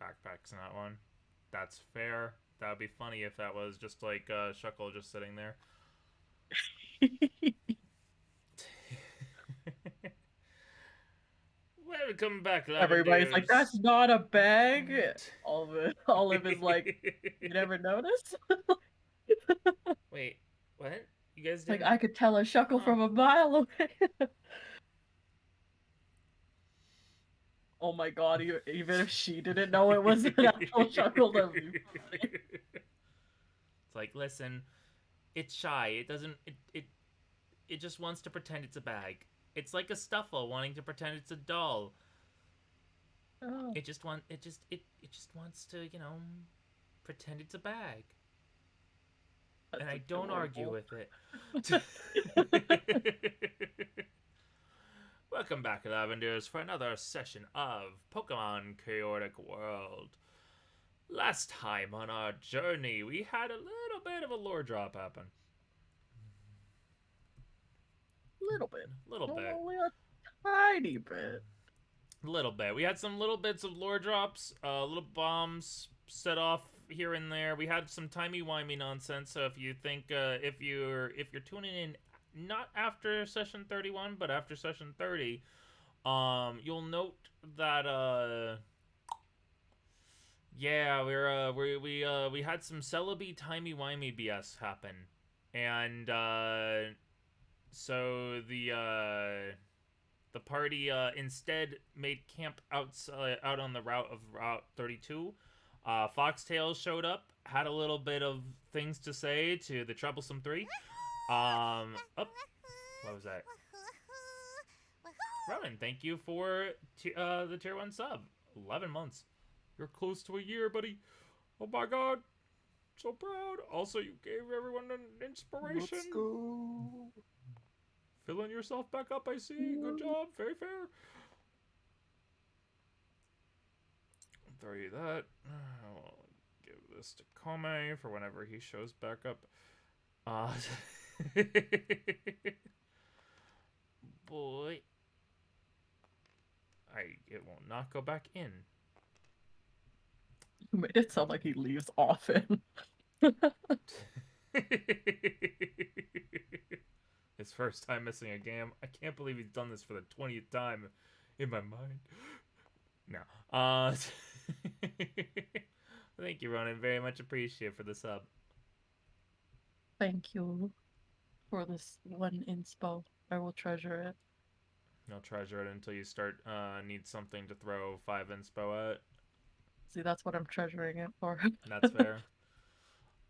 Backpack's not one. That's fair. That would be funny if that was just like Shuckle just sitting there. Welcome back, Everybody's like, Lavenders. that's not a bag. Olive is like, you never noticed? Wait, what? You guys Like, didn't? I could tell a shuckle Huh? from a mile away. Oh my god, even if she didn't know it was an actual shuckle, that'd be funny. It's like, listen, it's shy. It doesn't. It just wants to pretend it's a bag. It's like a stuffle wanting to pretend it's a doll. Oh, It just wants to pretend it's a bag, and that's I don't argue adorable. with it. Welcome back, Lavenders, for another session of Pokemon Chaotic World. Last time on our journey, we had a little bit of a lore drop happen. Little bit. A little bit. Only a tiny bit. A little bit. We had some little bits of lore drops, little bombs set off here and there. We had some timey-wimey nonsense. So if you think, if you're tuning in, not after session 31, but after session 30, you'll note that yeah, we had some Celebi timey-wimey BS happen, and so the party instead made camp out on the route of Route 32. Foxtails showed up, had a little bit of things to say to the Troublesome Three. Oh, what was that? Ronan, thank you for the tier 1 sub. 11 months. You're close to a year, buddy. Oh my god. So proud. Also, you gave everyone an inspiration. Let's go. Filling yourself back up, I see. Good job. Very fair. I'll throw you that. I'll give this to Kome for whenever he shows back up. Boy. It will not go back in. You made it sound like he leaves often. His first time missing a game. I can't believe he's done this for the 20th time in my mind. No. Thank you, Ronan. Very much appreciated for the sub. Thank you for this one inspo. I will treasure it. You'll treasure it until you start need something to throw 5 inspo at. See, that's what I'm treasuring it for. That's fair.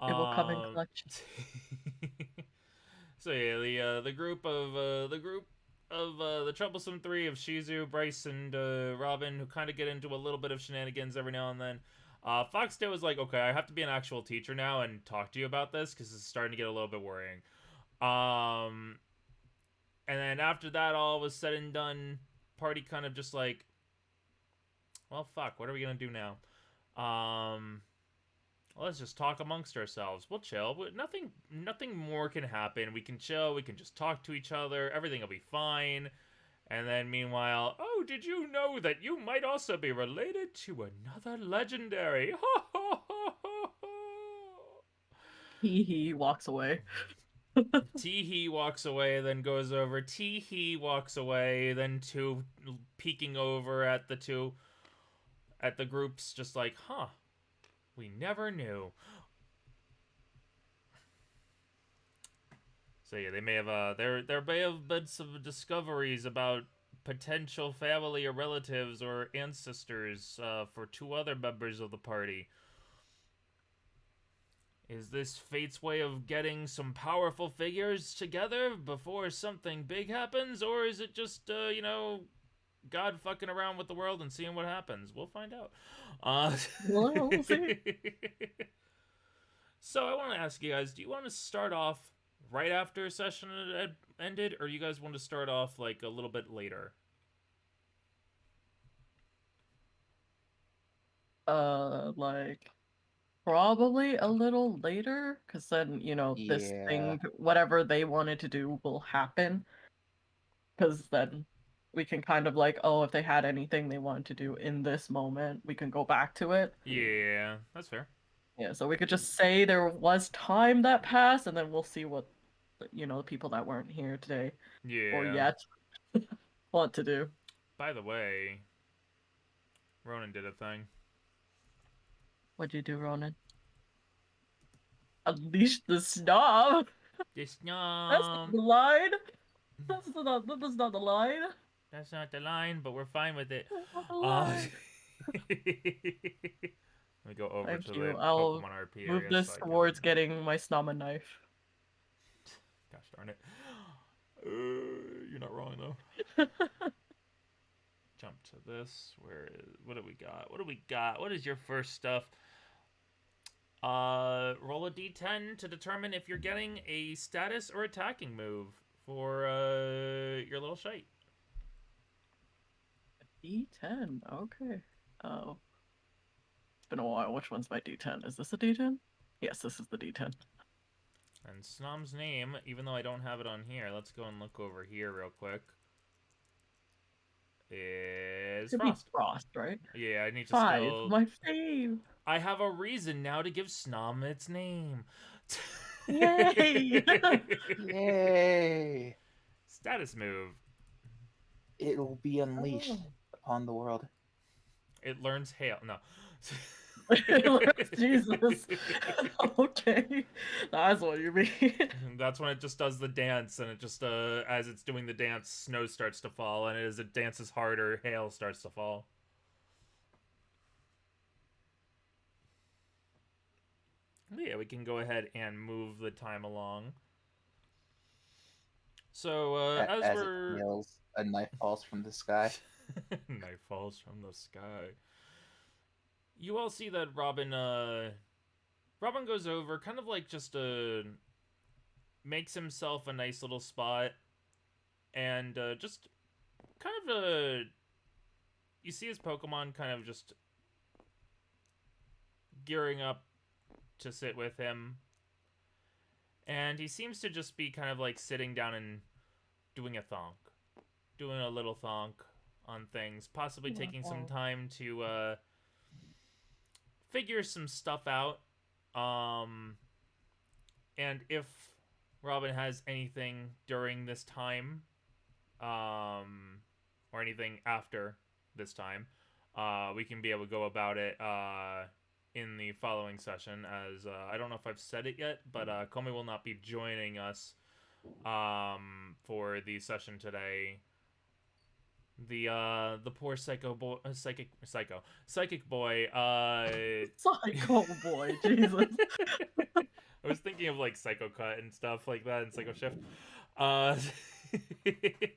It will come in clutch. So yeah, the group of the troublesome three of Shizu, Bryce, and Robin, who kind of get into a little bit of shenanigans every now and then. Foxtail was like, okay, I have to be an actual teacher now and talk to you about this because it's starting to get a little bit worrying. And then after that all was said and done, party kind of just like, well, fuck, what are we gonna do now? Let's just talk amongst ourselves. We'll chill. Nothing more can happen. We can chill. We can just talk to each other. Everything will be fine. And then meanwhile, oh, did you know that you might also be related to another legendary? He walks away. Teehee walks away, then goes over. Teehee walks away, then two peeking over at the groups, just like, huh, we never knew. So yeah, they may have there may have been some discoveries about potential family or relatives or ancestors for 2 other members of the party. Is this fate's way of getting some powerful figures together before something big happens, or is it just God fucking around with the world and seeing what happens? We'll find out. We'll see. So I want to ask you guys: do you want to start off right after session ended, or you guys want to start off like a little bit later? Like probably a little later, because then this Yeah. thing, whatever they wanted to do, will happen. Because then we can kind of like, oh, if they had anything they wanted to do in this moment, we can go back to it. Yeah, that's fair. Yeah, so we could just say there was time that passed, and then we'll see what, the people that weren't here today or Yeah. yet want to do. By the way, Ronan did a thing. What'd you do, Ronan? Unleash the snob. This That's not nom. the line. That's not the line. That's not the line, but we're fine with it. That's not the Uh, line. Let me go over Thank to you. the I'll Pokemon RP move area so this I towards can. getting my Snama knife. Gosh darn it. You're not wrong though. Jump to this. Where is? What do we got? What do we got? What is your first stuff? Roll a d10 to determine if you're getting a status or attacking move for your little shite. D10. Okay. Oh, it's been a while. Which one's my D10? Is this a D10? Yes, this is the D10. And Snom's name, even though I don't have it on here, let's go and look over here real quick. Is Could be Frost. Frost, right? Yeah, I need to 5. still. My fave. I have a reason now to give Snom its name. Yay! Yay! Status move. It will be unleashed upon the world. It learns hail. No. Jesus. Okay. That's what you mean. That's when it just does the dance, and it just, as it's doing the dance, snow starts to fall, and as it dances harder, hail starts to fall. Yeah, we can go ahead and move the time along. So, as we're... it hails, a knife falls from the sky. Knife falls from the sky. You all see that Robin goes over, kind of like just makes himself a nice little spot, and just kind of you see his Pokemon kind of just gearing up to sit with him, and he seems to just be kind of like sitting down and doing a little thonk on things, possibly taking some time to figure some stuff out. And if Robin has anything during this time, or anything after this time, we can be able to go about it in the following session. As I don't know if I've said it yet, but Kome will not be joining us for the session today. The poor psychic boy. Psychic boy, Jesus. I was thinking of like Psycho Cut and stuff like that, and Psycho Shift.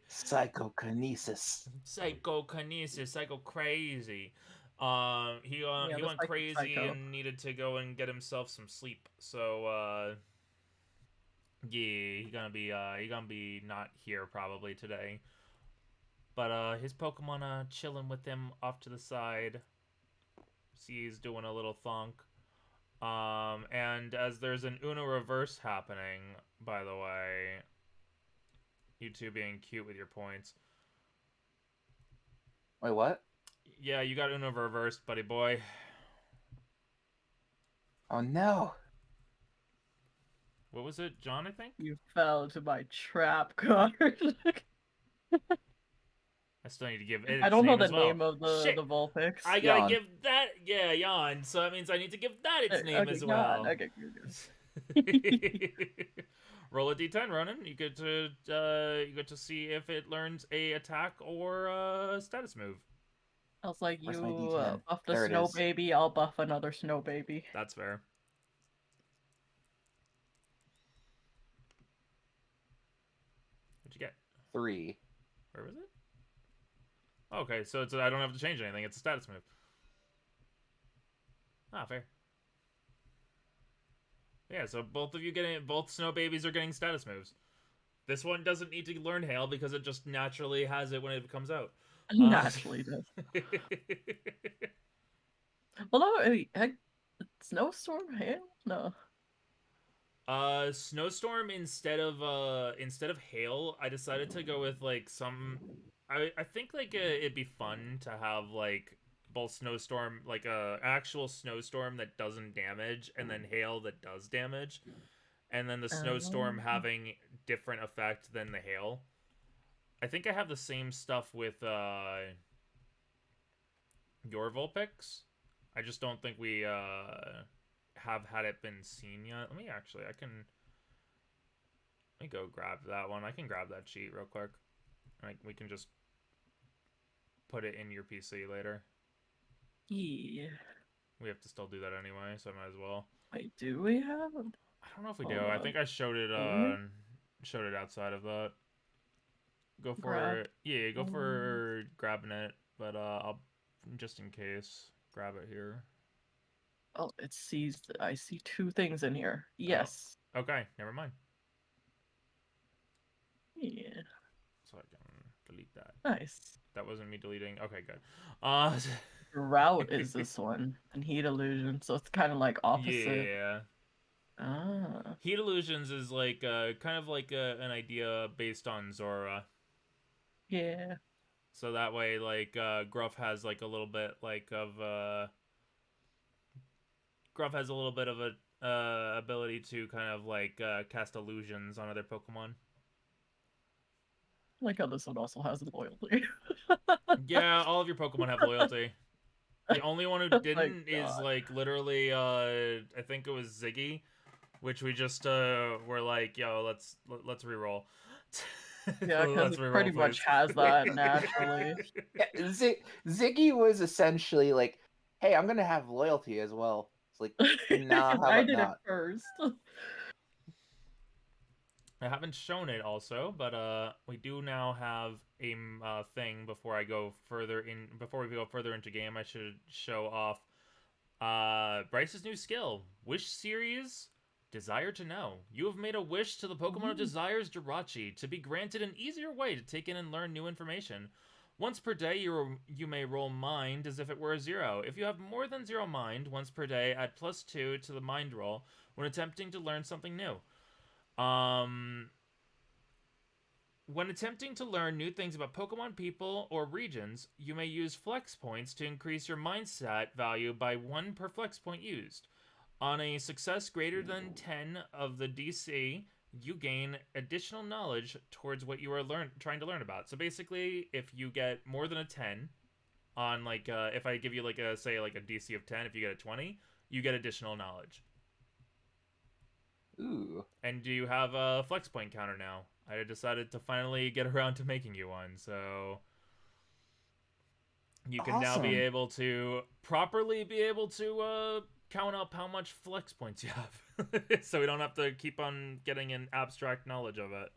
Psychokinesis. Psycho crazy. He went crazy psycho. and needed to go and get himself some sleep. So yeah, he gonna be not here probably today. But his Pokemon chilling with him off to the side. See, he's doing a little thonk. And as there's an Uno reverse happening, by the way, you two being cute with your points. Wait, what? Yeah, you got Uno reversed, buddy boy. Oh no! What was it, John, I think? You fell to my trap card. I still need to give it I don't know the as well. name of the Vulpix. I gotta Yawn. give that, yeah, Yawn. So that means I need to give that its name Okay, as well. Okay, Roll a d10, Ronan. You get to see if it learns a attack or a status move. I was like, Where's you my D10? buff the There it snow is. baby, I'll buff another snow baby. That's fair. What'd you get? 3. Where was it? Okay, so I don't have to change anything. It's a status move. Ah, fair. Yeah, so both snow babies are getting status moves. This one doesn't need to learn Hail because it just naturally has it when it comes out. Naturally does. Although, snowstorm hail? No. Snowstorm instead of hail, I decided to go with like some I think like it'd be fun to have like both snowstorm, like a actual snowstorm that doesn't damage, and then hail that does damage, and then the snowstorm Um, having different effect than the hail. I think I have the same stuff with your Vulpix. I just don't think we have had it been seen yet. Let me actually, let me go grab that one. I can grab that cheat real quick. Like we can just put it in your PC later. yeah. We have to still do that anyway, so I might as well. Wait, do we have? I don't know if we do. Hold I on. think I showed it Do showed it outside of that. Go Grab. for yeah, go for grabbing it, but I'll just in case grab it here. Oh, it sees. I see 2 things in here. Yes. Oh, okay, never mind. Yeah. So I can delete that. Nice. That wasn't me deleting. Okay, good. Route is this one, and heat illusion, so it's kind of like opposite. Yeah. Ah. Heat illusions is like kind of like an idea based on Zora. Yeah. So that way, like Gruff has like a little bit like of Gruff has a little bit of a ability to kind of like cast illusions on other Pokemon. Like how this one also has loyalty. Yeah, all of your Pokemon have loyalty. The only one who Oh my didn't is God. like literally I think it was Ziggy, which we just were like, yo, let's reroll. Yeah, because Let's it reroll, pretty please. much has that naturally. Yeah, Ziggy was essentially like, "Hey, I'm gonna have loyalty as well." It's like, nah, how I about did it not? first. I haven't shown it also, but we do now have a thing before I go further in. Before we go further into game, I should show off Bryce's new skill, Wish Series. Desire to know. You have made a wish to the Pokemon of Desires Jirachi to be granted an easier way to take in and learn new information. Once per day, you may roll Mind as if it were a 0. If you have more than 0 Mind, once per day, add +2 to the Mind roll when attempting to learn something new. When attempting to learn new things about Pokemon, people, or regions, you may use Flex Points to increase your Mind Stat value by 1 per Flex Point used. On a success greater than 10 of the DC, you gain additional knowledge towards what you are trying to learn about. So basically, if you get more than a 10 on like if I give you like a say like a DC of 10, if you get a 20, you get additional knowledge. Ooh. And do you have a flex point counter now? I decided to finally get around to making you one, so you can now be Awesome. able to properly be able to count up how much flex points you have, so we don't have to keep on getting an abstract knowledge of it.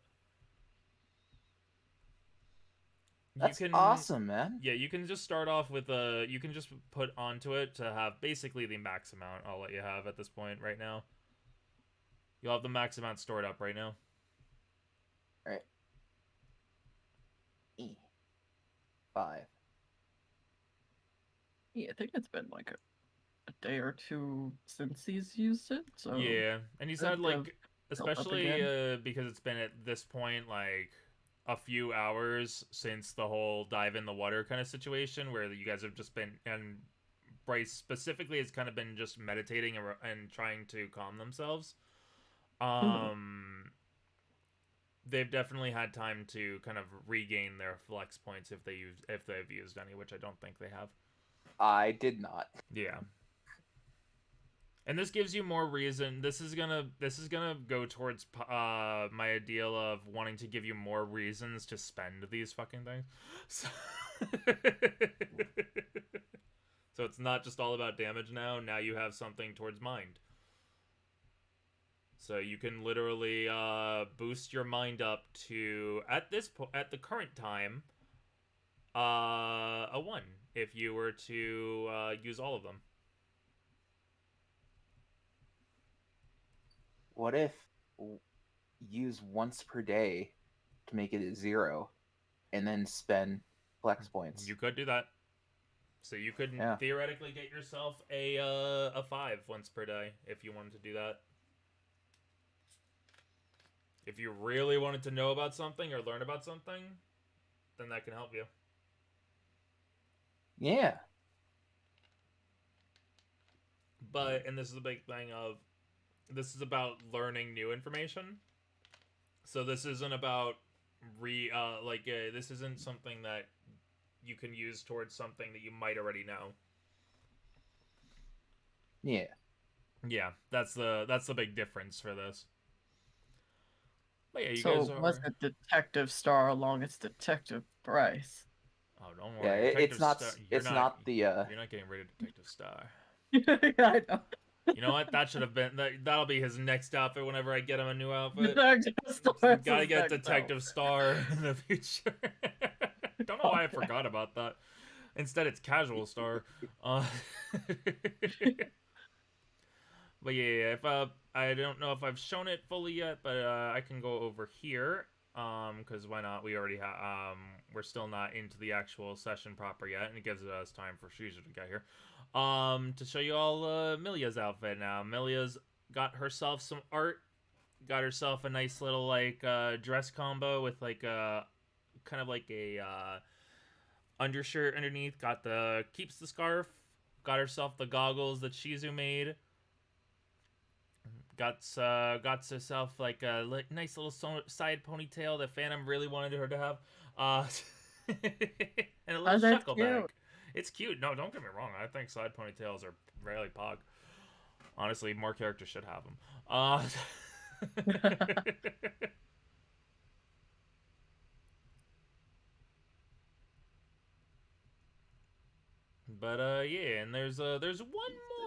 That's You can, awesome, man. yeah, you can just start off with you can just put onto it to have basically the max amount I'll let you have at this point right now. You'll have the max amount stored up right now. All right. 5. Yeah, I think it's been like a day or 2 since he's used it, so Yeah, and he's had could have like, built up especially again. because it's been at this point like a few hours since the whole dive in the water kind of situation where you guys have just been, and Bryce specifically has kind of been just meditating and trying to calm themselves. Mhm. They've definitely had time to kind of regain their flex points if they've used any, which I don't think they have. I did not. Yeah. And this gives you more reason. This is gonna go towards my ideal of wanting to give you more reasons to spend these fucking things. So, so it's not just all about damage now. Now you have something towards mind. So you can literally boost your mind up to at the current time a 1 if you were to use all of them. What if use once per day to make it a 0, and then spend flex points? You could do that. So you could theoretically get yourself a 5 once per day if you wanted to do that. If you really wanted to know about something or learn about something, then that can help you. Yeah. But, and this is the big thing of, this is about learning new information. So this isn't about this isn't something that you can use towards something that you might already know. Yeah. Yeah, that's the big difference for this. But yeah, you So guys are. was it Detective Star along it's Detective Bryce? Oh, don't Yeah, worry, Detective it's not. Star. It's not the. You're not getting rid of Detective Star. Yeah, I know. You know what? That should have been that'll be his next outfit whenever I get him a new outfit. Detective Star is Gotta his get next Detective outfit. Star in the future. Don't know why I forgot about that. Instead, it's Casual Star. But yeah, if I don't know if I've shown it fully yet, but I can go over here. Because why not? We already have. We're still not into the actual session proper yet, and it gives us time for Shizu to get here. To show you all Milia's outfit now. Milia's got herself some art. Got herself a nice little like dress combo with like a kind of like a undershirt underneath. Got the keeps the scarf. Got herself the goggles that Shizu made. Got herself like a nice little side ponytail that Phantom really wanted her to have. And a little that's shuckle cute. bag. It's cute. No, don't get me wrong. I think side ponytails are really pog. Honestly, more characters should have them. But yeah, and there's one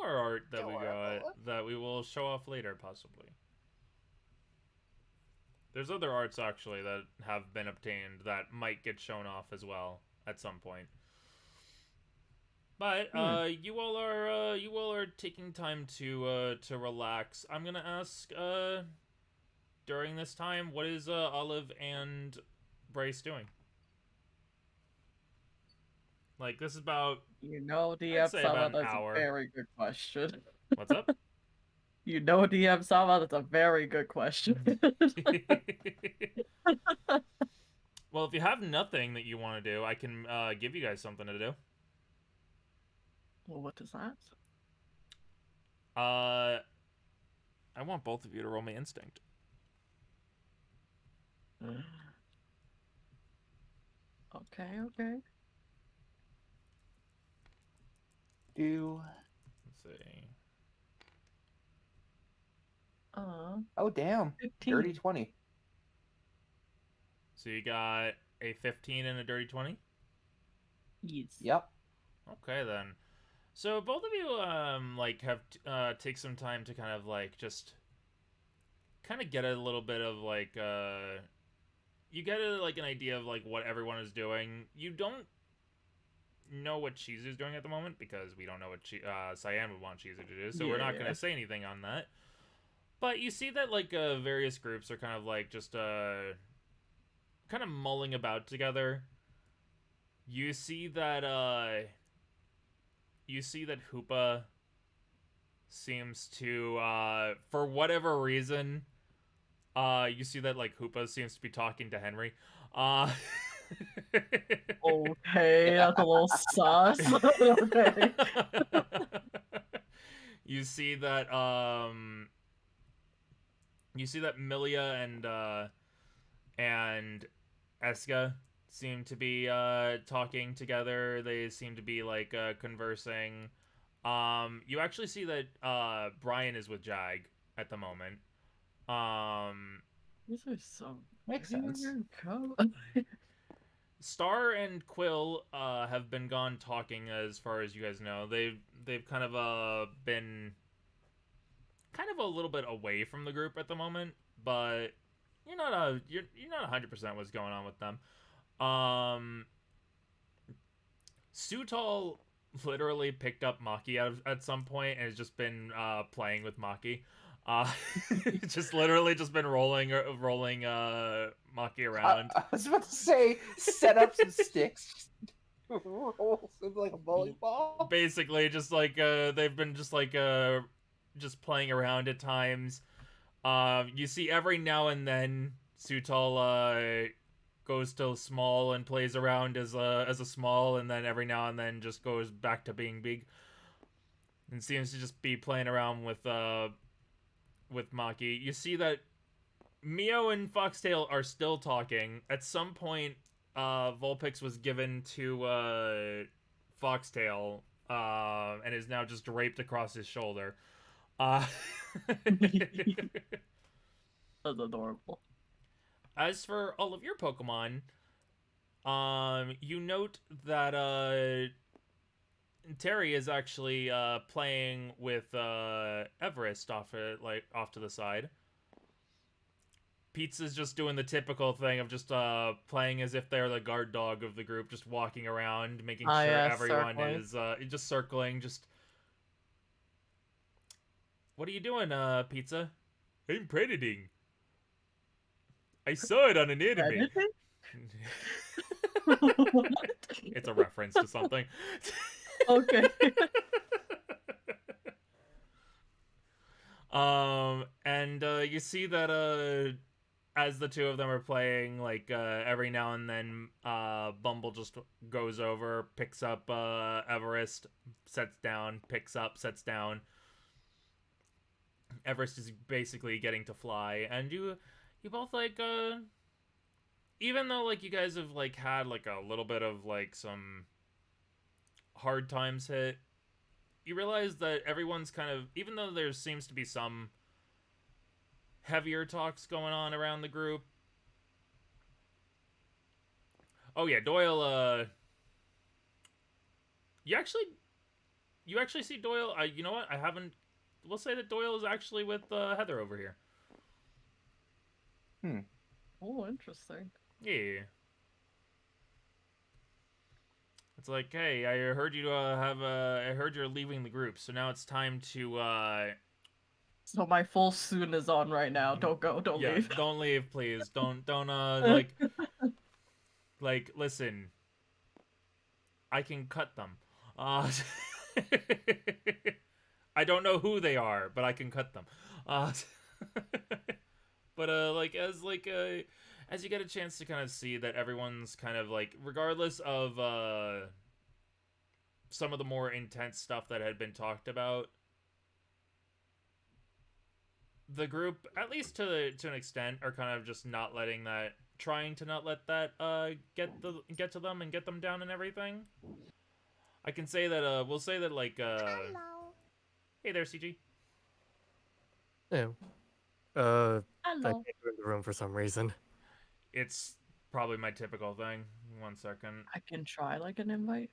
more art that we got that we will show off later, possibly. There's other arts actually that have been obtained that might get shown off as well at some point. But you all are taking time to relax. I'm gonna ask during this time, what is Olive and Bryce doing? Like, this is about, DM say about Sama, an that's hour. a very good question. What's up? DM Sama, that's a very good question. Well, if you have nothing that you want to do, I can give you guys something to do. Well, what is that? I want both of you to roll me instinct. Okay. Let's see. Oh damn! 15. Dirty 20. So you got a 15 and a dirty 20? Yes. Yep. Okay, then. So both of you, like, have take some time to kind of, like, just kind of get a little bit of, like, you get, like, an idea of, like, what everyone is doing. You don't know what Shizu's doing at the moment, because we don't know what Cyan would want Shizu to do, so we're not going to say anything on that. But you see that, like, various groups are kind of, like, just, kind of mulling about together. You see that Hoopa seems to, for whatever reason, you see that, like, Hoopa seems to be talking to Henry. Okay, that's a little sus. Okay. You see that, Milia and Eska seem to be talking together. They seem to be like conversing. You actually see that Brian is with Jag at the moment. These are so Makes sense. Star and Quill have been gone talking, as far as you guys know. They've kind of been kind of a little bit away from the group at the moment, but you're not 100% what's going on with them. Sutal literally picked up Maki at some point and has just been playing with Maki. Just literally just been rolling Maki around. I was about to say, set up some sticks, roll like a bowling ball. Basically, just like they've been just like just playing around at times. You see every now and then Sutal goes to small and plays around as a small, and then every now and then just goes back to being big. And seems to just be playing around with Maki. You see that Mio and Foxtail are still talking. At some point, Vulpix was given to Foxtail, and is now just draped across his shoulder. That's adorable. As for all of your Pokemon, you note that Terry is actually playing with Everest off to the side. Pizza's just doing the typical thing of just playing as if they're the guard dog of the group, just walking around, making sure everyone circling. is just circling. Just, what are you doing, Pizza? I'm predating. I saw it on an anime. What? It's a reference to something. Okay. And you see that as the two of them are playing, like every now and then Bumble just goes over, picks up Everest, sets down, picks up, sets down. Everest is basically getting to fly, and you both like even though like you guys have like had like a little bit of like some hard times hit, you realize that everyone's kind of, even though there seems to be some heavier talks going on around the group. Oh yeah, Doyle, you actually see Doyle. You know what? I haven't. We'll say that Doyle is actually with Heather over here. Oh, interesting. Yeah. It's like, hey, I heard you I heard you're leaving the group, so now it's time to So my full soon is on right now. Don't go. Don't yeah, leave. don't leave, please. Don't like listen. I can cut them. I don't know who they are, but I can cut them. But like as you get a chance to kind of see that everyone's kind of like, regardless of some of the more intense stuff that had been talked about, the group, at least to an extent, are kind of just not letting that, trying to not let that get to them and get them down and everything. I can say that we'll say that like Hello. hey there, CG. Yeah. I Hello. can't go in the room for some reason. It's probably my typical thing. 1 second. I can try like an invite.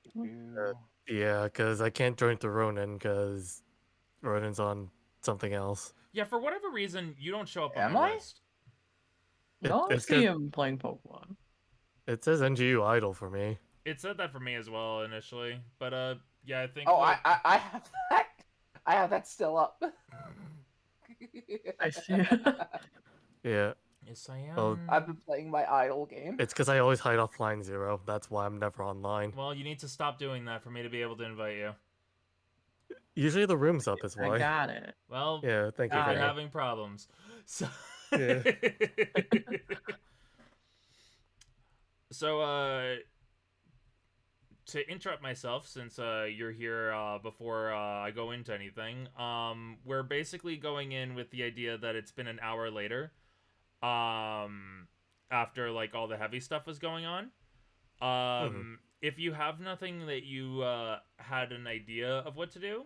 Yeah, because I can't join the Ronin because Ronin's on something else. Yeah, for whatever reason, you don't show up on Am my I? list. No, I it's see just- him playing Pokemon. It says NGU idle for me. It said that for me as well initially, but yeah, I think. Oh, like, I have that. I have that still up. I see. Yeah, Yes, I am. Oh. I've been playing my idle game. it's because I always hide off line 0. That's why I'm never online. Well, you need to stop doing that for me to be able to invite you. Usually the room's up is I why. got it. Well, Yeah, thank you. you've Got been it. having problems. So. Yeah. So, to interrupt myself, since you're here before I go into anything, we're basically going in with the idea that it's been an hour later, after like all the heavy stuff was going on. If you have nothing that you had an idea of what to do,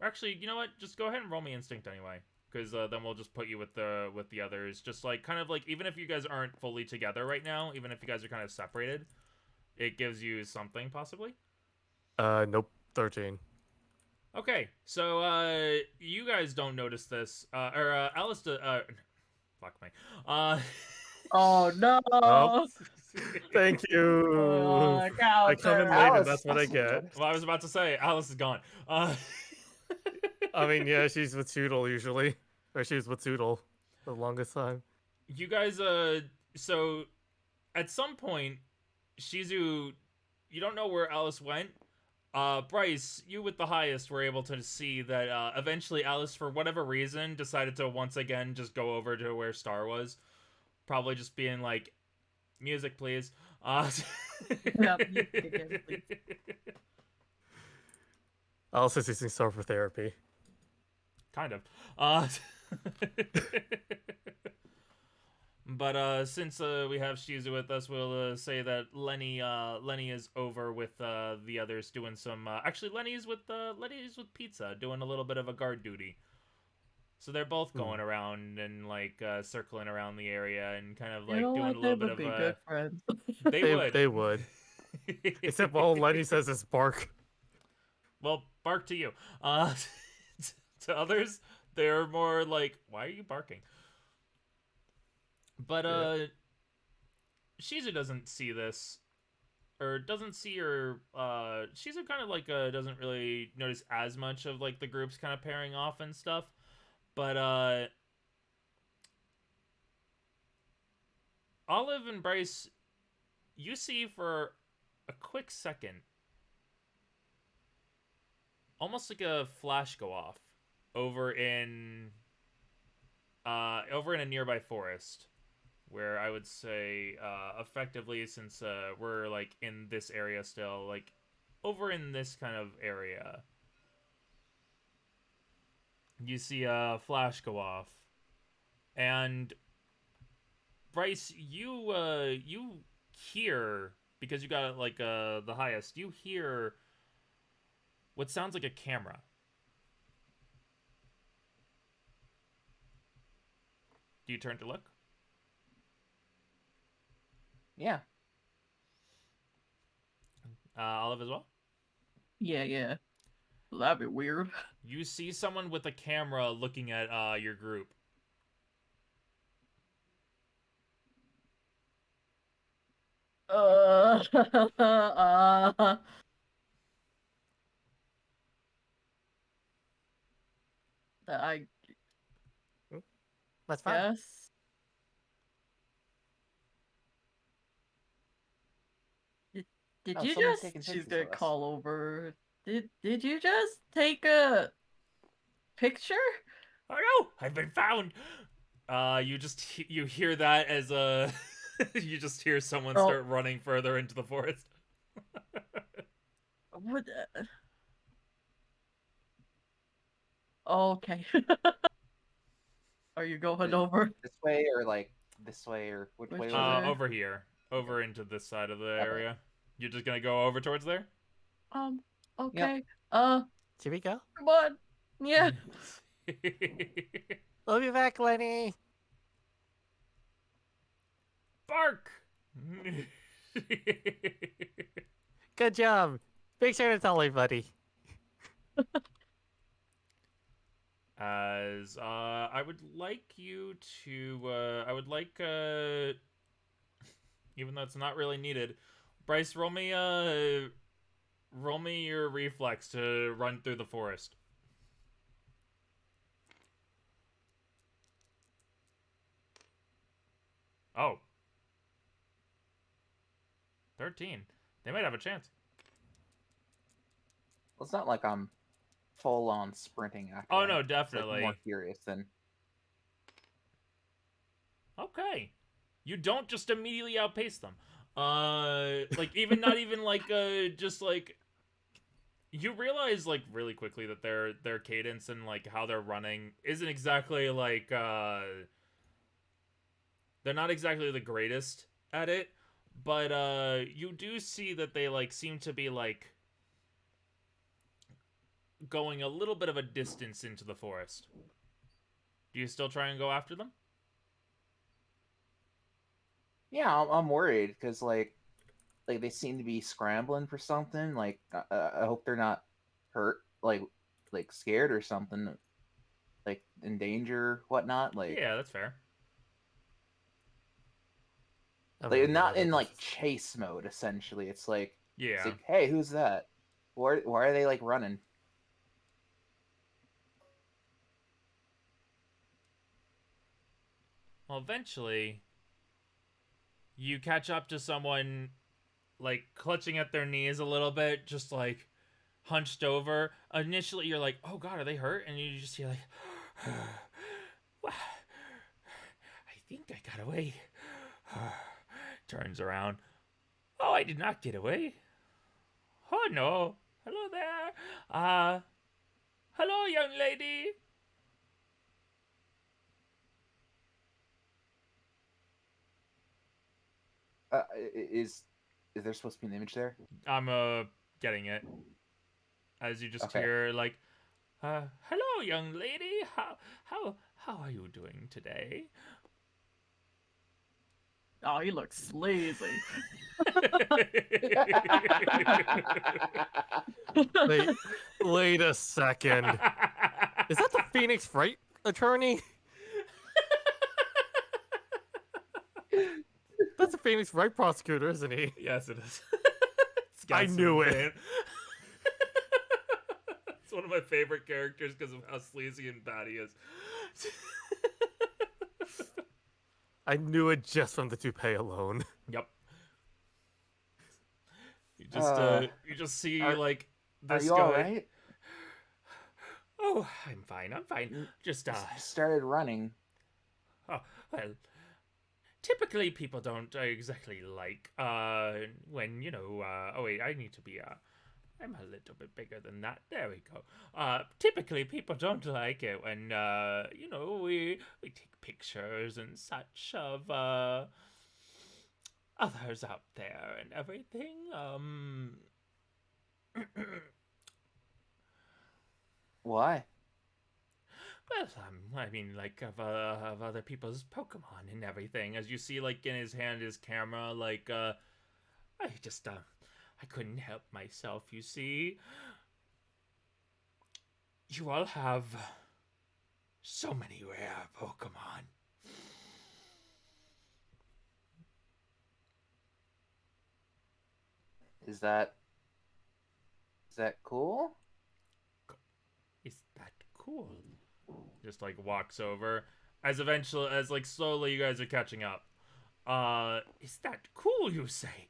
actually, you know what? Just go ahead and roll me instinct anyway. Because then we'll just put you with the others. Just like kind of like, even if you guys aren't fully together right now, even if you guys are kind of separated, it gives you something possibly. Nope, 13. Okay, so you guys don't notice this, or Alice. Fuck me. Oh no! Oh. Thank you. I come in late Alice, and that's what I that's get. good. Well, I was about to say Alice is gone. I mean, yeah, she's with Toodle usually. Or she was with Toodle for the longest time. You guys, so at some point, Shizu, you don't know where Alice went. Bryce, you with the highest were able to see that eventually Alice, for whatever reason, decided to once again just go over to where Star was. probably just being like, music, please. Yeah, music again, please. Also using store for therapy. Kind of. But since we have Shizu with us, we'll say that Lenny is over with the others doing some. Actually, Lenny's with Pizza doing a little bit of a guard duty. So they're both going around and like circling around the area and kind of like doing a They little bit would of be good friends. They would. Except all Lenny says is bark. Well, bark to you. To others, they're more like, why are you barking? But Shizu doesn't see this, or doesn't see her. Shizu kind of like doesn't really notice as much of like the groups kind of pairing off and stuff. But Olive and Bryce, you see for a quick second, almost like a flash go off over in a nearby forest, where I would say effectively, since we're like in this area still, like over in this kind of area, you see a flash go off, and Bryce, you hear, because you got like the highest, you hear what sounds like a camera. Do you turn to look? Yeah. Olive as well? Yeah. That'd be weird. You see someone with a camera looking at your group. I That's fine. guess. Did Oh, you someone's just? taking She's pictures gonna of us. call over. Did you just take a picture? Oh no! I've been found! You hear that as you just hear someone Oh. start running further into the forest. What? Okay. Are you going over? This way or like this way or which way Which was way? it? Over here. Over into this side of the Okay. area. You're just gonna go over towards there? Okay. Here we go. Come on. Yeah. We'll be back, Lenny. Bark! Good job. Make sure to tell everybody. As I would like you to even though it's not really needed, Bryce, roll me your reflex to run through the forest. Oh. 13. They might have a chance. Well, it's not like I'm full on sprinting after Oh them. no, It's, like, definitely. more curious than. Okay. You don't just immediately outpace them. Like even not even like just like you realize like really quickly that their cadence and like how they're running isn't exactly like they're not exactly the greatest at it, but you do see that they like seem to be like going a little bit of a distance into the forest. Do you still try and go after them? Yeah, I'm worried because like they seem to be scrambling for something. Like I hope they're not hurt, like scared or something, like in danger, whatnot. Like Yeah, that's fair. like not in like chase mode. Essentially, it's like Yeah. hey, who's that? Why are they like running? Well, eventually, you catch up to someone, like, clutching at their knees a little bit, just, like, hunched over. Initially, you're like, oh god, are they hurt? And you just hear, like, I think I got away. Turns around. Oh, I did not get away. Oh no. Hello there. Hello, young lady. Is there supposed to be an image there? I'm getting it. As you just Okay. hear like, hello, young lady. How are you doing today? Oh, he looks sleazy. Wait a second. Is that the Phoenix Wright attorney? That's a Phoenix Wright prosecutor, isn't he? Yes, it is. I knew it. It's one of my favorite characters because of how sleazy and bad he is. I knew it just from the toupee alone. Yep. You just see are- like Are this you guy. all right? Oh, I'm fine. I'm fine. Just You started running. oh, well. Typically, people don't exactly like when oh wait, I need to be I'm a little bit bigger than that. There we go. Typically, people don't like it when we take pictures and such of others out there and everything. Why? Well, I mean, like of other people's Pokemon and everything. As you see, like in his hand, his camera, like I couldn't help myself. You see, you all have so many rare Pokemon. Is that cool? Is that cool? Just like walks over, as like slowly you guys are catching up. Is that cool? You say?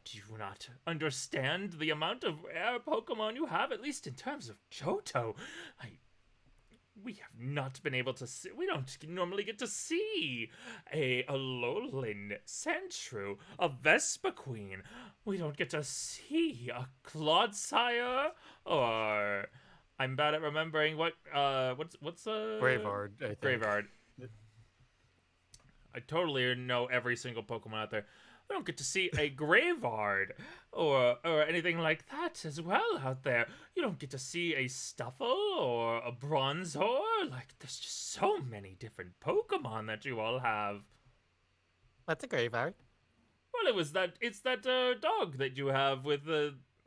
Do you not understand the amount of rare Pokemon you have, at least in terms of Johto? We have not been able to see. We don't normally get to see a Alolan Sandshrew, a Vespiquen. We don't get to see a Clodsire, or I'm bad at remembering what's Graveyard, I think. Graveyard. I totally know every single Pokemon out there. We don't get to see a Graveyard or anything like that as well out there. You don't get to see a Stuffle or a Bronzor. Like, there's just so many different Pokemon that you all have. That's a Graveyard. Well, it's that dog that you have with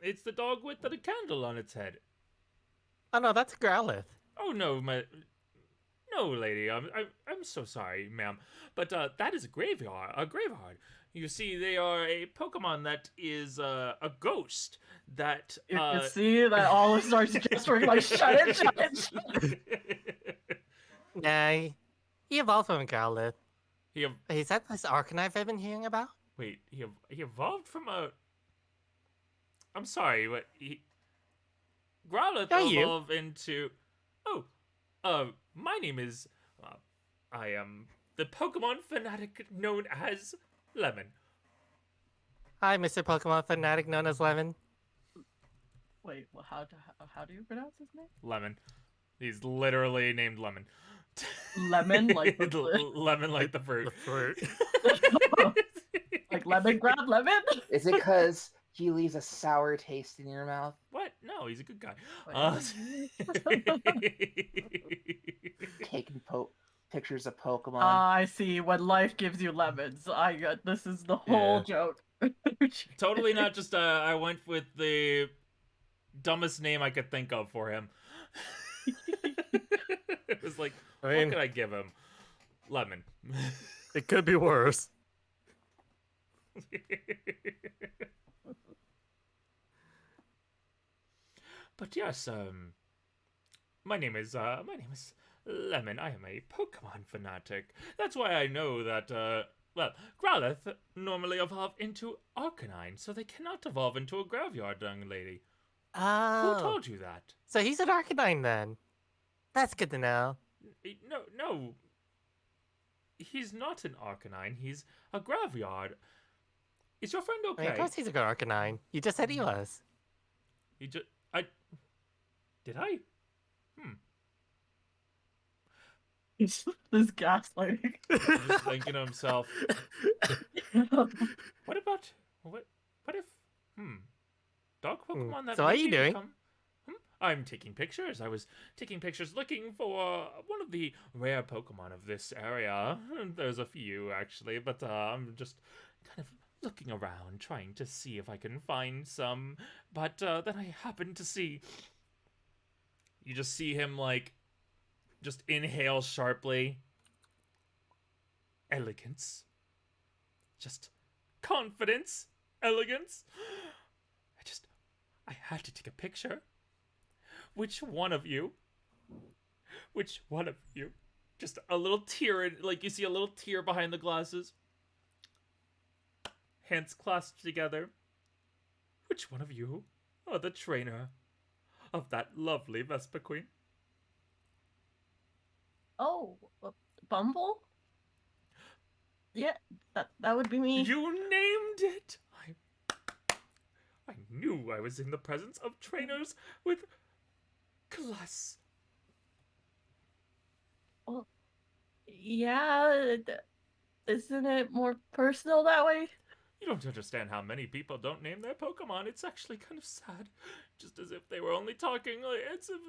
it's the dog with the candle on its head. Oh no, that's a Growlithe. Oh no, no, lady. I'm so sorry, ma'am, but that is a Graveyard. You see, they are a Pokemon that is a ghost that. You see that all starts gesturing like, shut it. Nah, he evolved from a Growlithe. He Is that this Arcanine I've been hearing about? wait. He evolved from a. I'm sorry, what Growlithe Yeah, you. evolved into. Oh, my name is. I am the Pokemon fanatic known as Lemon. Hi, Mr. Pokemon Fanatic known as Lemon. Wait, well, how do you pronounce his name? Lemon. He's literally named Lemon. Lemon, like the Lemon, like the fruit. The fruit. like lemongrass lemon. Is it because he leaves a sour taste in your mouth? What? No, he's a good guy. Taking pictures of Pokemon. I see. When life gives you lemons, I got this is the whole joke. Totally not just. I went with the dumbest name I could think of for him. It was like, what could I give him? Lemon. It could be worse. But yes, my name is Lemon. I am a Pokemon fanatic. That's why I know that Growlithe normally evolve into Arcanine, so they cannot evolve into a Graveyard, young lady. Oh. Who told you that? So he's an Arcanine then. That's good to know. No. he's not an Arcanine. He's a Graveyard. Is your friend I mean, okay? of course he's a good Arcanine. You just said he was. He just I did I? He's this gaslighting. He's just thinking to himself. What about what if dog Pokemon that So how are maybe you doing? become- I'm taking pictures. I was taking pictures looking for one of the rare Pokemon of this area. There's a few actually, but I'm just kind of looking around trying to see if I can find some. But then I happen to see you just see him like just inhale sharply. Elegance. Just confidence, elegance. I had to take a picture. Which one of you? Just a little tear, like you see a little tear behind the glasses. Hands clasped together. Which one of you are the trainer of that lovely Vespa Queen? Oh, Bumble? Yeah, that would be me. You named it! I knew I was in the presence of trainers with class. Well, yeah, isn't it more personal that way? You don't understand how many people don't name their Pokemon. It's actually kind of sad. Just as if they were only talking. It's as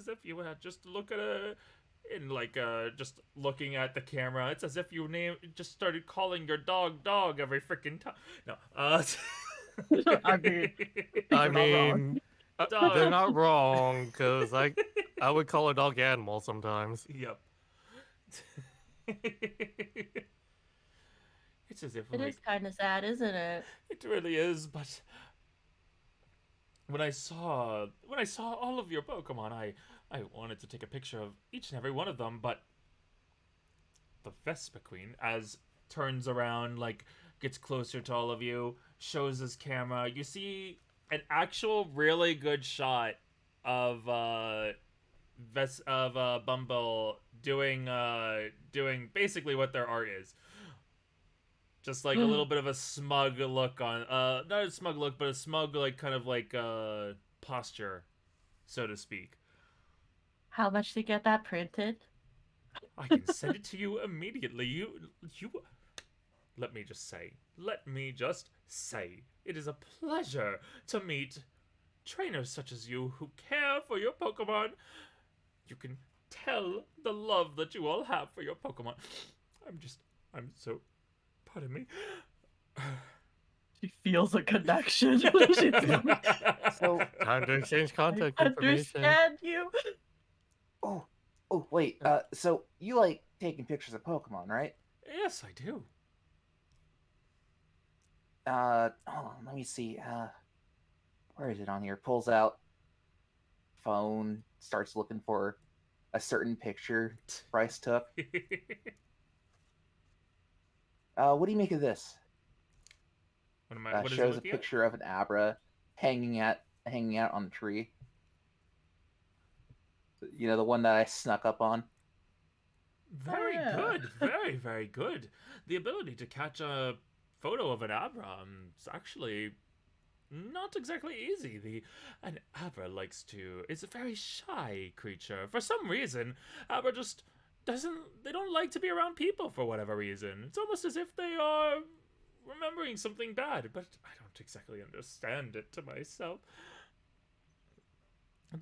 if you had just look at just looking at the camera. It's as if you just started calling your dog every freaking time. No, I mean, I You're not wrong. mean, Dog. they're not wrong, because I would call a dog animal sometimes. Yep. It's as if It like, is kind of sad, isn't it? it really is, but when I saw all of your Pokemon, I wanted to take a picture of each and every one of them, but the Vespa Queen as turns around, like gets closer to all of you, shows his camera. You see an actual really good shot of Bumble doing basically what their art is. Just like a little bit of a smug look on not a smug look, but a smug like kind of like posture, so to speak. How much to get that printed? I can send it to you immediately. You let me just say, it is a pleasure to meet trainers such as you who care for your Pokemon. You can tell the love that you all have for your Pokemon. I'm so, pardon me. She feels a connection. So Time to exchange I contact information. understand you. oh wait, so you like taking pictures of Pokemon, right? Yes, I do. Hold on, let me see. Where is it on here? Pulls out phone, starts looking for a certain picture Bryce took. What do you make of this? What is it Shows a looking at? picture of an Abra hanging out on the tree. You know, the one that I snuck up on. Very yeah. good. Very, very good. The ability to catch a photo of an Abra is actually not exactly easy. An Abra is a very shy creature. For some reason, Abra just they don't like to be around people for whatever reason. It's almost as if they are remembering something bad, but I don't exactly understand it to myself.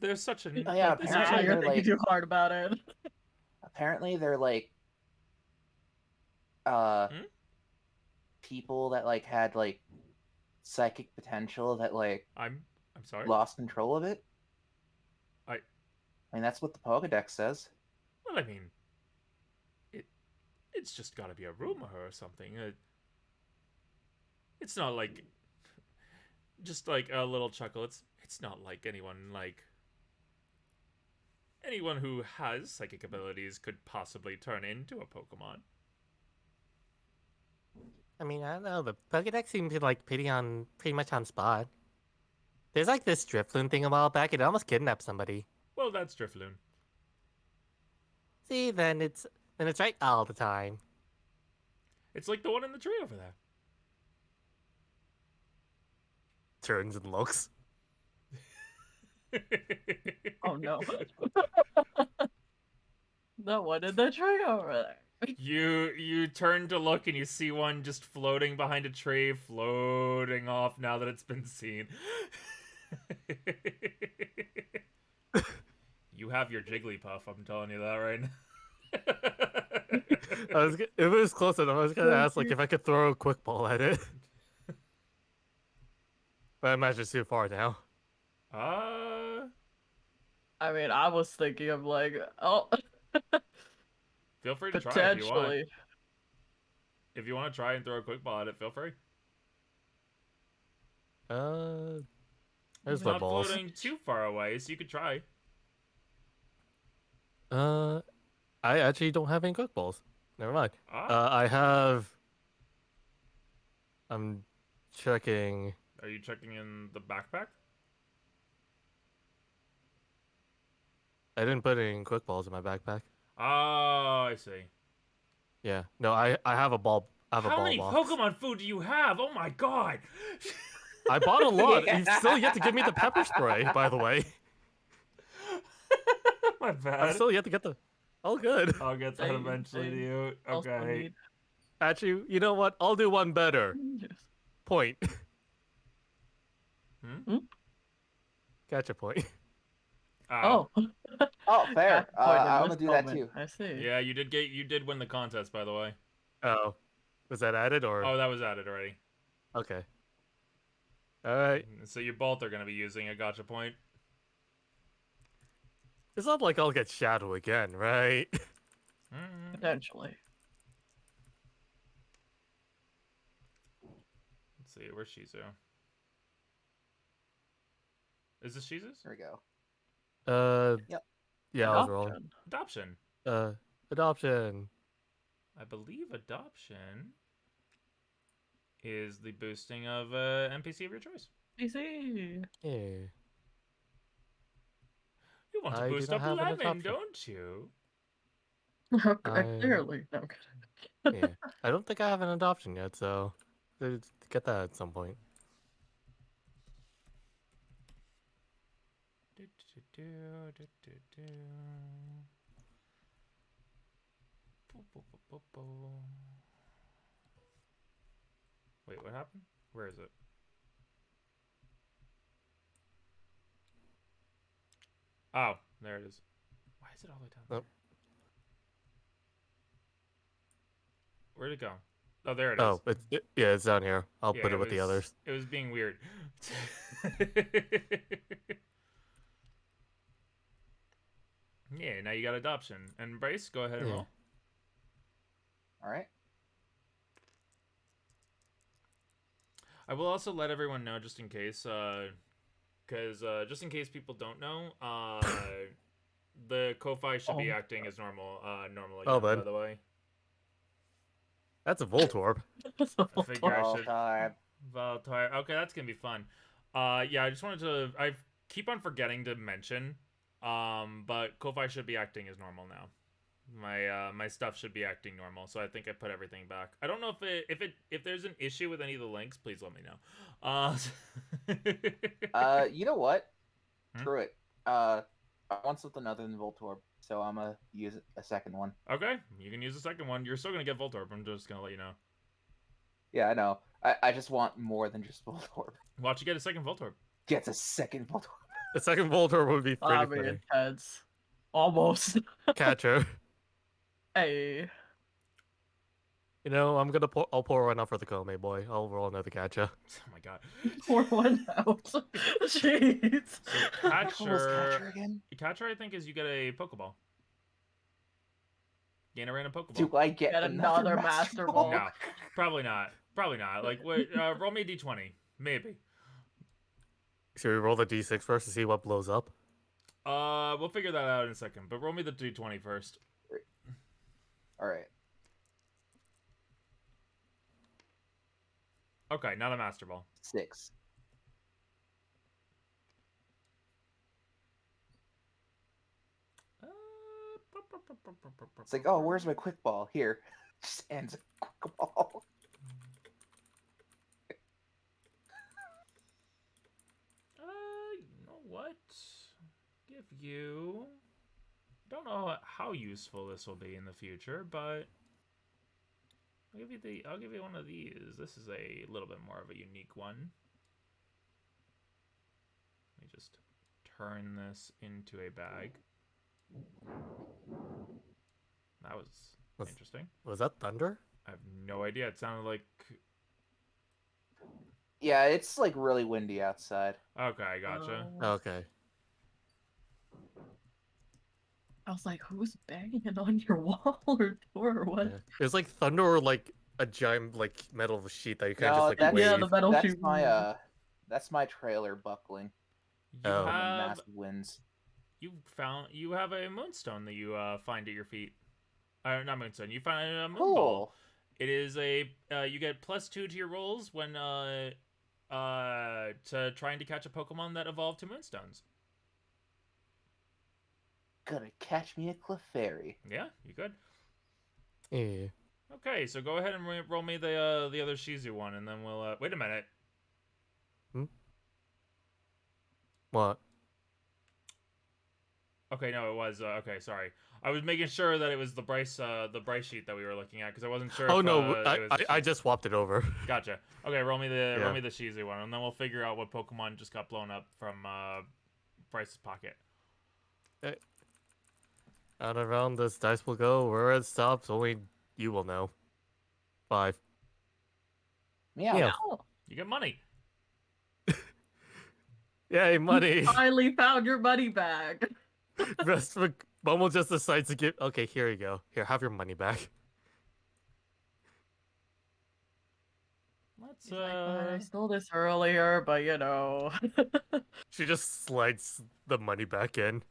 There's such a Oh, yeah, there's apparently such a- You're they're thinking like- too hard about it. Apparently they're like people that like had like psychic potential that like I'm sorry. lost control of it. I mean, that's what the Pokedex says. Well, I mean, it's just got to be a rumor or something. It's not like just like a little chuckle. It's not like anyone who has psychic abilities could possibly turn into a Pokemon. I mean, I don't know. The Pokedex seemed to like pretty much on spot. There's like this Drifloon thing a while back. It almost kidnapped somebody. Well, that's Drifloon. See, then And it's right all the time. It's like the one in the tree over there. Turns and looks. Oh no. No one in the tree over there. You turn to look and you see one just floating behind a tree, floating off now that it's been seen. You have your Jigglypuff, I'm telling you that right now. If it was close enough, I was gonna ask like if I could throw a quick ball at it. But I imagine it's too far now. I mean, I was thinking of like, oh, Feel free to try if you want. potentially. If you want to try and throw a quick ball at it, feel free. There's It's my not balls. floating too far away, so you could try. I actually don't have any quick balls. Never mind. Ah. I have. I'm checking. Are you checking in the backpack? I didn't put any quick balls in my backpack. Oh, I see. Yeah. No, I have a ball. I have a How ball many box. Pokemon food do you have? Oh my god! I bought a lot. Yeah. You've still yet to give me the pepper spray, by the way. My bad. I'm still yet to get the. All good. I'll get that eventually to you. Also Okay. need- Actually, you know what? I'll do one better. Yes. Point. Hmm? Gotcha point. Oh. Oh. Oh, fair. Back point in I'm gonna this do that moment. too. I see. Yeah, you did win the contest, by the way. Oh. Was that added or? Oh, that was added already. Okay. Alright. So you both are gonna be using a gotcha point. It's not like I'll get Shadow again, right? Mm. Potentially. Let's see, where's Shizu? Is this Shizu's? Here we go. Yep. Yeah, I was wrong. Adoption. Adoption. Adoption. I believe adoption is the boosting of NPC of your choice. PC. Yeah. You want to I do boost not up have an 11, adoption. don't you? Okay, clearly. No, I'm kidding. Yeah. I don't think I have an adoption yet, so get that at some point. Wait, what happened? Where is it? Oh, there it is. Why is it all the way down there? Oh. Where'd it go? Oh, there it is. Oh, yeah, it's down here. I'll Yeah, put it with the others. It was being weird. Yeah, now you got adoption. And Bryce, go ahead and Yeah. roll. All right. I will also let everyone know, just in case, because just in case people don't know, the Ko-Fi should be Oh. acting as normal, normal Oh, again, by bud. the way. That's a Voltorb. I figure I All should. time. Valtire. Okay, that's gonna be fun. Yeah, I just wanted to. I keep on forgetting to mention, but Ko-Fi should be acting as normal now. My stuff should be acting normal, so I think I put everything back. I don't know if there's an issue with any of the links, please let me know. You know what? Hmm? Screw it. I want something other than Voltorb, so I'm gonna use a second one. Okay, you can use the second one. You're still gonna get Voltorb. I'm just gonna let you know. Yeah, I know. I just want more than just Voltorb. Watch you get a second Voltorb. Gets a second Voltorb. The second Voltorb would be I pretty mean, funny. heads. Almost. Catcher. Hey. You know, I'll pour one out for the Kome boy. I'll roll another catcher. Oh my god. Pour one out. Jeez. So Almost catcher again. Catcher, I think, is you get a Pokeball. Gain a random Pokeball. Do I get Get another Master Ball. No, probably not. Probably not. Like, wait, roll me a d20. Maybe. Should we roll the d6 first to see what blows up? We'll figure that out in a second. But roll me the d20 first. All right. Okay, not a Master Ball. 6. It's like, oh, where's my quick ball? Here. Just hands a quick ball. You know what? Give you. Don't know how useful this will be in the future, but I'll give you one of these. This is a little bit more of a unique one. Let me just turn this into a bag. That was interesting. Was that thunder? I have no idea. It sounded like. Yeah, it's like really windy outside. Okay, gotcha. Okay. I was like, who's banging on your wall or door or what? Yeah. It was like thunder or like a giant like metal sheet that you kind of No, just like that's, wave. Yeah, the metal that's sheet. that's my trailer buckling You Oh. from the have massive winds. you have a moonstone that you find at your feet. Not moonstone. You find a moonball. Cool. It is a you get +2 to your rolls when to trying to catch a Pokemon that evolved to moonstones. Gonna catch me a Clefairy. Yeah, you could. Yeah. Okay, so go ahead and roll me the other Shizu one, and then we'll wait a minute. What? Okay, no, it was okay. Sorry, I was making sure that it was the Bryce sheet that we were looking at because I wasn't sure. Oh if, no, it was I just swapped it over. Gotcha. Okay, roll me the Yeah. Shizu one, and then we'll figure out what Pokemon just got blown up from Bryce's pocket. And around this dice will go. Where it stops, only you will know. 5. Meow. Yeah. Oh, You get money. Yay, money! you finally found your money bag. Momo just decides to give. Okay, here you go. Here, have your money back. Let's He's like, "Fine, I stole this earlier, but you know. She just slides the money back in.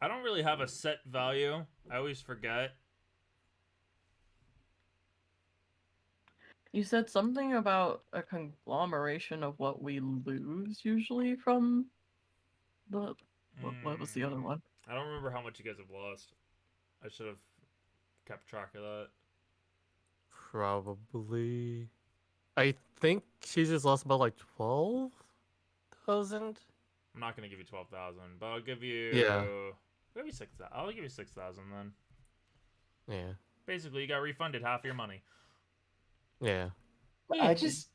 I don't really have a set value. I always forget. You said something about a conglomeration of what we lose usually from the. What was the other one? I don't remember how much you guys have lost. I should have kept track of that. Probably. I think she just lost about like 12,000. I'm not gonna give you 12,000, but I'll give you. Yeah. I'll give you 6,000. I'll give you 6,000 then. Yeah. Basically, you got refunded half your money. Yeah. I just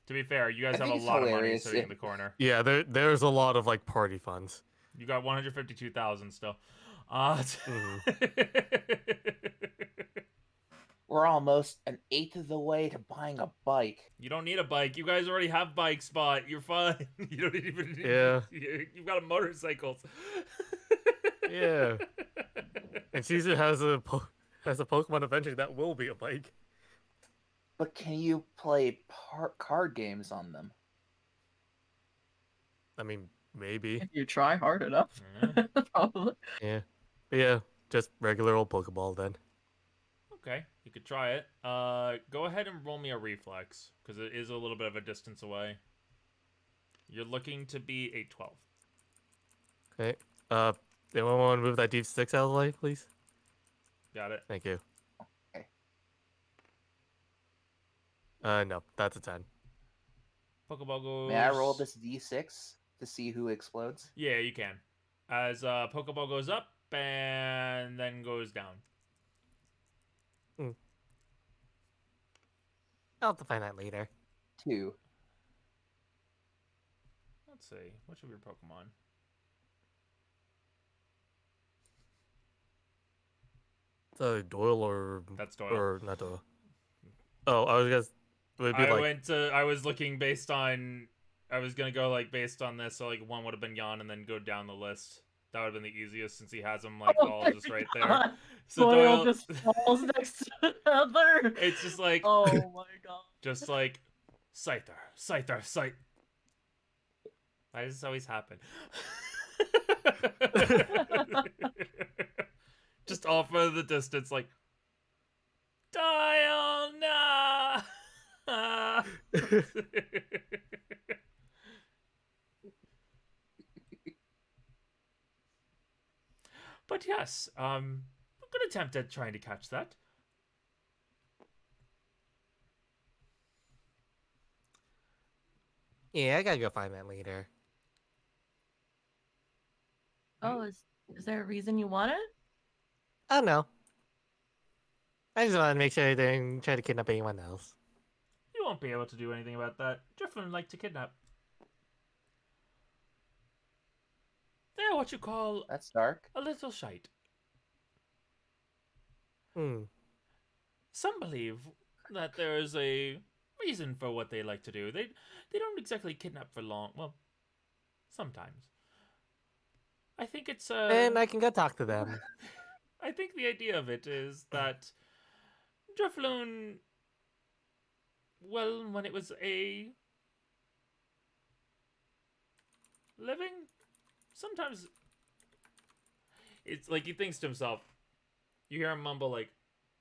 To be fair, you guys I have think a it's lot of money hilarious sitting in if- the corner. Yeah, there's a lot of like party funds. You got 152,000 still. we're almost an eighth of the way to buying a bike. You don't need a bike. You guys already have bike spot. You're fine. You don't even. Yeah. You've got motorcycles. Yeah. And Shizu has a Pokemon adventure that will be a bike. But can you play card games on them? I mean, maybe. If you try hard enough, Yeah. probably. Yeah. But yeah, just regular old Pokeball then. Okay, you could try it. Go ahead and roll me a reflex because it is a little bit of a distance away. You're looking to be a 12. Okay. Anyone want to move that deep 6 out of the way, please? Got it. Thank you. Okay. No, that's a 10. Pokeball goes. May I roll this d6 to see who explodes? Yeah, you can. As Pokeball goes up and then goes down. I'll have to find that later. 2. Let's see. Which of your Pokemon? Doyle or That's Doyle. or not Doyle. Oh, I was gonna. Would it be I was looking based on. I was gonna go like based on this, so like one would have been Yon, and then go down the list. That would have been the easiest since he has them like all just right there. God. So Doyle Doyle, just falls next to Heather. it's just like, Oh my god. just like, Scyther. Why does this always happen? Just off of the distance, like, Diana. But yes, good attempt at trying to catch that. Yeah, I gotta go find that later. Oh, is there a reason you want it? I don't know. I just want to make sure I didn't try to kidnap anyone else. You won't be able to do anything about that. Driftwood like to kidnap. They're what you call That's dark. a little shite. Hmm. Some believe that there is a reason for what they like to do. They don't exactly kidnap for long. Well, sometimes. I think it's And I can go talk to them. I think the idea of it is that Drifloon, well, when it was a living, sometimes it's like he thinks to himself. You hear him mumble like,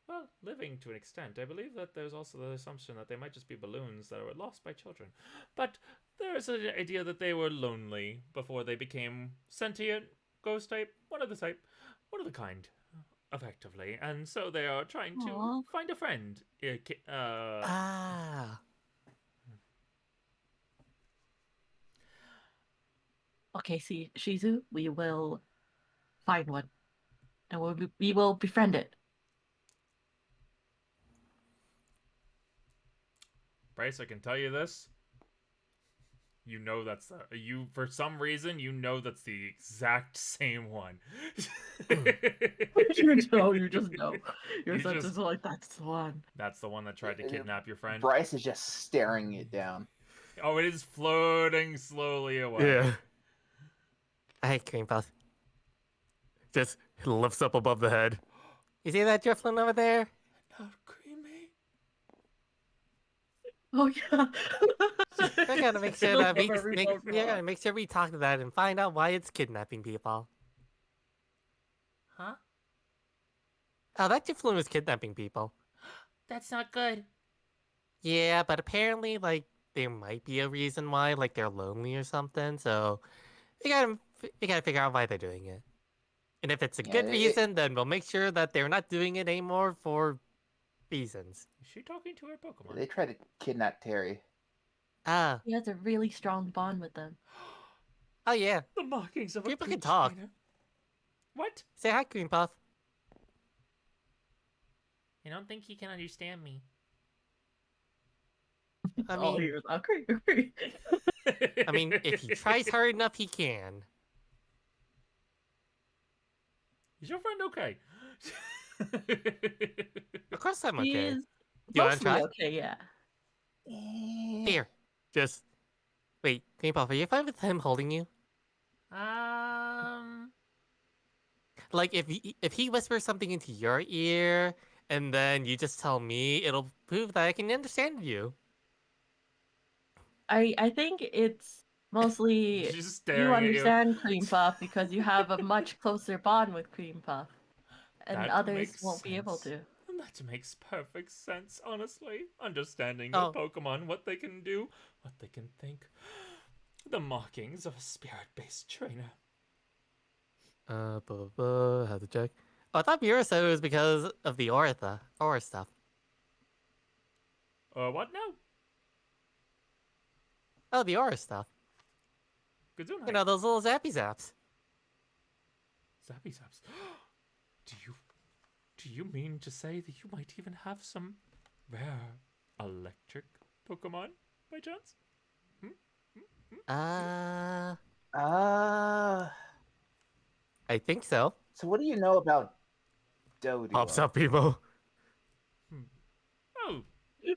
well, living to an extent. I believe that there's also the assumption that they might just be balloons that were lost by children. But there's an idea that they were lonely before they became sentient, ghost type, one of the kind, effectively. And so they are trying to Aw. find a friend. Ah. Okay, see, Shizu, we will find one, and we will befriend it. Bryce, I can tell you this. You know that's you for some reason you know that's the exact same one. You know, you just know. Your You senses just- are like, that's the one. That's the one that tried to kidnap your friend. Bryce is just staring it down. Oh, it is floating slowly away. Yeah. Hey, Cream Puff. Just lifts up above the head. You see that Driflin over there? Not creamy. Oh yeah. I gotta make sure It'll that we never make, revolve yeah, wrong. gotta make sure we talk to that and find out why it's kidnapping people. Huh? Oh, that Driflin was kidnapping people. That's not good. Yeah, but apparently, like, there might be a reason why, like, they're lonely or something. So we gotta figure out why they're doing it. And if it's a Yeah, good reason, then we'll make sure that they're not doing it anymore for reasons. Is she talking to her Pokemon? They tried to kidnap Terry. Ah, He has a really strong bond with them. oh yeah. The markings of a People can peach talk. trainer. What? Say hi, Green Puff. I don't think he can understand me. I Oh, mean, he was agree. I mean, if he tries hard enough, he can. Is your friend okay? Of course, I'm He okay. is You wanna mostly try? okay, yeah. Here, just wait. Green Puff, are you fine with him holding you? Like, if he whispers something into your ear and then you just tell me, it'll prove that I can understand you. I think it's mostly She's staring you at you. understand Cream Puff because you have a much closer bond with Cream Puff, and That others makes won't be able sense. to. That makes perfect sense, honestly. Understanding Oh. the Pokemon, what they can do, what they can think. The markings of a spirit-based trainer. Have to check. Oh, I thought Mira said it was because of the aura stuff. What now? Oh, the aura stuff. Gesundheit. You know, those little zappy zaps. Zappy zaps. Do you mean to say that you might even have some rare electric Pokemon by chance? I think so. So what do you know about Doduo? Pops up, people. Oh,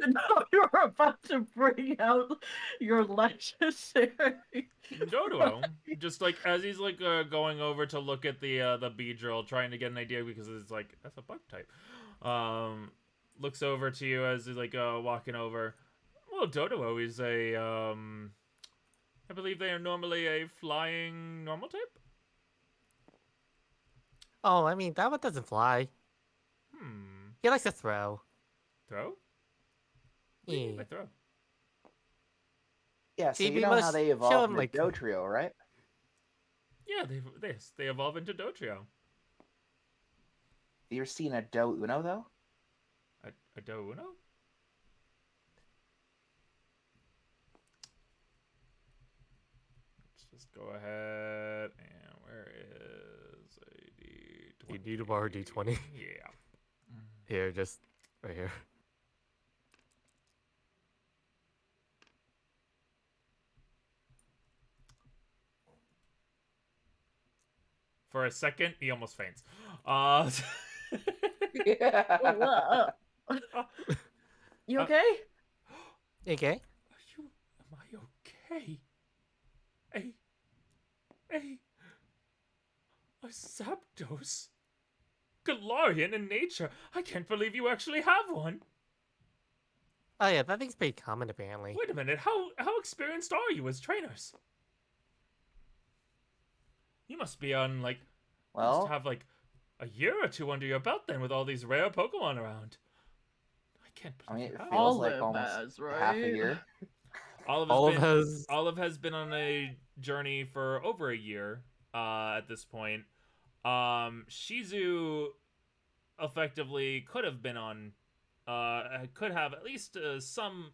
No, you're about to bring out your legendary. Doduo. Just like as he's like going over to look at the Beedrill, trying to get an idea because it's like that's a bug type. Looks over to you as he's like walking over. Well, Doduo is a I believe they are normally a flying normal type. Oh, I mean, that one doesn't fly. He likes to throw. Throw? What do you mean by Yeah. throw? Yeah, so See, you we know how must they show evolved him, into like- Dotrio, right? Yeah, they evolve into Dotrio. You're seeing a Do Uno though? A do uno? Let's just go ahead and where is a D20? You need to borrow D20. Yeah. Here, just right here. For a second, he almost faints. Yeah. Oh, you okay? Okay. Am I okay? A Zapdos? Galarian in nature? I can't believe you actually have one. Oh yeah, that thing's pretty common apparently. Wait a minute, how experienced are you as trainers? You must be on, like, must Well, have, like, a year or two under your belt then with all these rare Pokemon around. I can't I mean, believe it you have feels one. like Olive almost has, half a right? year. Olive has been on a journey for over a year at this point. Shizu effectively could have been on could have at least some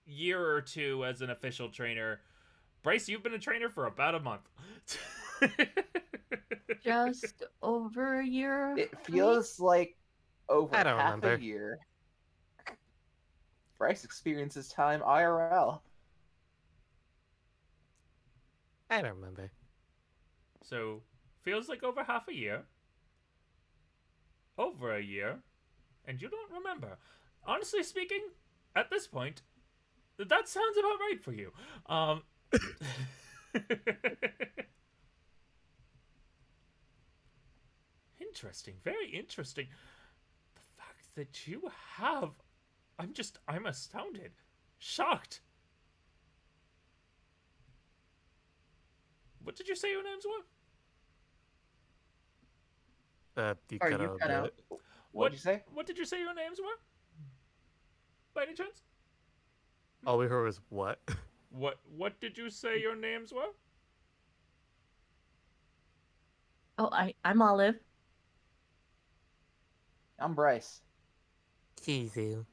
year or two as an official trainer. Bryce, you've been a trainer for about a month. Just over a year. It right? feels like over I don't half remember. a year. Bryce experiences time IRL. I don't remember. So, feels like over half a year. Over a year. And you don't remember. Honestly speaking, at this point, that sounds about right for you. Interesting, very interesting. The fact that you have. I'm astounded. Shocked. What did you say your names were? You Or cut you out a cut out. bit. What'd you say? What did you say your names were? By any chance? All we heard was what? What did you say your names were? Oh, I'm Olive. I'm Bryce. Shizu.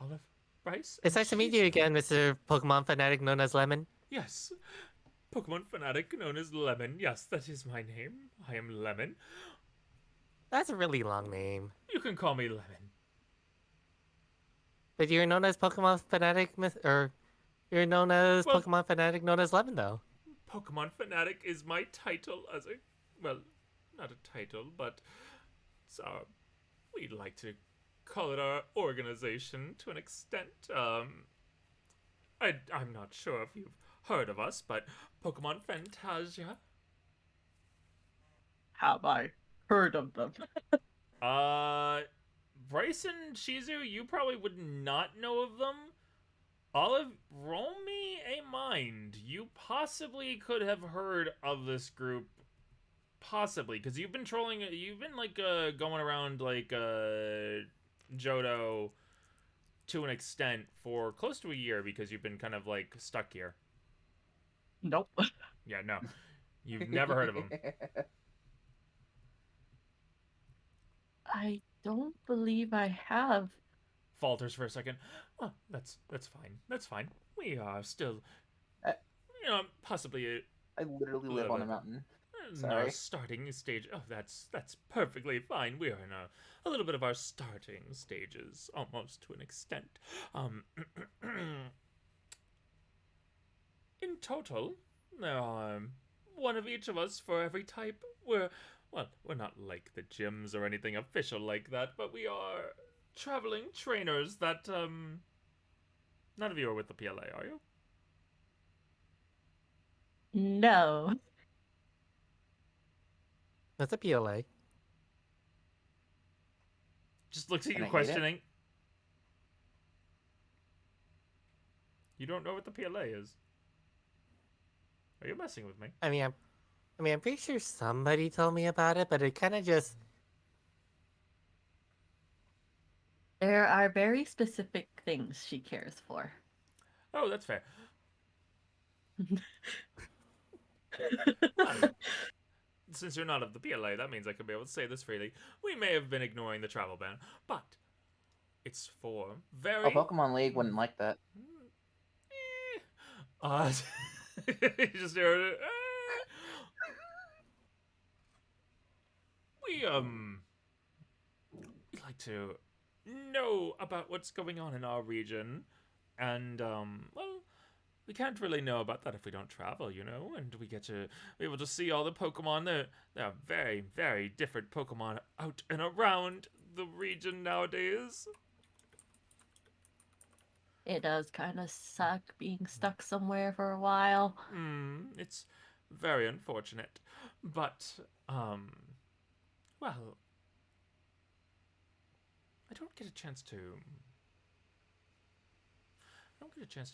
Olive, Bryce. It's and nice to meet you Shizu. again, Mr. Pokemon fanatic known as Lemon. Yes. Pokemon fanatic known as Lemon. Yes, that is my name. I am Lemon. That's a really long name. You can call me Lemon. But you're known as Pokemon fanatic, you're known as Well- Pokemon fanatic known as Lemon, though. Pokemon fanatic is my title as a, well, not a title, but it's we'd like to call it our organization to an extent. I'm not sure if you've heard of us, but Pokemon Fantasia. Have I heard of them? Bryce and Shizu, you probably would not know of them. Olive, roll me a mind. You possibly could have heard of this group. Possibly, because you've been trolling, you've been, like, going around, like, Johto to an extent for close to a year because you've been kind of, like, stuck here. Nope. Yeah, no. You've never heard of them. I don't believe I have. Falters for a second. Oh, that's fine. That's fine. We are still, Uh, possibly I literally live on a mountain. in our Sorry. starting stage. Oh, that's perfectly fine. We are in a little bit of our starting stages, almost to an extent. In total, there are one of each of us for every type. We're not like the gyms or anything official like that, but we are traveling trainers that none of you are with the PLA, are you? No. That's a PLA. Just looks at Can you I eat it? questioning. You don't know what the PLA is. Are you messing with me? I mean, I'm pretty sure somebody told me about it, but it kind of just. There are very specific things she cares for. Oh, that's fair. since you're not of the PLA, that means I could be able to say this freely. We may have been ignoring the travel ban, but it's for very... Oh, Pokemon League wouldn't like that. you just heard it. We like to know about what's going on in our region, and well, we can't really know about that if we don't travel, you know. And we get to be able to see all the Pokemon. There are very, very different Pokemon out and around the region nowadays. It does kind of suck being stuck somewhere for a while. It's very unfortunate, but well, I don't get a chance to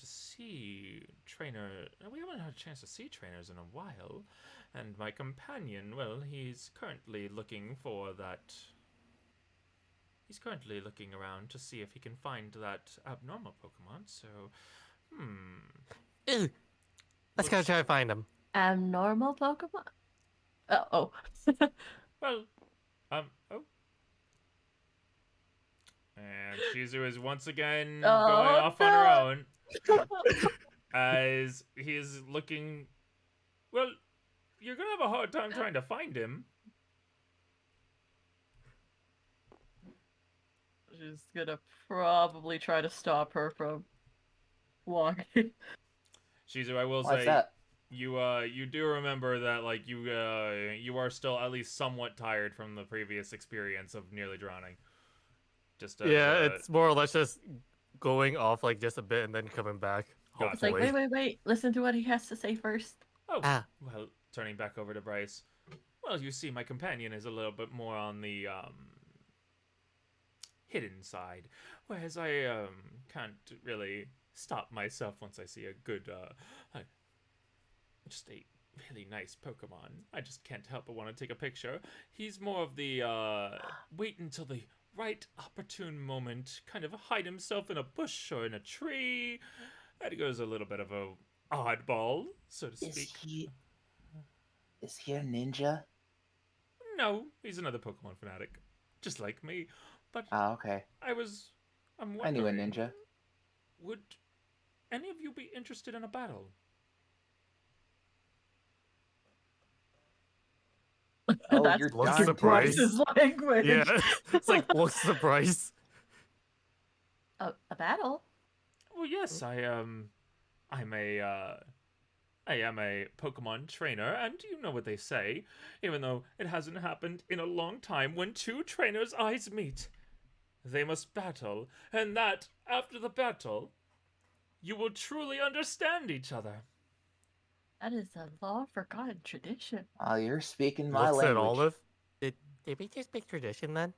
see we haven't had a chance to see trainers in a while, and my companion, well, he's currently looking around to see if he can find that abnormal Pokemon, so, Ew. Let's go try to find him. Abnormal Pokemon? Oh. Well, oh. And Shizu is once again going off on her own. As he is looking... Well, you're going to have a hard time trying to find him. She's gonna probably try to stop her from walking. Shizu, I will Why's say... that? You do remember that, like, you are still at least somewhat tired from the previous experience of nearly drowning. Just Yeah, it's more or less just going off like just a bit and then coming back. Gotcha. It's like, wait. Listen to what he has to say first. Oh, Ah. well, turning back over to Bryce. Well, you see, my companion is a little bit more on the, hidden side. Whereas I, can't really stop myself once I see a good, just a really nice Pokemon. I just can't help but want to take a picture. He's more of the, wait until the right opportune moment, kind of hide himself in a bush or in a tree. That goes a little bit of a oddball, so to speak. Is he a ninja? No, he's another Pokemon fanatic, just like me. But Oh, okay. I'm I knew a wondering, ninja. would any of you be interested in a battle? Oh, That's you're looks darn surprised. Bryce's language. Yeah, it's like, what's the price? A battle? Well, yes, I am a Pokemon trainer, and you know what they say. Even though it hasn't happened in a long time, when two trainers' eyes meet, they must battle, and that, after the battle, you will truly understand each other. That is a long-forgotten tradition. Oh, you're speaking my Looks at language. Olive. Did we just break tradition then?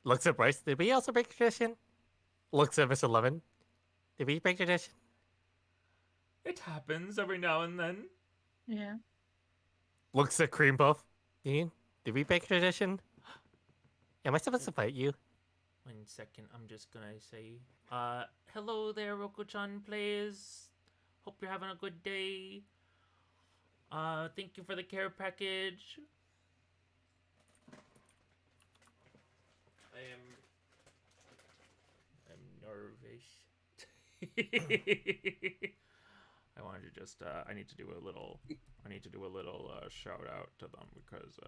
Looks at Bryce. Did we also break tradition? Looks at Miss 11. Did we break tradition? It happens every now and then. Yeah. Looks at Cream Puff. Dean, did we break tradition? Am I supposed to fight you? 1 second, I'm just gonna say, hello there, Roku-chan players. Hope you're having a good day. Thank you for the care package. I'm nervous. I wanted to just, I need to do a little shout out to them because,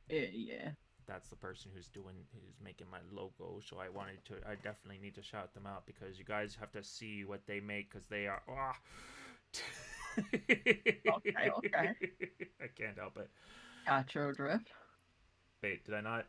Yeah. that's the person who's making my logo, so I definitely need to shout them out because you guys have to see what they make because they are Okay. I can't help it. Got your drift. Wait, did I not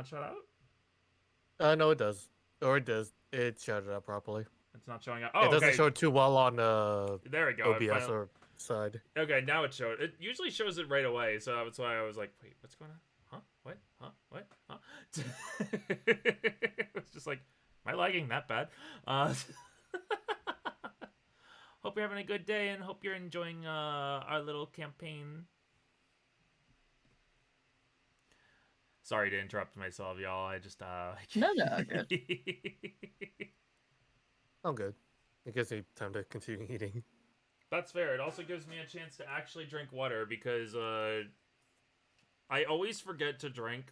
shout out? No, it does. Or it does. It shouted out properly. It's not showing up. Oh, It doesn't okay. show too well on There we go. OBS or side. Okay, now it showed. It usually shows it right away, so that's why I was like, wait, what's going on? Huh? What? Huh? What? Huh? It's just like, am I lagging that bad? Hope you're having a good day and hope you're enjoying our little campaign. Sorry to interrupt myself, y'all. I just No, good. I'm good. It gives me time to continue eating. That's fair. It also gives me a chance to actually drink water because I always forget to drink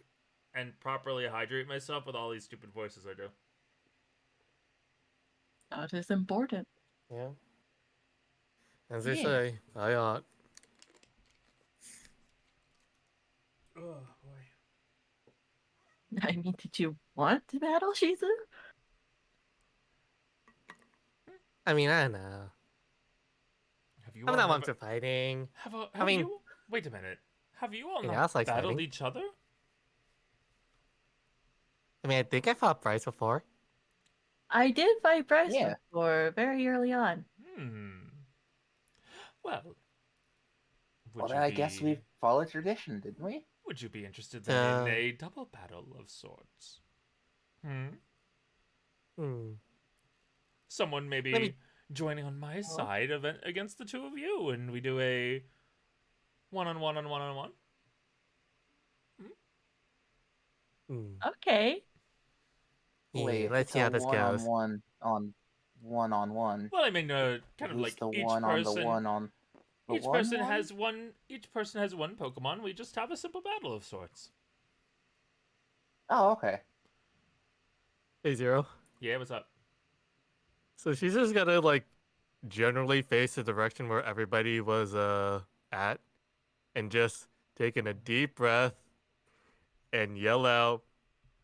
and properly hydrate myself with all these stupid voices I do. That is important. Yeah. As they Yeah. say, I ought. Oh boy. I mean, did you want to battle Shizu? I mean, I don't know. Have you I'm all not one never... for fighting. Have mean- you... Wait a minute. Have you all You know, not it's like battled fighting. each other? I mean, I think I fought Bryce before. I did fight Bryce Yeah. before, very early on. Well... Well, then I guess we followed tradition, didn't we? Would you be interested then in So- a double battle of sorts? Hmm. Someone maybe Let me- joining on my side against the two of you, and we do a one-on-one on one-on-one. Hmm. Okay. Yeah, Wait, let's see how this goes. one-on-one on one-on-one. Well, I mean, kind of Who's like the each one on the person. one on the Each one person one? has one. Each person has one Pokemon. We just have a simple battle of sorts. Oh, okay. Hey, Zero. Yeah, what's up? So she's just gonna, like, generally face the direction where everybody was, at, and just taking a deep breath and yell out,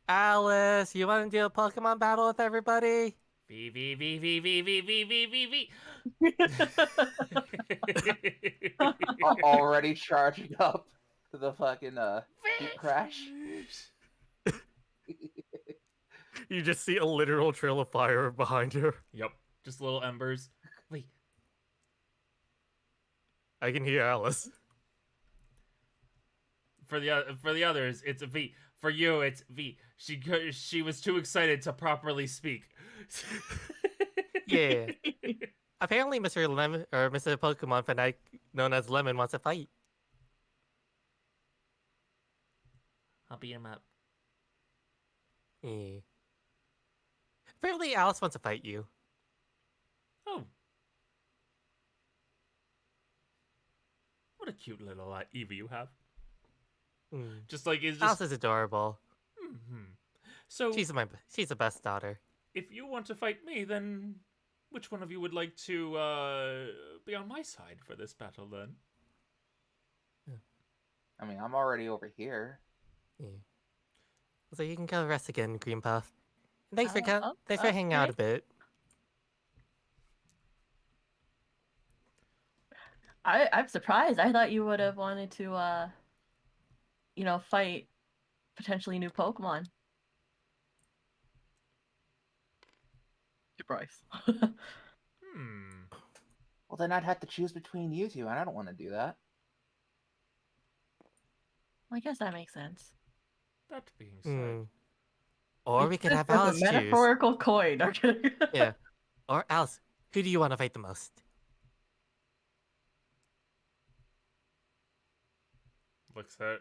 Alice, you want to do a Pokemon battle with everybody? V V V V V V V V V V. Already charging up to the fucking deep crash. You just see a literal trail of fire behind her. Yep, just little embers. Wait, I can hear Alice. for the others, it's a V. For you, it's V. She was too excited to properly speak. Yeah. Apparently, Mr. Lemon or Mr. Pokemon Fanatic, known as Lemon, wants to fight. I'll beat him up. Yeah. Apparently, Alice wants to fight you. Oh. What a cute little Eevee you have. Hmm. Just like, it's Alice just... is adorable. So, She's the best daughter. if you want to fight me, then which one of you would like to be on my side for this battle, then? I mean, I'm already over here. Yeah. So you can go rest again, Green Puff. Thanks for thanks for hanging out a okay. bit. I'm surprised. I thought you would have wanted to, fight potentially new Pokemon. Bryce. Well, then I'd have to choose between you two, and I don't want to do that. I guess that makes sense. That being said, Or we could have That's Alice a choose. metaphorical coin. Okay. Yeah. Or Alice, who do you want to fight the most? looks at,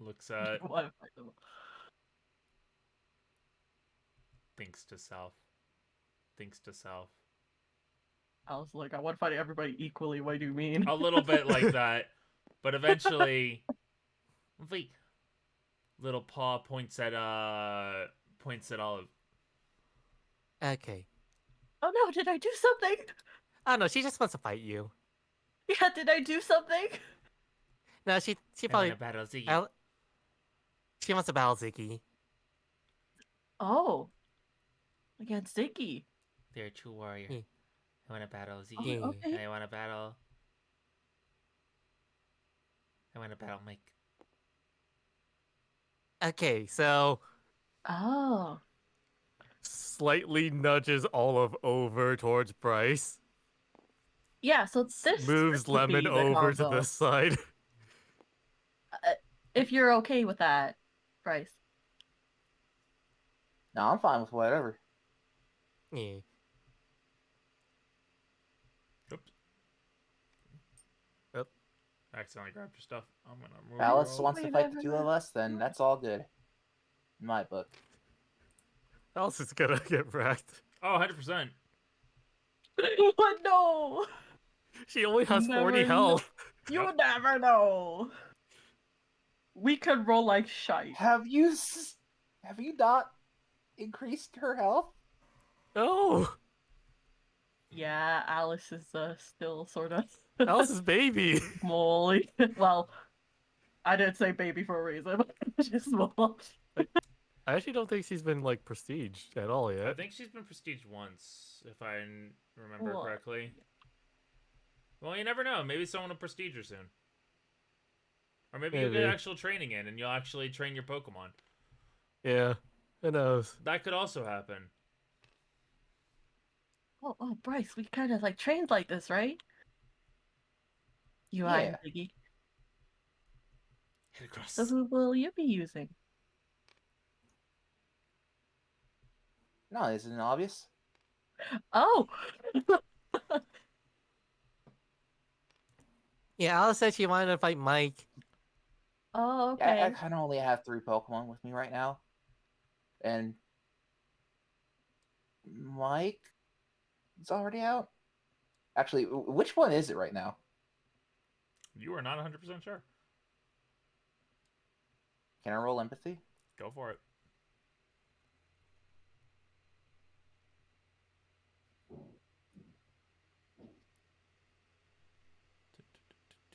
Wanna fight them. thinks to self. I was like, I want to fight everybody equally. What do you mean? A little bit like that, but eventually, wait, little paw points at Olive. Okay. Oh no, did I do something? Oh no, she just wants to fight you. Yeah, did I do something? No, she I probably wanna battle Ziggy. she wants to battle Ziggy. Oh. Against Ziggy. They're a true warrior. Yeah. I want to battle Ziggy. Oh, okay. I want to battle Mike. Okay, so Oh. slightly nudges Olive over towards Bryce. Yeah, so this Moves would be Lemon the over to combo. this side. If you're okay with that, Bryce. No, I'm fine with whatever. Yeah. Oops. Yep. I accidentally grabbed your stuff. I'm gonna move. Alice you wants to Wait, fight the never two of mind. us, then that's all good. In my book. Alice is gonna get wrecked. Oh, 100%. But no! She only has 40 Never know. health. You Yep. never know. We could roll like shite. Have you not increased her health? No. Yeah, Alice is still sort of Alice's baby. small. Well, I didn't say baby for a reason, but she's small. I actually don't think she's been like prestiged at all yet. I think she's been prestiged once, if I remember Well, correctly. Well, you never know. Maybe someone will prestige her soon. Or maybe you'll get Maybe. actual training in and you'll actually train your Pokemon. Yeah. Who knows? That could also happen. oh, Bryce, we kind of like trained like this, right? You Yeah. and Biggie. Hit across. So who will you be using? No, isn't it obvious? Oh! Yeah, Alice said she wanted to fight Mike. Oh, Yeah, I okay. kind of only have 3 Pokemon with me right now. And Mike is already out. Actually, which one is it right now? You are not 100% sure. Can I roll empathy? Go for it.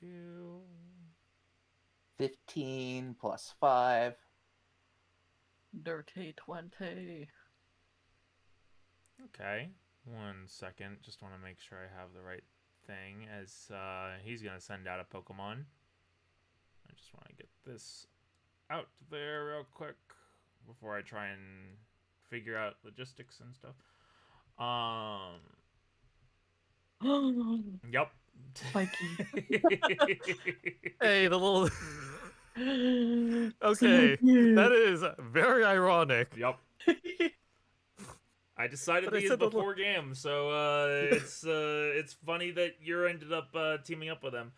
Do. 15 plus 5. Dirty 20. Okay. 1 second. Just want to make sure I have the right thing as he's going to send out a Pokemon. I just want to get this out there real quick before I try and figure out logistics and stuff. Yep. Spiky. Hey, the little. So Okay, cute. that is very ironic. Yep. I decided But I these said the before game, so it's funny that you ended up teaming up with them.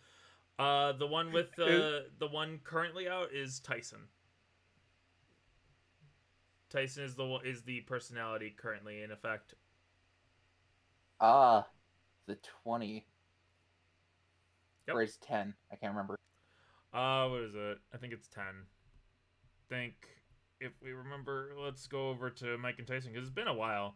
The one with the one currently out is Tyson. Tyson is the personality currently in effect. Ah, the 20. Yep. Or is 10? I can't remember. What is it? I think it's 10. Think if we remember, let's go over to Mike and Tyson because it's been a while.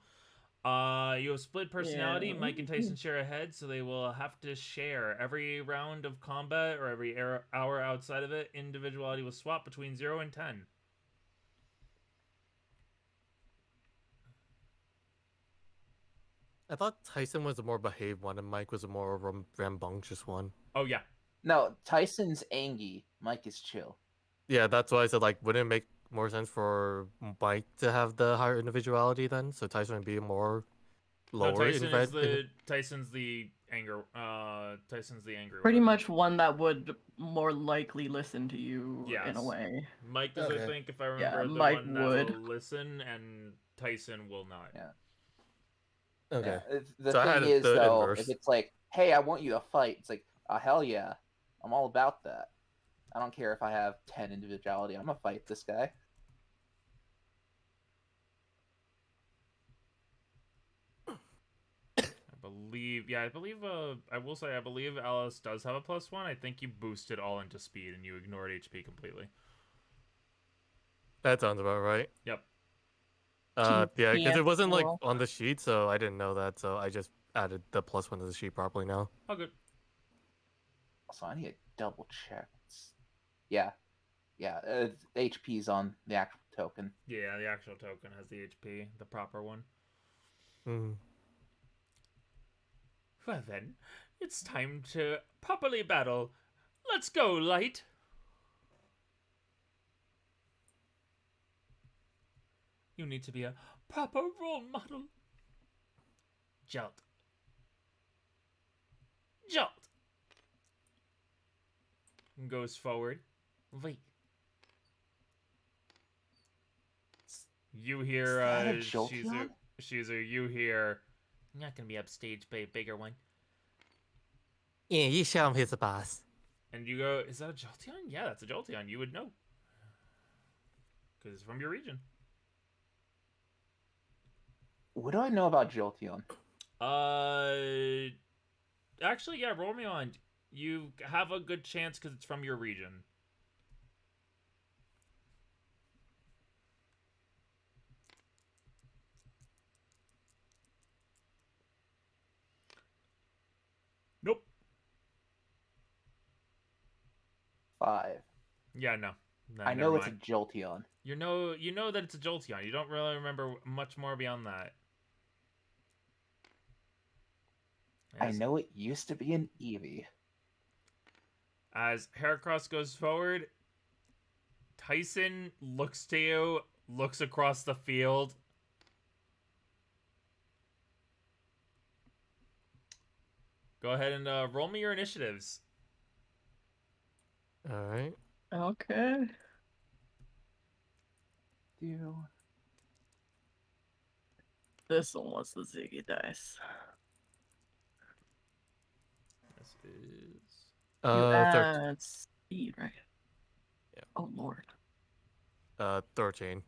You have split personality. Yeah. Mike and Tyson share a head, so they will have to share every round of combat or every hour outside of it. Individuality will swap between 0 and 10. I thought Tyson was the more behaved one and Mike was a more rambunctious one. Oh yeah. No, Tyson's angy. Mike is chill. Yeah, that's why I said, like, wouldn't it make more sense for Mike to have the higher individuality then? So Tyson would be more No, lower Tyson in is Tyson's the anger. Tyson's the angry Pretty one. much one that would more likely listen to you in Yes. a way. Mike is, I think, if I remember, Yeah, the Mike one that would. will listen, and Tyson will not. Yeah. Okay. Yeah. The So I had thing is, the though, inverse. if it's like, hey, I want you to fight, it's like, oh, hell yeah. I'm all about that. I don't care if I have 10 individuality. I'm going to fight this guy. I will say, I believe Alice does have a +1. I think you boosted all into speed and you ignored HP completely. That sounds about right. Yep. Yeah, because it wasn't like PS4. on the sheet, so I didn't know that. So I just added the +1 to the sheet properly now. Oh, good. Also, I need to double check. Yeah. Yeah, HP's on the actual token. Yeah, the actual token has the HP, the proper one. Mm. Well then, it's time to properly battle. Let's go, Light. You need to be a proper role model. Jolt. Jolt. Goes forward. Wait. You hear, Is that a Jolteon? Shizu, you hear, I'm not gonna be upstaged by a bigger one. Yeah, you show him he's the boss. And you go, is that a Jolteon? Yeah, that's a Jolteon. You would know. Because it's from your region. What do I know about Jolteon? Actually, yeah, roll me on. You have a good chance because it's from your region. Nope. 5. Yeah, no. No, I never know it's a mind. Jolteon. You know that it's a Jolteon. You don't really remember much more beyond that. I As, know it used to be an Eevee. as Heracross goes forward, Tyson looks to you, looks across the field. Go ahead and roll me your initiatives. All right. Okay. Do This one was the Ziggy dice. This is You 13. add speed, right? Yeah. Oh lord. 13.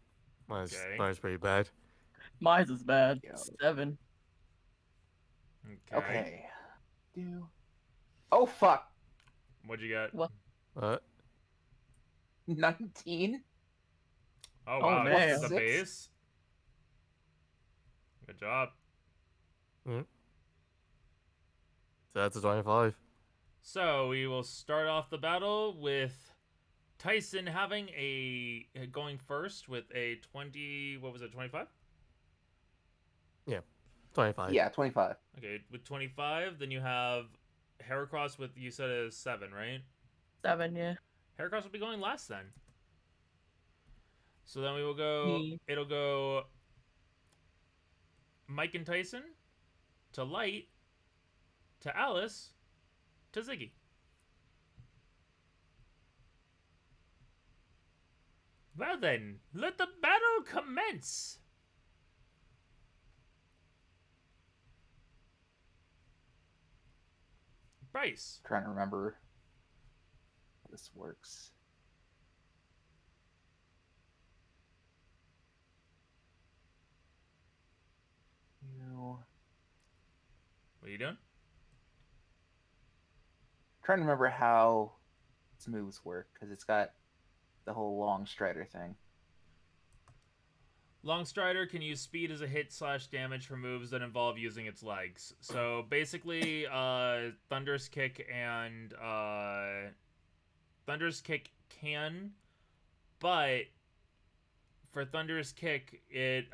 Mine's okay. mine's pretty bad. Mine's is bad. Yo. 7. Okay. Okay. Do. Oh fuck. What'd you get? What? What? 19. Oh Oh, wow, you hit man. the 6? base. Good job. So that's a 25. So we will start off the battle with Tyson having going first with a 20. What was it? 25. 25. Yeah, 25. Okay, with 25, then you have Heracross with you said a 7, right? 7, yeah. Heracross will be going last then. So then we will go. He- It'll go Mike and Tyson to Light to Alice to Ziggy. Well then, let the battle commence. Bryce. Trying to remember how this works. You. What are you doing? Trying to remember how its moves work because it's got the whole long strider thing. Long Strider can use speed as a hit / damage for moves that involve using its legs. So basically, Thunderous Kick and Thunderous Kick can, but for Thunderous Kick, it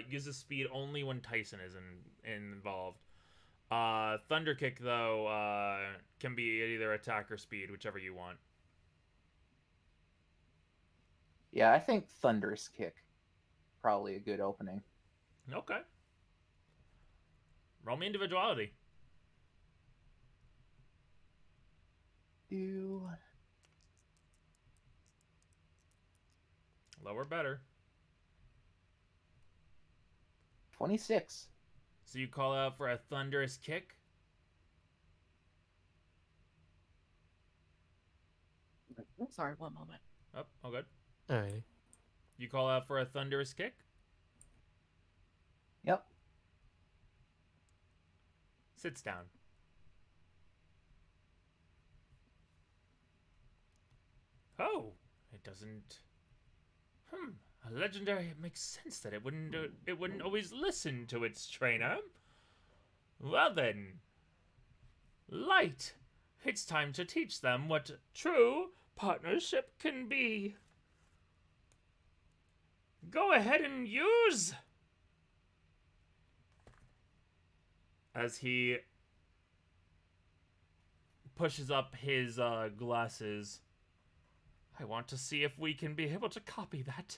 uses speed only when Tyson is involved. Thunder Kick though can be either attack or speed, whichever you want. Yeah, I think Thunderous Kick probably a good opening. Okay. Roll me individuality. Do. Lower better. 26. So you call out for a Thunderous Kick. Sorry, one moment. Oh, good. Alrighty. You call out for a Thunderous Kick. Yep. Sits down. Oh, it doesn't. A legendary. It makes sense that it wouldn't always listen to its trainer. Well then, Light. It's time to teach them what true partnership can be. Go ahead and use. As he pushes up his glasses. I want to see if we can be able to copy that.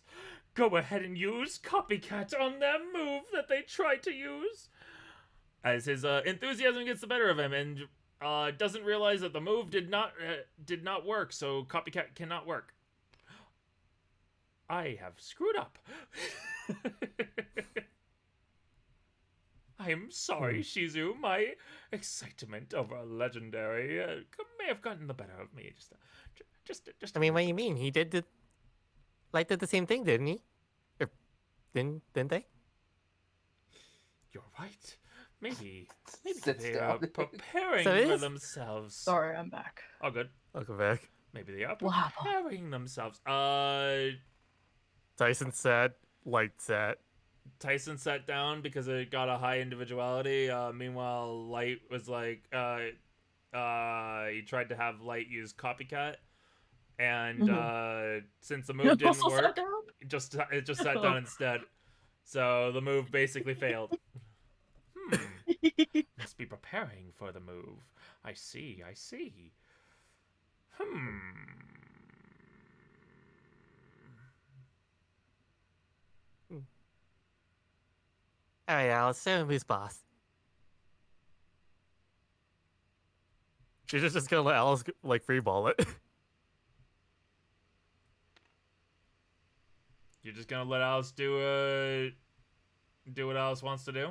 Go ahead and use copycat on their move that they tried to use. As his enthusiasm gets the better of him and doesn't realize that the move did not work, so copycat cannot work. I have screwed up. I am sorry, Shizu. My excitement over a legendary may have gotten the better of me. Just. I mean, what do you mean? He did Light did the same thing, didn't he? Or didn't they? You're right. Maybe Sits they down. are preparing So it for is- themselves. Sorry, I'm back. Oh, good. Welcome back. Maybe they are What happened? preparing themselves. Tyson sat, light sat. Tyson sat down because it got a high individuality. Meanwhile, Light was like, he tried to have Light use copycat, and since the move didn't Also sat work, down? it just sat down instead. So the move basically failed. Must be preparing for the move. I see. Alright, Alice, show him who's boss. She's just gonna let Alice like free ball it. You're just gonna let Alice do what Alice wants to do?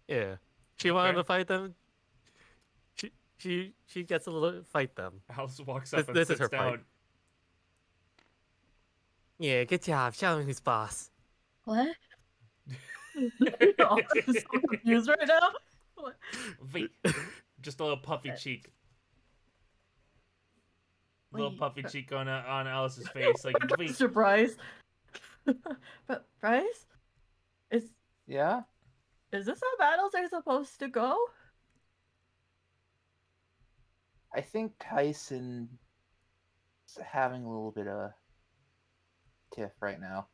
Yeah. She wanted to fight them. She gets a little fight them. Alice walks up and This is sits her down. fight. Yeah, good job. Show him who's boss. What? I'm so confused right now. What? Wait, just a little puffy cheek. Little Wait, puffy cheek on Alice's face, like wait. Mr. Bryce. But Bryce, Yeah. is this how battles are supposed to go? I think Tyson's having a little bit of tiff right now.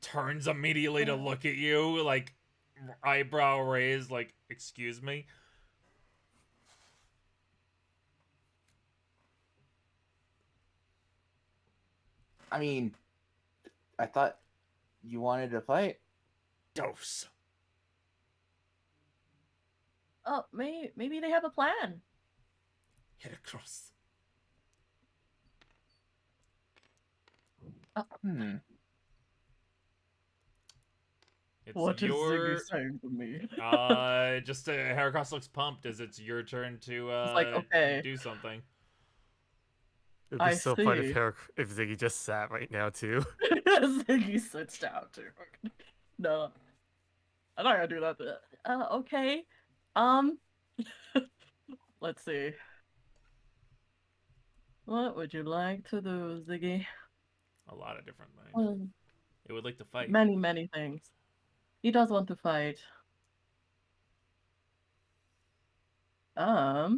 Turns immediately to look at you, like eyebrow raised, like excuse me. I mean, I thought you wanted to fight. Dose. Oh, maybe they have a plan. Hit across. It's What is your Ziggy saying to me? just Heracross looks pumped as it's your turn to It's like, okay. do something. It'd be I so fun see. if Ziggy just sat right now too. Ziggy sits down too. No, I'm not gonna do that. Okay. Let's see. What would you like to do, Ziggy? A lot of different things. Well, It would like to fight. many things. He does want to fight. I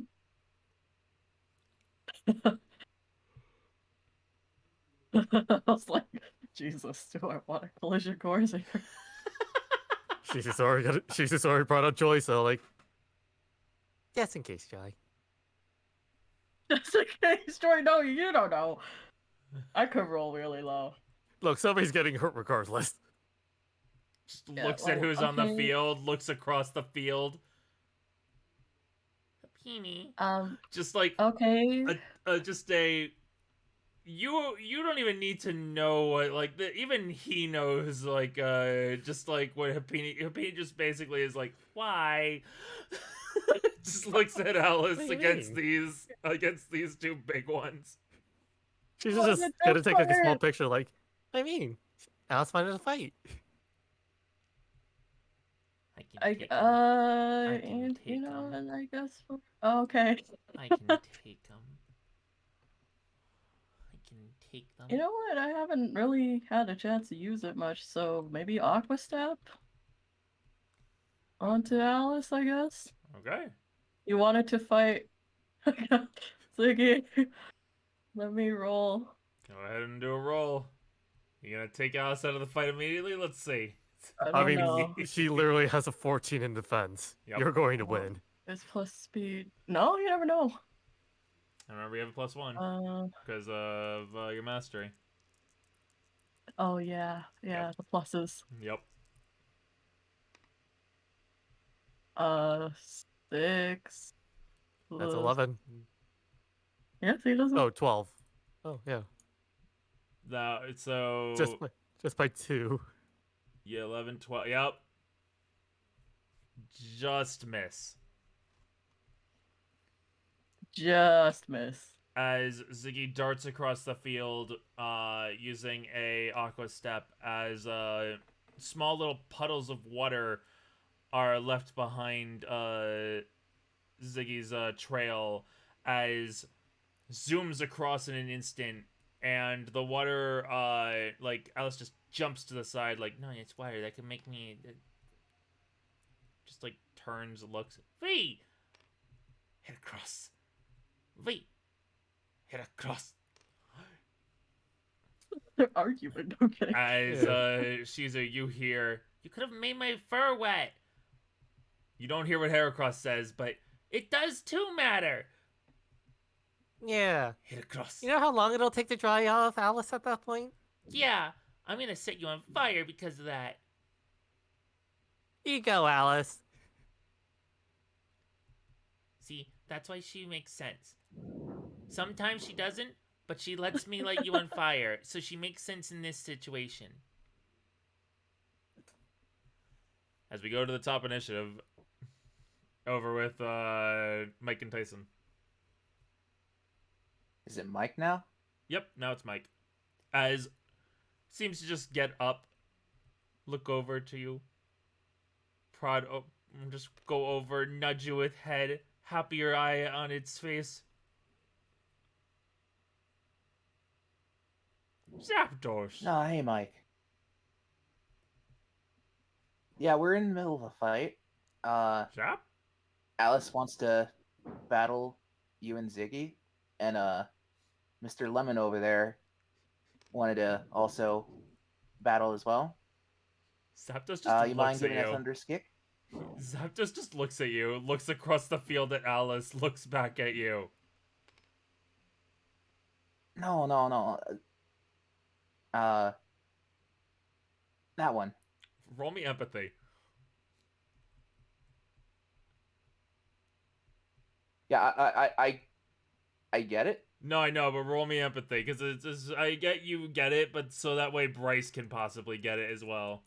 was like, Jesus, do I want a collision course here? She's just already brought up Joy, so like, just in case, Joy. Just in case, Joy, no, you don't know. I could roll really low. Look, somebody's getting hurt regardless. Just Yeah, looks at well, who's on the okay. field, looks across the field. Peony. Just like Okay. just a you don't even need to know what like even he knows like just like what Hapini just basically is like why just looks at Alice What do you against mean? these two big ones. She's What just is it gonna take like a small for? picture, like, I mean, Alice wanted to fight. I can I take 'em. I can and take and I guess okay. I can take them. I can take them. You know what? I haven't really had a chance to use it much, so maybe Aqua Step onto Alice, I guess. Okay. You wanted to fight Ziggy. Let me roll. Go ahead and do a roll. You gonna take Alice out of the fight immediately? Let's see. I I don't mean, know. she literally has a 14 in defense. Yep. You're going to win. It's plus speed. No, you never know. I remember you have a +1 because of your mastery. Oh yeah, Yep. the pluses. Yep. 6. That's plus- 11. Yeah, see, doesn't. Oh, 12. Oh, yeah. Now, so Just by 2. yeah, 11, 12. Yep. Just miss. Just miss. As Ziggy darts across the field, using a aqua step as small little puddles of water are left behind Ziggy's trail as zooms across in an instant, and the water, like, Alice just jumps to the side, like, no, it's water, that can make me... Just, like, turns, looks, V! Hit across. V! Hit across. They're arguing. Okay. As, Shizu, you hear, you could have made my fur wet. You don't hear what Heracross says, but it does too matter. Yeah. Hit across. You know how long it'll take to dry off Alice at that point? Yeah, I'm gonna set you on fire because of that. Here you go, Alice. See, that's why she makes sense. Sometimes she doesn't, but she lets me light you on fire, so she makes sense in this situation. As we go to the top initiative, over with Mike and Tyson. Is it Mike now? Yep, now it's Mike. As seems to just get up, look over to you, prod, just go over, nudge you with head, happier eye on its face. Zapdos. No, hey Mike. Yeah, we're in the middle of a fight. Zap? Alice wants to battle you and Ziggy, and Mr. Lemon over there wanted to also battle as well. Zapdos just You looks mind at giving a you. thunder kick? Zapdos just looks at you, looks across the field at Alice, looks back at you. No. That one. Roll me empathy. Yeah, I get it. No, I know, but roll me empathy, because I get you get it, but so that way Bryce can possibly get it as well.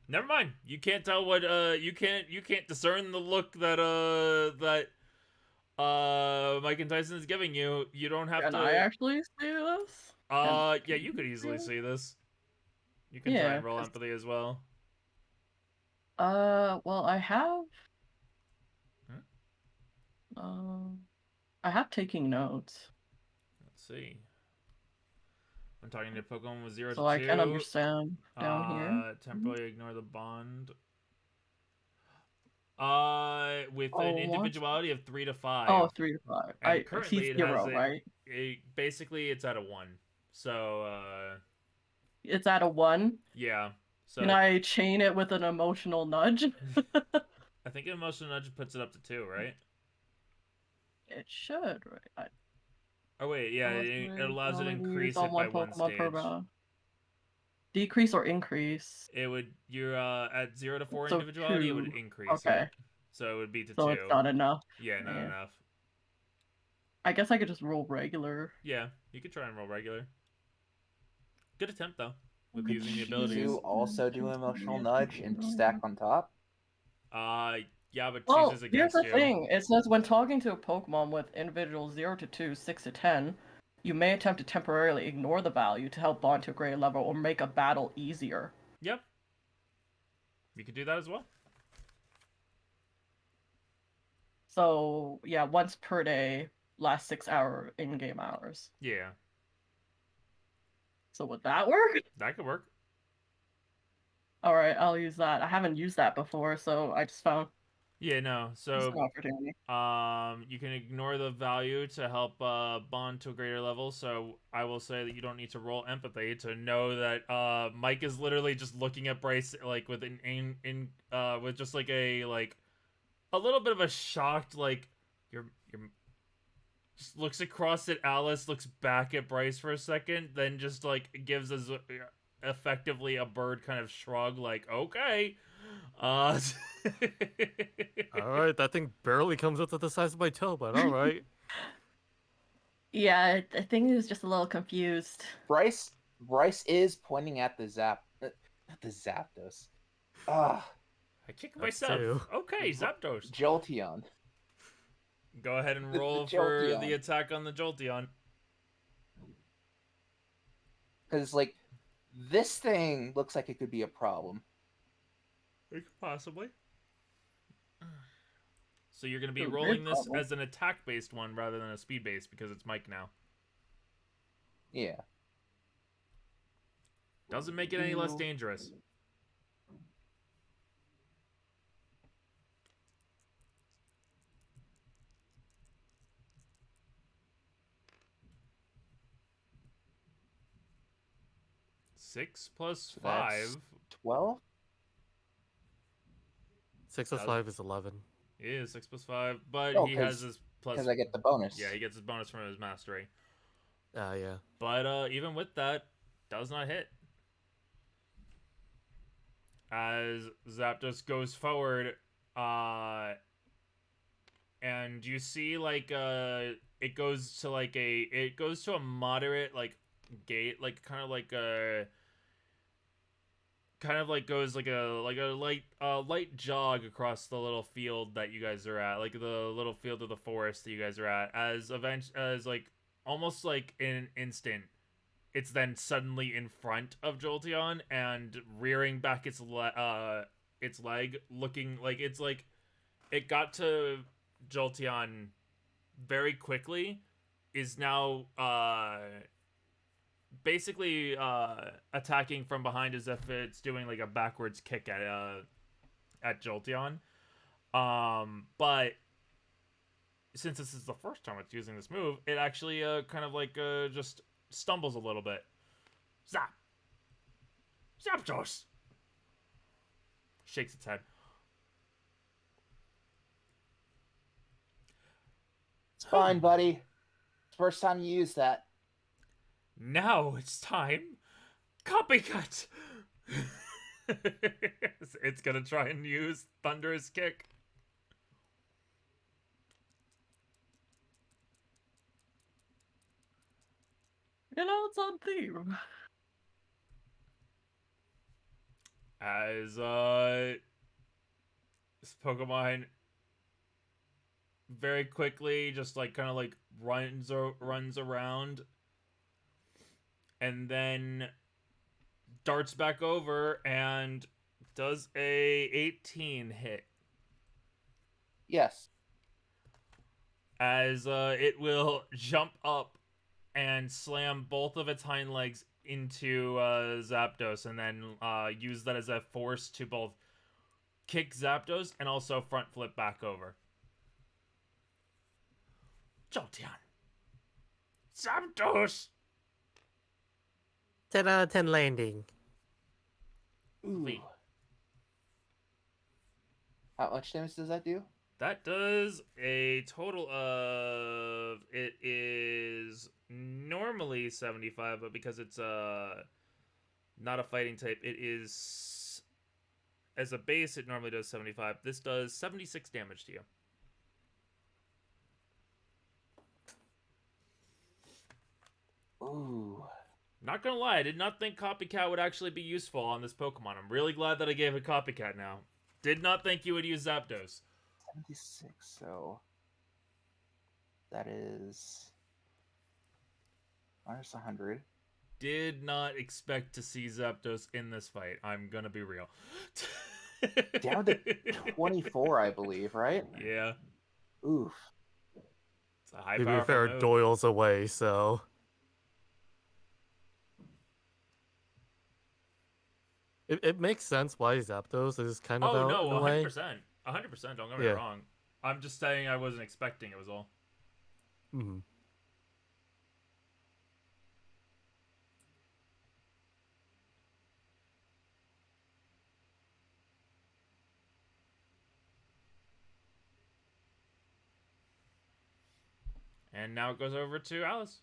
Never mind. You can't tell what you can't discern the look that Mike and Tyson is giving you. You don't have Can to. I actually see this? Yeah, you could easily see this. You can try Yeah, and roll 'cause- empathy as well. Well, I have. I have taking notes, Let's see. I'm talking to Pokemon with 0 so to I 2. can understand down here. Temporarily ignore the bond. With an Oh, what? individuality of 3 to 5. Oh, 3 to 5. And currently He's it 0, has right? Basically it's at a 1. So It's at a 1. yeah. So Can I chain it with an emotional nudge? I think an emotional nudge puts it up to 2, right? It should, right? Oh wait, yeah, it allows it to increase it by one stage. Decrease or increase? It would you're at 0 to 4 So individuality, it would 2. increase. Okay. It. So it would be to So 2. it's not enough. Yeah, not Yeah. enough. I guess I could just roll regular. Yeah, you could try and roll regular. Good attempt though, with Could using the you abilities. You also do emotional nudge and stack on top. Yeah, but Well, chooses here's against the you. thing. It says when talking to a Pokemon with individuals 0 to 2, 6 to 10, you may attempt to temporarily ignore the value to help bond to a greater level or make a battle easier. Yep. You could do that as well. So, yeah, once per day, last 6-hour in-game hours. Yeah, So would that work? that could work. Alright, I'll use that. I haven't used that before, so I just found Yeah, no. it's an So opportunity. you can ignore the value to help bond to a greater level. So I will say that you don't need to roll empathy to know that Mike is literally just looking at Bryce like with with just like a little bit of a shocked you're just looks across at Alice, looks back at Bryce for a second, then just gives us effectively a bird kind of shrug, like okay. All right, that thing barely comes up to the size of my toe, but all right. Yeah, I think he was just a little confused. Bryce is pointing at the Zapdos. Ah, I kick That's myself. two. Okay, Zapdos. Jolteon. Go ahead and The roll for Jolteon. the attack on the Jolteon. Because This thing looks like it could be a problem. Possibly. So you're going to be Ooh, great rolling this problem. as an attack-based one rather than a speed-based because it's Mike now. Yeah. Doesn't make it any less Ooh. dangerous. Six plus So that's 5 12? 6 plus Does- 5 is 11. is 6 plus 5, but Oh, he has his plus. Because I get the bonus. Yeah, he gets his bonus from his mastery. Yeah. But even with that, does not hit. As Zapdos goes forward, and you see like it goes to a moderate like gate, like kind of goes like a light jog across the little field that you guys are at, like the little field of the forest that you guys are at, as like almost like in an instant it's then suddenly in front of Jolteon and rearing back its leg, looking like it's like it got to Jolteon very quickly, is now basically attacking from behind as if it's doing like a backwards kick at Jolteon. But since this is the first time it's using this move, it actually kind of like just stumbles a little bit. Zap! Zapdos! Shakes its head. It's fine, buddy. First time you use that. Now it's time. Copycat! It's gonna try and use Thunderous Kick. You know, it's on theme. As this Pokemon very quickly just like kind of like runs around and then darts back over and does a 18 hit. Yes. As it will jump up and slam both of its hind legs into Zapdos, and then use that as a force to both kick Zapdos and also front flip back over. Jolteon! Zapdos! 10 out of 10 landing. Ooh. Wait. How much damage does that do? That does a total of... It is normally 75, but because it's not a fighting type, it is... As a base, it normally does 75. This does 76 damage to you. Ooh. Not gonna lie, I did not think Copycat would actually be useful on this Pokemon. I'm really glad that I gave it Copycat now. Did not think you would use Zapdos. 76, so... That is... minus 100. Did not expect to see Zapdos in this fight. I'm gonna be real. Down to 24, I believe, right? Yeah. Oof. It's a high To be powerful fair, move. Doyle's away, so... It makes sense why Zapdos is kind of Oh out no, in a way. 100%. 100%, don't get me Yeah. wrong. I'm just saying I wasn't expecting it was all. Mm-hmm. And now it goes over to Alice.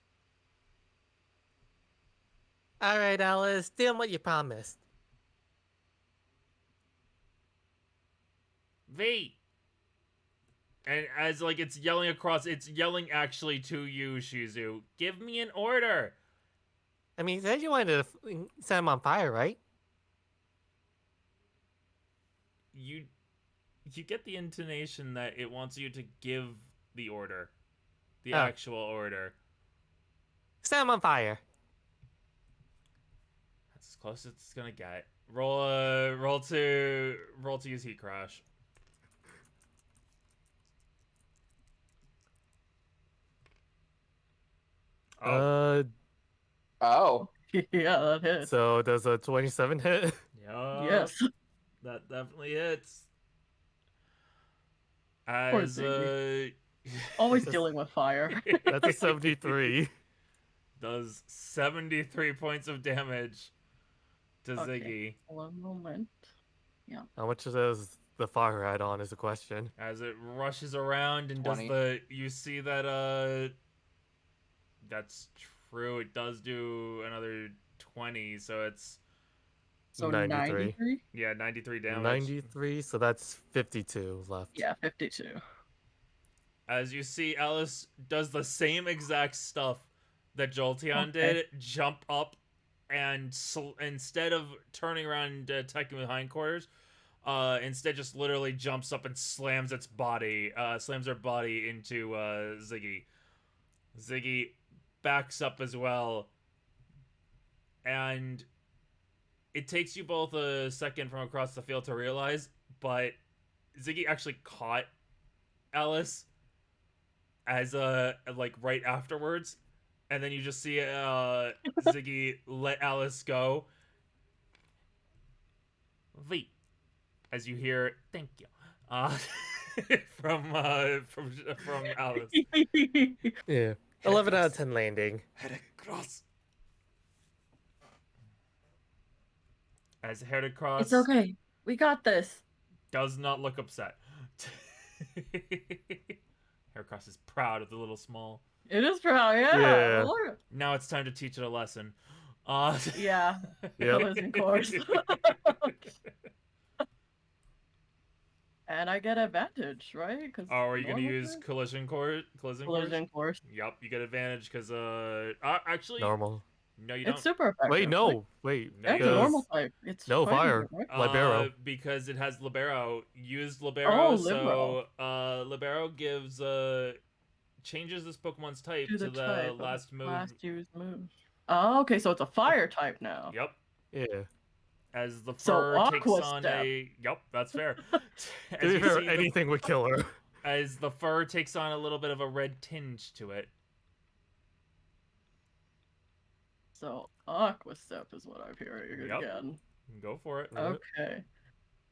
Alright, Alice, do what you promised. V. And as like it's yelling across, it's yelling actually to you, Shizu. Give me an order. I mean, you said you wanted to set him on fire, right? You get the intonation that it wants you to give the order. The Oh. actual order. Set him on fire. That's as close as it's gonna get. Roll to use heat crash. Oh. Oh. Yeah, that hits. So does a 27 hit? Yup. Yes. That definitely hits. Poor As Ziggy. Always That's a- dealing with fire. That's a 73. does 73 points of damage to Okay. Ziggy One moment. How much does the fire add on is a question. as it rushes around and 20. you see that that's true. It does do another 20, so it's So 93. 93? yeah, 93 damage. 93, so that's 52 left. Yeah, 52. As you see, Alice does the same exact stuff that Jolteon Okay. did, jump up and instead of turning around and attacking with hindquarters, instead just literally jumps up and slams its body, slams her body into Ziggy. Ziggy backs up as well, and it takes you both a second from across the field to realize, but Ziggy actually caught Alice as like right afterwards, and then you just see Ziggy let Alice go. V, as you hear, thank you, from Alice. Yeah. 11 out of 10 landing. Head across. As Heracross It's okay. We got this. does not look upset. Heracross is proud of the little small. It is proud, yeah. Yeah. Look. Now it's time to teach it a lesson. Yeah. Yep. Collision course. And I get advantage, right? Cause Oh, are you gonna normal use course? collision course? Collision course? Yep, you get advantage because actually Normal. no, you don't. It's super effective. Wait, right? no. Wait. No, Yeah, it's a because- normal type. It's No, fighting fire. type, right? Libero. Because it has libero. Use libero. Oh, so libero gives changes this Pokemon's type To to the type of last move. Last used move. Oh, okay, so it's a fire type now. Yep. Yeah. As the So, fur takes Aqua on Step. Yep, that's fair. To As be you fair, see the- anything would kill her. as the fur takes on a little bit of a red tinge to it. So Aqua Step is what I'm hearing Yep. again. Go for it. Yep.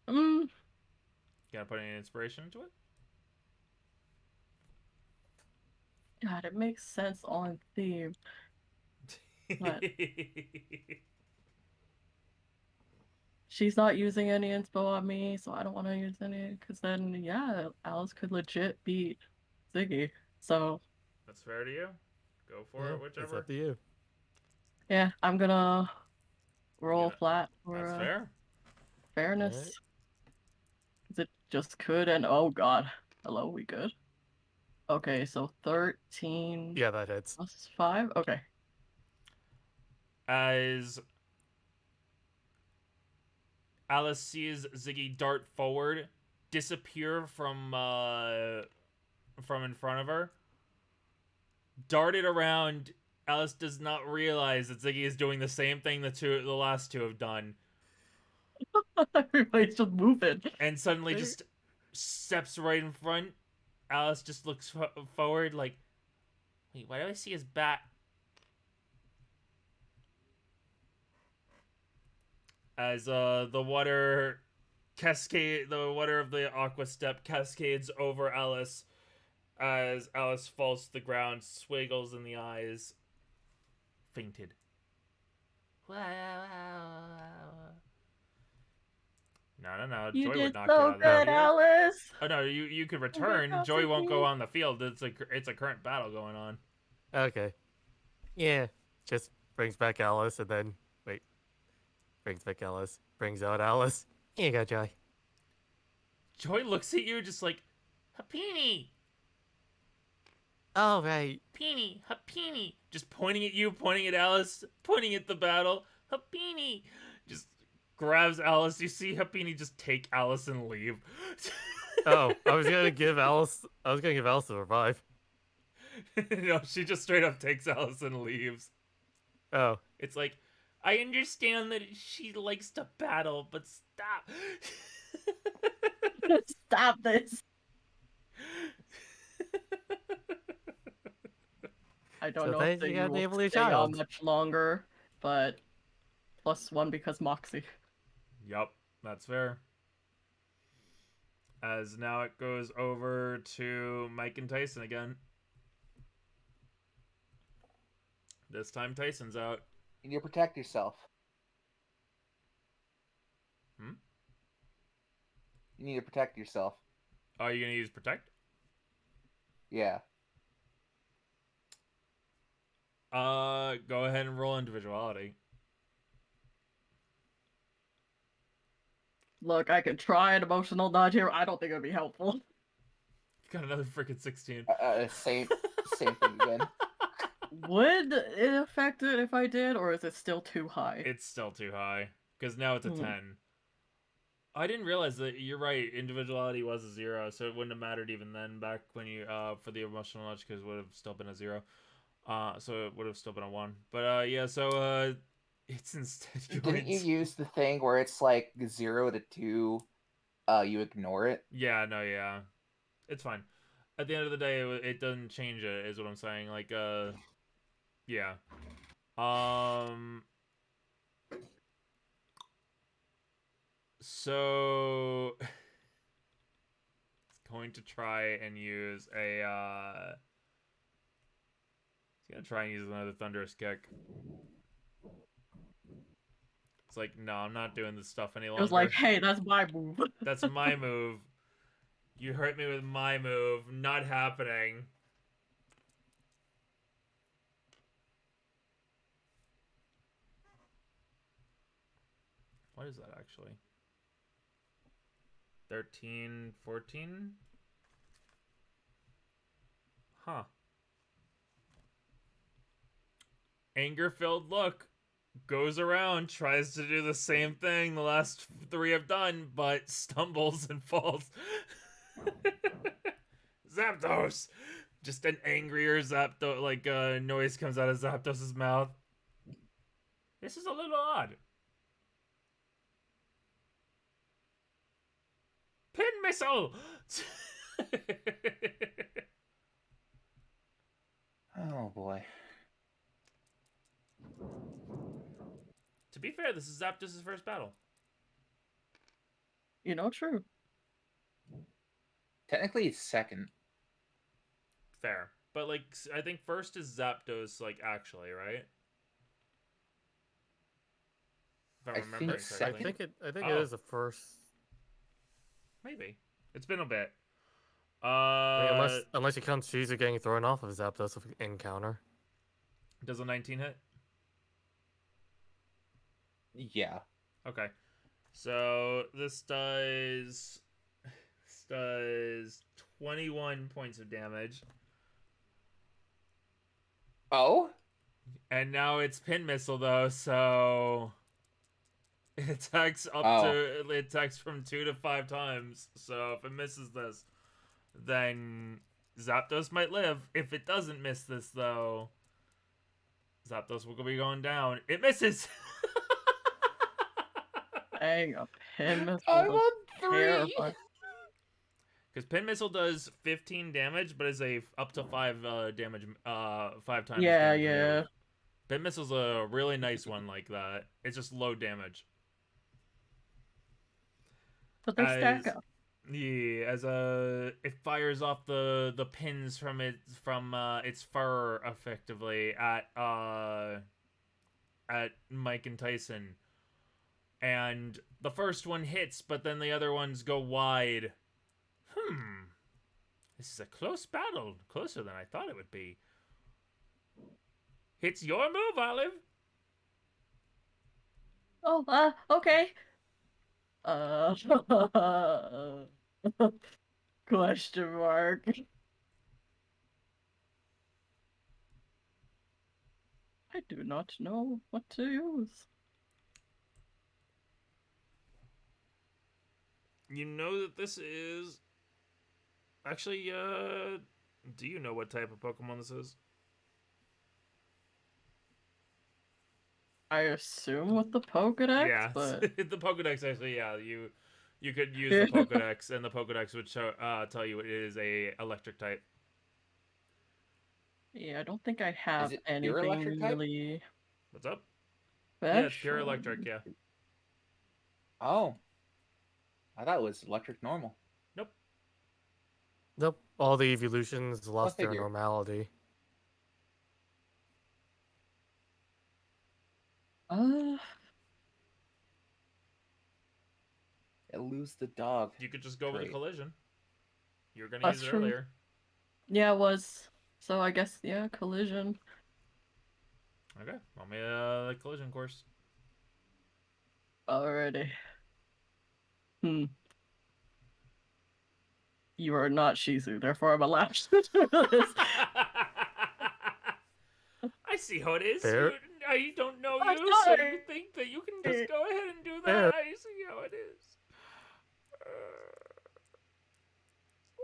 Okay. Gotta put any inspiration into it? God, it makes sense on theme. What? She's not using any inspo on me, so I don't want to use any. Because then, yeah, Alice could legit beat Ziggy. So, That's fair to you. Go for Yeah, it, it's whichever. up to you. yeah, I'm gonna roll Yeah, flat for That's fair. fairness. Alright. 'Cause it just could, and oh god. Hello, we good? Okay, so 13 Yeah, that hits. plus 5? Okay. As Alice sees Ziggy dart forward, disappear from in front of her, darted around. Alice does not realize that Ziggy is doing the same thing the last two have done, Everybody's just moving. and suddenly just steps right in front. Alice just looks forward like, wait, why do I see his bat? As the water of the Aqua Step cascades over Alice as Alice falls to the ground, swiggles in the eyes, fainted. No. You Joy did would knock you so out of there. good, Alice. Oh no, you could return. God, Joy won't go Ziggy. on the field. It's a current battle going on. Okay. Yeah. Just brings back Alice and then brings back Alice. Brings out Alice. Here you go, Joy. Joy looks at you just like, Hapini, All right. Peeny, Hapini, just pointing at you, pointing at Alice, pointing at the battle. Hapini, just grabs Alice. You see Hapini just take Alice and leave. Oh, I was gonna give Alice a revive. No, she just straight up takes Alice and leaves. Oh. It's like, I understand that she likes to battle, but stop. Stop this. I don't So know if thanks, the you you got an will Evely stay on child. much longer, but +1 because Moxie. Yup, that's fair. As now it goes over to Mike and Tyson again. This time Tyson's out. You need to protect yourself. Hmm? You need to protect yourself. Are you gonna use protect? Yeah. Go ahead and roll individuality. Look, I could try an emotional dodge here. I don't think it would be helpful. Got another freaking 16. Same thing again. Would it affect it if I did, or is it still too high? It's still too high because now it's a 10. I didn't realize that you're right. Individuality was a 0, so it wouldn't have mattered even then back when you for the emotional knowledge because it would have still been a 0. So it would have still been a 1. But yeah, so it's instead going. Didn't you use the thing where it's like 0 to 2? You ignore it. Yeah, no, yeah, it's fine. At the end of the day, it doesn't change it. Is what I'm saying. Like, yeah. So it's going to try and use a it's gonna try and use another thunderous kick. It's like, no, I'm not doing this stuff any longer. It was like, hey, that's my move. That's my move. You hurt me with my move. Not happening. What is that actually? 13, 14? Huh. Anger-filled look. Goes around, tries to do the same thing the last 3 have done, but stumbles and falls. Zapdos! Just an angrier Zapdos, like, noise comes out of Zapdos' mouth. This is a little odd. Pin missile! Oh boy. To be fair, this is Zapdos' first battle. You know, true. Technically, it's second. Fair. But, like, I think first is Zapdos, like, actually, right? If I'm I remembering think correctly. second. I think Oh. it is the first. Maybe. It's been a bit. I mean, unless you count Shizu getting thrown off of Zapdos encounter. Does a 19 hit? Yeah. Okay. So this does 21 points of damage. Oh? And now it's pin missile though, so it attacks it attacks from 2 to 5 times. So if it misses this, then Zapdos might live. If it doesn't miss this though, Zapdos will be going down. It misses. Dang, a pin missile. I'm That's on 3. terrifying. Because pin missile does 15 damage, but is a up to 5 damage, 5 times Yeah, damage. yeah. Move. Pin missile's a really nice one like that. It's just low damage. But they stack up. Yeah, it fires off the pins from its fur effectively at Mike and Tyson. And the first one hits, but then the other ones go wide. This is a close battle. Closer than I thought it would be. It's your move, Olive. Oh, okay. Question mark. I do not know what to use. You know that this is... Actually, do you know what type of Pokemon this is? I assume with the Pokedex, Yeah, but the Pokedex actually, yeah, you could use the Pokedex, and the Pokedex would show tell you it is a electric type. yeah, I don't think I have it pure anything electric type? really What's up? Yeah, it's pure special. electric. Yeah. Oh, I thought it was electric normal. Nope. Nope. All the evolutions lost their figure. normality. Uh, It lose the dog. You could just go with a Great. collision. You were gonna That's use it true. earlier. yeah, it was. So I guess yeah, collision. Okay, want me the collision course? Alrighty. You are not Shizu, therefore I'm allowed to do this. I see how it is. Fair. I don't know I'm you, so you sorry. think that you can just go ahead and do that. Fair. I see how it is.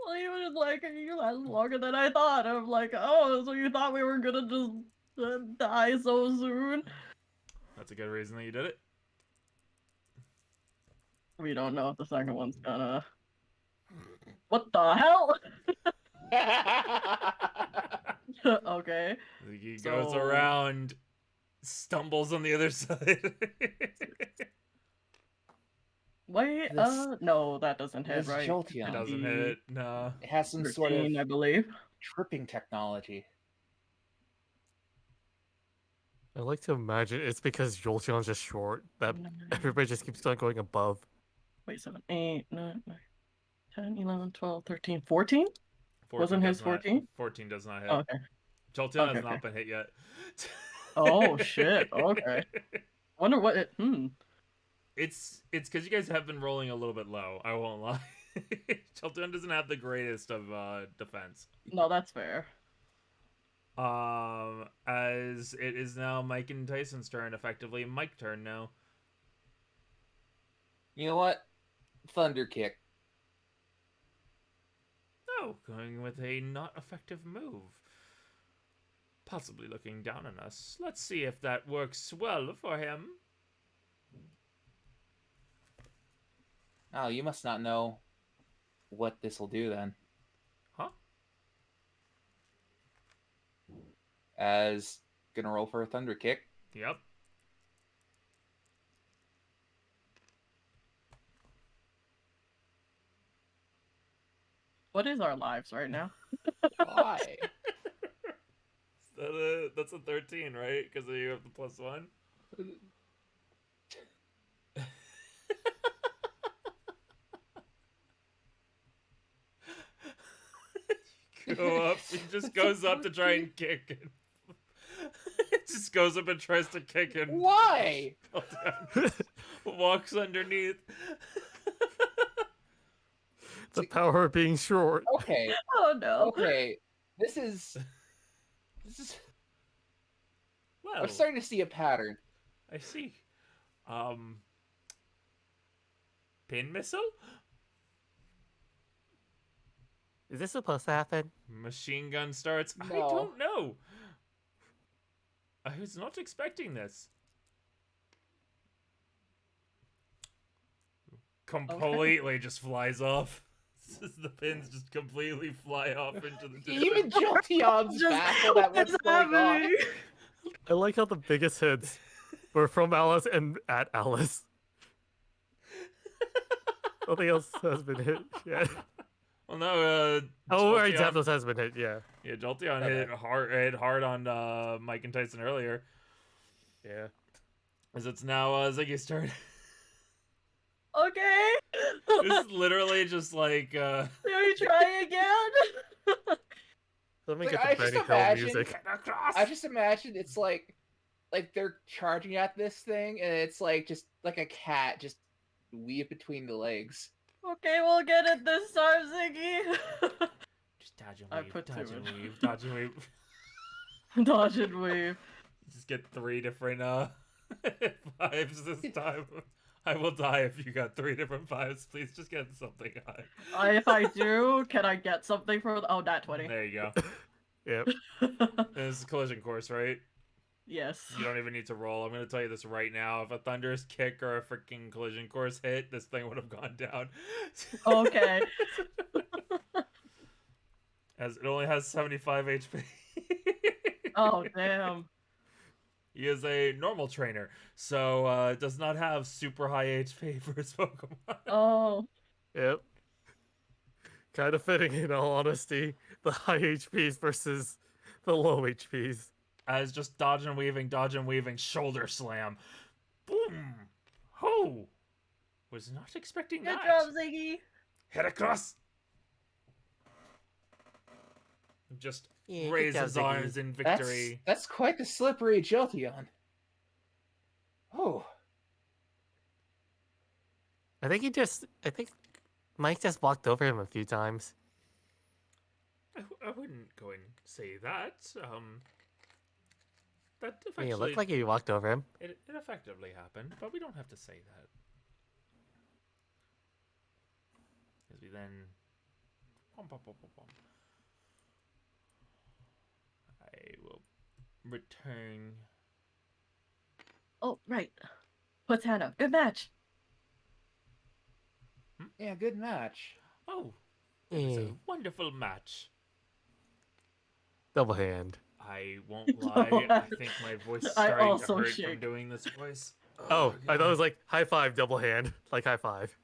Well, you was like, you lasted longer than I thought. I'm like, oh, so you thought we were gonna just die so soon? That's a good reason that you did it. We don't know if the second one's gonna. What the hell? Okay. He goes So- around, stumbles on the other side. Wait, This- no, that doesn't hit, this right? Jolteon. It doesn't hit. No. It has some sort of 13, I believe. tripping technology. I like to imagine it's because Jolteon's just short that everybody just keeps on going above. Wait, 7, 8, 9, 10, 11, 12, 13, 14? 14 Wasn't his does not- 14? 14 does not hit. Oh, okay. Jolteon Okay, has not okay. been hit yet. Oh, shit, okay. Wonder what it. It's because you guys have been rolling a little bit low. I won't lie. Jolteon doesn't have the greatest of defense. No, that's fair. As it is now Mike and Tyson's turn, effectively Mike's turn now. You know what? Thunder kick. Oh, going with a not effective move. Possibly looking down on us. Let's see if that works well for him. Oh, you must not know what this will do then. Huh? As gonna roll for a thunder kick. Yep. What is our lives right now? Why? That's a 13, right? Because you have the +1. Go up. He just goes up to try and kick it. It just goes up and tries to kick him. Why? Walks underneath. The power of being short. Okay. Oh no. Okay. This is. Well, I'm starting to see a pattern. I see. Pin missile? Is this supposed to happen? Machine gun starts. I No. don't know. I was not expecting this. Completely just flies off. The pins just completely fly off into the distance. Even Jolteon's Just- baffled at what's going on. happening? I like how the biggest hits were from Alice and at Alice. Nothing else has been hit yet. Well, no. Oh, right, Jolteon- Zapdos has been hit, yeah. Yeah, Jolteon Okay. hit hard on Mike and Tyson earlier. Yeah. As it's now Ziggy's turn. Okay. This is literally just like Shall we try again? Let me Like, get the I just Benny Hill imagine- music. I just imagine it's like they're charging at this thing, and it's like just like a cat just weave between the legs. Okay, we'll get it this time, Ziggy. Just dodge and I weave, put dodge two and in. weave, dodge and weave. Dodge and weave. Just get 3 different 5s this time. I will die if you got 3 different 5s. Please just get something high. If I do, can I get something for? Oh, nat 20. There you go. Yep. This is collision course, right? Yes. You don't even need to roll. I'm going to tell you this right now. If a thunderous kick or a freaking collision course hit, this thing would have gone down. Okay. As it only has 75 HP. Oh, damn. He is a normal trainer, so does not have super high HP for his Pokemon. Oh. Yep. Kind of fitting, in all honesty. The high HPs versus the low HPs. As just dodge and weaving, shoulder slam. Boom! Ho! Was not expecting Good that. job, Ziggy. Hit across! Just Yeah, good raise job, his Ziggy. arms in victory. That's quite the slippery Jolteon. Oh, I think Mike just walked over him a few times. I wouldn't go and say that. That I mean, it actually looked like he walked over him. it effectively happened, but we don't have to say that. As we then I will return. Oh, right. Puts hand up. Good match. yeah, good match. Oh, it was Eh, a wonderful match. double hand. I won't lie. I think my voice is I starting to also hurt from shake. doing this voice. Oh, I thought it God. was like high five, double hand. Like high five.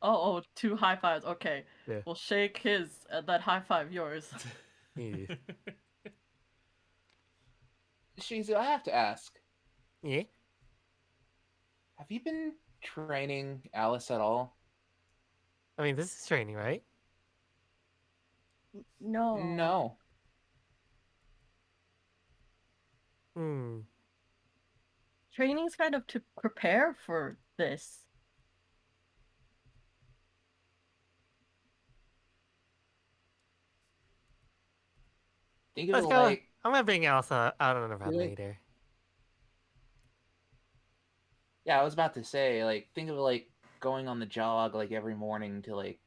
Oh, 2 high fives. Okay. Yeah. We'll shake his, then high five yours. Yeah. Shizu, I have to ask, Yeah. have you been training Alice at all? I mean, this is training, right? No. No. Hmm. Training's kind of to prepare for this. Think of Let's it go. like, I'm gonna bring Elsa out on a run Really? later. yeah, I was about to say, like, think of it like going on the jog like every morning to like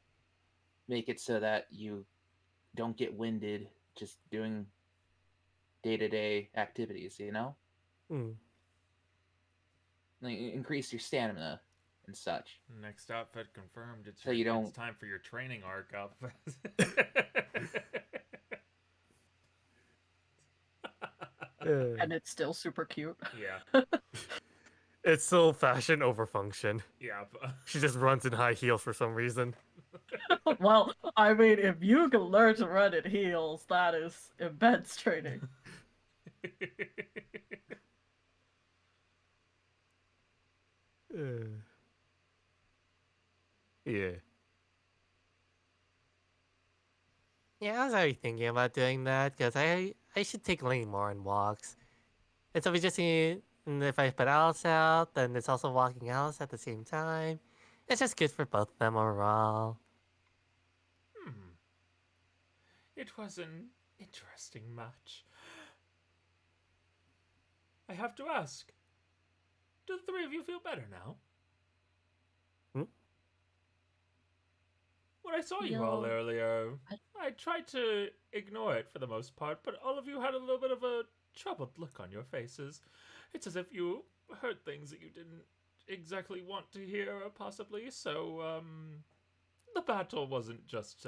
make it so that you don't get winded just doing day-to-day activities, you know? Hmm. Like, increase your stamina and such. Next outfit confirmed. It's So you it's don't- time for your training arc outfit. And it's still super cute. Yeah, It's still fashion over function. yeah. She just runs in high heels for some reason. Well, I mean, if you can learn to run in heels, that is immense training. Yeah. Yeah, I was already thinking about doing that because I should take Lane more on walks. And so we just need, and if I put Alice out, then it's also walking Alice at the same time. It's just good for both of them overall. It was an interesting match. I have to ask, do the three of you feel better now? Hmm? When I saw you all Feel- earlier, I tried to ignore it for the most part, but all of you had a little bit of a troubled look on your faces. It's as if you heard things that you didn't exactly want to hear, possibly, so, the battle wasn't just,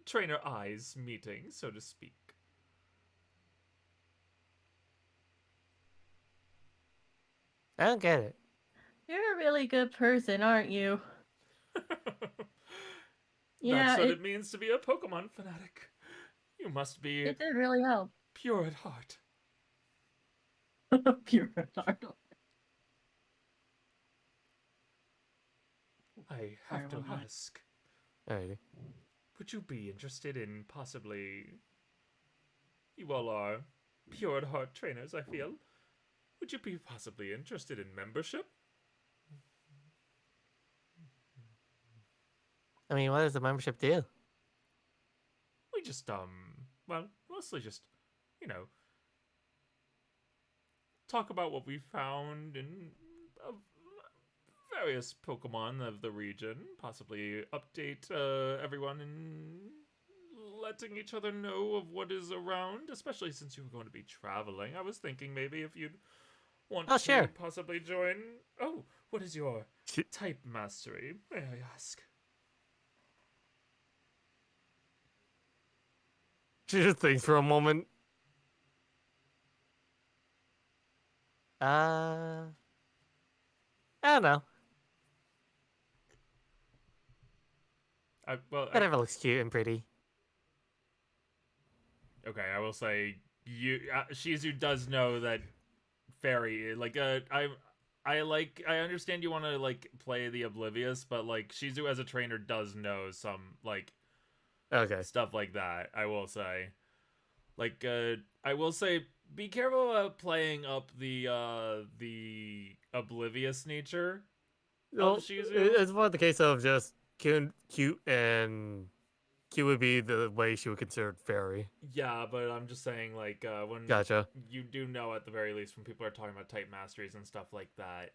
trainer eyes meeting, so to speak. I don't get it. You're a really good person, aren't you? Yeah, That's what it means to be a Pokemon fanatic. You must be it did really help. pure at heart. Pure Arnold. I have to Sorry, one more. ask, Alrighty. would you be interested in possibly... You all are pure at heart trainers, I feel. Would you be possibly interested in membership? I mean, what does the membership do? We just, well, mostly just, you know, talk about what we found in various Pokemon of the region, possibly update everyone in letting each other know of what is around, especially since you were going to be traveling. I was thinking maybe if you'd want Oh, to sure. possibly join. Oh, what is your She, type mastery, may I ask? she just thinks for a moment. I don't know. Whatever looks cute and pretty. Okay, I will say you Shizu does know that fairy like I understand you want to like play the oblivious, but like Shizu as a trainer does know some like Okay. stuff like that. I will say, like I will say, be careful about playing up the oblivious nature of Well, Shizu. it's more the case of just cute and cute would be the way she would consider fairy. Yeah, but I'm just saying, like, when Gotcha. you do know at the very least when people are talking about type masteries and stuff like that.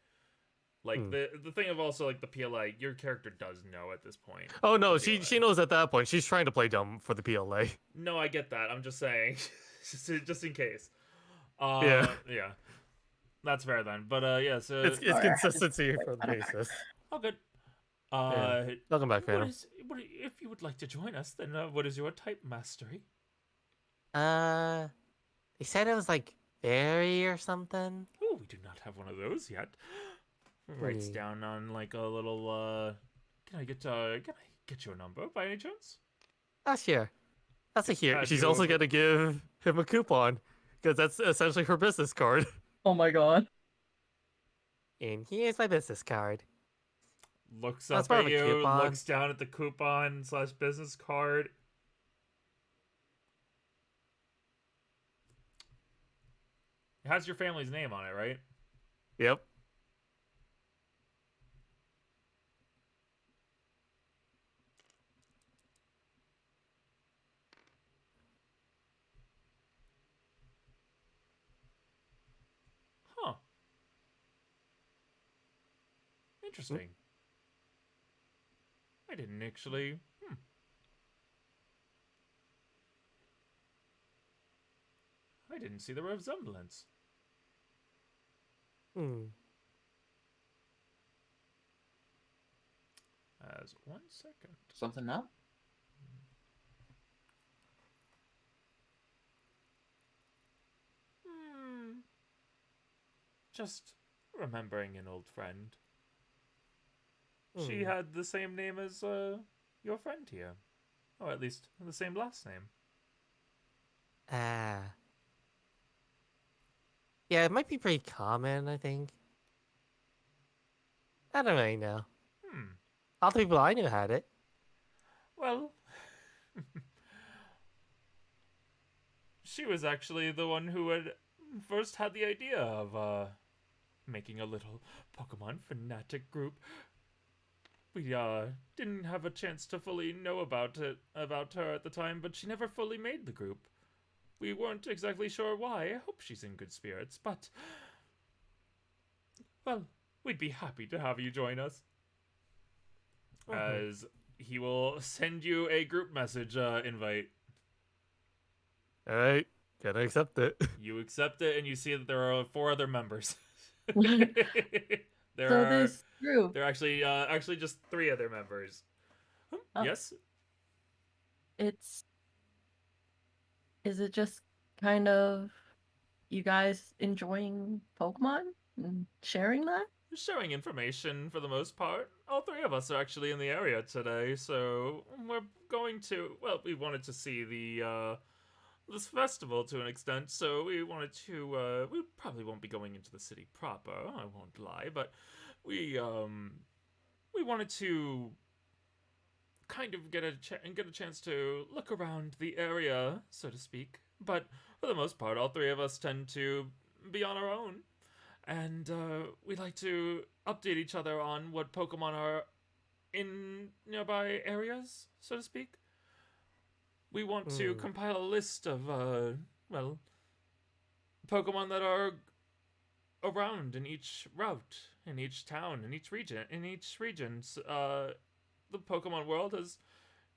Like Hmm. the thing of also like the PLA, your character does know at this point. Oh no, the she PLA. knows at that point. She's trying to play dumb for the PLA. No, I get that. I'm just saying, just in case. Yeah. Yeah, that's fair then. But yeah, so It's Sorry, I had to consistency for the back. basis. all good. Yeah. Welcome back, Phantom. If you would like to join us, then what is your type mastery? They said it was like fairy or something. Oh, we do not have one of those yet. Writes down on like a little. Can I get your number by any chance? Oh sure. That's a here. Add She's you also over. gonna give him a coupon because that's essentially her business card. Oh my god. And here's my business card. Looks That's up part at of a you, coupon. looks down at the coupon / business card. It has your family's name on it, right? Yep. Huh. Interesting. I didn't actually. I didn't see the resemblance. As 1 second. Something now? Just remembering an old friend. She had the same name as your friend here. Or at least the same last name. Yeah, it might be pretty common, I think. I don't really know. All the people I knew had it. Well, she was actually the one who had first had the idea of making a little Pokemon fanatic group. We didn't have a chance to fully know about her at the time, but she never fully made the group. We weren't exactly sure why. I hope she's in good spirits, but well, we'd be happy to have you join us. As he will send you a group message invite. Alright, gotta accept it. You accept it, and you see that there are 4 other members. This group. There are actually just 3 other members. Yes? Is it just kind of you guys enjoying Pokemon and sharing that? Showing information for the most part. All 3 of us are actually in the area today, so we're going to. Well, we wanted to see this festival to an extent, so we wanted to. We probably won't be going into the city proper. I won't lie, but we wanted to kind of get a chance to look around the area, so to speak. But for the most part, all 3 of us tend to be on our own. And we like to update each other on what Pokemon are in nearby areas, so to speak. We want to compile a list of, Pokemon that are around in each route, in each town, in each region. The Pokemon world has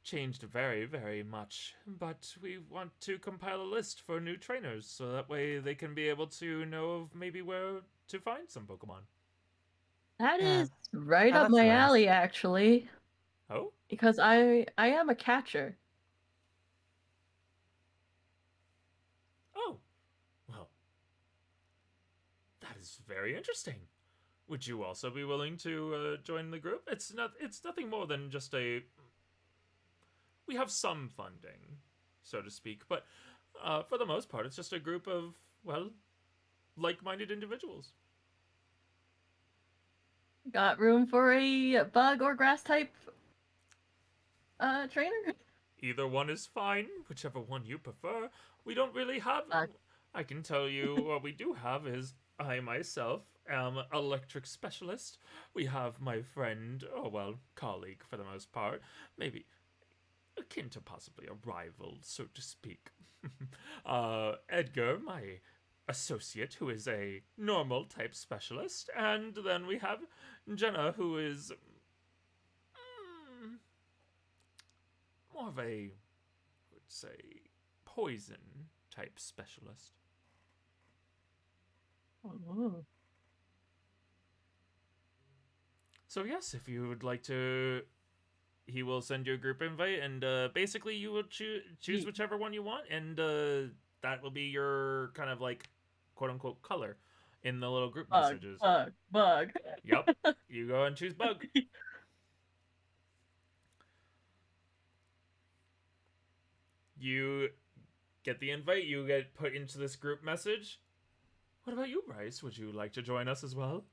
changed very, very much. But we want to compile a list for new trainers, so that way they can be able to know of maybe where to find some Pokemon. That Yeah. is right Yeah, up that's my nice. alley, actually, Oh? because I am a catcher. Oh. Well, that is very interesting. Would you also be willing to join the group? It's nothing more than just a. We have some funding, so to speak, but for the most part, it's just a group of like-minded individuals. Got room for a bug or grass type trainer? Either one is fine, whichever one you prefer. We don't really have. I can tell you what we do have is I myself am electric specialist. We have my friend, colleague for the most part, maybe akin to possibly a rival, so to speak. Edgar, my associate, who is a normal type specialist, and then we have Jenna, who is more of a, I would say, poison type specialist. Oh. So yes, if you would like to, he will send you a group invite, and basically you will choose whichever one you want, and that will be your kind of like quote unquote color in the little group Bug, messages. bug. Yep, you go and choose bug. You get the invite, you get put into this group message. What about you, Bryce? Would you like to join us as well?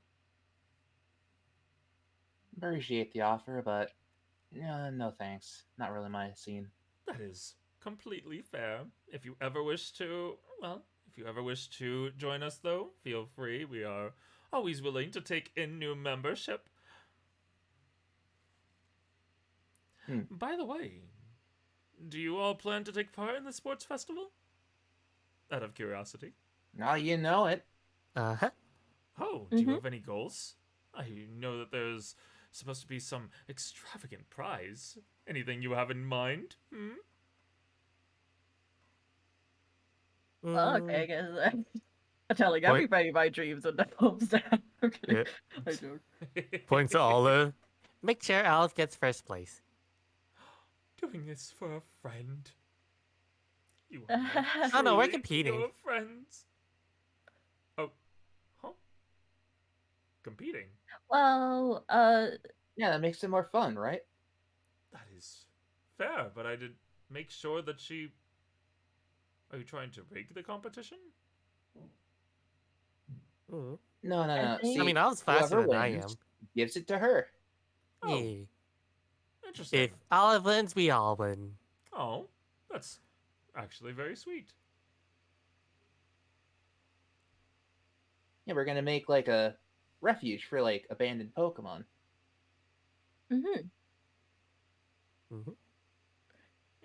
Appreciate the offer, but no thanks. Not really my scene. That is completely fair. If you ever wish to, join us, though, feel free. We are always willing to take in new membership. By the way, do you all plan to take part in the sports festival? Out of curiosity. Now you know it. Uh-huh. Oh, do you have any goals? I know that there's supposed to be some extravagant prize. Anything you have in mind? Okay, I guess I'm telling Point- everybody my dreams and the hopes down. Okay, I joke. Points to Olive. Make sure Olive gets first place. Doing this for a friend. You Oh no, we're truly competing. your friends. Oh, huh? Competing? Well, Yeah, that makes it more fun, right? That is fair, but I did make sure that she. Are you trying to rig the competition? Ooh. No. I See, think- I mean, Olive's faster whoever than I wins am. gives it to her. Oh, Yeah. interesting. If Olive wins, we all win. Oh, that's actually very sweet. Yeah, we're gonna make like a refuge for like abandoned Pokemon. mm-hmm.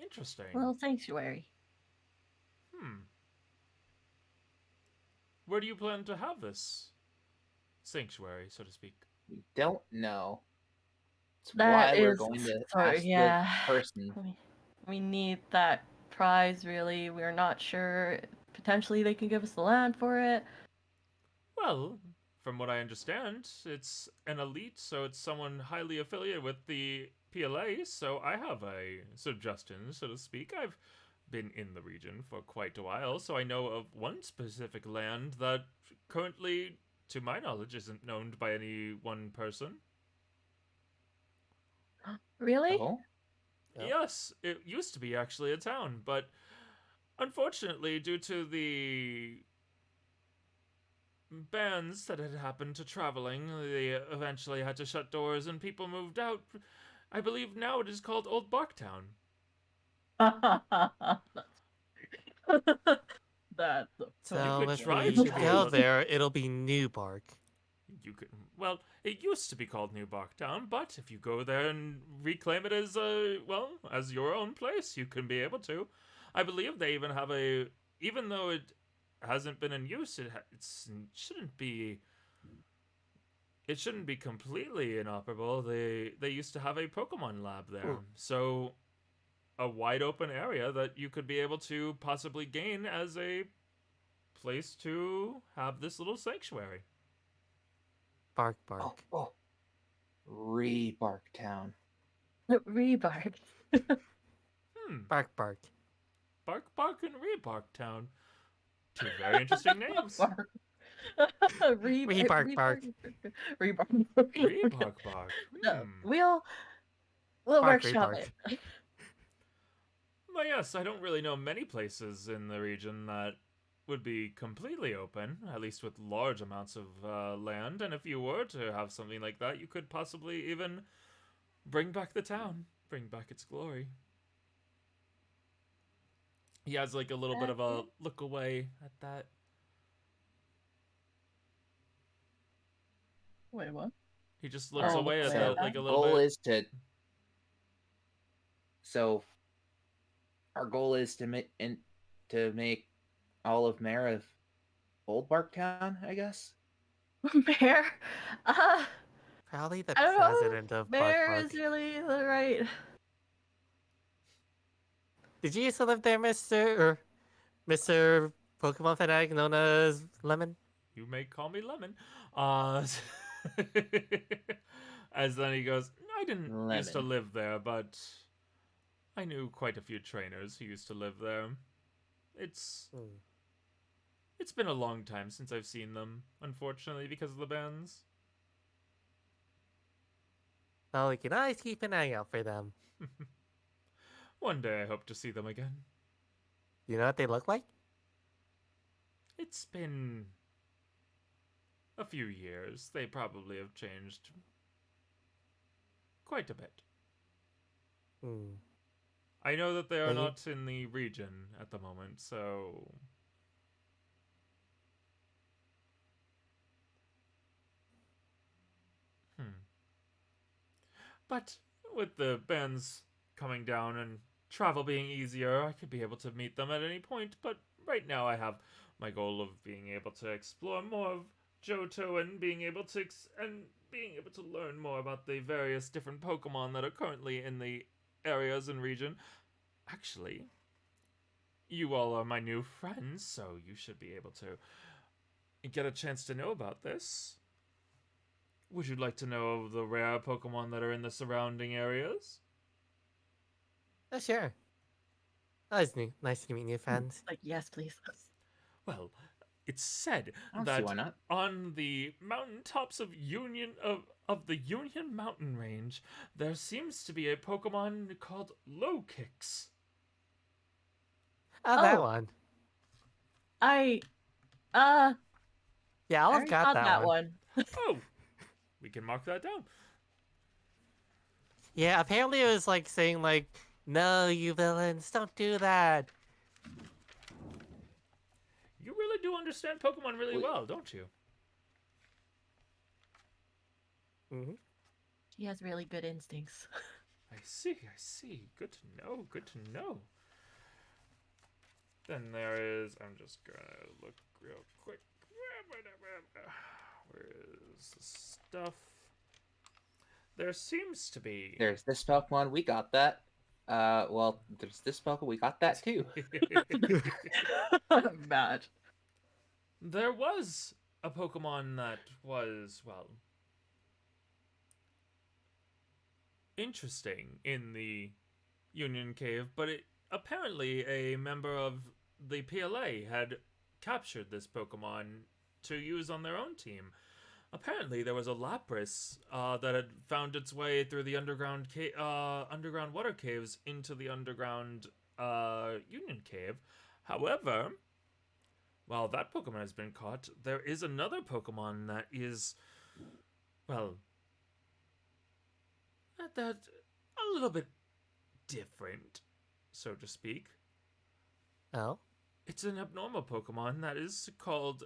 Interesting. Well, sanctuary. Where do you plan to have this sanctuary, so to speak? We don't know. That's That why we're is going to sorry, ask yeah. the person. We need that prize, really. We're not sure. Potentially, they can give us the land for it. Well, from what I understand, it's an elite, so it's someone highly affiliated with the PLA, so I have a suggestion, so to speak. I've been in the region for quite a while, so I know of one specific land that currently, to my knowledge, isn't owned by any one person. Really? Oh, Yep. Yes, it used to be actually a town, but unfortunately, due to the bans that had happened to traveling, they eventually had to shut doors and people moved out. I believe now it is called Old Barktown. That's So could if try we to go go. there, it'll be New Bark. You could, well, it used to be called New Barktown, but if you go there and reclaim it as as your own place, you can be able to. I believe they even have even though it hasn't been in use, it shouldn't be. It shouldn't be completely inoperable. They used to have a Pokemon lab there, so a wide open area that you could be able to possibly gain as a place to have this little sanctuary. Bark, Oh, bark. oh. Rebark Town. Rebark. Bark, bark. Bark Bark and Rebark Town. Two very interesting names. Bark. Rebark, bark. Rebark. Rebark Bark. No, we'll Bark, workshop rebark. it. Well, yes, I don't really know many places in the region that would be completely open, at least with large amounts of land. And if you were to have something like that, you could possibly even bring back the town, bring back its glory. He has like a little bit of a look away at that. Wait, what? He just looks Oh, away look at away it at like that. a little Goal bit. is to. So, our goal is to make all of Mara Old Bark Town, I guess. Mayor? Probably the I don't know. president of Bark, Mayor bark. is really the right. Did you used to live there, Mr. Pokemon fanatic known as Lemon? You may call me Lemon. As then he goes, I didn't used to Lemon. live there, but I knew quite a few trainers who used to live there. It's been a long time since I've seen them, unfortunately, because of the bans. Well, we can always keep an eye out for them. One day I hope to see them again. You know what they look like? It's been a few years. They probably have changed quite a bit. I know that they are Maybe- not in the region at the moment, so... But with the bans coming down and travel being easier, I could be able to meet them at any point. But right now I have my goal of being able to explore more of Johto and being able to learn more about the various different Pokemon that are currently in the areas and region. Actually, you all are my new friends, so you should be able to get a chance to know about this. Would you like to know of the rare Pokemon that are in the surrounding areas? Oh, sure. Nice to meet new friends. Like, yes, please. Well, it's said I don't see that why not. on the mountaintops of the Union Mountain Range, there seems to be a Pokemon called Lowkicks. Oh, that Oh. one. Yeah, I'll I have got that one. Oh, we can mark that down. Yeah, apparently it was like saying like, no, you villains, don't do that. You really do understand Pokemon really Wait. well, don't you? Mm-hmm. She has really good instincts. I see. Good to know. Then there is... I'm just gonna look real quick. Where is the stuff? There seems to be... There's this Pokemon, we got that. Well, there's this Pokemon, we got that too. Bad. There was a Pokemon that was, well, interesting in the Union Cave, but apparently a member of the PLA had captured this Pokemon to use on their own team. Apparently, there was a Lapras that had found its way through the underground water caves into the underground Union Cave. However, while that Pokemon has been caught, there is another Pokemon that is, well, that a little bit different, so to speak. Oh? It's an abnormal Pokemon that is called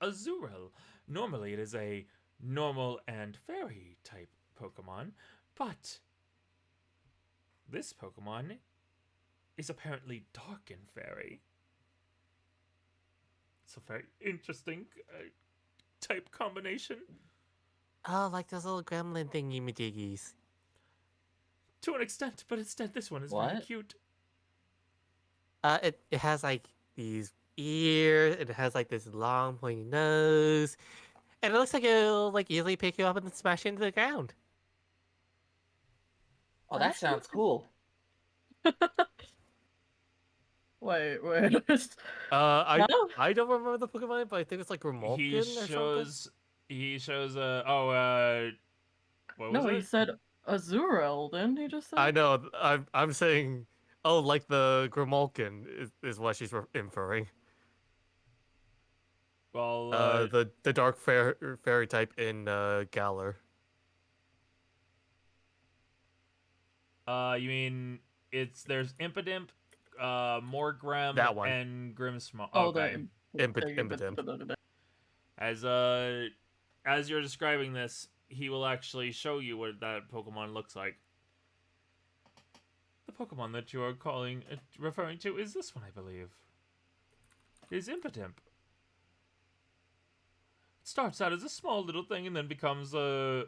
Azurill. Normally it is a normal and fairy type Pokemon, but this Pokemon is apparently dark and fairy. It's a very interesting type combination. Oh, like those little gremlin thingy-majiggies. To an extent, but instead this one is very What? cute. It has like these ears, and it has like this long pointy nose, and it looks like it'll like easily pick you up and smash you into the ground. Oh, that sounds cool. Wait. I Huh? I don't remember the Pokemon, but I think it's like He Remolken or something. shows what was No, he it? said Azurill, didn't he just say? I know. I'm saying, oh, like the Grimolkin is what she's inferring. Well, The dark fairy type in Galar. you mean there's Impidimp, Morgrem, That one. and Grimmsmith. Oh, Okay. Impotent. As you're describing this, he will actually show you what that Pokemon looks like. The Pokemon that you are referring to is this one, I believe. It is Impidimp. It starts out as a small little thing and then becomes a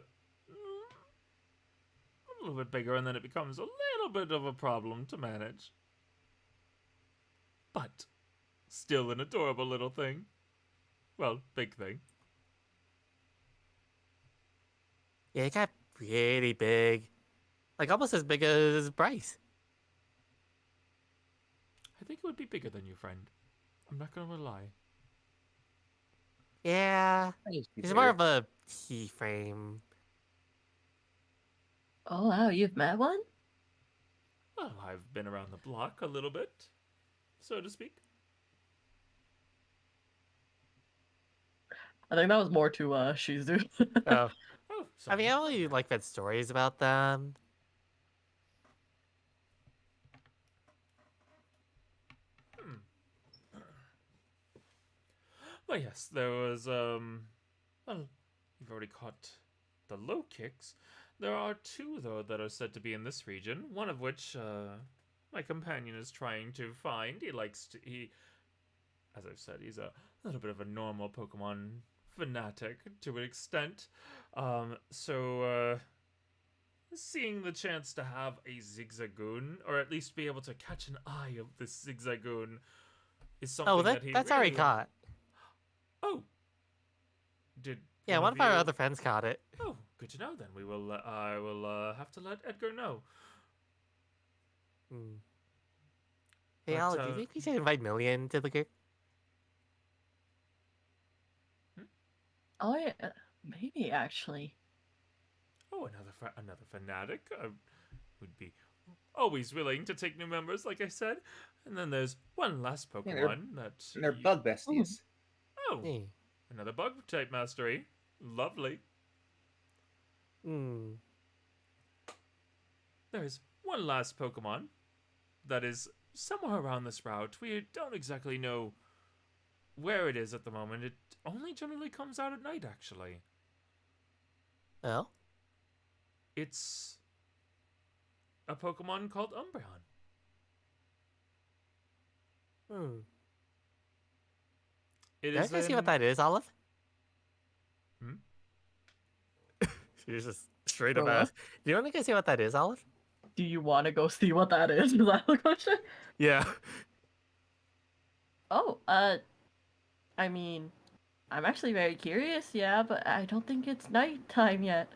little bit bigger, and then it becomes a little bit of a problem to manage. But still an adorable little thing. Well, big thing. Yeah, it got pretty big, like almost as big as Bryce. I think it would be bigger than your friend. I'm not gonna lie. Yeah, I used to be he's more bigger. of a keyframe. Oh wow, you've met one? Well, I've been around the block a little bit, so to speak. I think that was more to Shizu. Oh, Oh, I mean, sorry. I only like read stories about them. But yes, there was well, you've already caught the low kicks. There are two though that are said to be in this region. One of which my companion is trying to find. As I've said, he's a little bit of a normal Pokemon fanatic to an extent. So seeing the chance to have a Zigzagoon, or at least be able to catch an eye of this Zigzagoon, is something Oh, that he that's really already caught. Oh, did Yeah, one of our other friends caught it. Oh, good to know. Then we will. I will have to let Edgar know. Hmm. Hey, But, Al, do you think we should invite Million to the group? Oh yeah, maybe actually. Oh, another fanatic. Would be always willing to take new members, like I said. And then there's one last Yeah, they're- Pokemon that. And they're bug besties. Oh, Hey. another bug type mastery. Lovely. Hmm. There's one last Pokemon that is somewhere around this route. We don't exactly know where it is at the moment. It only generally comes out at night, actually. Well, It's a Pokemon called Umbreon. hmm. It Can I is go see what that is, Olive? Hmm? She's just straight up Bro, asked. Do you want to go see what that is, Olive? Do you want to go see what that is? Is that the question? Yeah. Oh, I mean, I'm actually very curious, yeah, but I don't think it's nighttime yet.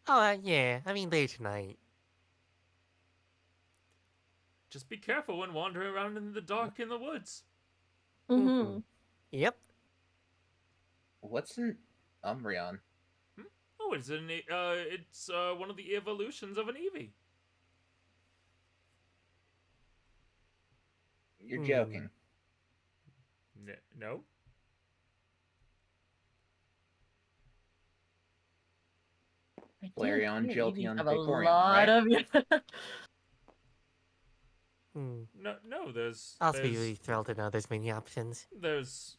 Oh, yeah. I mean, late tonight. Just be careful when wandering around in the dark in the woods. Mm-hmm. Yep. What's an Umbreon? Oh, it's one of the evolutions of an Eevee. You're joking. No. Flareon, Jolteon, have a Vaporeon, lot right? of Hmm. No. There's I'll be really thrilled to know there's many options. there's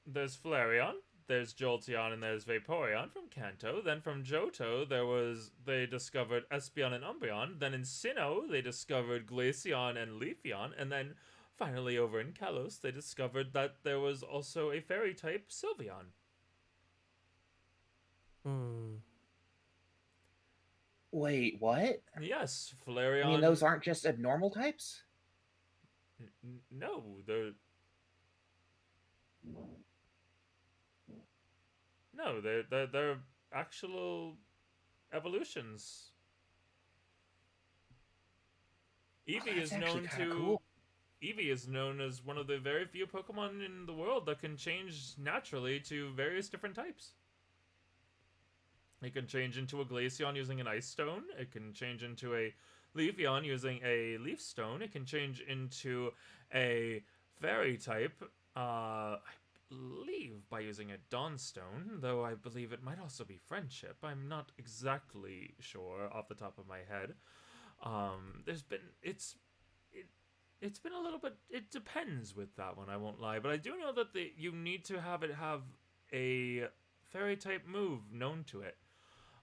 Flareon, there's Jolteon, and there's Vaporeon from Kanto. Then from Johto, they discovered Espeon and Umbreon. Then in Sinnoh, they discovered Glaceon and Leafeon. And then finally over in Kalos, they discovered that there was also a fairy type, Sylveon. Hmm. Wait, what? Yes, I Flareon. mean, those aren't just abnormal types? No, they're actual evolutions. Oh, Eevee that's is actually known kind of to cool. Eevee is known as one of the very few Pokemon in the world that can change naturally to various different types. It can change into a Glaceon using an Ice Stone. It can change into a Leafeon using a Leaf Stone. It can change into a Fairy type, I believe, by using a Dawn Stone, though I believe it might also be Friendship. I'm not exactly sure off the top of my head. There's been it's been a little bit. It depends with that one. I won't lie, but I do know that you need to have it have a Fairy type move known to it,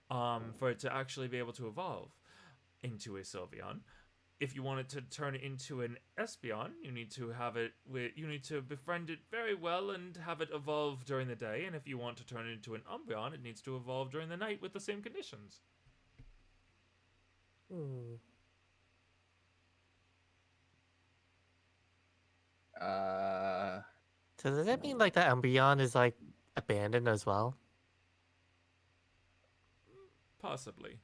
for it to actually be able to evolve into a Sylveon. If you want it to turn into an Espeon, you need to have it you need to befriend it very well and have it evolve during the day. And if you want to turn it into an Umbreon, it needs to evolve during the night with the same conditions. Hmm. Uh, So does that mean like the Umbreon is like abandoned as well? Possibly.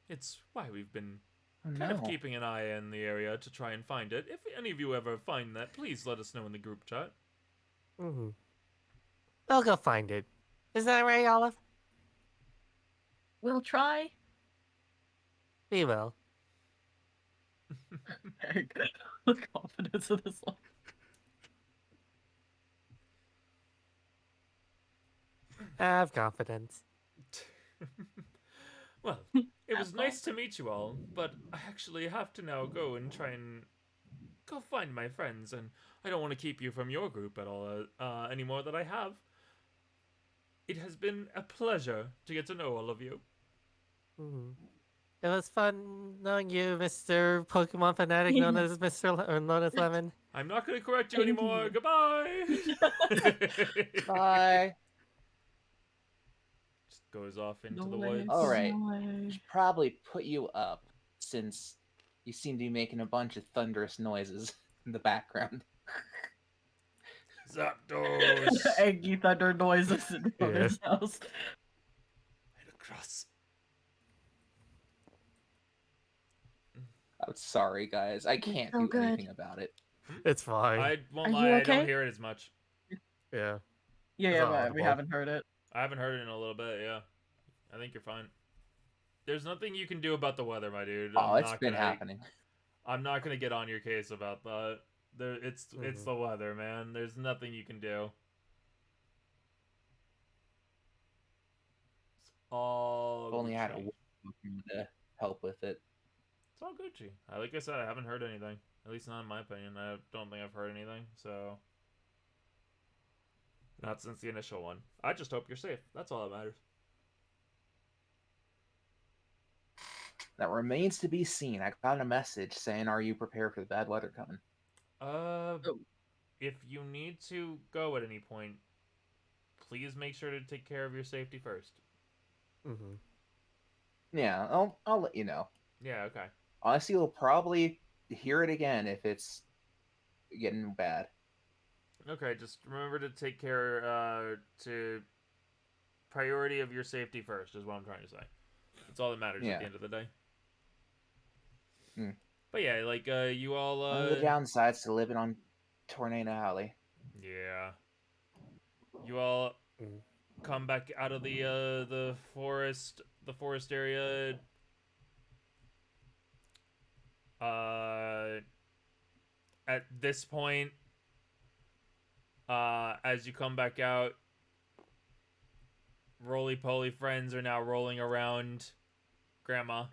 It's why we've been oh kind of no. keeping an eye in the area to try and find it. If any of you ever find that, please let us know in the group chat. Mm-hmm. I'll go find it. Is that right, Olive? We'll try. We will. Very good. The confidence of this one. I have confidence. Well, it was Have nice to meet you all, but I actually have to now go and try and go find my friends, and I don't want to keep you from your group at all anymore that I have. It has been a pleasure to get to know all of you. Mm-hmm. It was fun knowing you, Mr. Pokemon fanatic known as or known as Lemon. I'm not going to correct you Thank anymore. you. Goodbye. Bye. Just goes off into No the way, woods. All right. no I way. should probably put you up since you seem to be making a bunch of thunderous noises in the background. Zapdos. Angry thunder noises in front Yeah. of his house. Right across. I'm sorry, guys. I It's can't so do good. anything about it. It's fine. I won't Are lie, you I don't okay? hear it as much. Yeah. Yeah, It's yeah, not but we audible. haven't heard it. I haven't heard it in a little bit, yeah. I think you're fine. There's nothing you can do about the weather, my dude. Oh, it's been happening. I'm not gonna get on your case about that. It's Mhm. the weather, man. There's nothing you can do. It's all I've only had a Gucci. Pokemon to help with it. It's all Gucci. Like I said, I haven't heard anything. At least not in my opinion. I don't think I've heard anything. So not since the initial one. I just hope you're safe. That's all that matters. That remains to be seen. I got a message saying, "Are you prepared for the bad weather coming?" Uh, Oh. if you need to go at any point, please make sure to take care of your safety first. Mm-hmm. Yeah, I'll let you know. Yeah, okay. Honestly, you'll probably hear it again if it's getting bad. Okay, just remember to take care, to priority of your safety first, is what I'm trying to say. That's all that matters at Yeah. the end of the day. Hmm. But yeah, like, you all, One of the downsides to living on Tornado Alley. yeah. You all Mm. come back out of the forest area. At this point, as you come back out, roly-poly friends are now rolling around Grandma.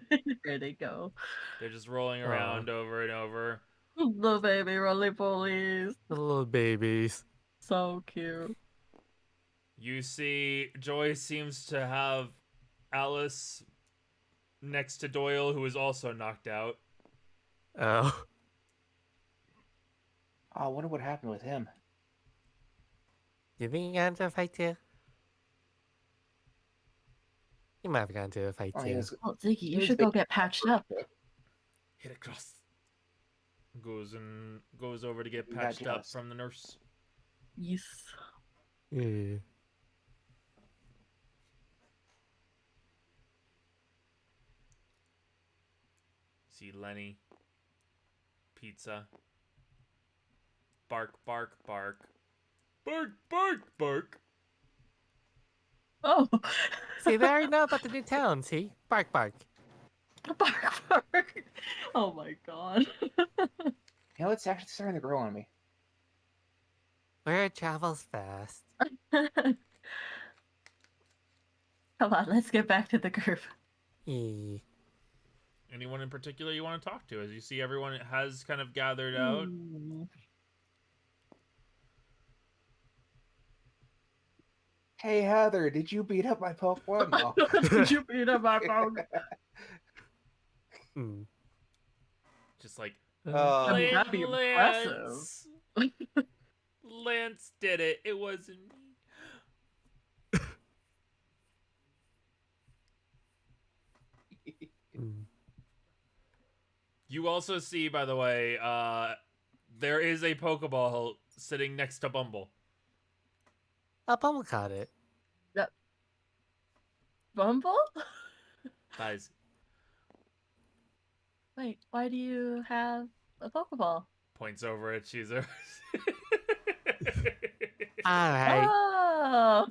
There they go. They're just rolling around over and over. The baby roly-polies. The little babies. So cute. You see, Joy seems to have Alice next to Doyle, who is also knocked out. Oh. Oh, I wonder what happened with him. You think he got into a fight too? He might have gotten into a fight Oh, too. Oh, Ziggy, you was should go get patched up. Hit across. goes over to get We got patched up jealous. from the nurse. Yes. Yeah. See Lenny. Pizza. Bark, bark, bark. Bark, bark, bark. Oh. See, they already know about the new town, see? Bark, bark. Bark, bark. Oh my god. You know, it's actually starting to grow on me. Where it travels fast. Come on, let's get back to the group. Yeah. Anyone in particular you want to talk to? As you see, everyone has kind of gathered out. Hey Heather, did you beat up my Pokemon? No. Did you beat up my dog? Mm. Just like, Uh, I mean, that'd be impressive. Lance. Lance did it. It wasn't me. Mm. You also see, by the way, there is a Pokeball sitting next to Bumble. Bumble caught it. Bumble? Guys, Wait, why do you have a Pokeball? points over at Shizu. Alright. Oh!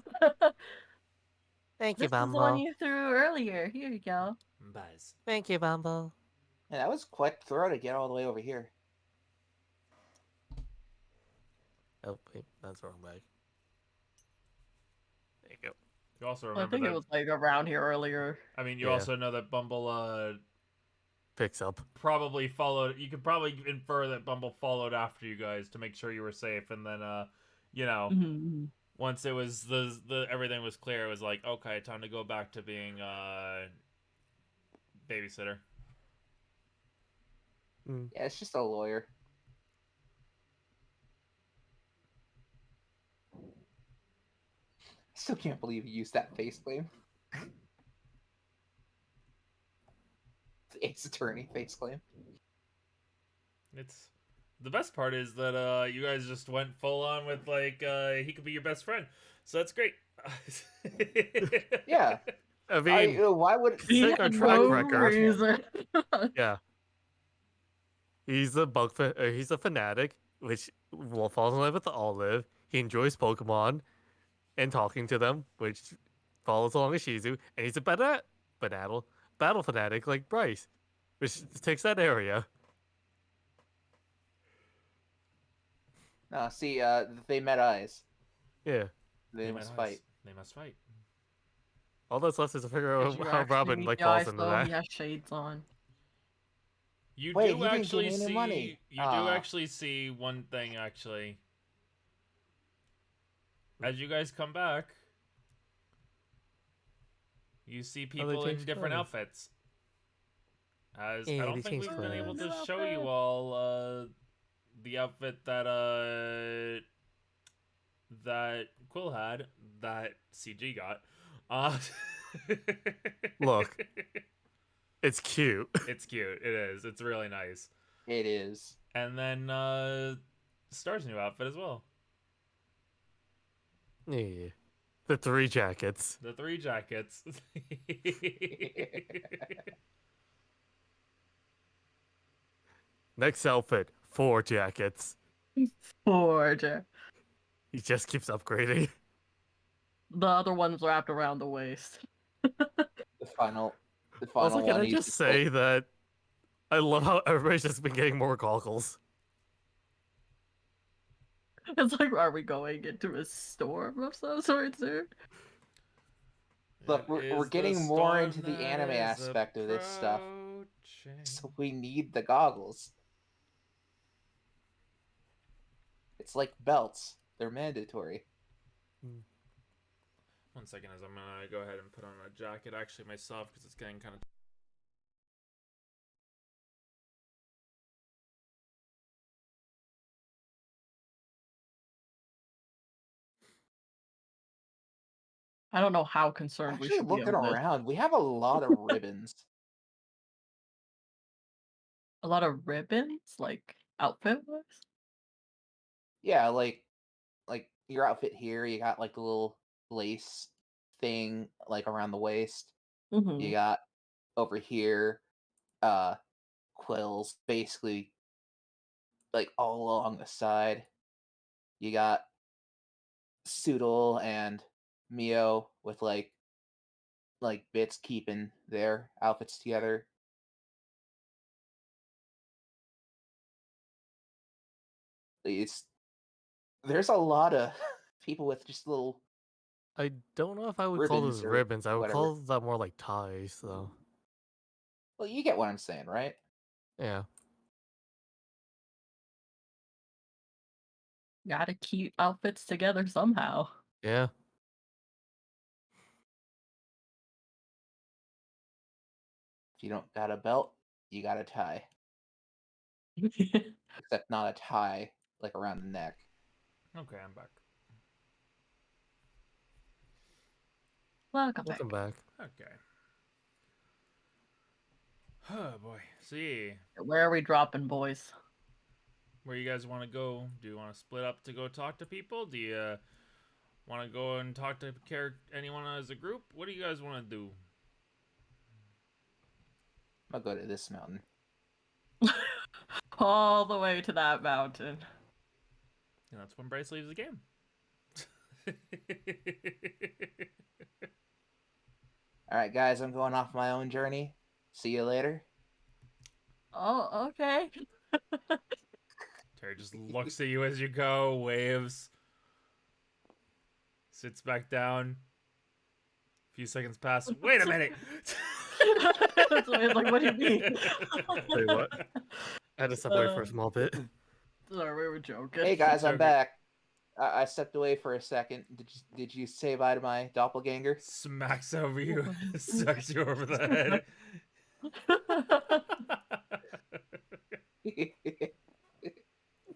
Thank This you, is the one Bumble. you threw earlier. Here you go. Buzz. Thank you, Bumble. yeah, that was quite a throw to get all the way over here. Oh, wait, that's the wrong bag. There you go. You also I remember think that. it was like around here earlier. I mean, you Yeah. also know that Bumble Picks up. probably followed. You could probably infer that Bumble followed after you guys to make sure you were safe, and then you know, Mm-hmm. once it was the everything was clear, it was like, okay, time to go back to being babysitter. Mm. Yeah, it's just a lawyer. I still can't believe you used that face claim. The Ace Attorney face claim. It's the best part is that you guys just went full on with like he could be your best friend, so that's great. Yeah. I mean, Why would He He Sick our had track no record. reason. yeah. He's a he's a fanatic, which falls in love with Olive. He enjoys Pokemon and talking to them, which follows along with Shizu. And he's a battle fanatic like Bryce, which takes that area. No, see, they met eyes. Yeah. They might must fight. They must fight. All that's left is to figure Did out you how actually Robin meet like the falls eyes, into though? that. He has shades on. You Wait, do he didn't give actually me any see. money. You do actually see one thing actually. As you guys come back, you see people in changed different clothes. outfits. As Yeah, I don't they think changed we've been able to clothes. show you all the outfit that Quill had that CG got. Look. It's cute. It's cute. It is. It's really nice. It is. And then Star's new outfit as well. Yeah. The 3 jackets. The 3 jackets. Next outfit, 4 jackets. Forger. He just keeps upgrading. The other one's wrapped around the waist. The final Also, can one. I he's just say that I love how everybody's just been getting more goggles. It's like, are we going into a storm of some sort, sir? Look, It we're is getting the more storm into the that anime is aspect of this stuff. approaching. So we need the goggles. It's like belts. They're mandatory. 1 second, as I'm gonna go ahead and put on a jacket actually myself because it's getting kind of. I don't know how concerned we Actually, should be looking of this. around, we have a lot of ribbons. A lot of ribbons? Like outfit wise? Yeah, like your outfit here, you got like a little lace thing like around the waist. You Mm-hmm. got over here, uh, quills basically like all along the side. You got Soodle and Mio with like bits keeping their outfits together. It's there's a lot of people with just little I don't know if I would call ribbons those or ribbons. I would whatever. call that more like ties, though. Well, you get what I'm saying, right? Yeah. Gotta keep outfits together somehow. Yeah. If you don't got a belt, you got a tie. Except not a tie like around the neck. Okay, I'm back. Welcome Welcome back. back. Okay. Oh boy. See Where are we dropping, boys? where you guys want to go. Do you want to split up to go talk to people? Do you want to go and talk to anyone as a group? What do you guys want to do? I'll go to this mountain. All the way to that mountain. And that's when Bryce leaves the game. Alright guys, I'm going off my own journey. See you later. Oh, okay. Terry just looks at you as you go, waves, sits back down. A few seconds pass. Wait a minute. That's why it's like, what do you mean? Wait, what? I had to step away for a small bit. Sorry, we were joking. Hey guys, I'm Joking. back. I stepped away for a second. Did you say bye to my doppelganger? Smacks over you, sucks you over the head.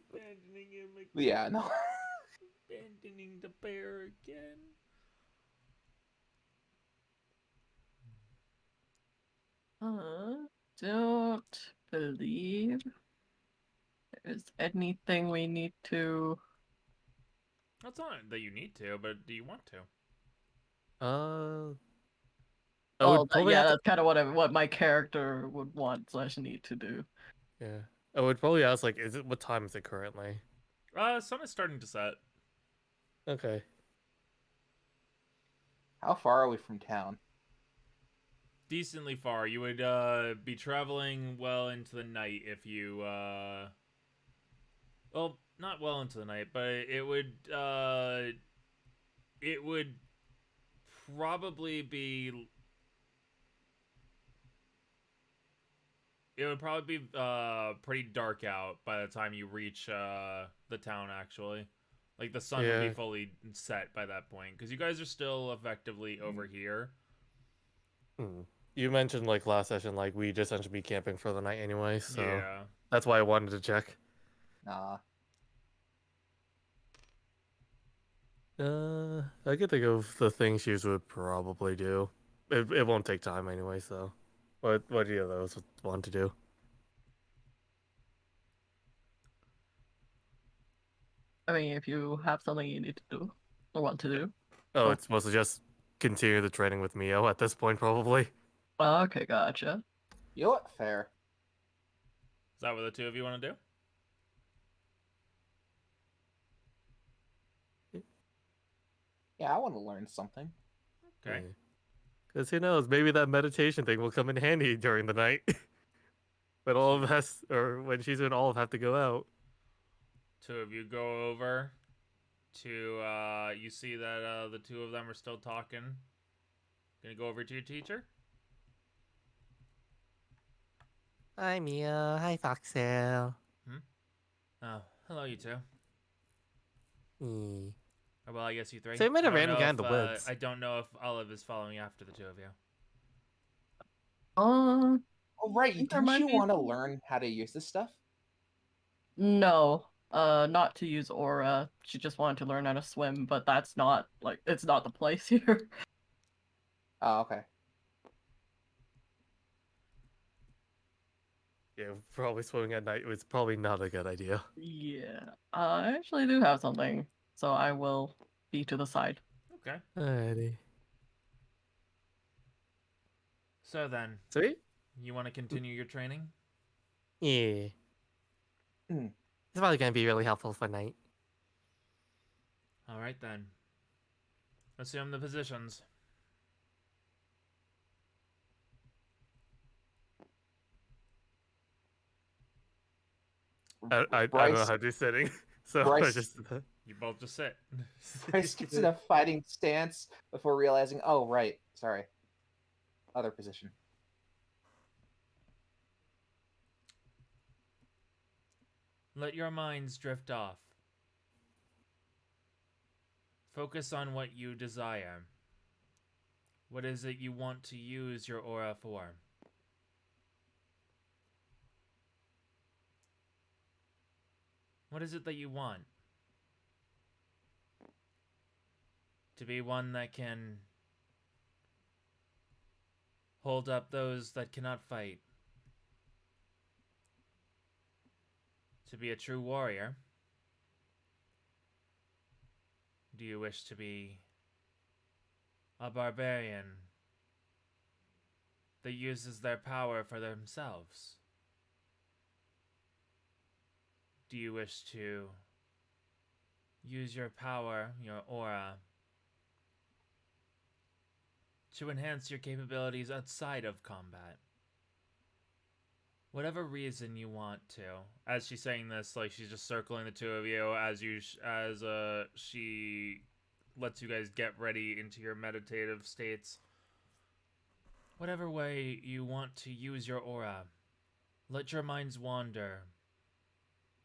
Abandoning him again. Yeah, no. Abandoning the bear again. Don't believe there's anything we need to. That's not that you need to, but do you want to? I would Yeah, probably have to, that's kind of what my character would want / need to do. yeah. I would probably ask like, what time is it currently? Sun is starting to set. Okay. How far are we from town? Decently far. You would be traveling well into the night if you well, not well into the night, but it would probably be pretty dark out by the time you reach the town actually. Like the sun would be Yeah. fully set by that point cuz you guys are still effectively over here. Hmm. You mentioned like last session, like we just essentially be camping for the night anyway, so Yeah. that's why I wanted to check. Nah. I could think of the things Shizu would probably do. It won't take time anyway, so what do you those want to do? I mean, if you have something you need to do or want to do. Oh, Cool. it's supposed to just continue the training with Mio at this point, probably. Okay, gotcha. You know what? Fair. Is that what the two of you want to do? Yeah, I want to learn something. Okay. Because who knows, maybe that meditation thing will come in handy during the night. But all of us, or when she's in all of have to go out. Two of you go over to you see that the two of them are still talking. Gonna go over to your teacher? Hi, Mio. Hi, Foxtail. Oh, hello you two. Hmm. Or, well, I guess you three. So we met I a don't random know guy if, in the woods. I don't know if Olive is following after the two of you. Uh, Oh, right. There Didn't might you be want to some- learn how to use this stuff? no. Not to use aura. She just wanted to learn how to swim, but that's not like it's not the place here. Oh, okay. Yeah, probably swimming at night was probably not a good idea. Yeah, I actually do have something, so I will be to the side. Okay. Alrighty. So then, Sweet? you want to continue your training? Yeah. Hmm. It's probably gonna be really helpful for night. All right then. Assume the positions. I don't know Bryce how to do sitting, so I Bryce just You both just sit. Bryce gets in a fighting stance before realizing, oh right, sorry. Other position. Let your minds drift off. Focus on what you desire. What is it you want to use your aura for? What is it that you want? To be one that can hold up those that cannot fight. To be a true warrior. Do you wish to be a barbarian that uses their power for themselves? Do you wish to use your power, your aura, to enhance your capabilities outside of combat? Whatever reason you want to. As she's saying this, like she's just circling the two of you as she lets you guys get ready into your meditative states. Whatever way you want to use your aura, let your minds wander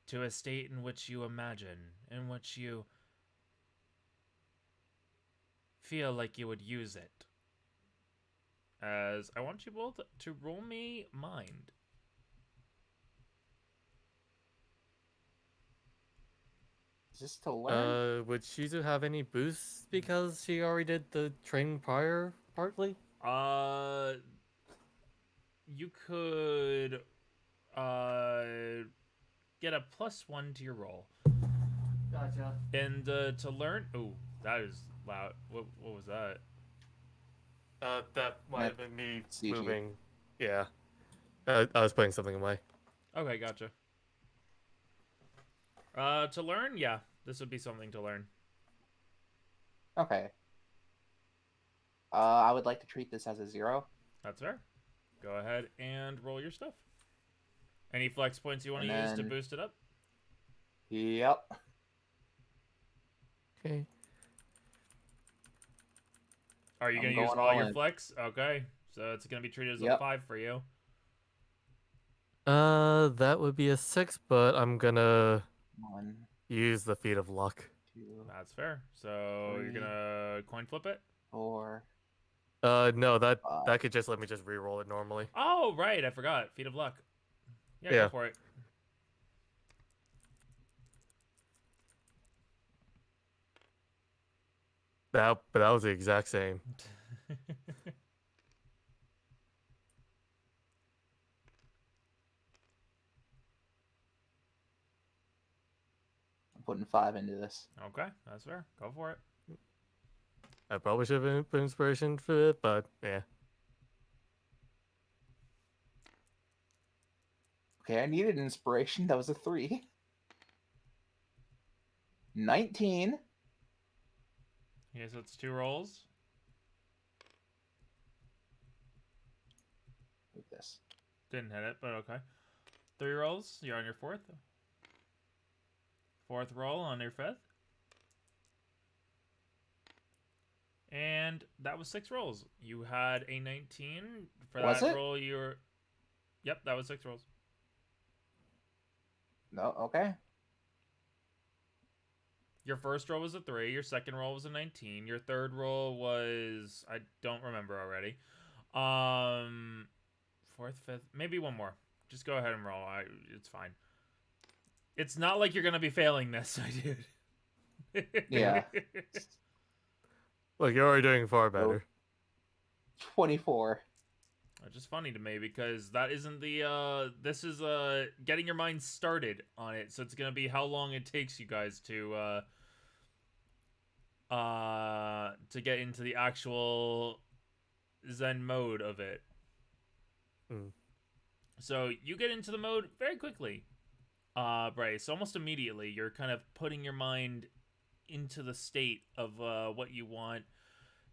to a state in which you imagine, in which you feel like you would use it. As I want you both to roll me mind. Is this to learn? would Shizu have any boosts because she already did the training prior, partly? You could get a +1 to your roll. Gotcha. And to learn, oh, that is loud. What was that? That might have been me CG. moving. Yeah. I was putting something away. Okay, gotcha. To learn, yeah, this would be something to learn. Okay. I would like to treat this as a 0. That's fair. Go ahead and roll your stuff. Any flex points you want to And use to then- boost it up? Yep. Okay. Are you I'm going to use going all all your in. flex? Okay, so it's going to be treated as a Yep. 5 for you. That would be a 6, but I'm gonna 1, use the feat of luck. 2, That's fair. So you're 3. going to coin flip it? 4. No, that 5. could just let me just re-roll it normally. Oh, right, I forgot. Feat of luck. Yeah, Yeah. go for it. But that was the exact same. I'm putting 5 into this. Okay, that's fair. Go for it. I probably should have put inspiration for it, but yeah. Okay, I needed inspiration. That was a 3. 19. Okay, so it's 2 rolls. With this. Didn't hit it, but okay. 3 rolls. You're on your 4th. 4th roll on your 5th. And that was 6 rolls. You had a 19 for Was that it? roll. You're. Yep, that was 6 rolls. No, okay. Your first roll was a 3. Your second roll was a 19. Your third roll was I don't remember already. 4th, 5th, maybe one more. Just go ahead and roll. It's fine. It's not like you're gonna be failing this, I dude. Yeah. Look, you're already doing far better. 24. Which is funny to me because that isn't the this is getting your mind started on it, so it's gonna be how long it takes you guys to get into the actual Zen mode of it. So you get into the mode very quickly, Bryce. Almost immediately, you're kind of putting your mind into the state of what you want.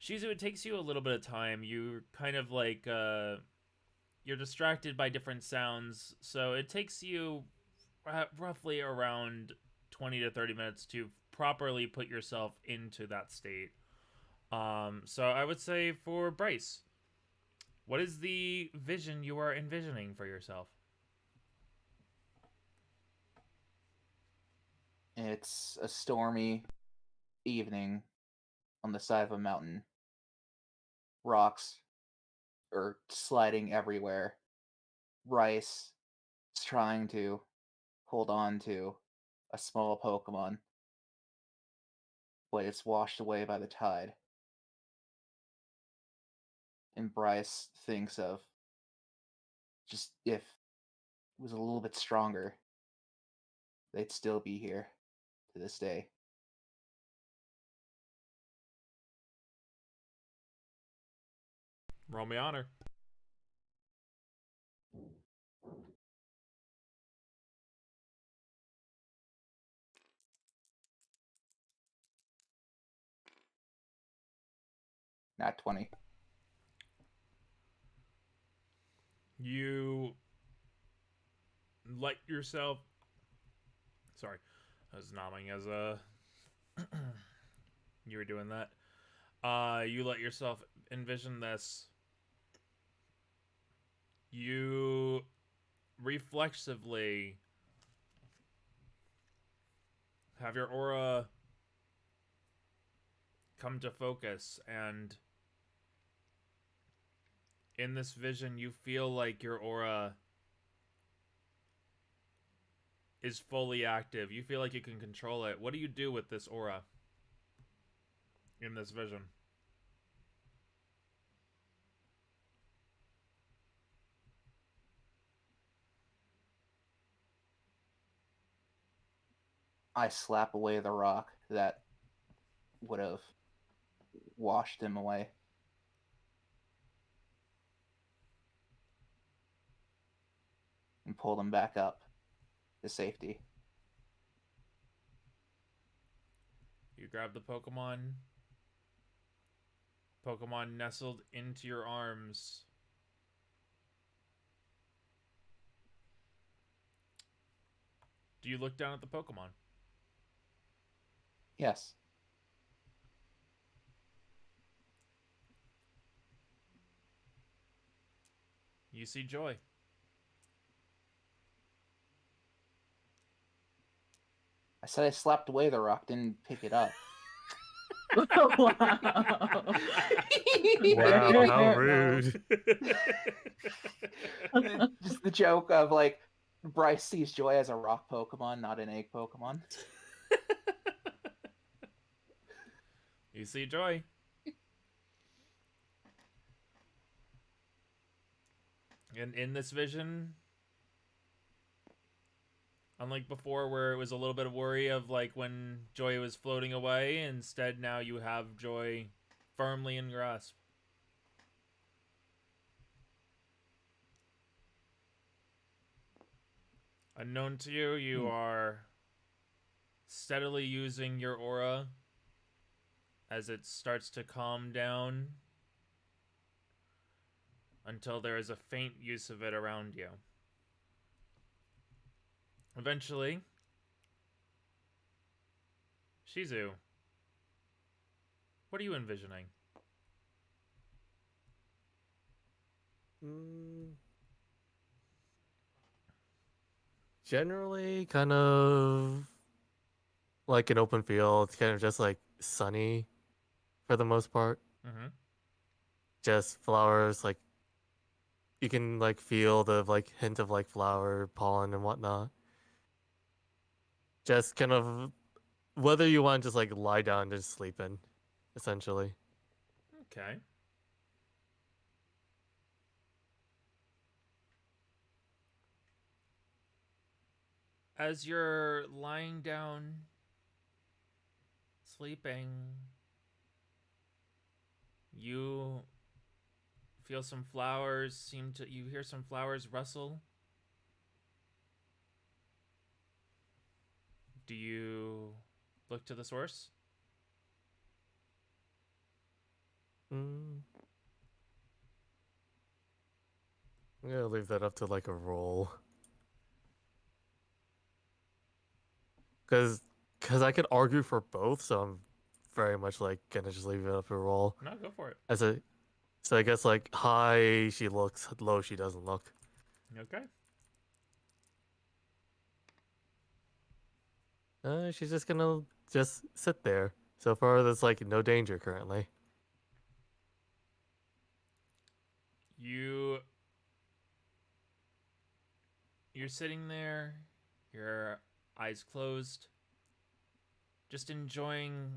Shizu, it takes you a little bit of time. You're kind of like you're distracted by different sounds, so it takes you roughly around 20 to 30 minutes to properly put yourself into that state. So I would say for Bryce, what is the vision you are envisioning for yourself? It's a stormy evening on the side of a mountain. Rocks are sliding everywhere. Bryce is trying to hold on to a small Pokemon, but it's washed away by the tide. And Bryce thinks of just if it was a little bit stronger, they'd still be here to this day. Roll me honor. Not 20. You let yourself. Sorry, I was nodding as you were doing that. You let yourself envision this. You reflexively have your aura come to focus, and in this vision you feel like your aura is fully active. You feel like you can control it. What do you do with this aura in this vision? I slap away the rock that would have washed him away. And pull them back up to safety. You grab the Pokemon. Pokemon nestled into your arms. Do you look down at the Pokemon? Yes. You see Joy. I said I slapped away the rock, didn't pick it up. Wow. Wow, how No. rude. Just the joke of like Bryce sees Joy as a rock Pokemon, not an egg Pokemon. You see Joy. And in this vision, unlike before where it was a little bit of worry of like when Joy was floating away, instead now you have Joy firmly in grasp. Unknown to you, you are steadily using your aura as it starts to calm down until there is a faint use of it around you. Eventually, Shizu, what are you envisioning? Generally, kind of like an open field, kind of just like sunny for the most part. Mm-hmm. Just flowers, like you can like feel the like hint of like flower pollen and whatnot. Just kind of whether you want to just like lie down and just sleep in, essentially. Okay. as you're lying down, sleeping, you feel some flowers you hear some flowers rustle. Do you look to the source? I'm gonna leave that up to like a roll. Cause I could argue for both, so I'm very much like gonna just leave it up to a roll. No, go for it. So I guess like high she looks, low she doesn't look. Okay. She's just gonna just sit there. So far there's like no danger currently. You're sitting there, your eyes closed, just enjoying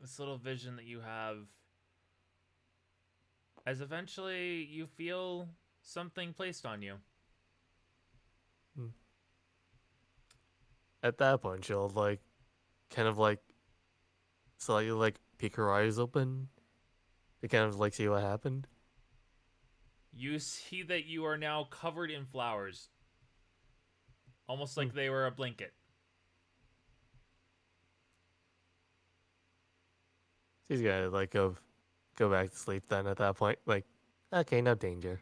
this little vision that you have, as eventually you feel something placed on you. At that point she'll like kind of like slightly like peek her eyes open to kind of like see what happened. You see that you are now covered in flowers, almost like they were a blanket. She's gonna like go back to sleep then at that point. Like, okay, no danger.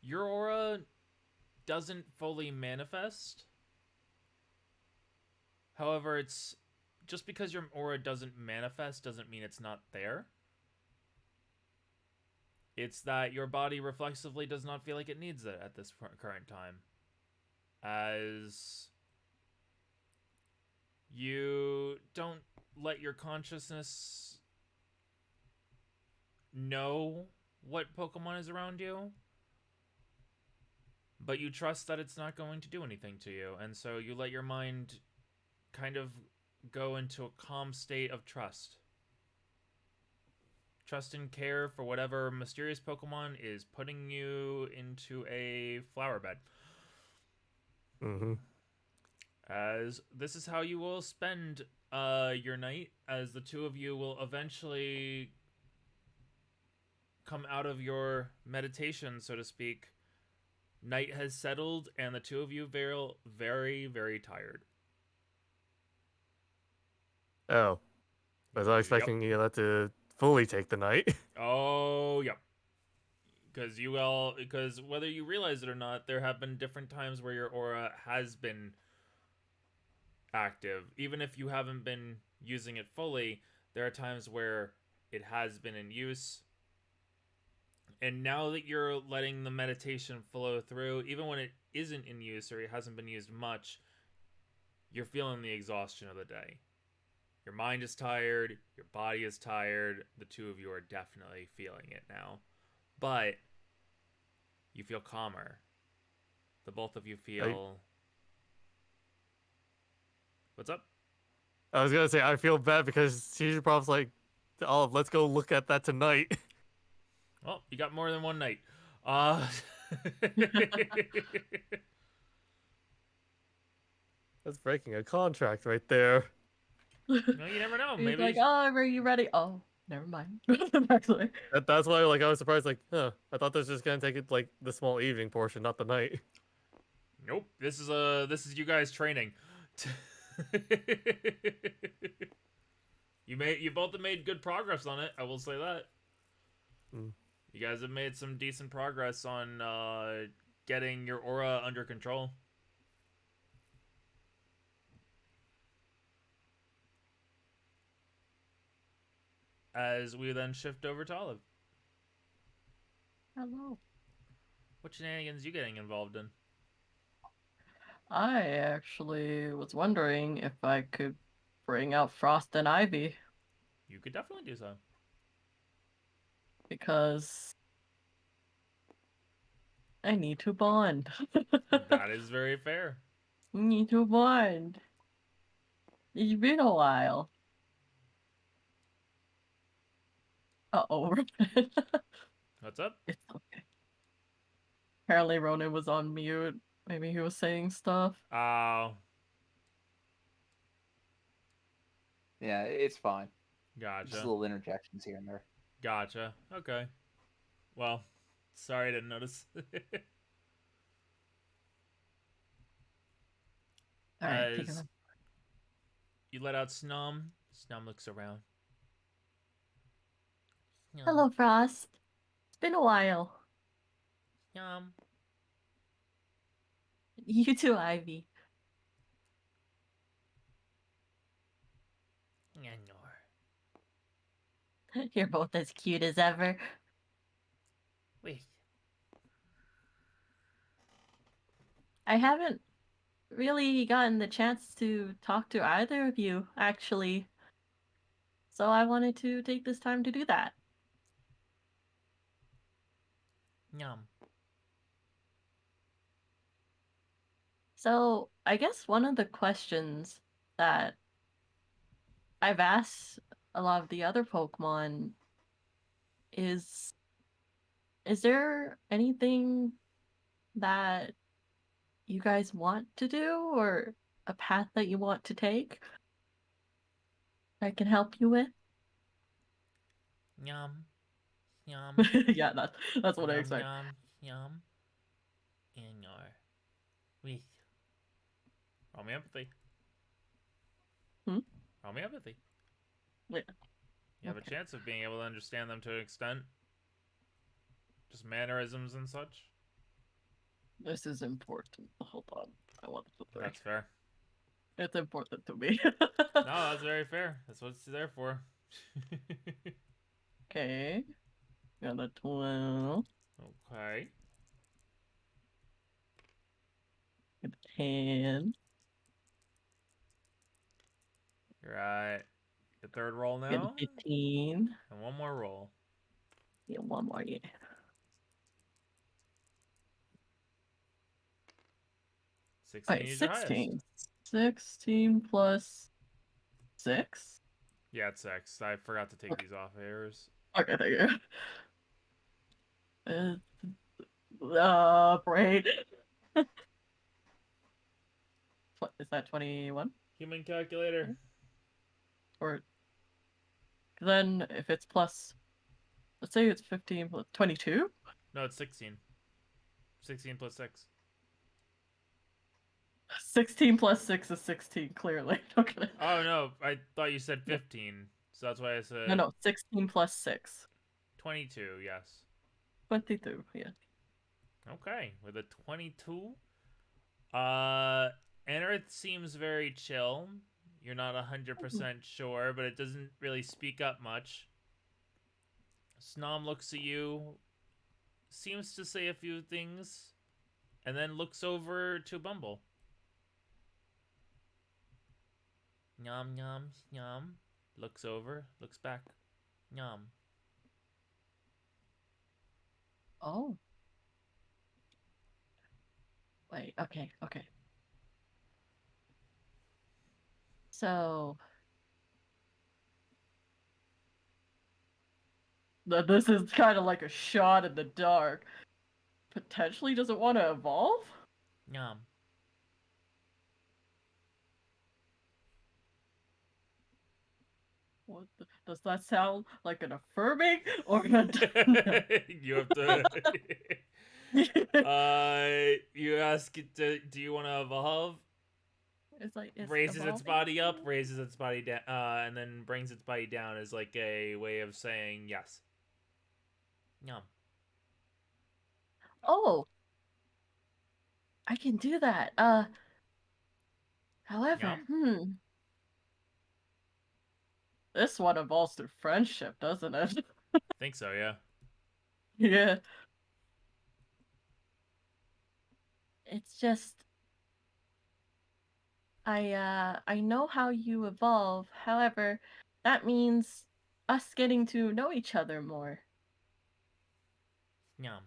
Your aura doesn't fully manifest. However, it's just because your aura doesn't manifest doesn't mean it's not there. It's that your body reflexively does not feel like it needs it at this current time. As you don't let your consciousness know what Pokemon is around you, but you trust that it's not going to do anything to you, and so you let your mind kind of go into a calm state of trust. Trust and care for whatever mysterious Pokemon is putting you into a flower bed. Mm-hmm. As this is how you will spend your night, as the two of you will eventually come out of your meditation, so to speak. Night has settled, and the two of you feel very, very tired. Oh, was I expecting you to fully take the night? Oh, yep. Because whether you realize it or not, there have been different times where your aura has been active. Even if you haven't been using it fully, there are times where it has been in use. And now that you're letting the meditation flow through, even when it isn't in use or it hasn't been used much, you're feeling the exhaustion of the day. Your mind is tired, your body is tired. The two of you are definitely feeling it now. But you feel calmer. The both of you feel... What's up? I was gonna say I feel bad because she's probably like, "Oh, let's go look at that tonight." Well, you got more than one night. That's breaking a contract right there. No, you never know. He's Maybe like, oh, are you ready? Oh, never mind. Actually. That's why like I was surprised. Like, huh? I thought this was just gonna take it like the small evening portion, not the night. Nope. This is you guys training. You both have made good progress on it. I will say that. Mm. You guys have made some decent progress on getting your aura under control. As we then shift over to Olive. Hello. What shenanigans you getting involved in? I actually was wondering if I could bring out Frost and Ivy, You could definitely do so. because I need to bond. That is very fair. Need to bond. It's been a while. Uh-oh. What's up? It's okay. Apparently Ronan was on mute. Maybe he was saying stuff. Oh, Yeah, it's fine. Just gotcha. little interjections here and there. Gotcha. Okay. Well, sorry I didn't notice. Alright, take As it. you let out Snom, Snom looks around. Snom, Hello, Frost. It's been a while. Snom. You too, Ivy. Nyanor. You're both as cute as ever. Wait. I haven't really gotten the chance to talk to either of you, actually. So I wanted to take this time to do that. Nyam. So I guess one of the questions that I've asked a lot of the other Pokemon is there anything that you guys want to do or a path that you want to take I can help you with? Nyam. Nyam. Yeah, that's what I Nyam. expect. Nyam. Nyam. Nyanor. Wait. Roll me empathy. Hmm? Roll me empathy. Yeah. You have a Okay. chance of being able to understand them to an extent. Just mannerisms and such. This is important. Hold on. I want the 3. That's fair. It's important to me. No, that's very fair. That's what it's there for. Okay. Got a 12. Okay. Got a 10. You're at the third roll Got a now. 15. And one more roll. Yeah, one more, yeah. 16 Wait, is your highest. 16. 16 plus 6? Yeah, it's X. I forgot to take these off errors. Okay, thank you. Brain. Is that 21? Human calculator. Or then if it's plus, let's say it's 15 plus 22? No, it's 16. 16 plus 6. 16 plus 6 is 16, clearly. Okay. Oh, no. I thought you said 15. So that's why I said No, 16 plus 6. 22, yes. 22, yeah. Okay, with a 22. Anerith seems very chill. You're not 100% sure, but it doesn't really speak up much. Snom looks at you, seems to say a few things, and then looks over to Bumble. Nyam, nyam, nyam. Looks over, looks back. Nyam. Oh. Wait, okay. So, this is kind of like a shot in the dark. Potentially doesn't want to evolve? Nyam. Does that sound like an affirming or a You have to. You ask it to, do you want to evolve? It's like it's Raises its evolving? body up, raises its body down, and then brings its body down as like a way of saying yes. Nyam. Oh, I can do that. However, Nyam. this one evolves through friendship, doesn't it? Think so, yeah. Yeah. It's just I know how you evolve. However, that means us getting to know each other more. Nyam.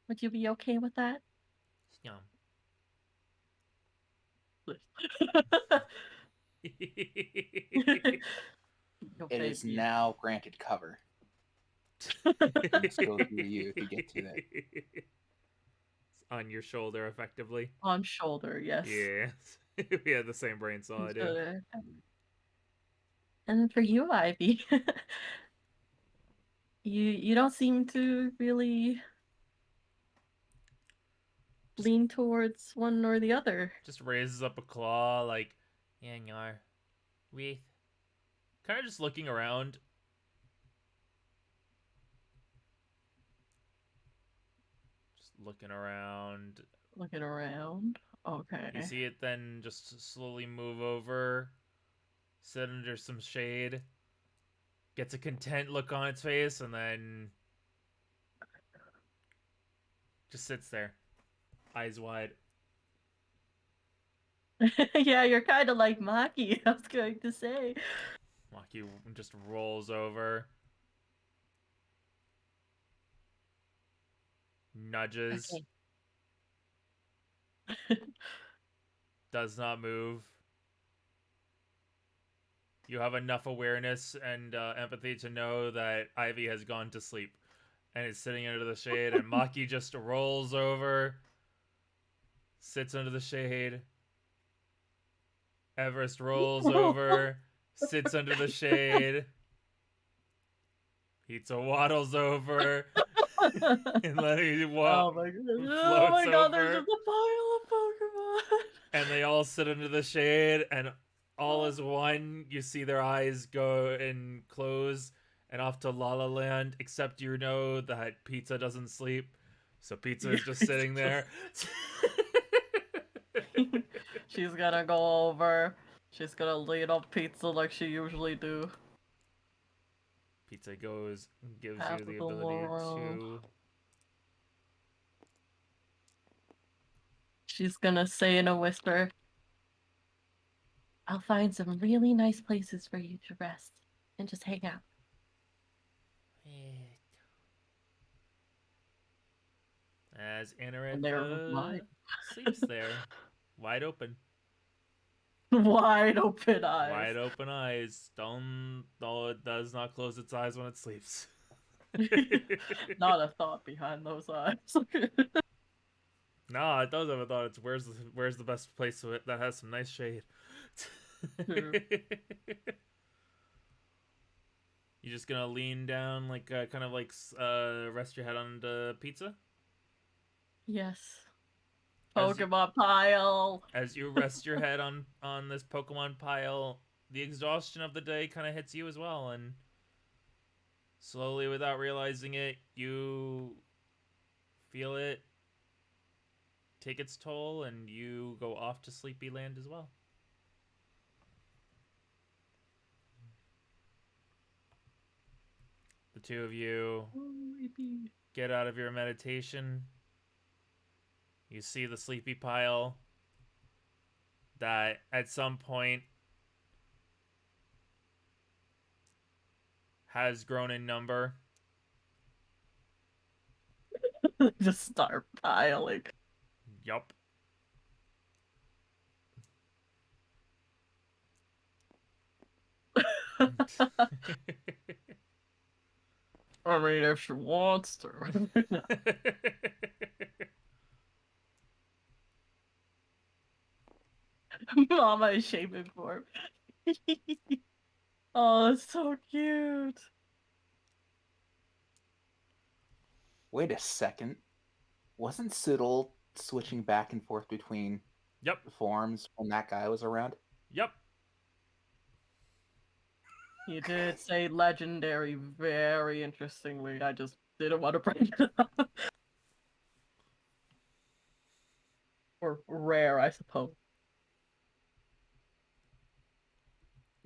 Would you be okay with that? Nyam. Your It is baby. now granted cover. Just go through you to get to that. It's on your shoulder, effectively. On shoulder, yes. Yeah. We had the same brain cell idea. Shoulder. And then for you, Ivy, you don't seem to really lean towards one or the other. Just raises up a claw, like, yeah, no. We kind of just looking around. Just looking around. Looking around. Okay. You see it then just slowly move over, sit under some shade, gets a content look on its face, and then just sits there, eyes wide. Yeah, you're kind of like Maki, I was going to say. Maki just rolls over, nudges, does not move. You have enough awareness and empathy to know that Ivy has gone to sleep and is sitting under the shade, and Maki just rolls over, sits under the shade. Everest rolls over, sits under the shade. Pizza waddles over, and let him Oh my god! Oh my god! There's just a pile of Pokemon. And they all sit under the shade, and all as one. You see their eyes go and close, and off to La La Land. Except you know that Pizza doesn't sleep, so Pizza is just sitting there. She's gonna go over. She's gonna lean up Pizza like she usually do. Pizza goes and gives Half you the of the ability world. to. She's gonna say in a whisper, "I'll find some really nice places for you to rest and just hang out." As And they're wide. sleeps there, wide open. Wide open eyes. Wide open eyes. Though it does not close its eyes when it sleeps. Not a thought behind those eyes. No, it does have a thought. It's where's the best place that has some nice shade. True. You just gonna lean down, like kind of like rest your head on the Pizza? Yes. As you- Pokemon pile. As you rest your head on this Pokemon pile, the exhaustion of the day kind of hits you as well, and slowly, without realizing it, you feel it take its toll, and you go off to Sleepy Land as well. The two of you get out of your meditation. You see the sleepy pile that at some point has grown in number. Just start piling. Yup. I mean, if she wants to. Mama is shaming for him. Oh, that's so cute. Wait a second. Wasn't Siddle switching back and forth between Yep. forms when that guy was around? Yep. You did say legendary very interestingly. I just didn't want to bring it up. Or rare, I suppose.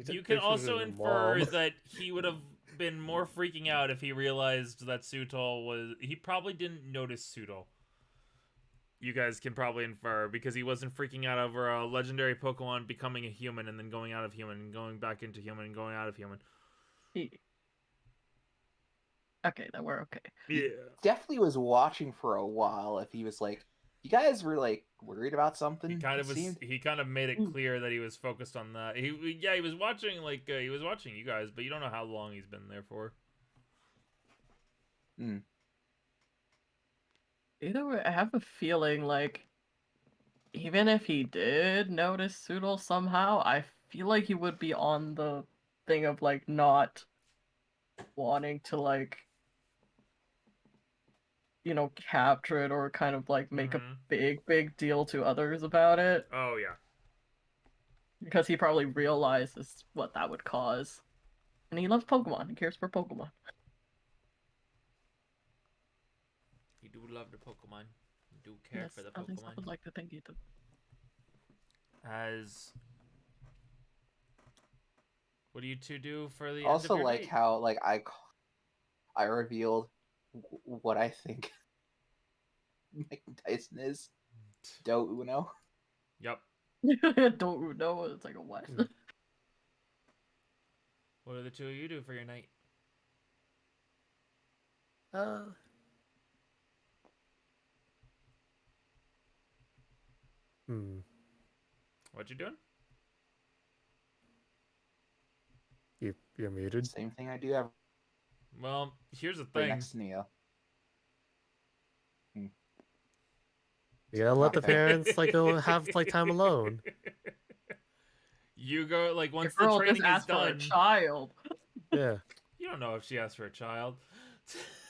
You can also infer that he would have been more freaking out if he realized that Sutol was... He probably didn't notice Sutol. You guys can probably infer, because he wasn't freaking out over a legendary Pokemon becoming a human and then going out of human and going back into human and going out of human. Okay, then we're okay. Yeah. Definitely was watching for a while if he was like, you guys were like worried about something. He kind of was. seemed. He kind of made it clear that he was focused on that. He was watching he was watching you guys, but you don't know how long he's been there for. Mm. Either way, I have a feeling like even if he did notice Soodle somehow, I feel like he would be on the thing of like not wanting to like capture it or kind of like make a big deal to others about it. Oh yeah. Because he probably realizes what that would cause. And he loves Pokemon. He cares for Pokemon. You do love the Pokemon. You do care Yes, for the at least I Pokemon. would like to think he did. What do you two do for the Also, end of your like night? how like I revealed what I think Mike Tyson is. Do Uno. Yep. Don't know. It's like a what? What do the two of you do for your night? What you doing? You're muted. Same thing I do every Well, here's the thing. next to Neo. You gotta let the Okay. parents have time alone. You go like once Your the girl training just is asked for a done. child. Yeah, You don't know if she asked for a child.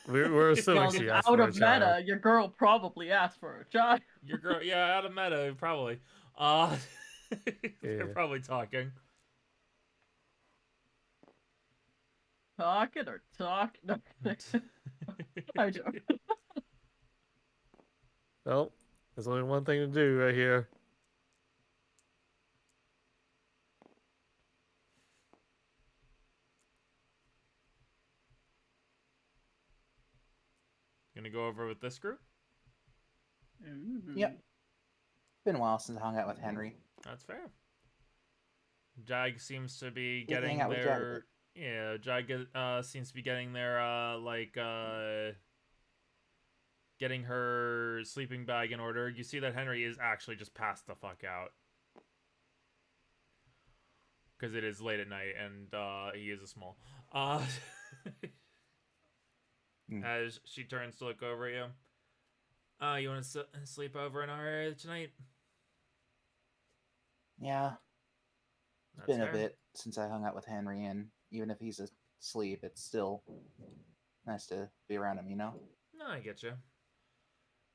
we're assuming Well, she just asked out for a of child. meta, your girl probably asked for a child. Your girl, yeah, out of meta, probably. They're Yeah. probably talking. Talking or talking? No. I joke. Well, there's only one thing to do right here. Gonna go over with this group. Yep. Been a while since I hung out with Henry. That's fair. Jag seems to be Get to hang getting out with Jag a their bit. yeah. Jag seems to be getting their getting her sleeping bag in order. You see that Henry is actually just passed the fuck out because it is late at night and he is a small. As she turns to look over at you. You want to sleep over in our area tonight? Yeah. It's That's been fair. a bit since I hung out with Henry, and even if he's asleep, it's still nice to be around him, you know? No, I get you.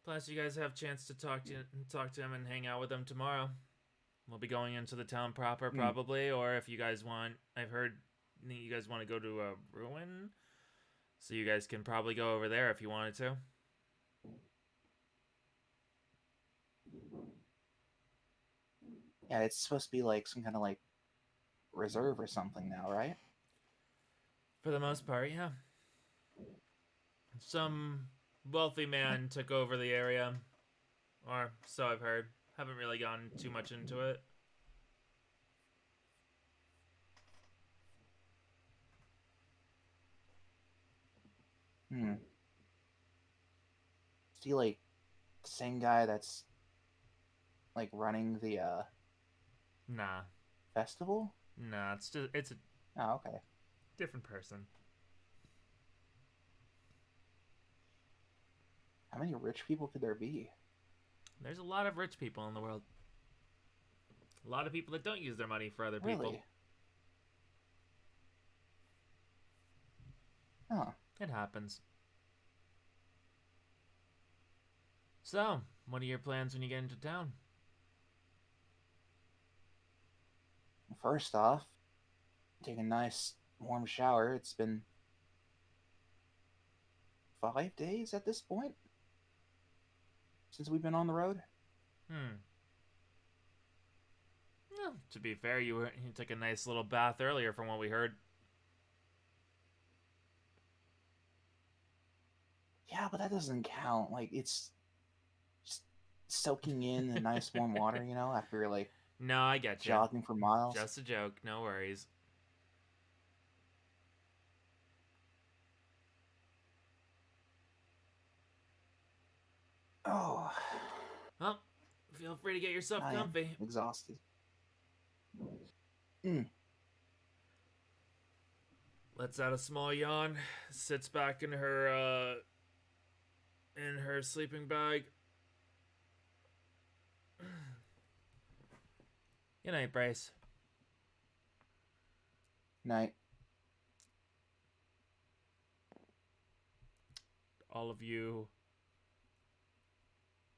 Plus, you guys have a chance to talk to him and hang out with him tomorrow. We'll be going into the town proper, probably, or if you guys want, I've heard you guys want to go to a ruin, so you guys can probably go over there if you wanted to. Yeah, it's supposed to be like some kind of like reserve or something now, right? For the most part, yeah. Some wealthy man took over the area, or so I've heard. Haven't really gone too much into it. Is he like the same guy that's like running the Nah. festival? Nah, it's a Oh, okay. different person. How many rich people could there be? There's a lot of rich people in the world. A lot of people that don't use their money for other people. Really? Oh. It happens. So, what are your plans when you get into town? First off, take a nice warm shower. It's been 5 days at this point since we've been on the road. Well, to be fair, you took a nice little bath earlier from what we heard. Yeah, but that doesn't count. Like, it's just soaking in the nice warm water, you know, after you're like No, I get you. jogging for miles. Just a joke. No worries. Oh. Well, feel free to get yourself I am comfy. exhausted. lets out a small yawn, sits back in her sleeping bag. Good night, Bryce. Night. All of you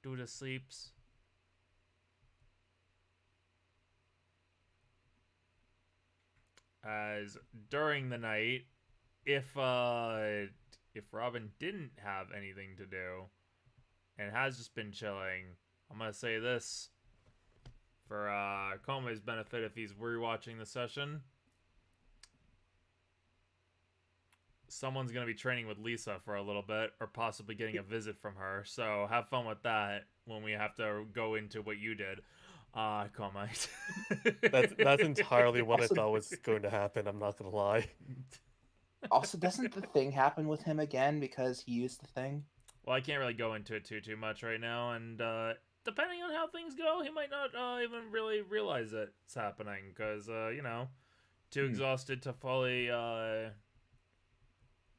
do to sleeps. As during the night, if Robin didn't have anything to do and has just been chilling, I'm gonna say this for Kome's benefit if he's rewatching the session. Someone's gonna be training with Lisa for a little bit, or possibly getting a visit from her. So have fun with that when we have to go into what you did. Kome. That's entirely what Also- I thought was going to happen. I'm not gonna lie. Also, doesn't the thing happen with him again because he used the thing? Well, I can't really go into it too much right now, and depending on how things go, he might not even really realize it's happening because too exhausted to fully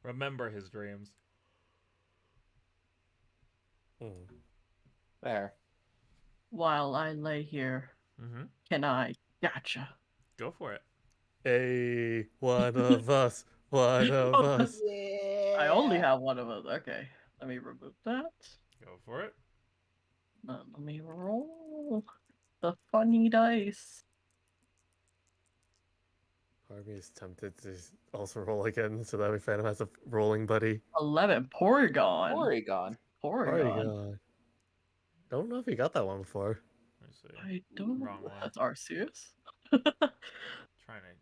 remember his dreams. There. While I lay here, can I? Gotcha. Go for it. Hey, one of us. One of us. Yeah. I only have one of us. Okay, let me remove that. Go for it. Let me roll the funny dice. Part of me is tempted to also roll again so that way Phantom has a rolling buddy. 11. Porygon. Porygon. Porygon. Don't know if he got that one before. Let me see. I don't know. Wrong one. That's Arceus. Trying to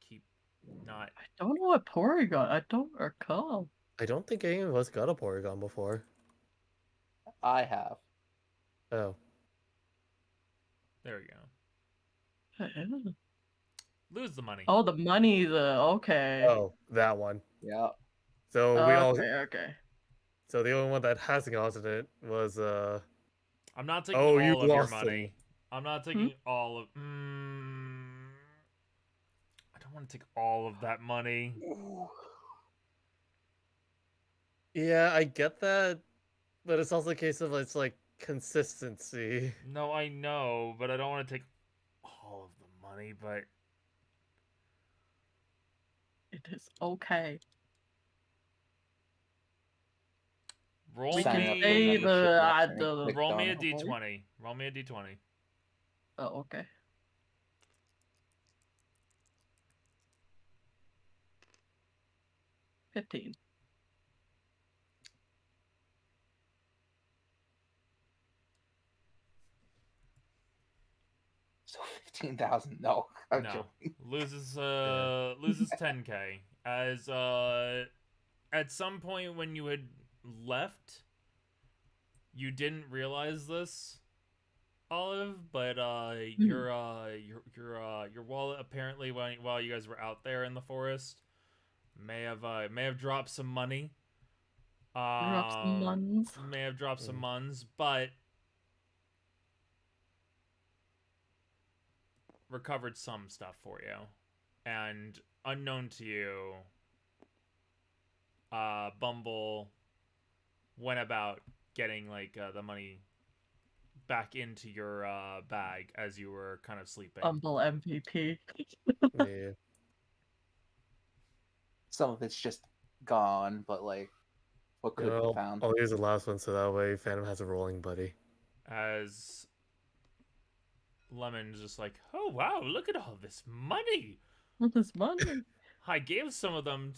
keep not. I don't know what Porygon. I don't recall. I don't think any of us got a Porygon before. I have. Oh. There we go. Lose the money. Oh, the money. Okay. Oh, that one. Yeah. So we all. Okay. So the only one that hasn't gotten it was I'm not taking Oh, all you of your lost money. them. I'm not taking all of. I don't want to take all of that money. Yeah, I get that, but it's also a case of it's like consistency. No, I know, but I don't want to take all of the money. But It is okay. roll We Sign can up for me. say membership next and the click Roll me a on- d20. Roll me a d20. Oh, okay. 15. So 15,000. No, I'm No, joking. loses Yeah. loses 10k as at some point when you had left, you didn't realize this, Olive, but your wallet apparently while you guys were out there in the forest may have dropped some money. Drop some muns. May have dropped some muns, but recovered some stuff for you. And unknown to you, Bumble went about getting like the money back into your bag as you were kind of sleeping. Bumble MVP. Yeah. Some of it's just gone, but like, what could be found? I'll use the last one so that way Phantom has a rolling buddy. As Lemon's just like, oh wow, look at all this money. What is money? I gave some of them.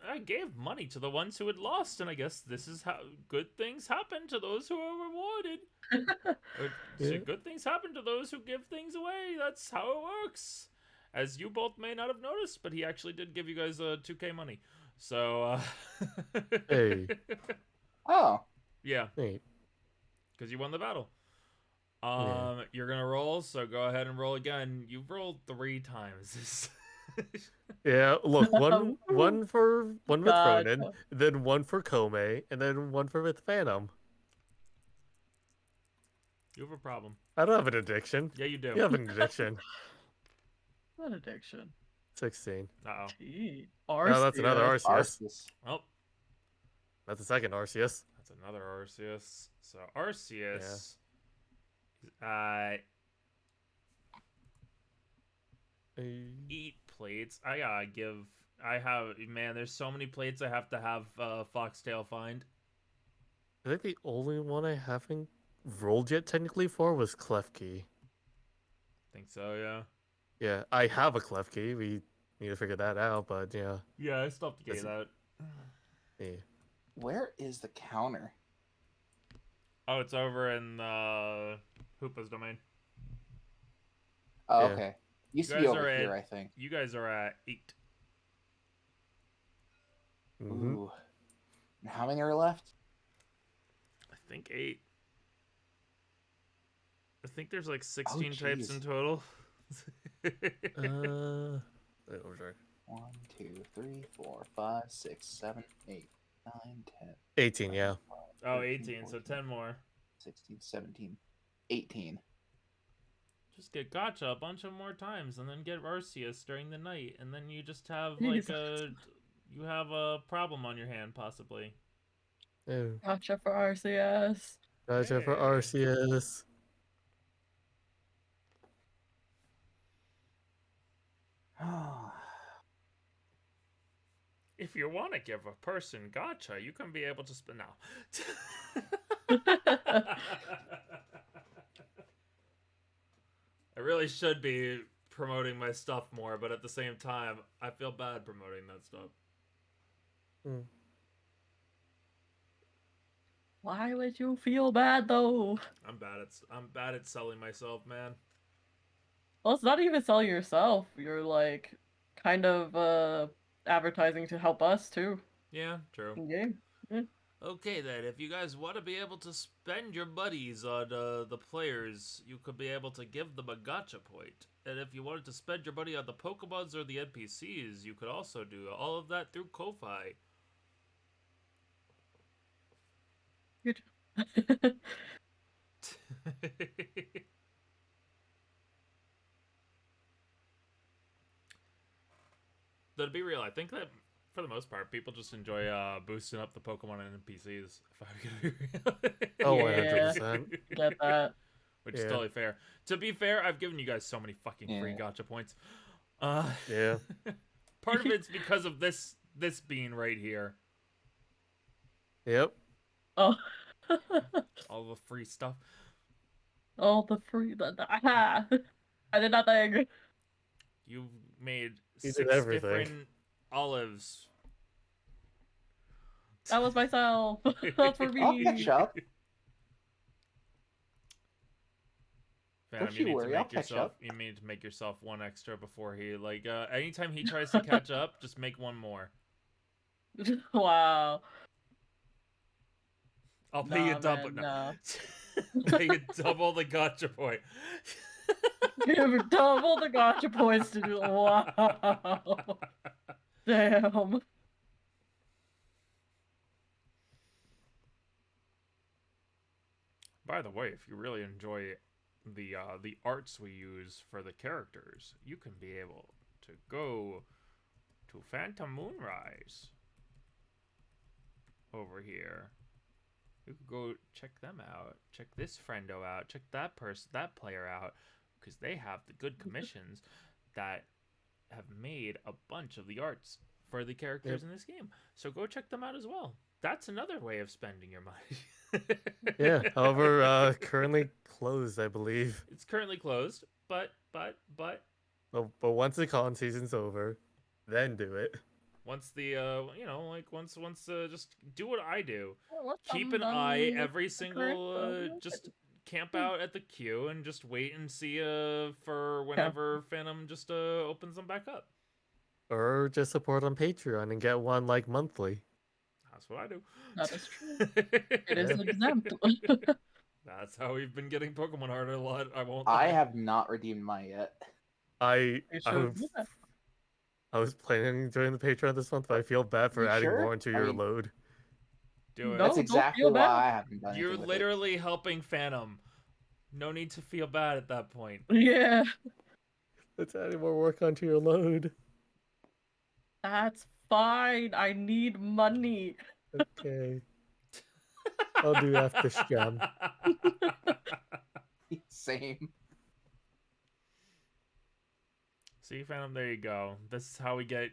I gave money to the ones who had lost, and I guess this is how good things happen to those who are rewarded. Yeah. Good things happen to those who give things away. That's how it works. As you both may not have noticed, but he actually did give you guys 2k money. So, Hey. Oh, yeah, Neat. because you won the battle. Yeah. You're gonna roll, so go ahead and roll again. You've rolled 3 times. Yeah, look, one with God. Ronan, then one for Kome, and then one for with Phantom. You have a problem. I don't have an addiction. Yeah, you do. You have an addiction. What addiction? 16. Uh-oh. Gee, No, that's another Arceus. Arceus. Arceus. Oh, That's the second Arceus. that's another Arceus. So Arceus, uh, eat plates. I gotta give. Man. There's so many plates I have to have Foxtail find. I think the only one I haven't rolled yet technically for was Klefki. Think so, yeah. Yeah, I have a Klefki. We need to figure that out, but yeah. Yeah, I still have to get That's- that. Yeah. Where is the counter? Oh, it's over in Hoopa's domain. Oh, Yeah. okay. Used You to be guys over are here, at- I think. You guys are at 8. Mhm. Ooh. And how many are left? I think 8. I think there's like 16 types jeez. in total. Wait, what was I? 1, 2, 3, 4, 5, 6, 7, 8, 9, 10. 18, yeah. Oh, 13, 18, so 14, 10 more. 16, 17, 18. Just get Gotcha a bunch of more times, and then get Arceus during the night, and then you just have like you have a problem on your hand, possibly. Oh, Gotcha for Arceus. gotcha for Hey. Arceus. If you want to give a person Gotcha, you can be able to spend now. I really should be promoting my stuff more, but at the same time, I feel bad promoting that stuff. Why would you feel bad though? I'm bad at selling myself, man. Well, it's not even selling yourself. You're like kind of advertising to help us too. Yeah, true. In game. Yeah. Okay then, if you guys want to be able to spend your buddies on the players, you could be able to give them a gotcha point. And if you wanted to spend your money on the Pokemons or the NPCs, you could also do all of that through Ko-Fi. Good. Though to be real, I think that for the most part, people just enjoy boosting up the Pokemon and NPCs. If I'm gonna be real. Oh, Yeah. 100%. Get that. Which is Yeah. totally fair. To be fair, I've given you guys so many fucking free Yeah. gotcha points. Yeah. Part of it's because of this being right here. Yep. Oh. All the free stuff. All the free. Aha! I did nothing. You made You 6 did everything. different olives. That was myself. That's for I'll me. catch up. Phantom, Don't you you need worry, to I'll make catch yourself. up. You need to make yourself one extra before he anytime he tries to catch up, just make one more. Wow. I'll pay you Nah, double. man, No. nah. Pay you double the gotcha point. Give double the gotcha points to do. Wow. Damn. By the way, if you really enjoy the arts we use for the characters, you can be able to go to PhantomMoonrise over here. You could go check them out, check this friendo out, check that player out, because they have the good commissions that have made a bunch of the arts for the characters in this game. So go check them out as well. That's another way of spending your money. Yeah. However, currently closed, I believe. It's currently closed, but But once the con season's over, then do it. once the once just do what I do. Well, Keep an eye every single just camp out at the queue and just wait and see for whenever Phantom just opens them back up. Or just support on Patreon and get one like monthly. That's what I do. That is true. It is exempt. That's how we've been getting Pokemon harder a lot. I won't I lie. have not redeemed mine yet. I You should do that. was planning on joining the Patreon this month, but I feel bad for You adding sure? more into I your mean- load. Do it. No, That's don't exactly feel why bad. I haven't done You're anything with it. literally helping Phantom. No need to feel bad at that point. Yeah. It's adding more work onto your load. That's fine. I need money. Okay. I'll do after scam. Same. See, Phantom, there you go. This is how we get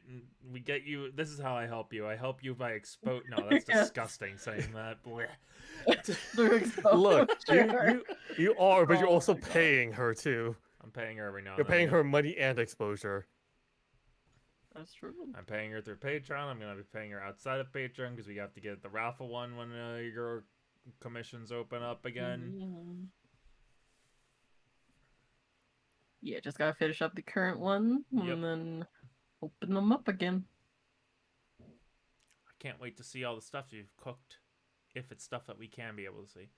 you. This is how I help you. I help you by expose. No, that's Yes. disgusting saying that. Blech. Through Look, exposure. you are, but you're Oh also my God. paying her too. I'm paying her every now You're and then. paying Yep. her money and exposure. That's true. I'm paying her through Patreon. I'm gonna be paying her outside of Patreon because we have to get the raffle one when your commissions open up again. Mhm. Yeah, just gotta finish up the current one Yep. and then open them up again. I can't wait to see all the stuff you've cooked, if it's stuff that we can be able to see.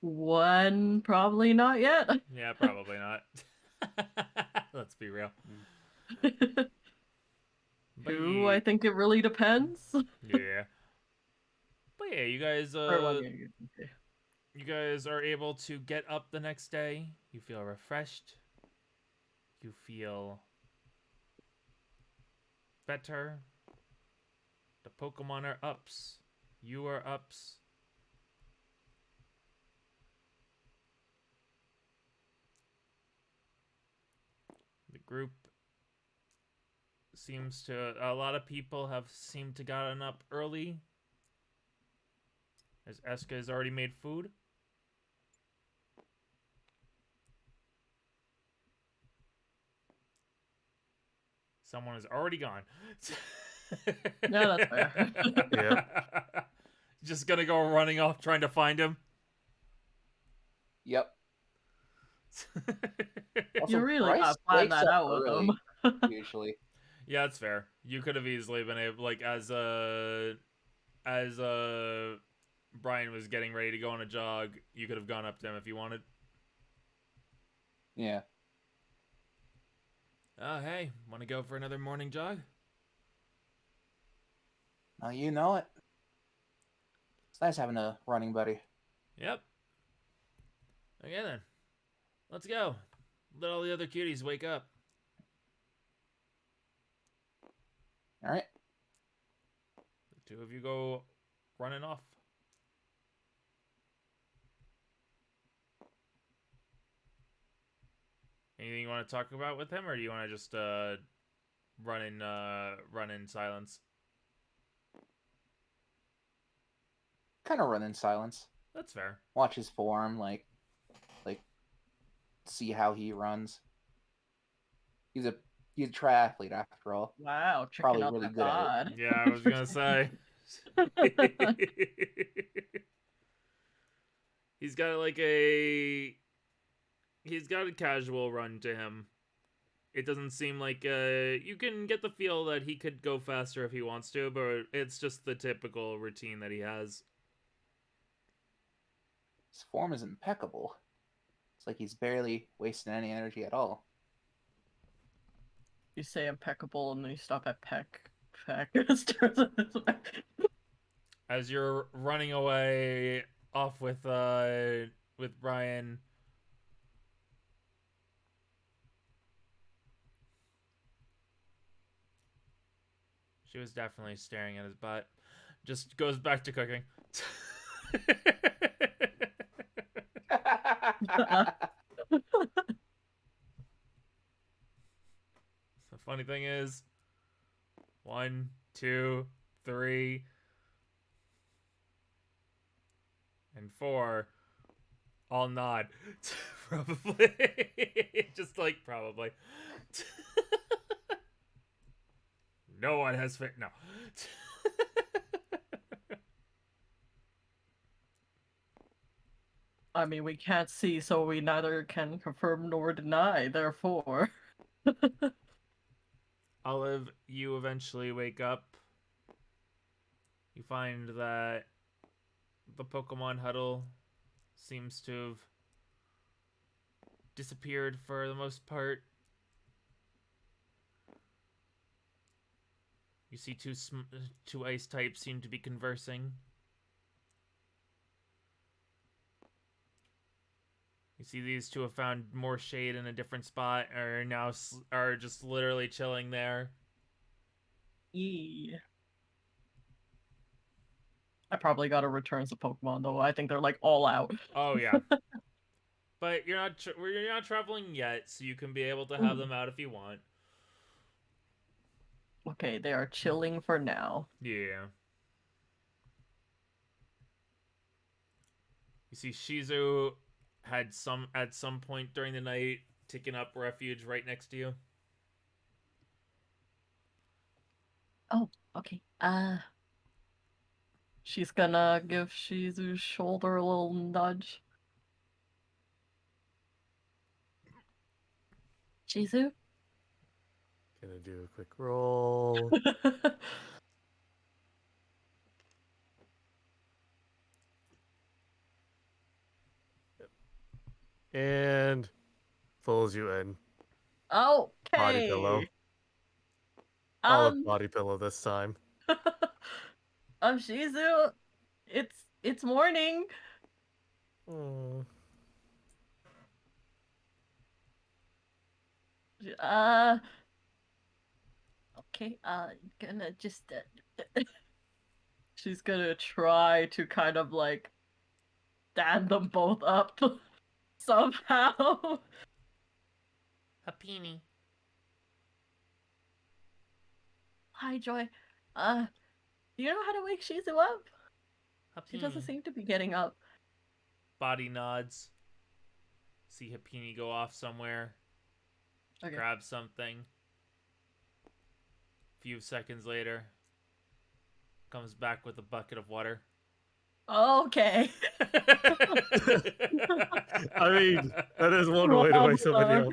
One, probably not yet. Yeah, probably not. Let's be real. But Two, I think it really depends. yeah. But yeah, you guys Or one, yeah, okay. you guys are able to get up the next day. You feel refreshed. You feel better. The Pokemon are ups. You are ups. The group seems to, a lot of people have seemed to gotten up early. As Eska has already made food. Someone is already gone. No, that's fair. Yep. Just gonna go running off trying to find him. Yep. Also, You really Bryce gotta plan wakes that up out with early, them. usually. Yeah, that's fair. You could have easily been able, like, as Brian was getting ready to go on a jog, you could have gone up to him if you wanted. Yeah. Oh, hey, want to go for another morning jog? Now you know it. It's nice having a running buddy. Yep. Okay then, let's go. Let all the other cuties wake up. All right. The two of you go running off. Anything you want to talk about with him, or do you want to just run in silence? Kind of run in silence. That's fair. Watch his form, like see how he runs. He's a triathlete after all. Wow, checking Probably out really the good at it. bod. Yeah, I was gonna say. He's got a casual run to him. It doesn't seem like you can get the feel that he could go faster if he wants to, but it's just the typical routine that he has. His form is impeccable. It's like he's barely wasting any energy at all. You say impeccable and then you stop at peck. Peck. As you're running away off with Brian, she was definitely staring at his butt. Just goes back to cooking. The funny thing is, 1, 2, 3, and 4 all nod. Probably. Just like, probably. No one has fit. No. I mean, we can't see, so we neither can confirm nor deny, therefore. Olive, you eventually wake up. You find that the Pokemon huddle seems to have disappeared for the most part. You see two ice types seem to be conversing. You You see these two have found more shade in a different spot, are now are just literally chilling there. Yeah. I probably gotta return some Pokemon though. I think they're like all out. Oh yeah. But you're not traveling yet, so you can be able to have them out if you want. Okay, they are chilling for now. Yeah. You see Shizu had at some point during the night taken up refuge right next to you. Oh, okay. She's gonna give Shizu's shoulder a little nudge. Shizu? Gonna do a quick roll. And pulls you in. Body pillow. Okay. Olive body pillow this time. Shizu, it's morning. Mm. Okay, gonna just she's gonna try to kind of like stand them both up somehow. Happini. Hi, Joy. Do you know how to wake Shizu up? She doesn't seem to be getting up. Body nods. See Happini go off somewhere. Okay. Grab something. Few seconds later, comes back with a bucket of water. Okay. I mean, that is one way to wake somebody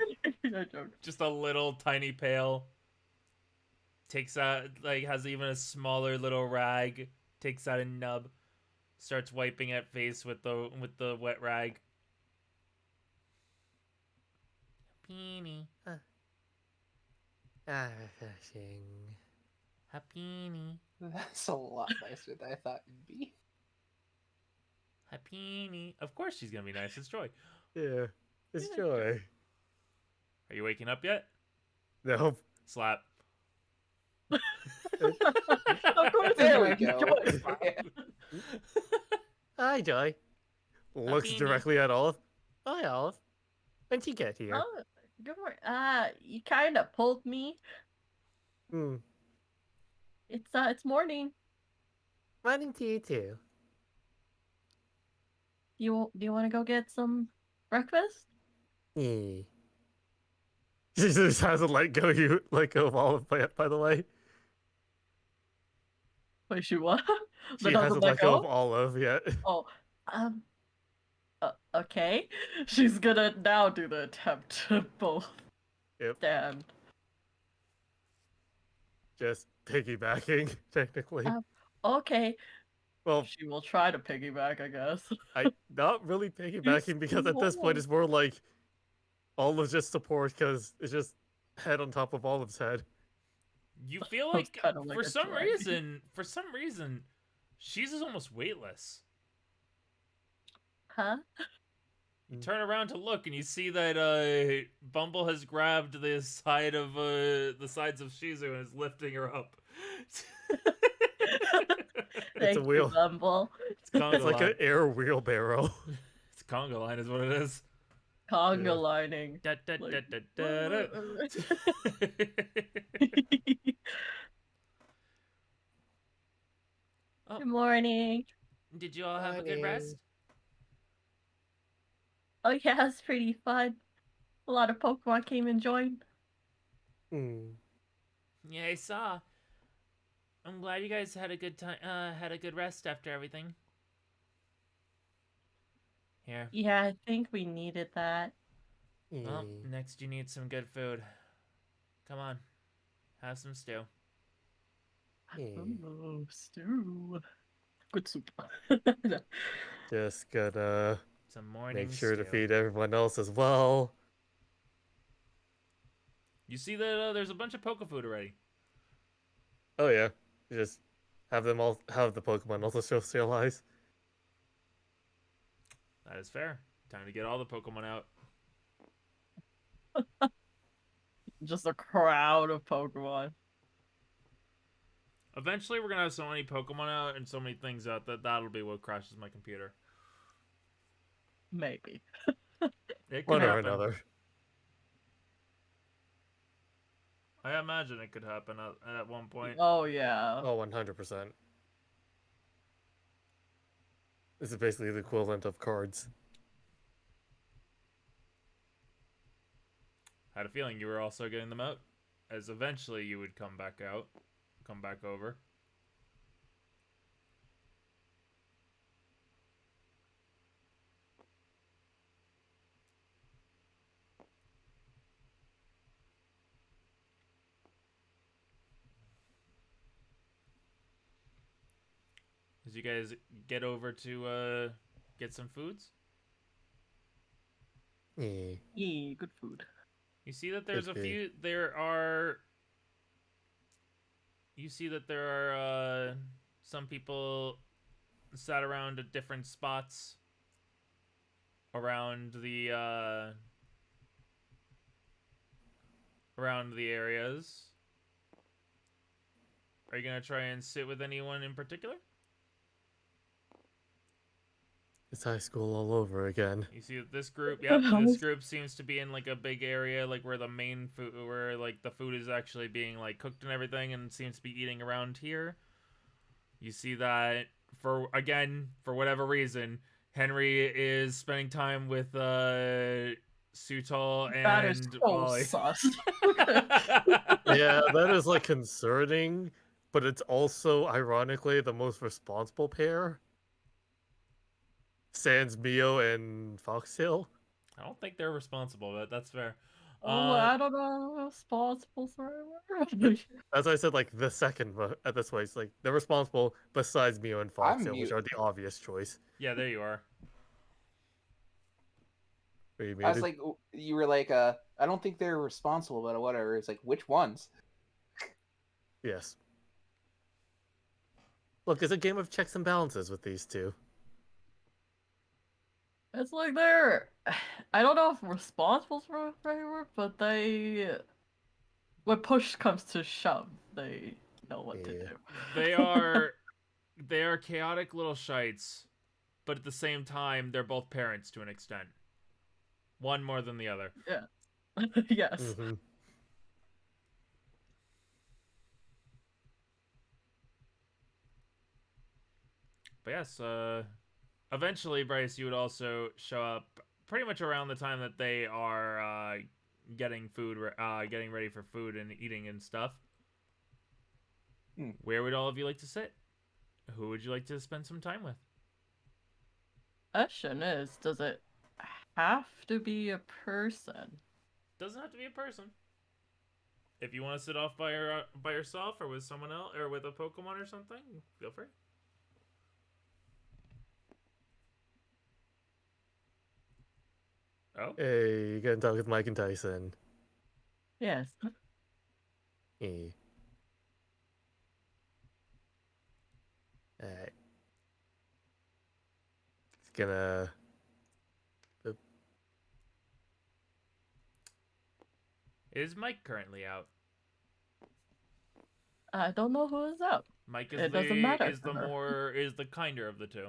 up. Just a little tiny pail. Takes out, like, has even a smaller little rag. Takes out a nub. Starts wiping at face with the wet rag. Happini. Happini. That's a lot nicer than I thought it'd be. Happini. Of course she's gonna be nice. It's Joy. Yeah, it's Joy. Are you waking up yet? Nope. Slap. Of course, There we it's go. Joy. Hi, Joy. Looks Happini. directly at Olive. Hi, Olive. When'd you get here? Oh, good morning. You kind of pulled me. Hmm. It's morning. Morning to you too. Do you want to go get some breakfast? Yeah. She just hasn't let go of Olive by the way. Wait, she what? She But doesn't hasn't let let go of go? Olive yet. Oh, okay. She's gonna now do the attempt to both Yep. stand. Just piggybacking, technically. Okay. Well, She will try to piggyback, I guess. not really piggybacking because at this point it's more like Olive just support because it's just head on top of Olive's head. You feel Sounds like, kinda like for a some dragon. reason, she's almost weightless. Huh? You turn around to look, and you see that Bumble has grabbed the sides of Shizu and is lifting her up. Thank a wheel. you, Bumble. It's conga It's like line. an air wheelbarrow. It's conga line is what it is. Conga Yeah. lining. Da, da, Like, da, da, da, da. Oh, Good morning. did you all have a good rest? Oh yeah, it's pretty fun. A lot of Pokemon came and joined. Hmm. Yeah, I saw. I'm glad you guys had a good time. Had a good rest after everything. Here. Yeah, I think we needed that. Well, next you need some good food. Come on, have some stew. Oh, stew. Good soup. Just gotta Some morning make sure to stew. feed everyone else as well. You see that there's a bunch of Poke food already. Oh yeah, just have them all have the Pokemon also socialize. That is fair. Time to get all the Pokemon out. Just a crowd of Pokemon. Eventually, we're gonna have so many Pokemon out and so many things out that that'll be what crashes my computer. Maybe. It could One or happen. another. I imagine it could happen at one point. Oh yeah. Oh, 100%. This is basically the equivalent of cards. Had a feeling you were also getting them out, as eventually you would come back out, come back over. As you guys get over to get some foods, Yeah. Yee, good food. you see that there's a Could be. few. There are. You see that there are some people sat around at different spots around the areas. Are you gonna try and sit with anyone in particular? It's high school all over again. You see that this group, yep, this group seems to be in like a big area, like where the main food, where like the food is actually being like cooked and everything, and seems to be eating around here. You see that for whatever reason, Henry is spending time with Sutal and That is so Molly. sus. Yeah, that is like concerning, but it's also ironically the most responsible pair. Sans Mio and Foxtail. I don't think they're responsible, but that's fair. Oh, I don't know. Responsible forever. As I said, like the second at this place, like they're responsible besides Mio and Foxtail, which mute. are the obvious choice. Yeah, there you are. Are you I was muted? like, you were like, I don't think they're responsible, but whatever. It's like, which ones? Yes. Look, it's a game of checks and balances with these two. It's like they're, I don't know if responsible forever, but they, when push comes to shove, they know what to Yeah. do. They are chaotic little shites, but at the same time, they're both parents to an extent. One more than the other. Yeah. Yes. Mm-hmm. But yes, eventually, Bryce, you would also show up pretty much around the time that they are getting food, getting ready for food and eating and stuff. Where would all of you like to sit? Who would you like to spend some time with? Question is, does it have to be a person? Doesn't have to be a person. If you want to sit off by yourself or with someone else or with a Pokemon or something, feel free. Oh, Hey, you gotta talk with Mike and Tyson. Yes. Eh. Alright. It's gonna. is Mike currently out? I don't know who is up. Mike is It doesn't matter is to the her. is the kinder of the two.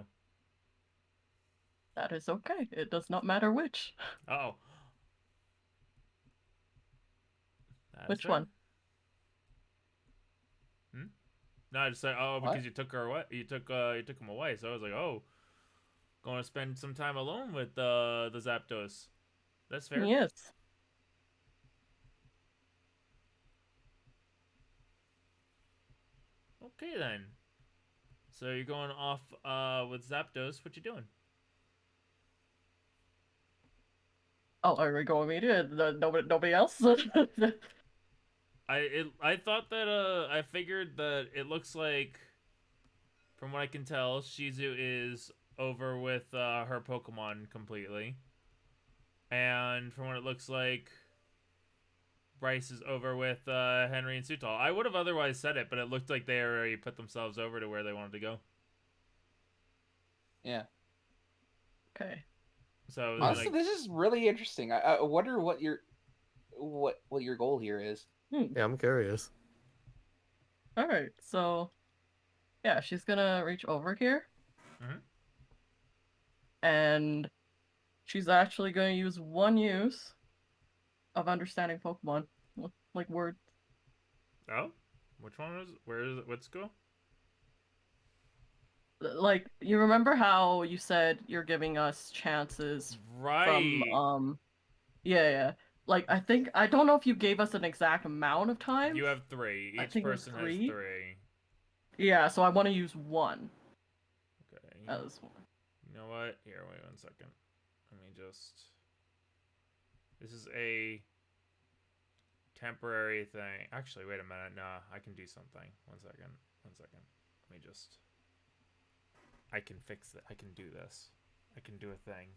That is okay. It does not matter which. Oh. That's Which fair. one? No, I just said, oh, What? because you took her away. You took him away. So I was like, oh, going to spend some time alone with the Zapdos. That's fair. Yes. Okay then. So you're going off with Zapdos. What you doing? Oh, are we going media? Nobody else? I thought that I figured that it looks like, from what I can tell, Shizu is over with her Pokemon completely, and from what it looks like, Bryce is over with Henry and Sutal. I would have otherwise said it, but it looked like they already put themselves over to where they wanted to go. Yeah. Okay. So Honestly, like, this is really interesting. I wonder what your goal here is. Yeah, I'm curious. All right, so yeah, she's gonna reach over here, Mhm. and she's actually gonna use one use of understanding Pokemon, like words. oh, which one is? Where is it? What school? Like, you remember how you said you're giving us chances from Right. yeah. Like, I don't know if you gave us an exact amount of times. You have 3. I Each think it was person has 3. 3. Yeah, so I want to use one Okay. as one. You know what? Here, wait 1 second. Let me just. This is a temporary thing. Actually, wait a minute. Nah, I can do something. 1 second. 1 second. Let me just. I can fix it. I can do this. I can do a thing.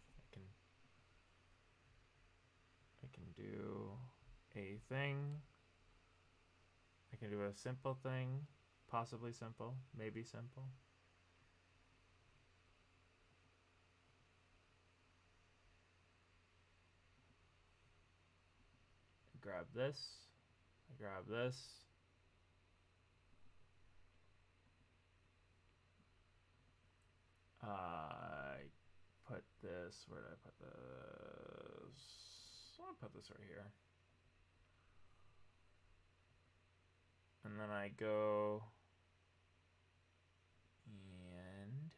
I can do a thing. I can do a simple thing. Possibly simple. Maybe simple. Grab this. I grab this. I put this. Where did I put this? I'll put this right here. And then I go and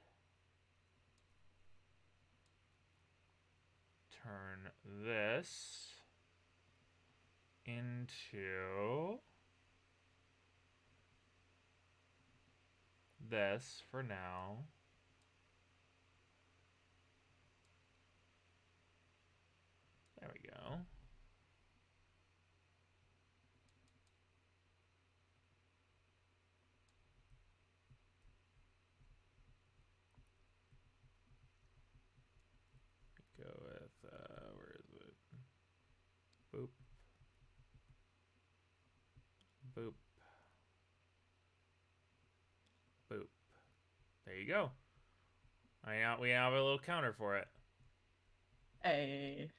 turn this into this for now. There we go. Go with, where is it? Boop. Boop. Boop. There you go. We have a little counter for it. Hey,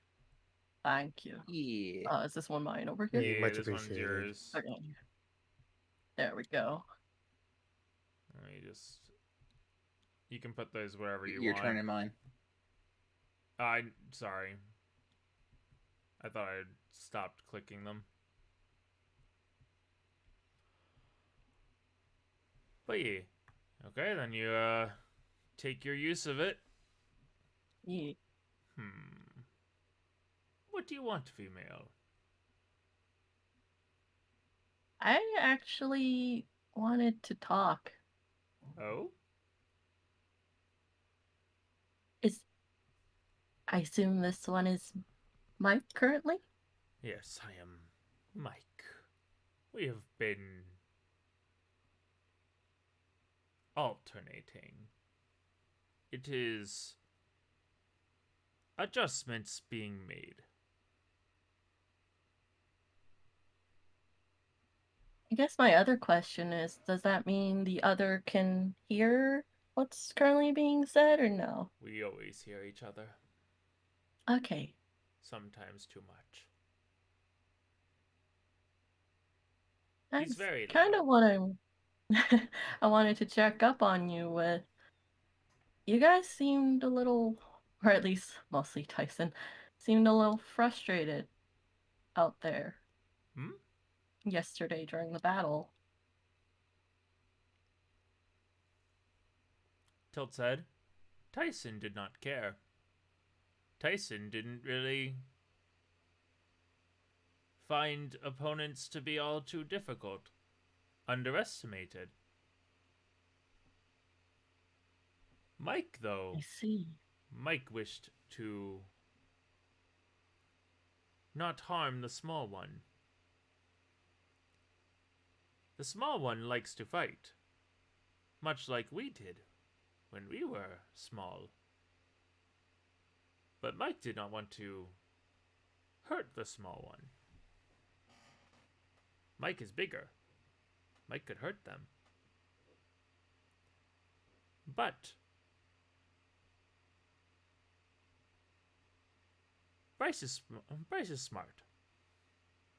thank you. Yeah. Is this one mine over here? Yeah, much this one's appreciated. yours. Okay. There we go. Let me just. You can put those wherever you Your want. turn and mine. Sorry. I thought I had stopped clicking them. But yeah. Okay, then you take your use of it. Yeah. What do you want, female? I actually wanted to talk. Oh? I assume this one is Mike currently? Yes, I am Mike. We have been alternating. It is adjustments being made. I guess my other question is, does that mean the other can hear what's currently being said or no? We always hear each other. Okay. Sometimes too much. He's That's very kind loud. of what I wanted to check up on you with. You guys seemed a little, or at least mostly Tyson, seemed a little frustrated out there yesterday during the battle. Tilt said, Tyson did not care. Tyson didn't really find opponents to be all too difficult. Underestimated. Mike, though. I see. Mike wished to not harm the small one. The small one likes to fight, much like we did when we were small. But Mike did not want to hurt the small one. Mike is bigger. Mike could hurt them. But Bryce is smart.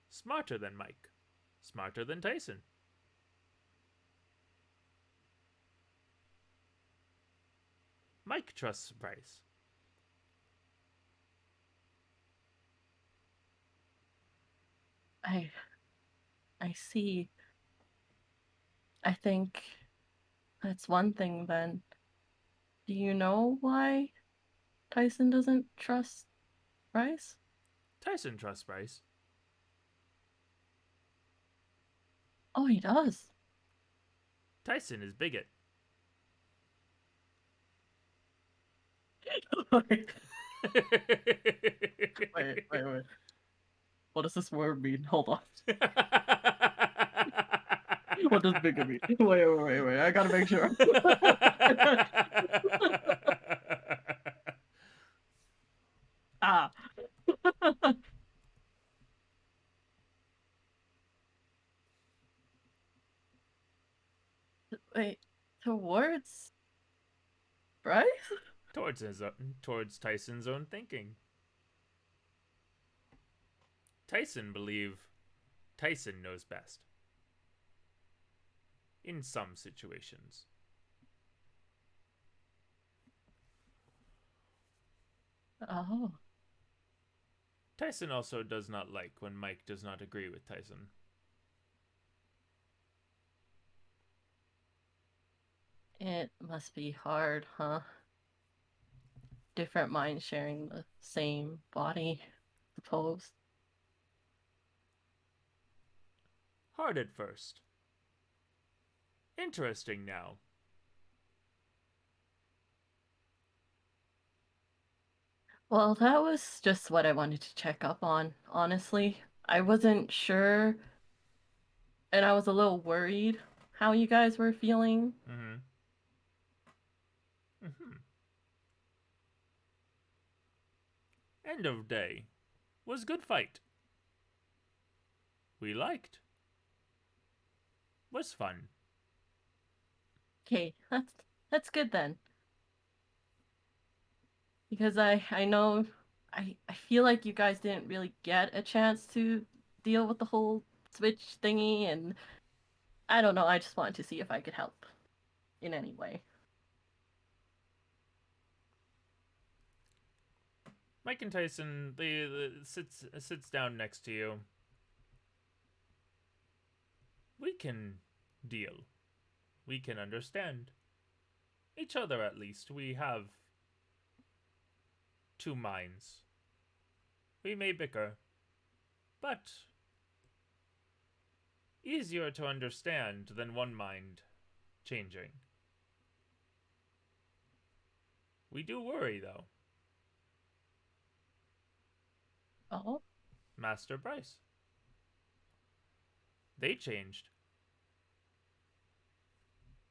Smarter than Mike. Smarter than Tyson. Mike trusts Bryce. I see. I think that's one thing then. Do you know why Tyson doesn't trust Bryce? Tyson trusts Bryce. Oh, he does. Tyson is bigot. wait, wait. What does this word mean? Hold on. What does bigot mean? Wait. I gotta make sure. Ah. Wait, towards Bryce? Towards Tyson's own thinking. Tyson knows best. In some situations. Oh. Tyson also does not like when Mike does not agree with Tyson. It must be hard, huh? Different minds sharing the same body, suppose. Hard at first. Interesting now. Well, that was just what I wanted to check up on, honestly. I wasn't sure, and I was a little worried how you guys were feeling. Mm-hmm. Mm-hmm. End of day. Was good fight. We liked. Was fun. Okay, that's good then. Because I know I feel like you guys didn't really get a chance to deal with the whole Switch thingy, and I don't know, I just wanted to see if I could help in any way. Mike and Tyson, they sits down next to you. We can deal. We can understand. Each other, at least. We have two minds. We may bicker, but easier to understand than one mind changing. We do worry, though. Oh, Master Bryce. They changed.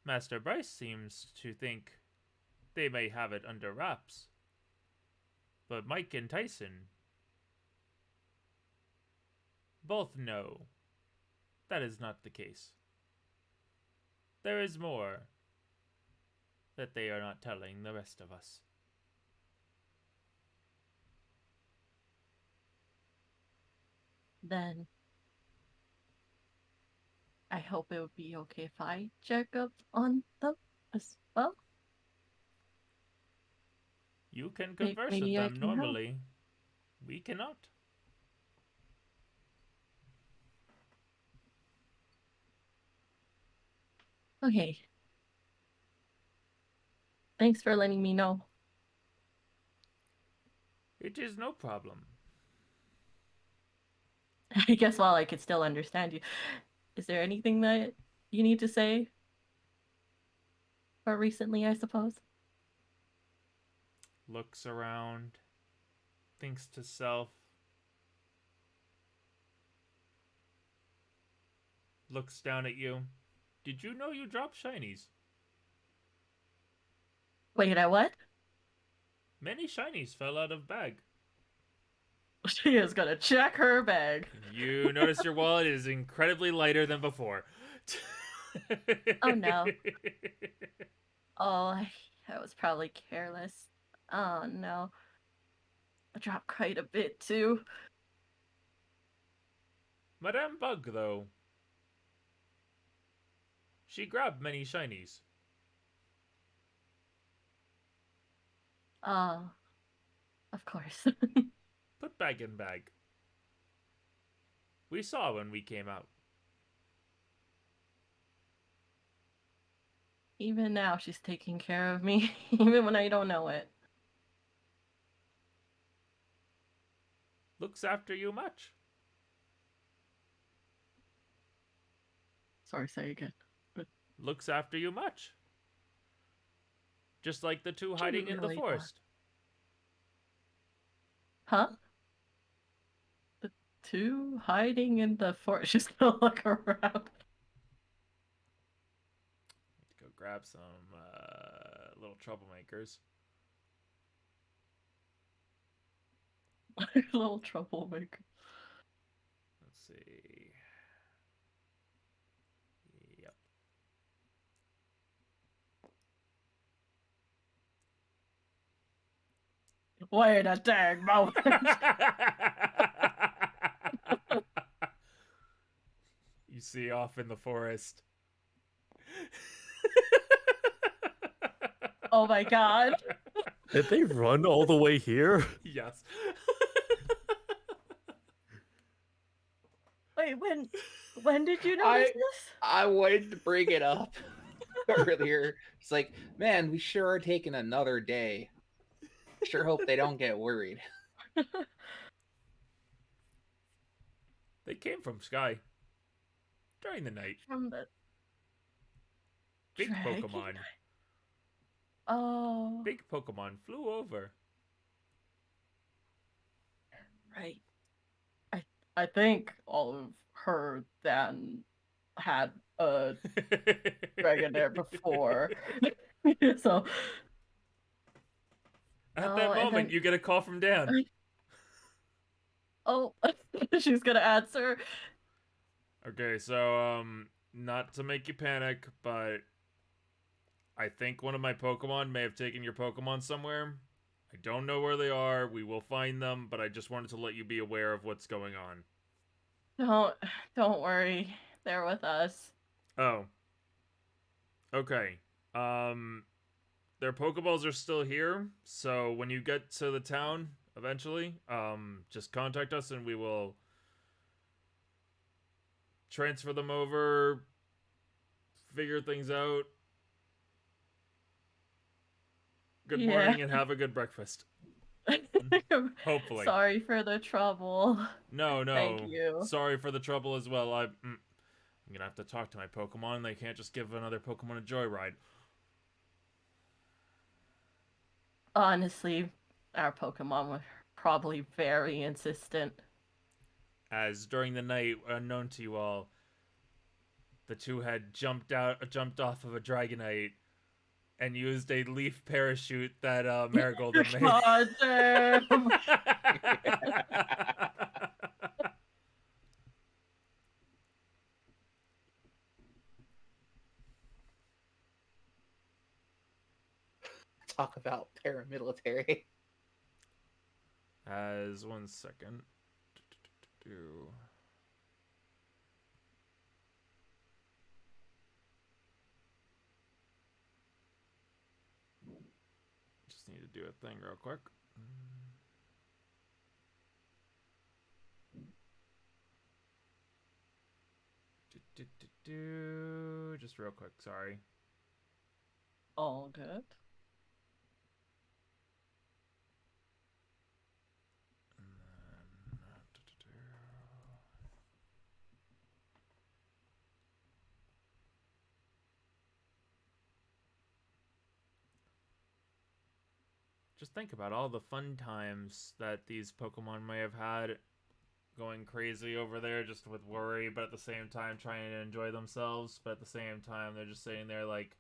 Master Bryce seems to think they may have it under wraps. But Mike and Tyson both know that is not the case. There is more that they are not telling the rest of us. then I hope it would be okay if I check up on them as well. You can converse with Maybe I them can help. normally. We cannot. Okay. Thanks for letting me know. It is no problem. I guess while I could still understand you, is there anything that you need to say? Or recently, I suppose? Looks around. Thinks to self. Looks down at you. Did you know you dropped shinies? Wait, I what? Many shinies fell out of bag. She is gonna check her bag. You notice your wallet is incredibly lighter than before. Oh no. Oh, I was probably careless. Oh no. drop quite a bit too. Madame Bug, though, she grabbed many shinies. Of course. Put bag in bag. We saw when we came out. Even now, she's taking care of me, even when I don't know it. Looks after you much. Sorry, say again. Looks after you much. Just like the two hiding in the Really forest. Huh? The two hiding in the forest. She's gonna look around. Need to go grab some little troublemakers. Little troublemaker. Let's see. Yep. Wait a dang moment. You see off in the forest. Oh my god. Did they run all the way here? Yes. Wait, when did you notice this? I wanted to bring it up earlier. It's like, man, we sure are taking another day. Sure hope they don't get worried. They came from Sky. During the night. From the Big dragon? Pokemon. Oh, Big Pokemon flew over. right. I think all of her then had a dragon there before. So At that and moment, then- you get a call from Dan. oh, she's gonna answer. Okay, so, not to make you panic, but I think one of my Pokemon may have taken your Pokemon somewhere. I don't know where they are. We will find them, but I just wanted to let you be aware of what's going on. Don't worry. They're with us. Oh. Okay. Their Pokeballs are still here, so when you get to the town, eventually, just contact us and we will transfer them over, figure things out. Good Yeah. morning and have a good breakfast. Hopefully. Sorry for the trouble. No. Thank you. Sorry for the trouble as well. I'm gonna have to talk to my Pokemon. They can't just give another Pokemon a joyride. Honestly, our Pokemon were probably very insistent. As during the night, unknown to you all, the two had jumped off of a Dragonite and used a leaf parachute that Marigold had made. God damn. Talk about paramilitary. As 1 second. Just need to do a thing real quick. Just real quick, sorry. All good. Just think about all the fun times that these Pokemon may have had going crazy over there just with worry, but at the same time trying to enjoy themselves, but at the same time they're just sitting there like,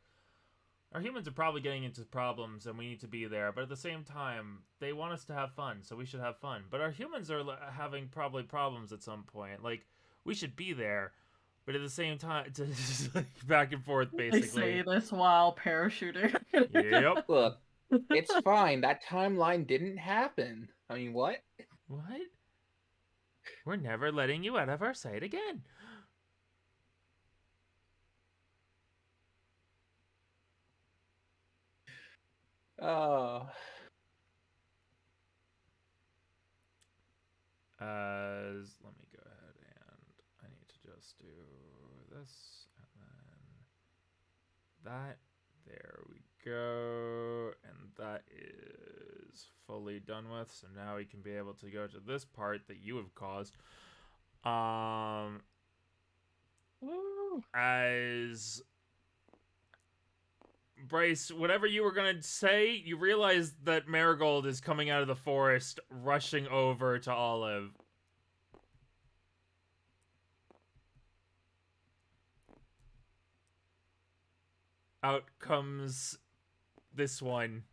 our humans are probably getting into problems and we need to be there, but at the same time they want us to have fun, so we should have fun. But our humans are having probably problems at some point. Like, we should be there, but at the same time, just like back and forth basically. They say this while parachuting. Yep. Look, it's fine. That timeline didn't happen. I mean, what? What? We're never letting you out of our sight again. Oh. Let me go ahead and I need to just do this and then that. There we go. And that is fully done with. So now we can be able to go to this part that you have caused. Woo. As Bryce, whatever you were gonna say, you realize that Marigold is coming out of the forest, rushing over to Olive. Out comes this one.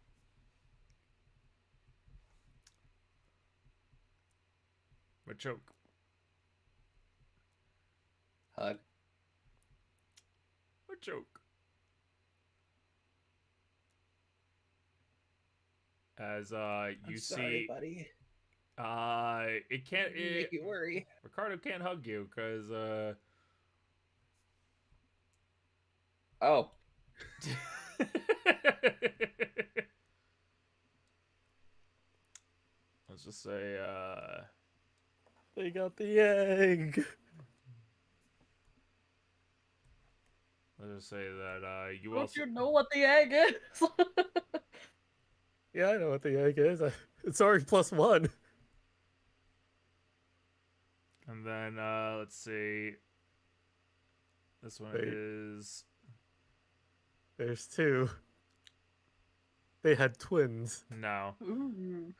A choke. Hug. A choke. As you I'm sorry, see, buddy. it can't. You make me worry. Ricardo can't hug you because Oh. Let's just say They got the egg. let's just say that you Don't also you know what the egg is? Yeah, I know what the egg is. It's already +1. and then let's see. This one Wait. is There's 2. They had twins. no. Ooh.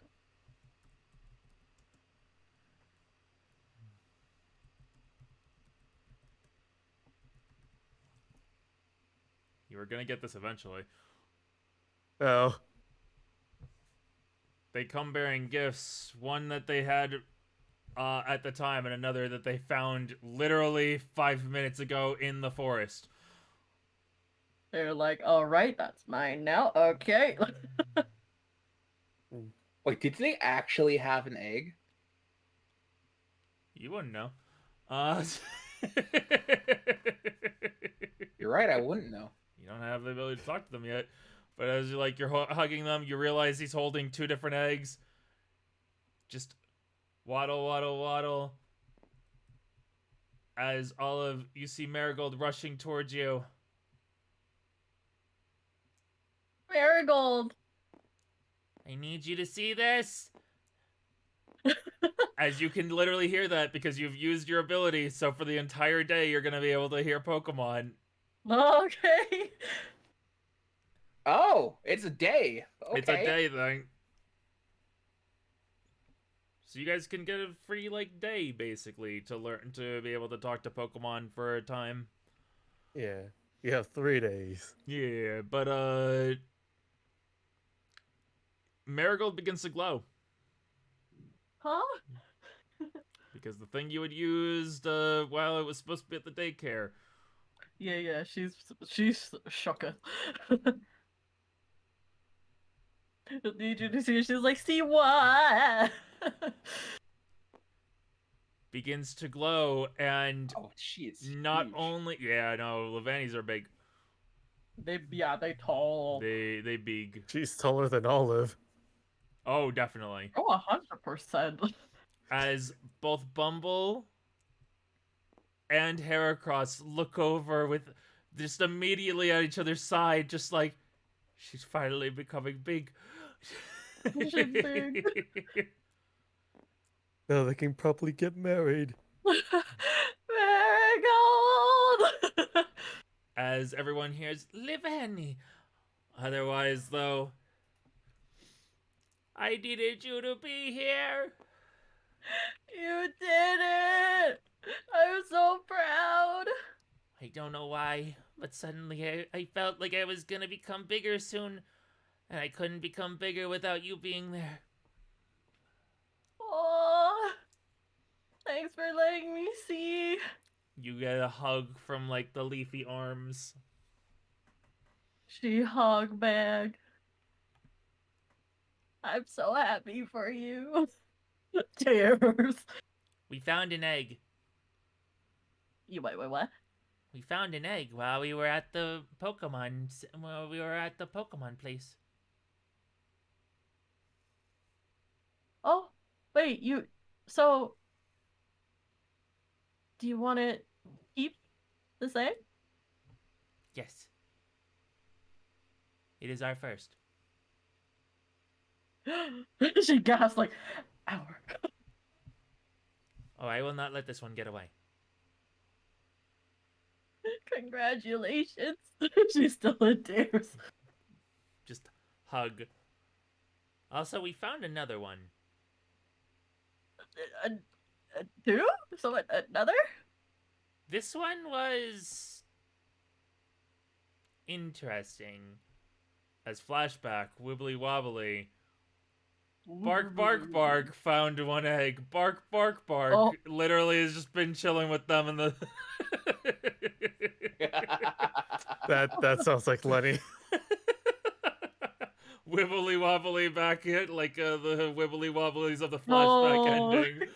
You were gonna get this eventually. Oh. They come bearing gifts. One that they had at the time, and another that they found literally 5 minutes ago in the forest. They're like, all right, that's mine now. Okay. Wait, did they actually have an egg? You wouldn't know. You're right, I wouldn't know. You don't have the ability to talk to them yet. But as you're hugging them, you realize he's holding 2 different eggs. Just waddle, waddle, waddle. As Olive, you see Marigold rushing towards you. Marigold. I need you to see this. As you can literally hear that because you've used your ability, so for the entire day you're gonna be able to hear Pokemon. Okay. Oh, it's a day. Okay. It's a day thing. So you guys can get a free day basically to learn to be able to talk to Pokemon for a time. Yeah. You have 3 days. Yeah, but Marigold begins to glow. Huh? Because the thing you had used while it was supposed to be at the daycare. Yeah, she's shocker. I need you to see. She's like, see what? Begins to glow, and Oh, she is not huge. only no, Levannies are big. They tall. They big. She's taller than Olive. Oh, definitely. Oh, 100%. As both Bumble and Heracross look over with just immediately at each other's side, just like she's finally becoming big. She's big. Now they can probably get married. Marigold. As everyone hears, Levanny. Otherwise, though, I needed you to be here. You did it! I'm so proud. I don't know why, but suddenly I felt like I was gonna become bigger soon, and I couldn't become bigger without you being there. Oh, thanks for letting me see. You get a hug from the leafy arms. She hug bag. I'm so happy for you. Tears. We found an egg. You wait, what? We found an egg while we were at the Pokemon place. Oh, wait, so do you want to keep the same? Yes. It is our first. She gasped like, "Our." Oh, I will not let this one get away. Congratulations. She's still in tears. Just hug. Also, we found another one. Two? So another? This one was interesting. As flashback, wibbly wobbly. Bark, bark, bark, found one egg. Bark, bark, bark. Oh. Literally has just been chilling with them in the... That sounds like Lenny. Wibbly wobbly back hit, like the wibbly wobblies of the flashback ending.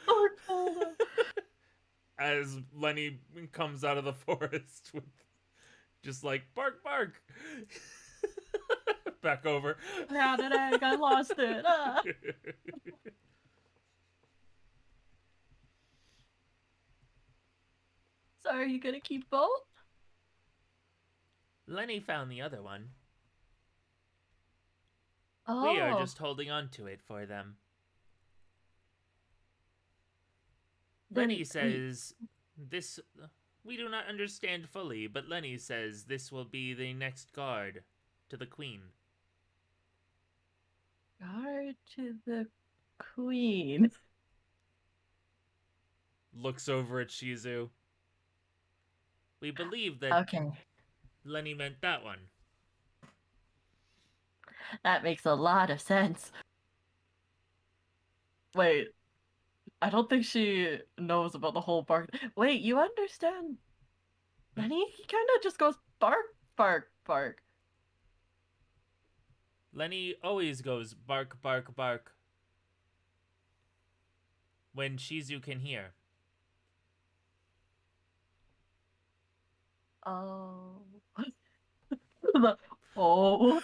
As Lenny comes out of the forest with just like, bark, bark. Back over. Found an egg, I lost it. Ah. So are you gonna keep both? Lenny found the other one. Oh. We are just holding on to it for them. Lenny says this... We do not understand fully, but Lenny says this will be the next guard to the queen. Guard to the queen. Looks over at Shizu. We believe that Okay. Lenny meant that one. That makes a lot of sense. Wait, I don't think she knows about the whole bark. Wait, you understand? Lenny, he kind of just goes bark, bark, bark. Lenny always goes bark, bark, bark. When Shizu can hear. Oh. Oh.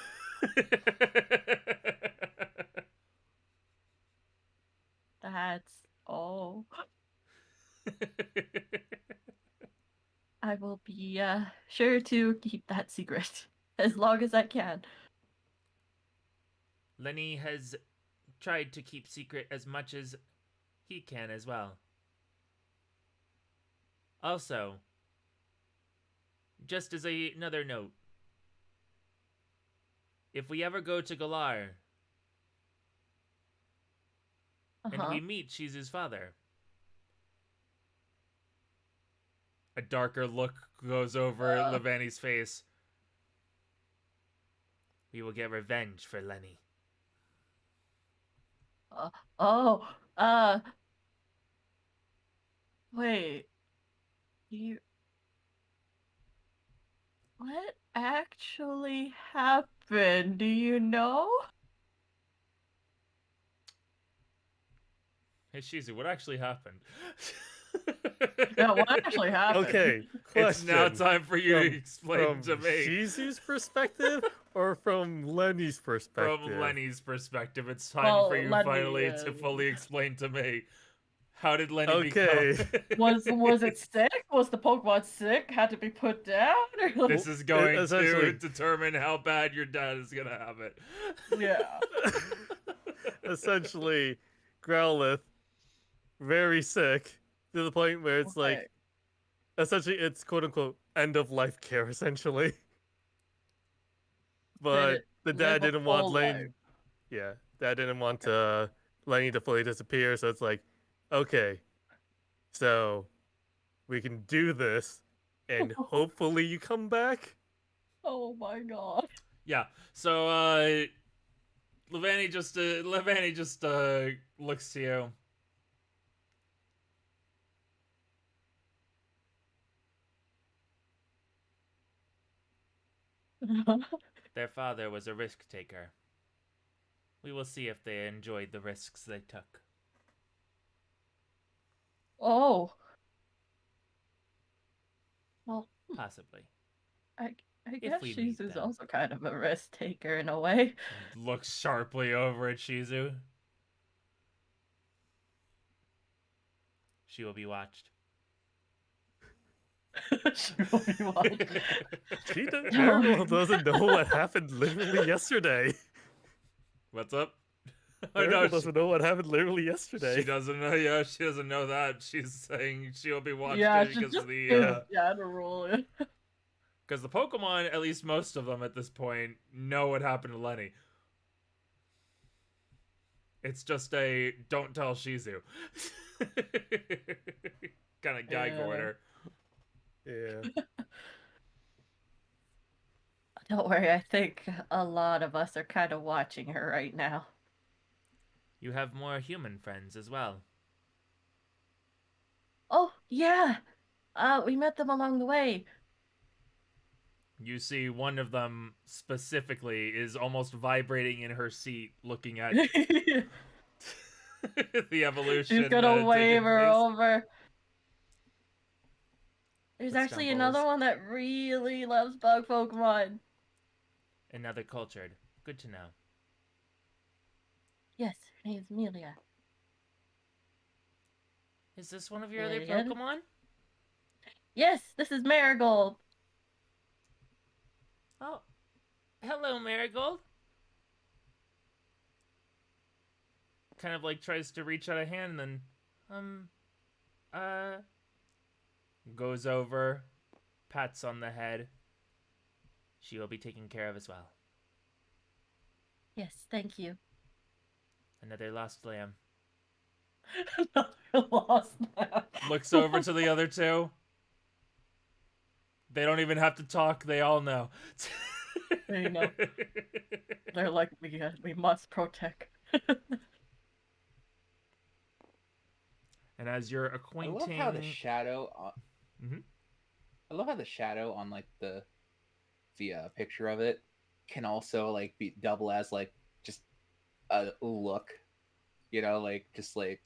That's oh. I will be sure to keep that secret as long as I can. Lenny has tried to keep secret as much as he can as well. Also, just as another note, if we ever go to Galar and we meet Shizu's father, a darker look goes over Levani's face. We will get revenge for Lenny. Wait. What actually happened? Do you know? Hey Shizu, what actually happened? Yeah, what actually happened? Okay, It's now question. time for you to explain to From me. Shizu's perspective or from Lenny's perspective? From Lenny's perspective, it's time Well, for you Lenny finally to is- fully explain to me. How did Lenny Okay. become? Was it sick? Was the Pokemon sick? Had to be put down? Or This is going to essentially- determine how bad your dad is gonna have it. yeah. Essentially, Growlithe, very sick to the point where it's Okay. like, essentially, it's quote unquote end of life care, essentially. But it the live dad a didn't want full Lenny. life? Yeah, dad didn't want Lenny to fully disappear, so it's like, okay, so we can do this, and hopefully you come back. Oh my god. Yeah. So Levani just looks to you. Their father was a risk taker. We will see if they enjoyed the risks they took. Oh. Well, Possibly. I If guess we meet Shizu's them. also kind of a risk taker in a way. Looks sharply over at Shizu. She will be watched. She will be watched. Marigold doesn't know what happened literally yesterday. What's up? Marigold doesn't know what happened literally yesterday. She doesn't know. Yeah, she doesn't know that. She's saying she'll be watched Yeah, because just of the the general. because the Pokemon, at least most of them at this point, know what happened to Lenny. It's just a don't tell Shizu kind of gag Yeah. order. Yeah. Don't worry, I think a lot of us are kind of watching her right now. You have more human friends as well. Oh, yeah. We met them along the way. You see one of them specifically is almost vibrating in her seat looking at the evolution. She's gonna taking wave her place. over. There's Puts actually down another balls. one that really loves bug Pokemon. Another cultured. Good to know. Yes, her name's Amelia. Is this one of your other Amelia? Pokemon? Yes, this is Marigold. Oh, hello, Marigold. Kind of like tries to reach out a hand and then, goes over, pats on the head. She will be taken care of as well. Yes, thank you. Another lost lamb. Another lost now. Looks over to the other two. They don't even have to talk. They all know. They know. They're like, we must protect. And as you're I acquainting... love how the shadow on... Mhm. I love how the shadow on like the picture of it can also like be double as like just a look, you know, like just like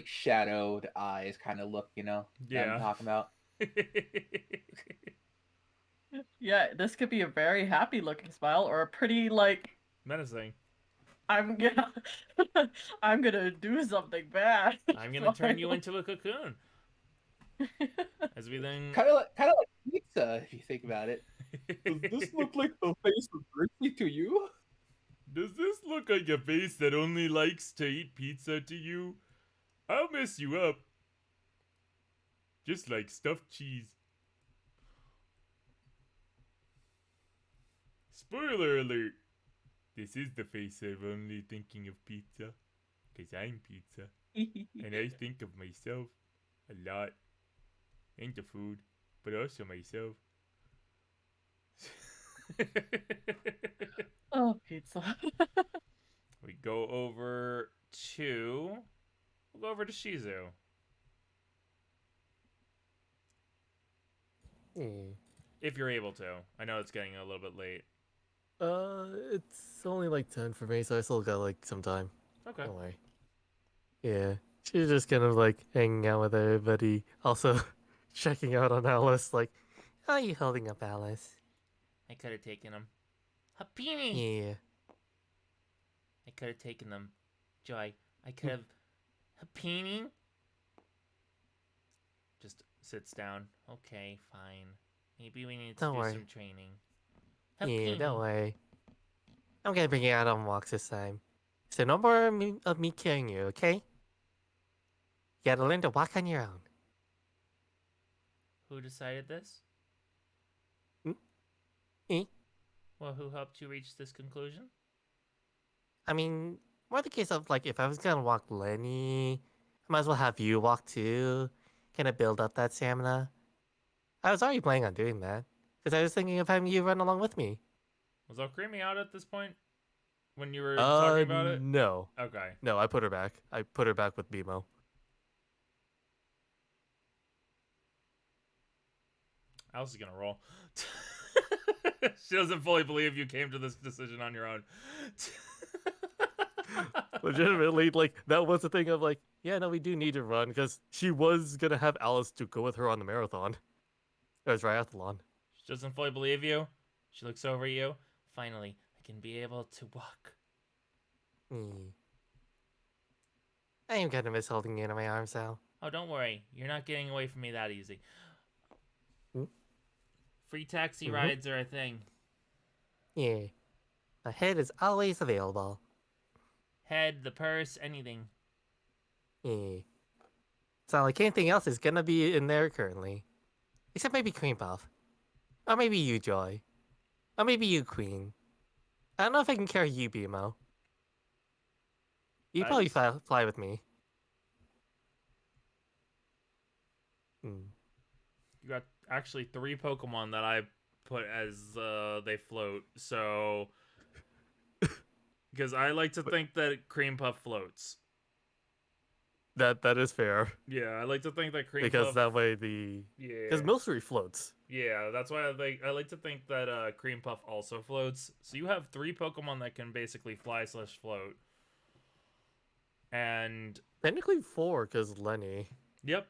shadowed eyes kind of look, you know, that Yeah. I'm talking about. Yeah, this could be a very happy looking smile or a pretty like Menacing. I'm gonna I'm gonna do something bad. I'm gonna turn you into a cocoon. As we then... Kind of like pizza, if you think about it. Does this look like the face of Bryce to you? Does this look like a face that only likes to eat pizza to you? I'll mess you up. Just like stuffed cheese. Spoiler alert. This is the face of only thinking of pizza. Because I'm pizza. And I think of myself a lot. And the food. But also myself. Oh, pizza. We go over to... We'll go over to Shizu. If you're able to. I know it's getting a little bit late. It's only like 10 for me, so I still got like some time. Okay. Don't worry. Yeah, she's just kind of like hanging out with everybody. Also, checking out on Alice, like, how are you holding up, Alice? I could have taken them. Happini! Yeah. I could have taken them. Joy, I could have... Happini? Just sits down. Okay, fine. Maybe we need to Don't do worry. some training. Yeah, don't worry. I'm gonna bring you out on walks this time. So no more of me carrying you, okay? You gotta learn to walk on your own. Who decided this? Me? Well, who helped you reach this conclusion? I mean, more the case of like, if I was gonna walk Lenny, I might as well have you walk too. Kinda build up that stamina. I was already planning on doing that. Because I was thinking of having you run along with me. Was Alcremie out at this point? When you were talking about it? No. Okay. No, I put her back. I put her back with BMO. Alice is gonna roll. She doesn't fully believe you came to this decision on your own. Legitimately, like, that was the thing of, like, yeah, no, we do need to run, because she was gonna have Alice to go with her on the marathon. It was triathlon. She doesn't fully believe you. She looks over at you. Finally, I can be able to walk. I am gonna miss holding you in my arms, Al. Oh, don't worry. You're not getting away from me that easy. Hmm? Free taxi rides are a thing. Yeah. My head is always available. Head, the purse, anything. Yeah. So, like, anything else is gonna be in there currently. Except maybe Cream Puff. Or maybe you, Joy. Or maybe you, Queen. I don't know if I can carry you, BMO. You probably fly with me. You got actually 3 Pokemon that I put as they float. So, because I like to think that Cream Puff floats. That is fair. Yeah, I like to think that Cream Because Puff. that way the... Yeah. Because Milcery floats. Yeah, that's why I like to think that Cream Puff also floats. So you have 3 Pokemon that can basically fly/float. And Technically 4, because Lenny. yep.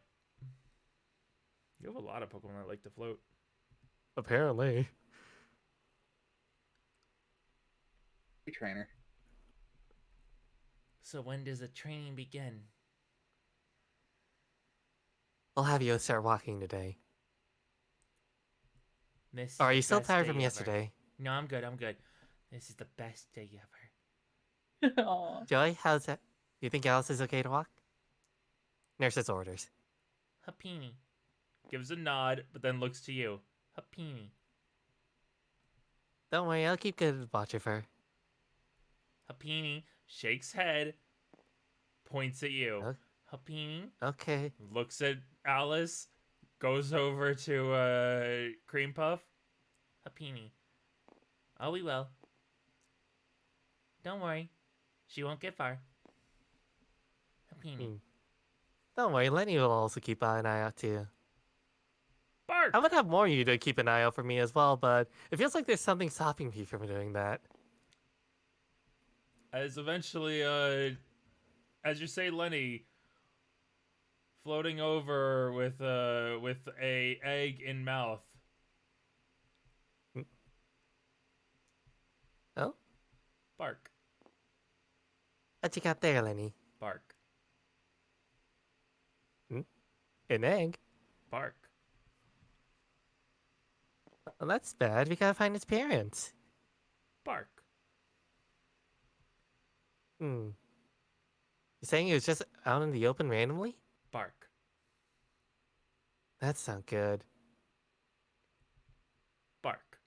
You have a lot of Pokemon that like to float. Apparently. Trainer. So when does the training begin? I'll have you start walking today. This is Are the you still best tired day from ever. yesterday? No, I'm good. This is the best day ever. Aw. Joy, how's that? You think Alice is okay to walk? Nurse's orders. Hapini. Gives a nod, but then looks to you. Hapini. Don't worry, I'll keep good watch of her. Hapini shakes head, points at you. Okay. Hapini Okay. looks at Alice, goes over to Cream Puff. Hapini. Oh, we will. Don't worry. She won't get far. Hapini. Don't worry, Lenny will also keep an eye out too. Bark! I would have more you to keep an eye out for me as well, but it feels like there's something stopping me from doing that. As eventually, as you say, Lenny, floating over with a egg in mouth. Oh? Bark. What you got there, Lenny? Bark. An egg? Bark. Well, that's bad. We gotta find its parents. Bark. You saying it was just out in the open randomly? Bark. That sounds good. Bark.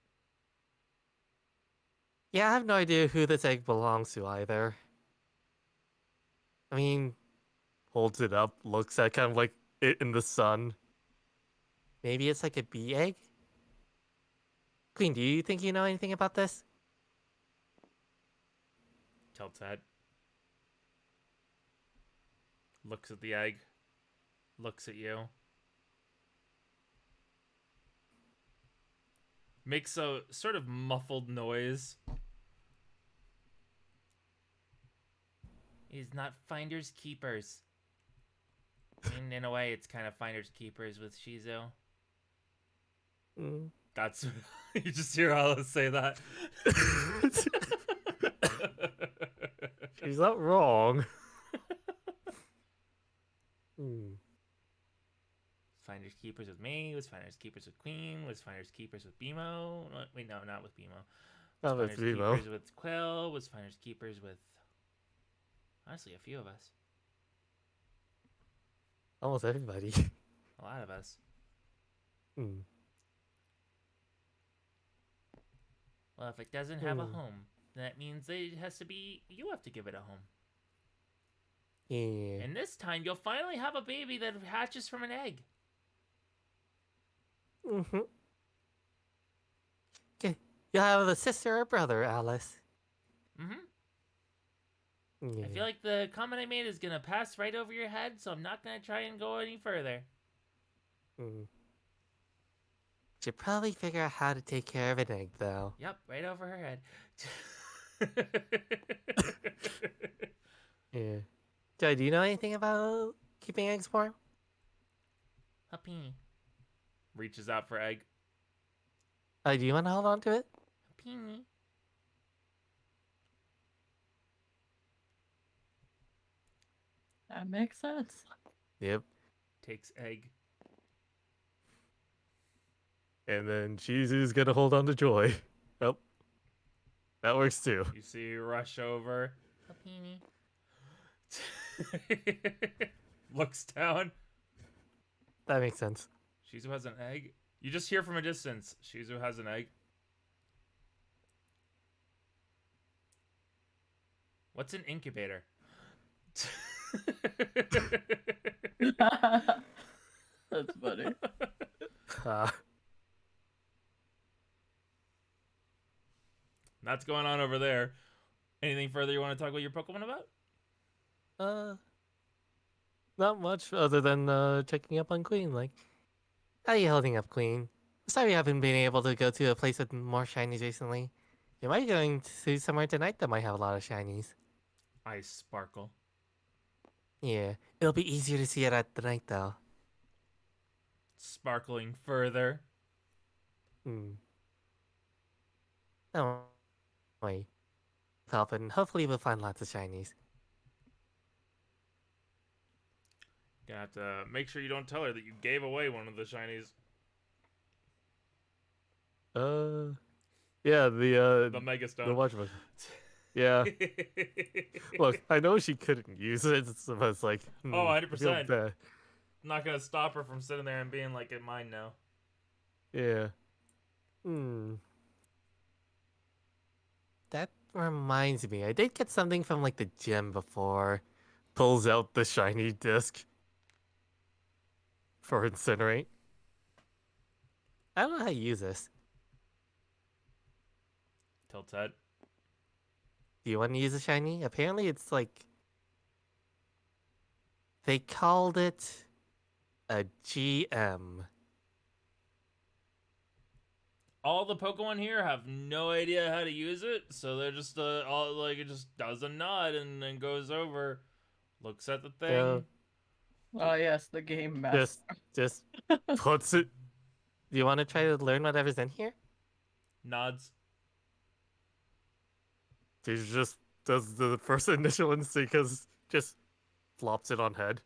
Yeah, I have no idea who this egg belongs to either. I mean, holds it up, looks at kind of like it in the sun. Maybe it's like a bee egg? Queen, do you think you know anything about this? Tilts head. Looks at the egg. Looks at you. Makes a sort of muffled noise. Is not finders keepers. In a way, it's kind of finders keepers with Shizu. That's you just hear Alice say that. She's not wrong. Finders keepers with me. Was finders keepers with Queen. Was finders keepers with BMO. Wait, no, not with BMO. Not with Finders BMO. keepers with Quill. Was finders keepers with honestly a few of us. Almost everybody. A lot of us. Well, if it doesn't have a home, that means it has to be you have to give it a home. Yeah. And this time you'll finally have a baby that hatches from an egg. Okay. You'll have a sister or brother, Alice. I feel like the comment I made is gonna pass right over your head, so I'm not gonna try and go any further. Should probably figure out how to take care of an egg, though. Yep, right over her head. Yeah. Joey, do you know anything about keeping eggs warm? Happy. Reaches out for egg. Do you want to hold on to it? Happy. That makes sense. Yep. Takes egg. And then Shizu's gonna hold on to Joy. Oh, that works too. You see her rush over. Happy. Looks down. That makes sense. Shizu has an egg. You just hear from a distance. Shizu has an egg. What's an incubator? That's funny. That's going on over there. Anything further you want to talk about your Pokemon about? Not much other than checking up on Queen. Like, how you holding up, Queen? Sorry you haven't been able to go to a place with more shinies recently. You might be going to somewhere tonight that might have a lot of shinies. Ice Sparkle. Yeah, it'll be easier to see it at the night though. Sparkling further. Oh, wait. Help, and hopefully we'll find lots of shinies. Gonna have to make sure you don't tell her that you gave away one of the shinies. Yeah, the Mega Stone. the watchbook. Yeah. Look, I know she couldn't use it, so I was like, Oh, I feel 100%. bad. Not gonna stop her from sitting there and being like, "It's mine now." Yeah. That reminds me, I did get something from like the gym before. Pulls out the shiny disc for Incinerate. I don't know how to use this. Tilt's head. Do you want to use a shiny? Apparently it's like... They called it a GM. All the Pokemon here have no idea how to use it, so they're just all like it just does a nod and then goes over, looks at the thing. Oh yes, the game master. Just puts it... Do you want to try to learn whatever's in here? Nods. He just does the first initial instinct, because just flops it on head.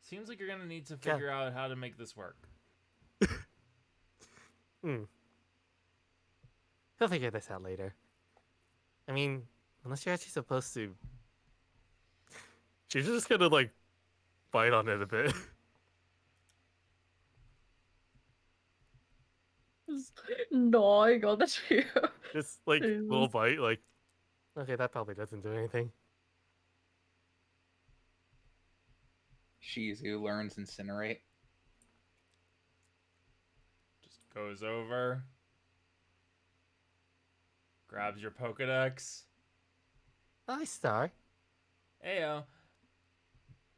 Seems like you're gonna need to figure out how to make this work. He'll figure this out later. I mean, unless you're actually supposed to... She's just gonna, like, bite on it a bit. Gnawing on the tree. Just, like, Jesus. little bite, like... Okay, that probably doesn't do anything. Shizu learns Incinerate. Just goes over. Grabs your Pokedex. Hi, Star. Ayo.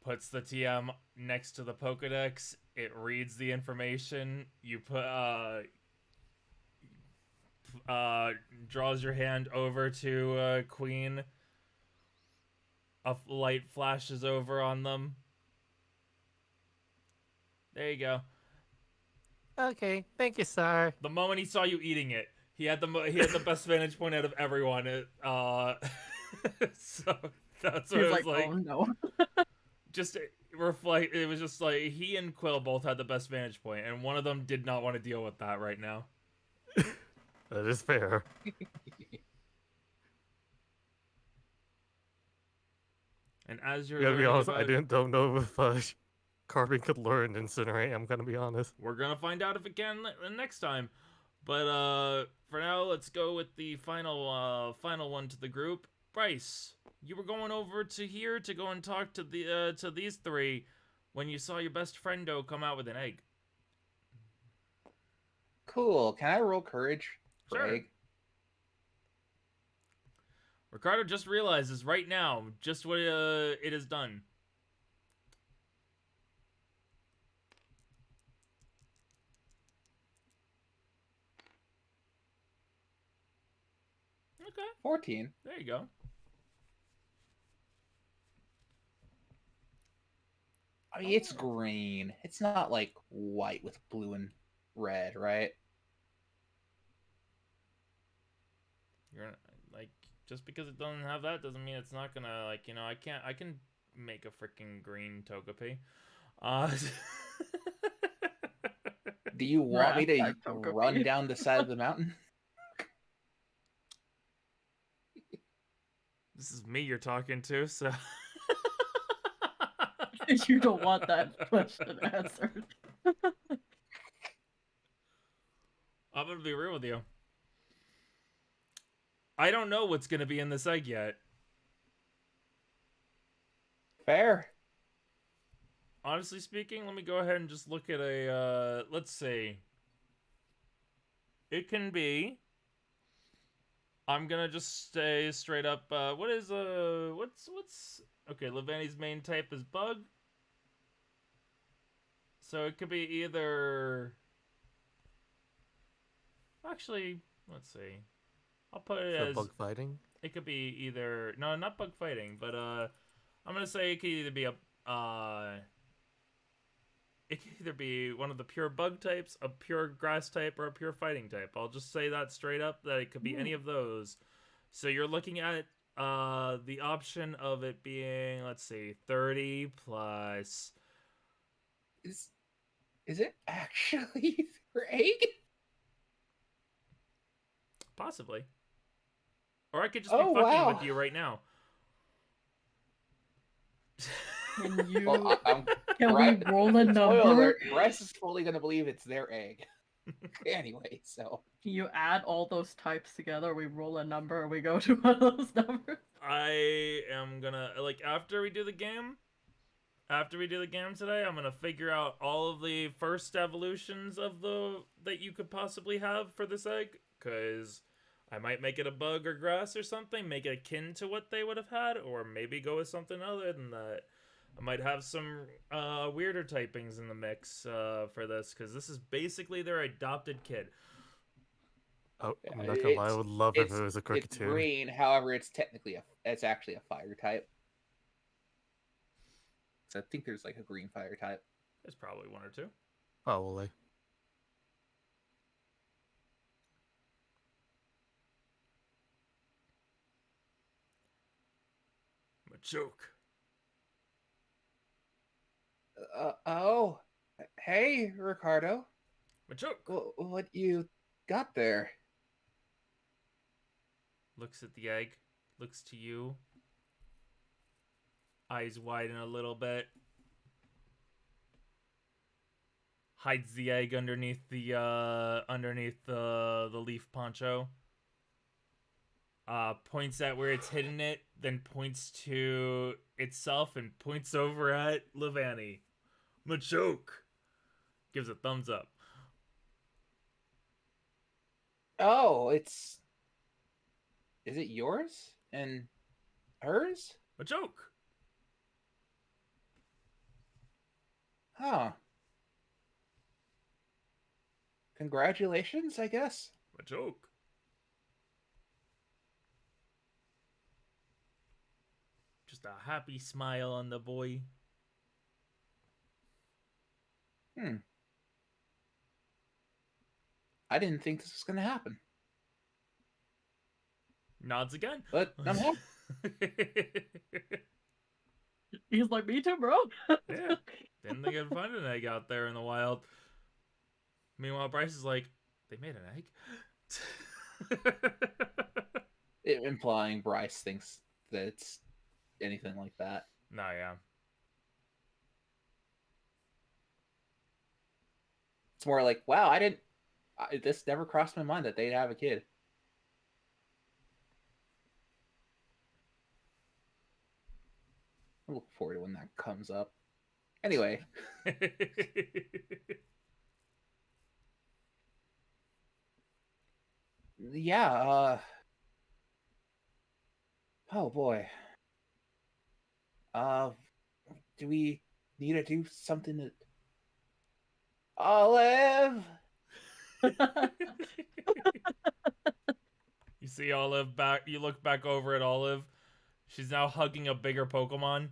Puts the TM next to the Pokedex. It reads the information. You put draws your hand over to Queen. A light flashes over on them. There you go. Okay, thank you, Star. The moment he saw you eating it, he had the best vantage point out of everyone. So that's what He it was was like. Oh no. Just reflect. It was just like he and Quill both had the best vantage point, and one of them did not want to deal with that right now. That is fair. And as you're To be honest, about, don't know if Carbon could learn Incinerate, I'm gonna be honest. we're gonna find out if it can next time. But for now, let's go with the final one to the group. Bryce, you were going over to here to go and talk to these three when you saw your best friendo come out with an egg. Cool. Can I roll courage for Sure. egg? Ricardo just realizes right now just what it has done. Okay. 14. There you go. I mean, it's green. It's not like white with blue and red, right? You're like, just because it doesn't have that doesn't mean it's not gonna, like, I can make a freaking green Togepi. Do you want me to Grass-type run Togepi. down the side of the mountain? This is me you're talking to, so. You don't want that question answered. I'm gonna be real with you. I don't know what's gonna be in this egg yet. Fair. Honestly speaking, let me go ahead and just look at a, let's see. It can be... I'm gonna just say straight up, what's... Okay, Levani's main type is bug. So it could be either... Actually, let's see. I'll put it So as... bug fighting? It could be either... No, not bug fighting, but, I'm gonna say it could either be a, it can either be one of the pure bug types, a pure grass type, or a pure fighting type. I'll just say that straight up, that it could be any of those. So you're looking at the option of it being, let's see, 30 plus... Is it actually your egg? Possibly. Or I could just be Oh, fucking wow. with you right now. Can you? Well, Can we roll a Spoiler number? alert, Bryce is fully gonna believe it's their egg. Anyway, so Can you add all those types together? We roll a number. We go to one of those numbers. I am gonna, like, after we do the game today, I'm gonna figure out all of the first evolutions of that you could possibly have for this egg, because I might make it a bug or grass or something, make it akin to what they would have had, or maybe go with something other than that. I might have some weirder typings in the mix for this, because this is basically their adopted kid. yeah, Oh, I'm not gonna lie, I would love if it was a it's cricket tune. green. However, it's actually a fire type. So I think there's like a green fire type. There's probably one or two. Probably. Machoke. Oh, hey, Ricardo. Machoke. What you got there? Looks at the egg. Looks to you. Eyes widen a little bit. Hides the egg underneath the leaf poncho. Points at where it's hidden it, then points to itself and points over at Levani. Machoke. Gives a thumbs up. Oh, is it yours and hers? Machoke. Huh. Congratulations, I guess. Machoke. Just a happy smile on the boy. I didn't think this was gonna happen, Nods again. but I'm happy. He's like, me too, bro. Yeah. Didn't think I'd find an egg out there in the wild. Meanwhile, Bryce is like, they made an egg? Implying Bryce thinks that it's anything like that. No, yeah. It's more like, wow, this never crossed my mind that they'd have a kid. I look forward to when that comes up. Anyway. Yeah, oh boy. Do we need to do something to... Olive! You see Olive back. You look back over at Olive. She's now hugging a bigger Pokemon.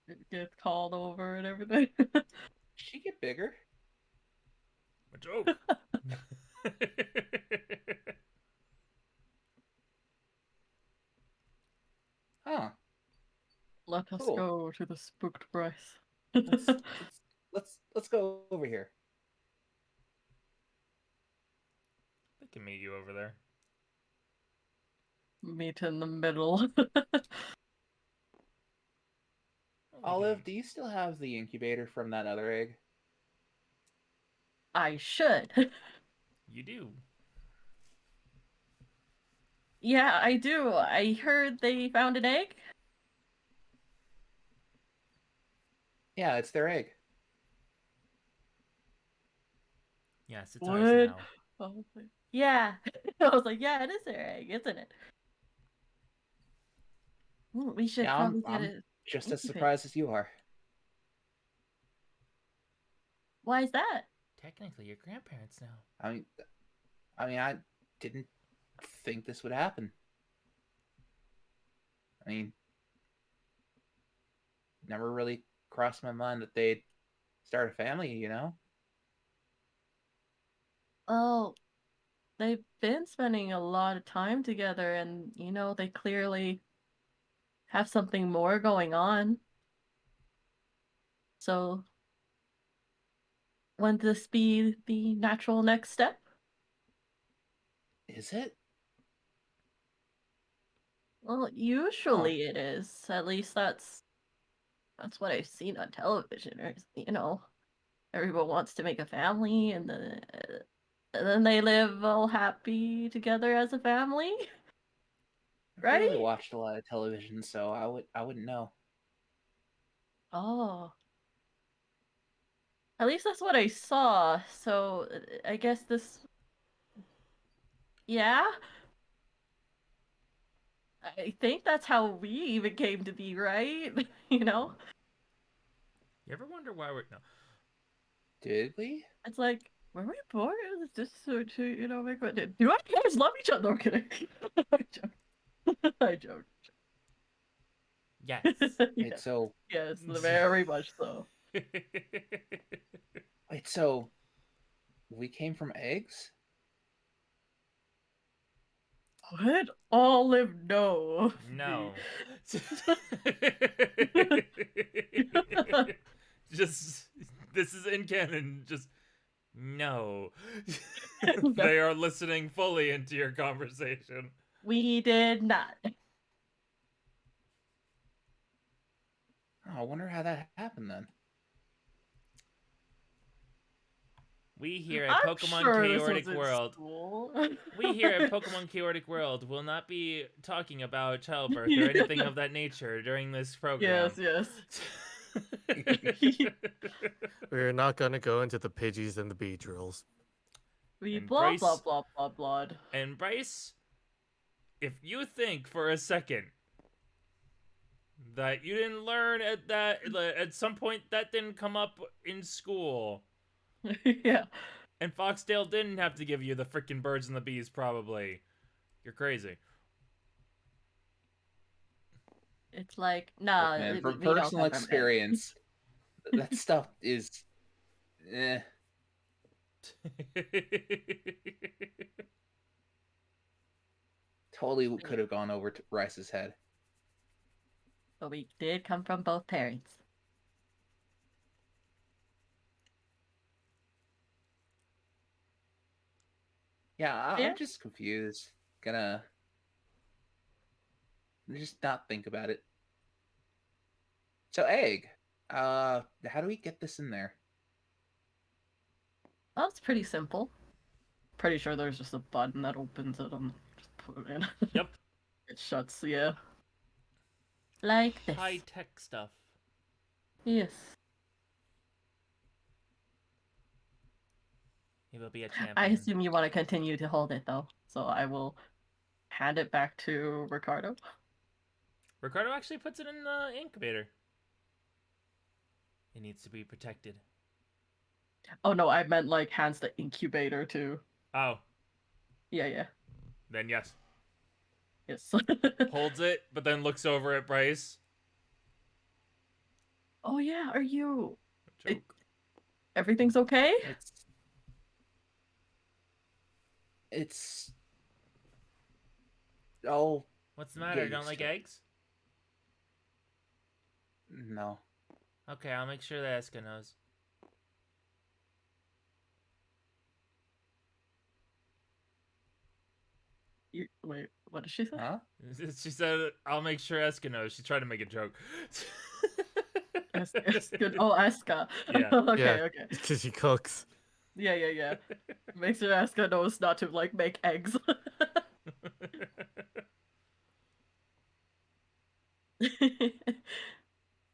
It gets called over and everything. She get bigger. A joke. Huh. Let us Cool. go to the spooked Bryce. Let's go over here. I can meet you over there. Meet in the middle. Olive, do you still have the incubator from that other egg? I should. You do. Yeah, I do. I heard they found an egg. Yeah, it's their egg. Yes, it's What? ours now. I was like, yeah. I was like, yeah, it is their egg, isn't it? We should Yeah, probably get I'm it just as incubated. surprised as you are. Why is that? Technically, your grandparents now. I didn't think this would happen. I mean, never really crossed my mind that they'd start a family, you know? Oh, they've been spending a lot of time together, and they clearly have something more going on. So, wouldn't this be the natural next step? Is it? Well, Huh. usually it is. At least that's what I've seen on television. Everyone wants to make a family, and then they live all happy together as a family, I've really right? watched a lot of television, so I wouldn't know. Oh, at least that's what I saw. So I guess this, yeah. I think that's how we even came to be, right? You know? You ever wonder why we're no? Did we? It's like, were we born just to make what do our parents love each other? No, I'm kidding. I joke. I joke. Yes. Wait, Yes, so yes, very much so. wait, so we came from eggs? What? Olive, no. No. Just this is in canon. Just no. They are listening fully into your conversation. We did not. Oh, I wonder how that happened then. We here at I'm Pokemon sure this Chaotic was in World. school. We here at Pokemon Chaotic World will not be talking about childbirth or anything of that nature during this program. Yes. We're not gonna go into the Pidgeys and the Beedrills. We And blah Bryce- blah blah blah blah. And Bryce, if you think for a second that you didn't learn at some point that didn't come up in school, Yeah. and Foxdale didn't have to give you the freaking birds and the bees, probably, you're crazy. It's like, Look, nah, man, from we don't personal come from eggs. experience, that stuff is totally could have gone over to Bryce's head. But we did come from both parents. Yeah, Yeah. I'm just confused. Gonna just not think about it. So egg, how do we get this in there? Well, it's pretty simple. Pretty sure there's just a button that opens it and just put it in. Yep. It shuts, yeah. Like this. High tech stuff. Yes. He will be a champion. I assume you want to continue to hold it though, so I will hand it back to Ricardo. Ricardo actually puts it in the incubator. It needs to be protected. Oh no, I meant like hands the incubator too. Oh, Yeah. then yes. Yes. Holds it, but then looks over at Bryce. Oh yeah, are you? Joke. Everything's okay? It's oh What's the matter? get Don't used like to it. eggs? No. Okay, I'll make sure that Eska knows. Wait, what did she say? Huh? She said, I'll make sure Eska knows. She tried to make a joke. Good. Oh, Eska. Yeah. Okay. Because she cooks. Yeah. Makes her Eska knows not to like make eggs.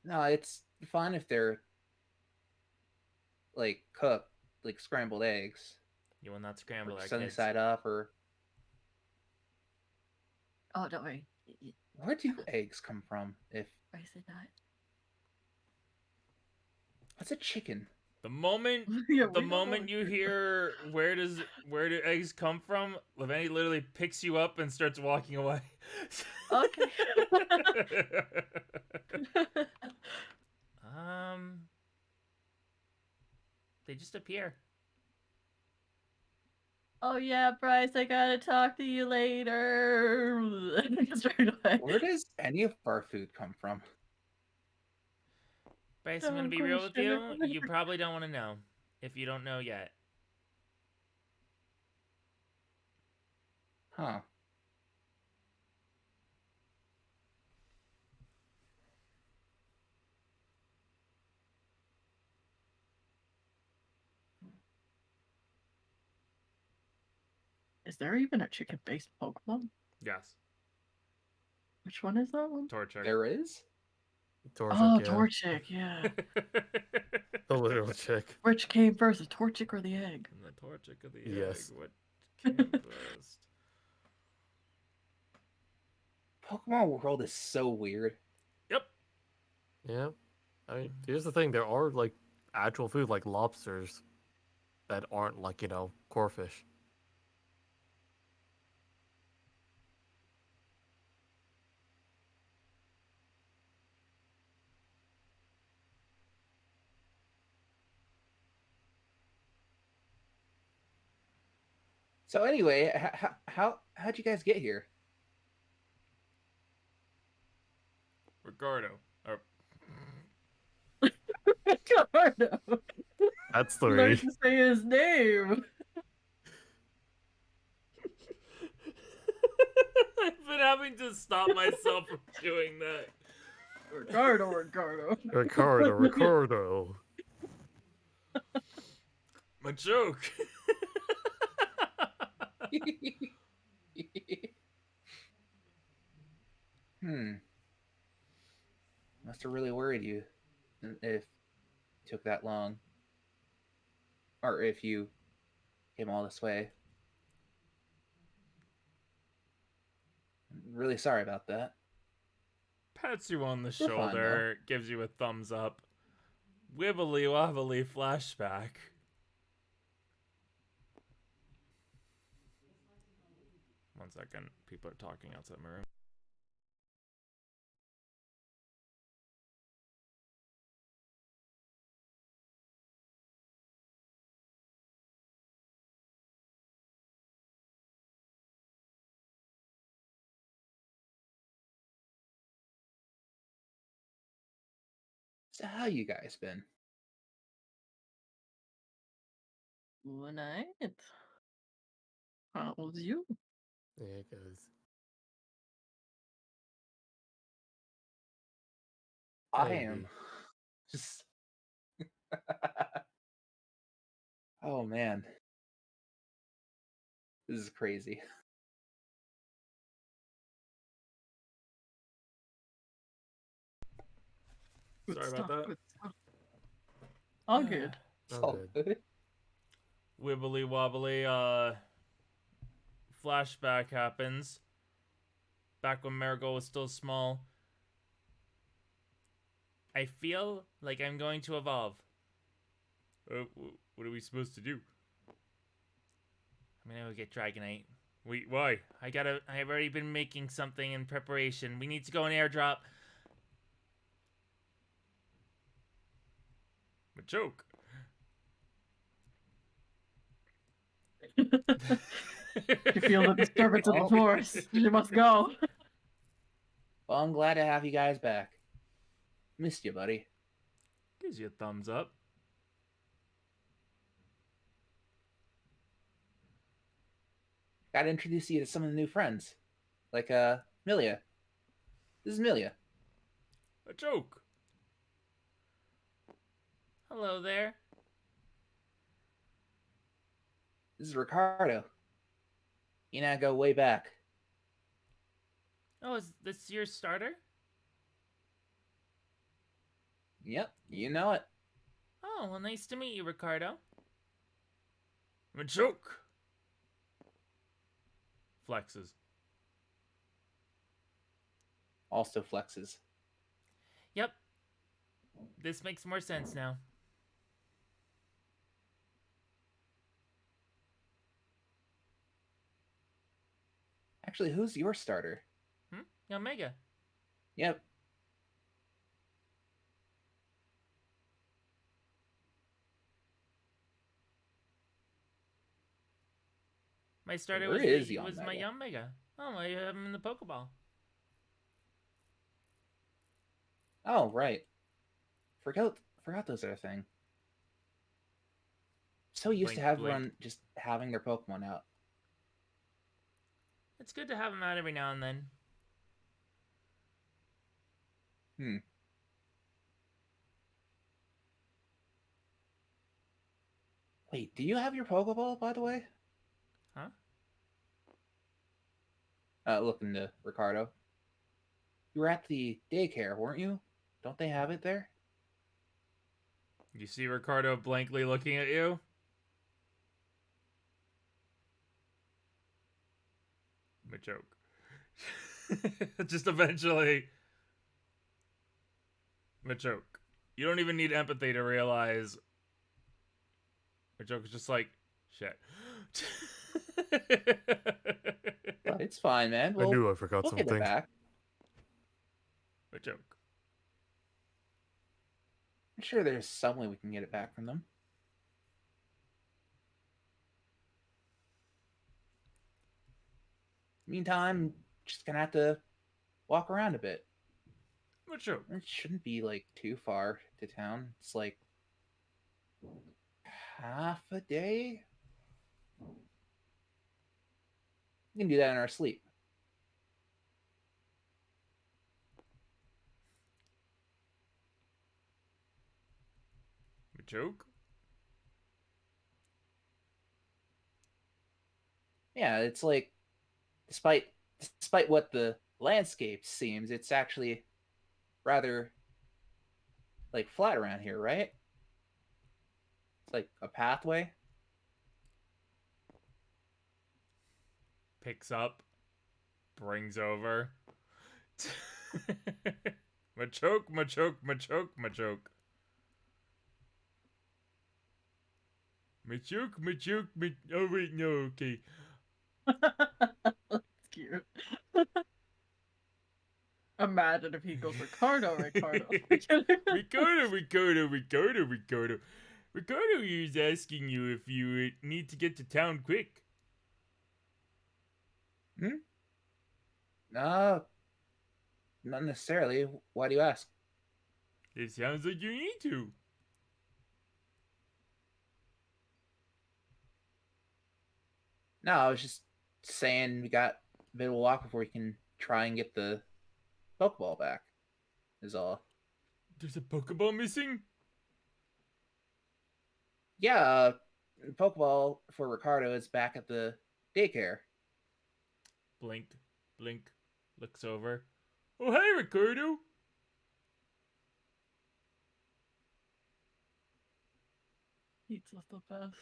No, it's fine if they're like cooked, like scrambled eggs, You will not scramble like our sunny kids. side up, or Oh, don't worry. where do eggs come from? If I said that. what's a chicken? The moment Yeah, the we don't moment know. you hear where do eggs come from, Leveni literally picks you up and starts walking away. Okay. They just appear. Oh yeah, Bryce, I gotta talk to you later. Straight away. Where does any of our food come from? Bryce, I'm gonna be real with you. You probably don't want to know if you don't know yet. Huh. Is there even a chicken-based Pokemon? Yes. Which one is that one? Torchic. There is? Oh, Yeah. Torchic, yeah. The literal chick. Which came first, the Torchic or the egg? The Torchic of the Yes. egg. What came first? Pokemon World is so weird. Yep. Yeah. I mean, here's the thing. There are, like, actual food, like lobsters, that aren't, like, core fish. So anyway, how'd you guys get here? Ricardo. Ricardo. That's the Learn read. to say his name. I've been having to stop myself from doing that. Ricardo. Ricardo. My joke. Must have really worried you if it took that long. Or if you came all this way. I'm really sorry about that. Pats you on the We're fine, shoulder, gives you a thumbs up. Wibbly wobbly flashback. One second. People are talking outside my room. So how you guys been? Good night. How was you? Yeah, it goes. I am just oh man. This is crazy. Sorry about that. Good stuff. All good. It's Oh, all good. Wibbly wobbly flashback happens. Back when Marigold was still small. I feel like I'm going to evolve. What are we supposed to do? I'm gonna go get Dragonite. Wait, why? I've already been making something in preparation. We need to go and airdrop. A joke. You feel the disturbance of the Oh. force. You must go. Well, I'm glad to have you guys back. Missed you, buddy. Gives you a thumbs up. Gotta introduce you to some of the new friends. Like, Milia. This is Milia. A joke. Hello there. This is Ricardo. You and I go way back. Oh, is this your starter? Yep, you know it. Oh, well, nice to meet you, Ricardo. A joke. Flexes. Also flexes. Yep. This makes more sense now. Actually, who's your starter? Omega. Yep. My starter Where was, is was my Omega? Omega. Oh, I have him in the Pokeball. Oh, right. Forgot those are a thing. So used to Blink, everyone blink. just having their Pokemon out. It's good to have him out every now and then. Wait, do you have your Pokeball, by the way? Huh? Looking to Ricardo. You were at the daycare, weren't you? Don't they have it there? You see Ricardo blankly looking at you? I'm a joke. Just eventually. I'm a joke. You don't even need empathy to realize. A joke is just like, shit. But it's fine, man. I knew I forgot We'll get it something. back. A joke. I'm sure there's some way we can get it back from them. Meantime, just gonna have to walk around a bit. A joke. It shouldn't be like too far to town. It's like half a day. We can do that in our sleep. A joke? Yeah, it's like despite what the landscape seems, it's actually rather like flat around here, right? It's like a pathway. Picks up. Brings over. Machoke, machoke, machoke, machoke. Machoke, machoke, oh wait, no, okay. That's cute. Imagine if he goes Ricardo. Ricardo, Ricardo is asking you if you need to get to town quick. Not necessarily. Why do you ask? It sounds like you need to. No, I was just saying we got a bit of a walk before we can try and get the Pokeball back. Is all. There's a Pokeball missing? Yeah, Pokeball for Ricardo is back at the daycare. Blink, blink, looks over. Oh, hey, Ricardo. Pizza's the best.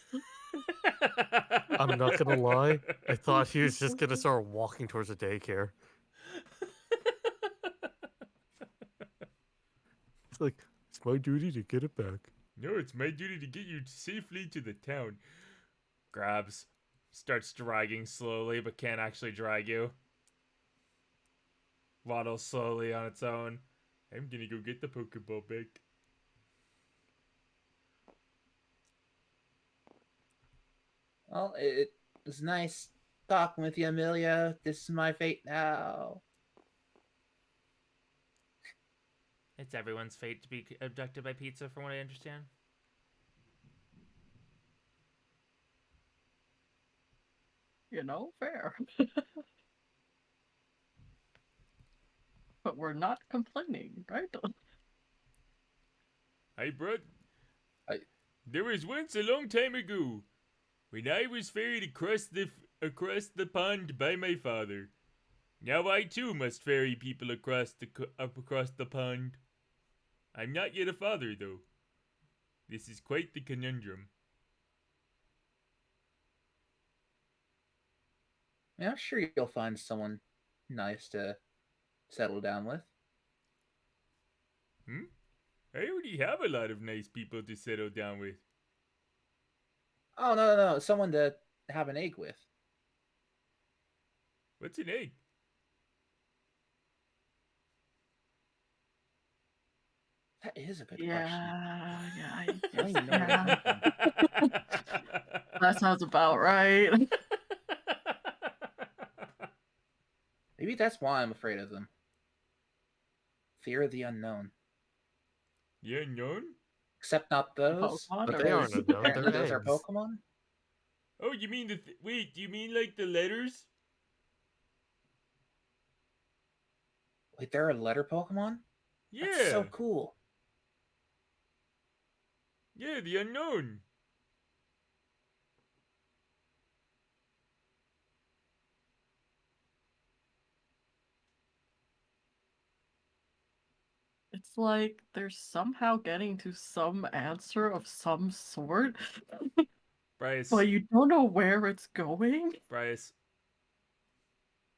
I'm not gonna lie. I thought he was just gonna start walking towards the daycare. It's like, it's my duty to get it back. No, it's my duty to get you safely to the town. Grabs. Starts dragging slowly, but can't actually drag you. Waddles slowly on its own. I'm gonna go get the Pokeball back. Well, it was nice talking with you, Amelia. This is my fate now. It's everyone's fate to be abducted by pizza, from what I understand. You know, fair. But we're not complaining, right? Hey, bro. I- There was once a long time ago when I was ferried across the pond by my father. Now I too must ferry people across the pond. I'm not yet a father, though. This is quite the conundrum. Yeah, I'm sure you'll find someone nice to settle down with. I already have a lot of nice people to settle down with. Oh, no. Someone to have an egg with. What's an egg? That is a good question. Yeah, I don't guess, even know where yeah. that came from. That sounds about right. Maybe that's why I'm afraid of them. Fear of the unknown. The unknown? Except not those. Pokemon But or they aren't unknown, Apparently they're those are eggs. Pokemon. Oh, you mean wait, do you mean like the letters? Wait, there are letter Pokemon? Yeah. That's so cool. Yeah, the unknown. It's like they're somehow getting to some answer of some sort, Bryce. but you don't know where it's going. Bryce.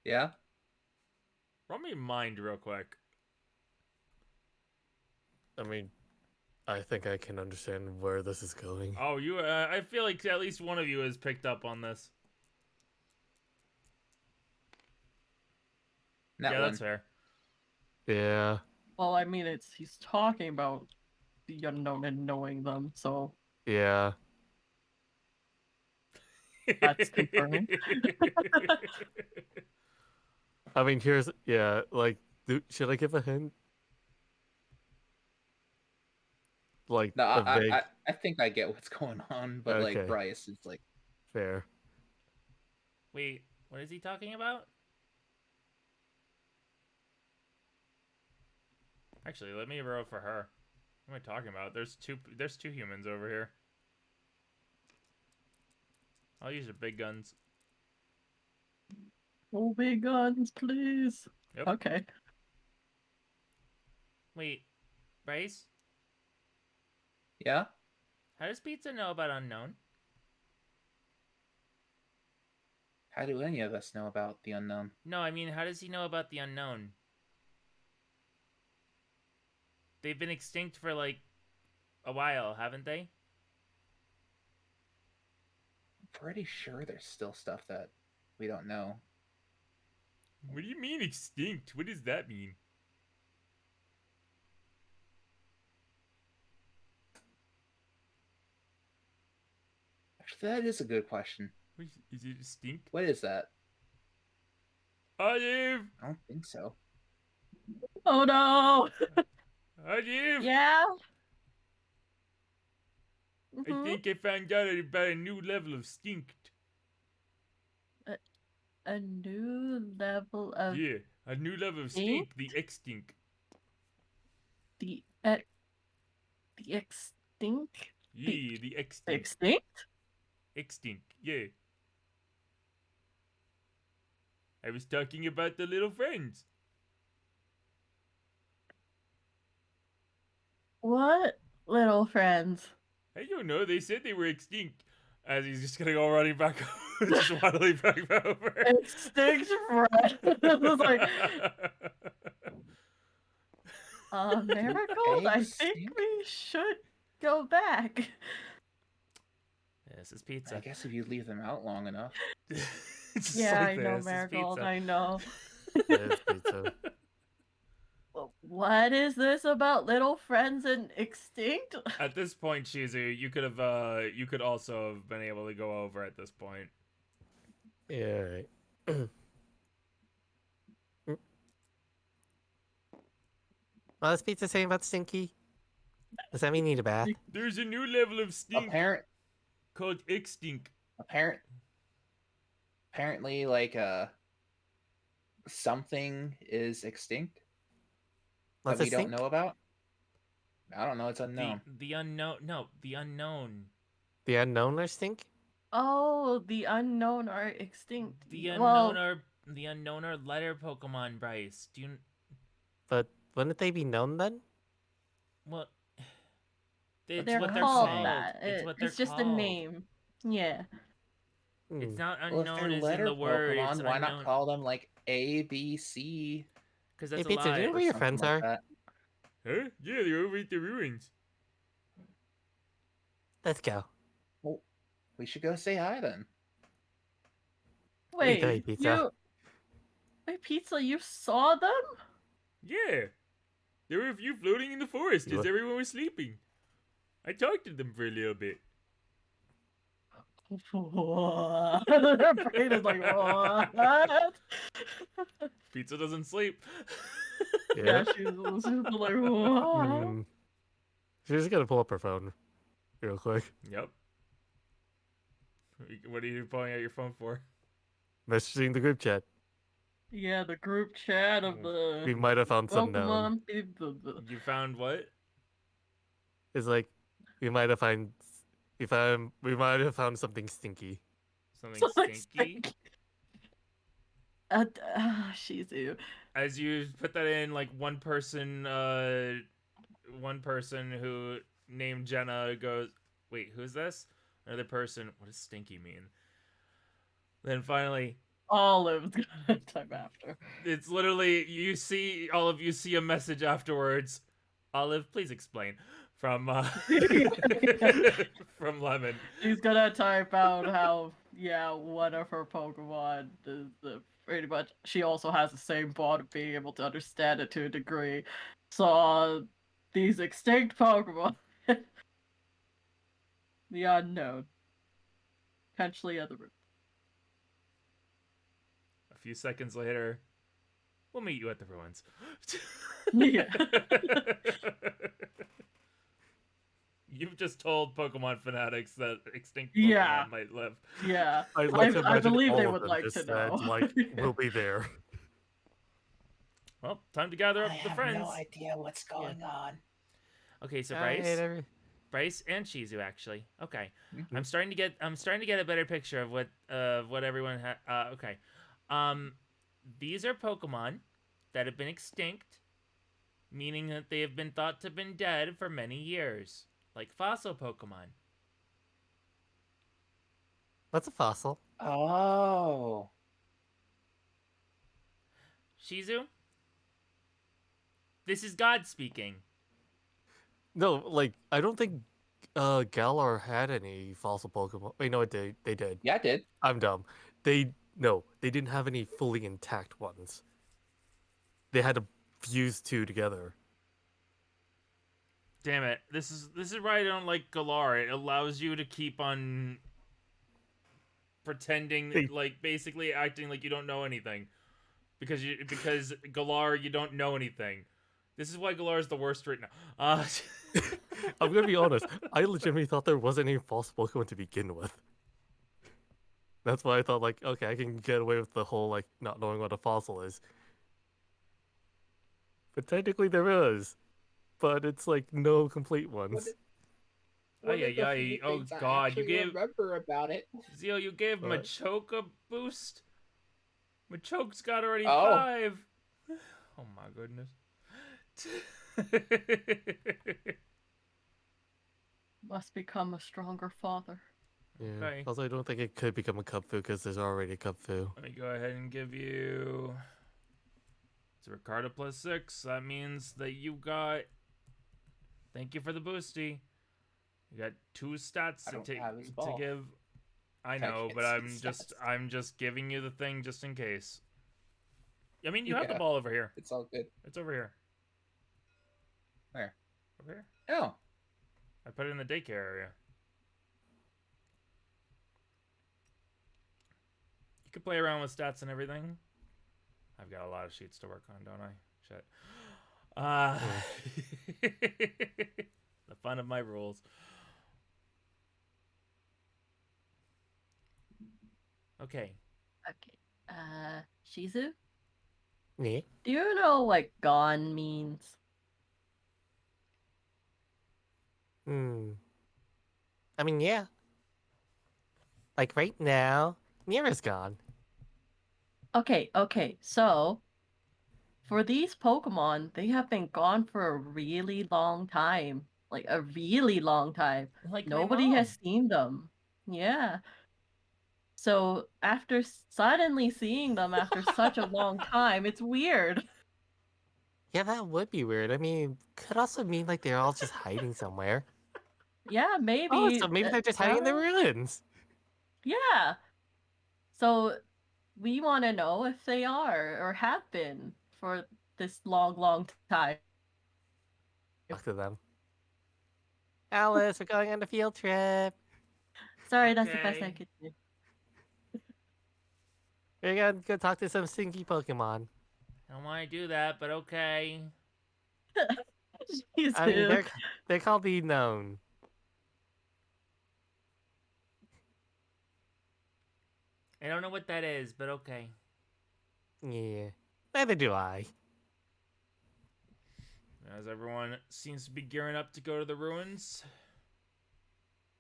Yeah? Run me mind real quick. I mean, I think I can understand where this is going. Oh, I feel like at least one of you has picked up on this. That Yeah, one. that's fair. Yeah. Well, I mean, he's talking about the unknown and knowing them, so Yeah. that's confirming. I mean, like, should I give a hint? Like, No, a vague. I think I get what's going on, but like Okay. Bryce is like, Fair. Wait, what is he talking about? Actually, let me roll for her. What am I talking about? There's two humans over here. I'll use your big guns. Oh, big guns, please. Yep. Okay. Wait, Bryce? yeah? How does Pizza know about unknown? How do any of us know about the unknown? No, I mean, how does he know about the unknown? They've been extinct for like a while, haven't they? I'm pretty sure there's still stuff that we don't know. What do you mean extinct? What does that mean? Actually, that is a good question. Is it extinct? What is that? Olive! I don't think so. Oh no! Olive! Yeah? I Mhm. think I found out about a new level of stinked. A new level of Yeah, a new level of stink? stink, the extinct. the extinct? Yeah, the extinct. Extinct? Extinct, yeah. I was talking about the little friends. What little friends? I don't know, they said they were extinct. As he's just gonna go running back over, just waddling back over. Extinct friends. It's like, Marigold, I think Extinct? we should go back. This is I pizza. guess if you leave them out long enough. It's just Yeah, like I know, this is Marigold, pizza. I know. It is pizza. What is this about little friends and extinct? At this point, Shizu, you could also have been able to go over at this point. Yeah, right. Well, is pizza saying about stinky? Does that mean you need a bath? There's a new level of stink called extinct. Apparently, like something is extinct What's that we a don't stink? know about. I don't know. It's unknown. The unknown. No, the unknown. The unknown or stink? Oh, the unknown are extinct. The Well, unknown are letter Pokemon, Bryce. Do you? But wouldn't they be known then? Well, it's they're what they're called called. that. It's what they're It's just called. a name. Yeah. It's Hmm. not Well, if unknown they're as in letter the word. It's Pokemon, why unknown not call them like A, B, C, because Hey, that's a pizza, do you lie. know or where your something friends like are? that? Huh? Yeah, they're over at the ruins. Let's go. Well, we should go say hi then. Wait, Wait, pizza. Wait, Pizza, you saw them? Yeah, there were a few floating in the forest You as look- everyone was sleeping. I talked to them for a little bit. What? Their brain is like, what? Pizza doesn't sleep. Yeah, she's like, what? Hmm. She's just gonna pull up her phone real quick. Yep. What are you pulling out your phone for? Messaging the group chat. Yeah, the group chat of We the might have found some known. Pokemon people. You found what? It's like we might have found something stinky. Something Something stinky? Shizu. As you put that in, like one person who named Jenna goes, "Wait, who's this?" Another person, what does stinky mean? Then finally, Olive's gonna time after. it's literally all of you see a message afterwards. Olive, please explain. From from Lemon. She's gonna type out how, yeah, one of her Pokemon is pretty much. She also has the same bond of being able to understand it to a degree. Saw these extinct Pokemon. The unknown. Potentially other route. A few seconds later, we'll meet you at the ruins. Yeah. You've just told Pokemon fanatics that extinct Pokemon Yeah. might live. Yeah. I'd like to I imagine believe all they of would them like just to said, know. like, we'll be there. Well, time to gather up I the have friends. no idea what's going on. Okay, so Alright, Bryce and Shizu actually. Okay, Mhm. I'm starting to get a better picture of what everyone okay, these are Pokemon that have been extinct, meaning that they have been thought to have been dead for many years, like fossil Pokemon. What's a fossil? Oh. Shizu, this is God speaking. No, like I don't think Galar had any fossil Pokemon. Wait, no, they did. Yeah, I did. I'm dumb. They didn't have any fully intact ones. They had to fuse two together. Damn it! This is why I don't like Galar. It allows you to keep on pretending, Hey. like basically acting like you don't know anything, because Galar, you don't know anything. This is why Galar is the worst right now. I'm gonna be honest. I legitimately thought there wasn't any fossil Pokemon to begin with. That's why I thought, like, okay, I can get away with the whole like not knowing what a fossil is. But technically there is, but it's like no complete ones. Oh God! You gave remember about it. Zio. You gave What? Machoke a boost. Machoke's got already Oh. 5. Oh my goodness. Must become a stronger father. Yeah. Okay. Also, I don't think it could become a Cubfu because there's already a Cubfu. Let me go ahead and give you It's Ricardo +6. That means that you got. Thank you for the boosty. You got 2 stats I to don't take have his to ball. give. I I know, can't but see I'm his just stats. I'm just giving you the thing just in case. I mean, you have the Yeah. ball over here. It's all good. It's over here. Where? Over here. Oh. I put it in the daycare area. You can play around with stats and everything. I've got a lot of sheets to work on, don't I? Shit. The fun of my rules. Okay. Okay. Shizu, Yeah. do you know what gone means? Hmm. I mean, yeah. Like right now, Mira's gone. Okay. So, for these Pokemon, they have been gone for a really long time. Like a really long time. Like my Nobody mom. has seen them. Yeah. So after suddenly seeing them after such a long time, it's weird. Yeah, that would be weird. I mean, could also mean like they're all just hiding somewhere. Yeah, Oh, maybe. so maybe they're just hiding in the ruins. Yeah. So we want to know if they are or have been for this long time. Talk to them. Alice, we're going on a field trip. Sorry, that's the best I Okay. could do. We're gonna go talk to some stinky Pokemon. I don't want to do that, but okay. She's I mean, who? they're called the known. I don't know what that is, but okay. Yeah, neither do I. As everyone seems to be gearing up to go to the ruins,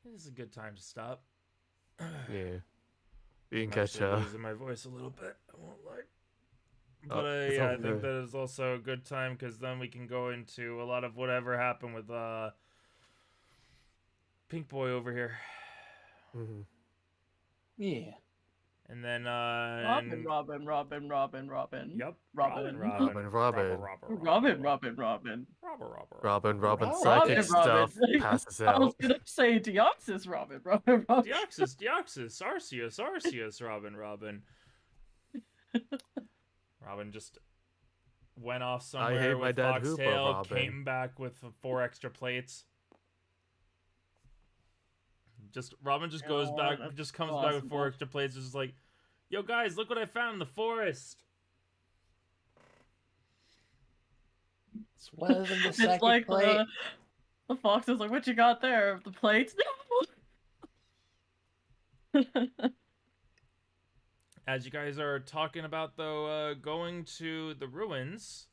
this is a good time to stop. Yeah, we I'm can catch actually losing my voice a little bit. I won't lie. But it's yeah, all I think good. that is also a good time because then we can go into a lot of whatever happened with Pink Boy over here. Mm-hmm. Yeah. And then Robin. Yep. Robin. Robin. Robin, Robin, psychic Robin. stuff passes I was out. gonna say Deoxys, Robin. Arceus, Robin. Robin just went off I somewhere hate my with dead Hoopa, Foxtail, Robin. came back with 4 extra plates. Robin just goes back, just comes back with 4 extra plates, just like, yo guys, look what I found in the forest. It's one of them. The It's psychic like plate. the fox is like, what you got there? The plates? As you guys are talking about, though, going to the ruins,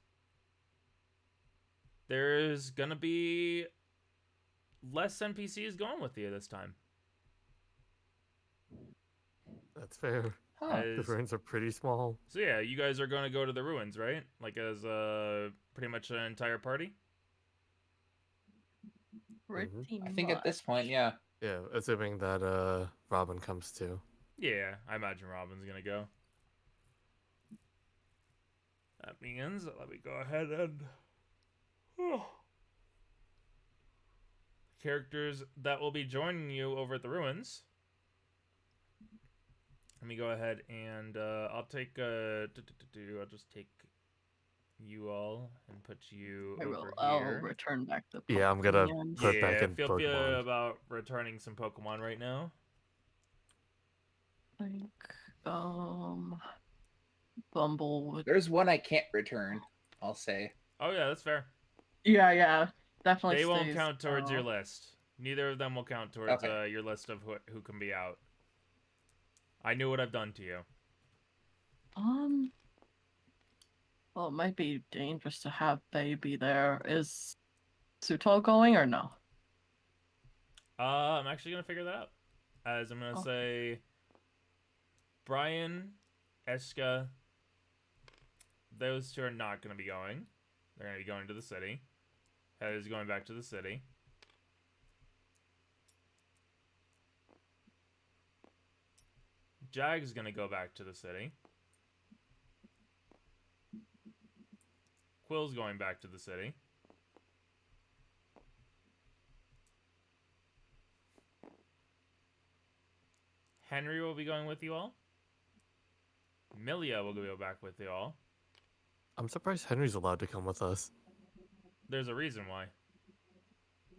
there's gonna be less NPCs going with you this time. That's fair. Huh. The ruins are pretty small. So yeah, you guys are gonna go to the ruins, right? Like as pretty much an entire party. Pretty I think at this point, yeah. Yeah, assuming that Robin comes too. Yeah, I imagine Robin's gonna go. That means let me go ahead and characters that will be joining you over at the ruins. Let me go ahead and I'll take I'll just take you all and put you over I'll here. return back the Pokemon. Yeah, I'm gonna put back in feel Pokemon. about returning some Pokemon right now. Like, Bumble would... There's one I can't return, I'll say. Oh yeah, that's fair. Yeah, definitely. They won't count towards your list. Neither of them will count towards your list of who can be out. I knew what I've done to you. Well, it might be dangerous to have baby there. Is Sutol going or no? I'm actually gonna figure that out. As I'm gonna say, Brian, Eska, those 2 are not gonna be going. They're gonna be going to the city. Head is going back to the city. Jag's gonna go back to the city. Quill's going back to the city. Henry will be going with you all. Milia will go back with you all. I'm surprised Henry's allowed to come with us. There's a reason why.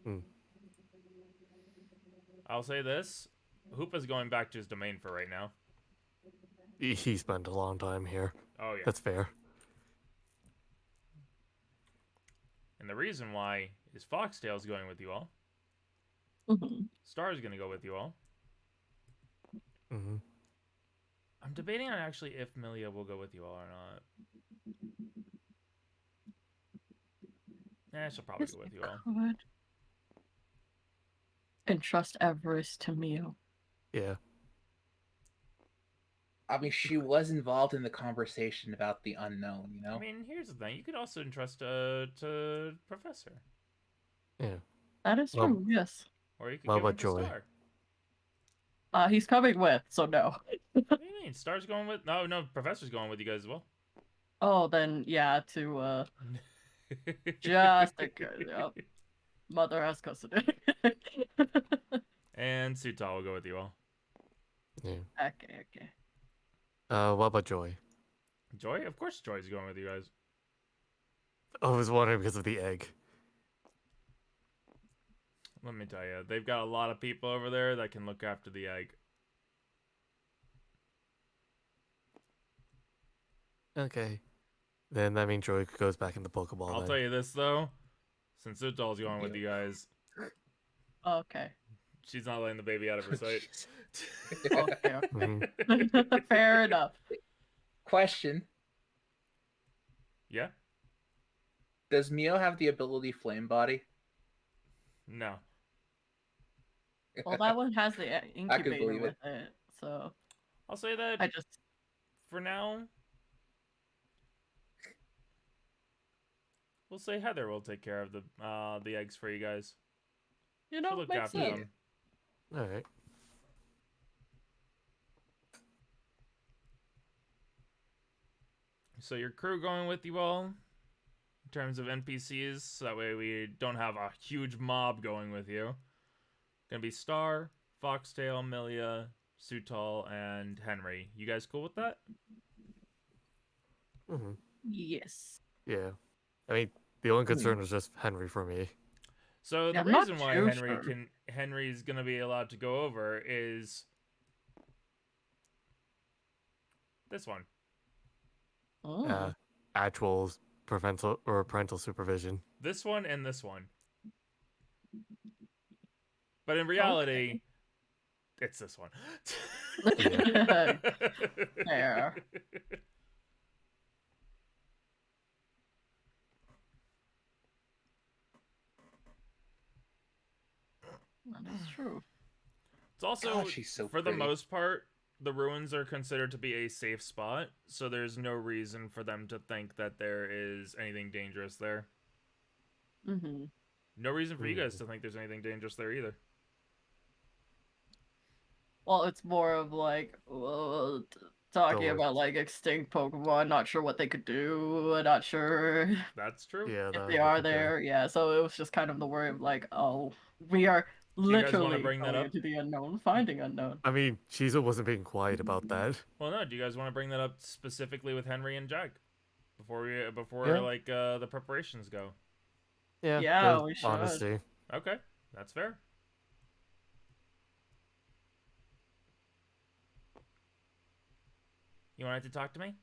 Hmm. I'll say this. Hoopa's going back to his domain for right now. He spent a long time here. Oh, yeah. That's fair. And the reason why is Foxtail's going with you all. Mm-hmm. Star's going to go with you all. Mm-hmm. I'm debating on actually if Milia will go with you all or not. She'll probably go with you all. Could entrust Everest to Mio. Yeah. I mean, she was involved in the conversation about the unknown, you know? I mean, here's the thing. You could also entrust to Professor. Yeah. That is Well, true, yes. Or you could What give him about to Joy? Star. He's coming with, so no. What do you mean? Star's going with... No, Professor's going with you guys as well. Oh, then, yeah, to, just a good, yep. Mother has custody. And Sutal will go with you all. Yeah. Okay. What about Joy? Joy? Of course Joy's going with you guys. I was wondering because of the egg. Let me tell you, they've got a lot of people over there that can look after the egg. Okay. Then that means Joy goes back in the Pokeball. I'll then. tell you this, though. Since Sutal's going with you guys, Okay. she's not letting the baby out of her sight. Okay. Mhm. Fair enough. Question: Yeah? does Mio have the ability Flame Body? No. Well, that one has the incubator believe with it, so I'll say that I just... for now, we'll say Heather will take care of the eggs for you guys. You know, She'll look makes after sense. them. All right. So your crew going with you all in terms of NPCs, so that way we don't have a huge mob going with you. Gonna be Star, Foxtail, Milia, Sutal, and Henry. You guys cool with that? Mm-hmm. Yes. Yeah. I mean, the only concern was just Henry for me. So Yeah, the I'm not reason why too sure. Henry's gonna be allowed to go over is this one. Oh. Actual parental supervision. This one and this one. But in reality, it's this one. Fair. That is true. It's also, God, she's so for the pretty. most part, the ruins are considered to be a safe spot, so there's no reason for them to think that there is anything dangerous there. Mm-hmm. No reason for you guys to think there's anything dangerous there either. Well, it's more of like talking Totally. about like extinct Pokemon. Not sure what they could do. Not sure That's true. Yeah, if they are there. Yeah, so it was just kind of the worry of like, oh, we are you guys wanna literally bring that going up? into the unknown, finding unknown. I mean, Shizu wasn't being quiet about that. Well, no. Do you guys want to bring that up specifically with Henry and Jag before Yeah. like the preparations go? Yeah. Yeah, there's we should. Honesty. Okay, that's fair. You wanted to talk to me?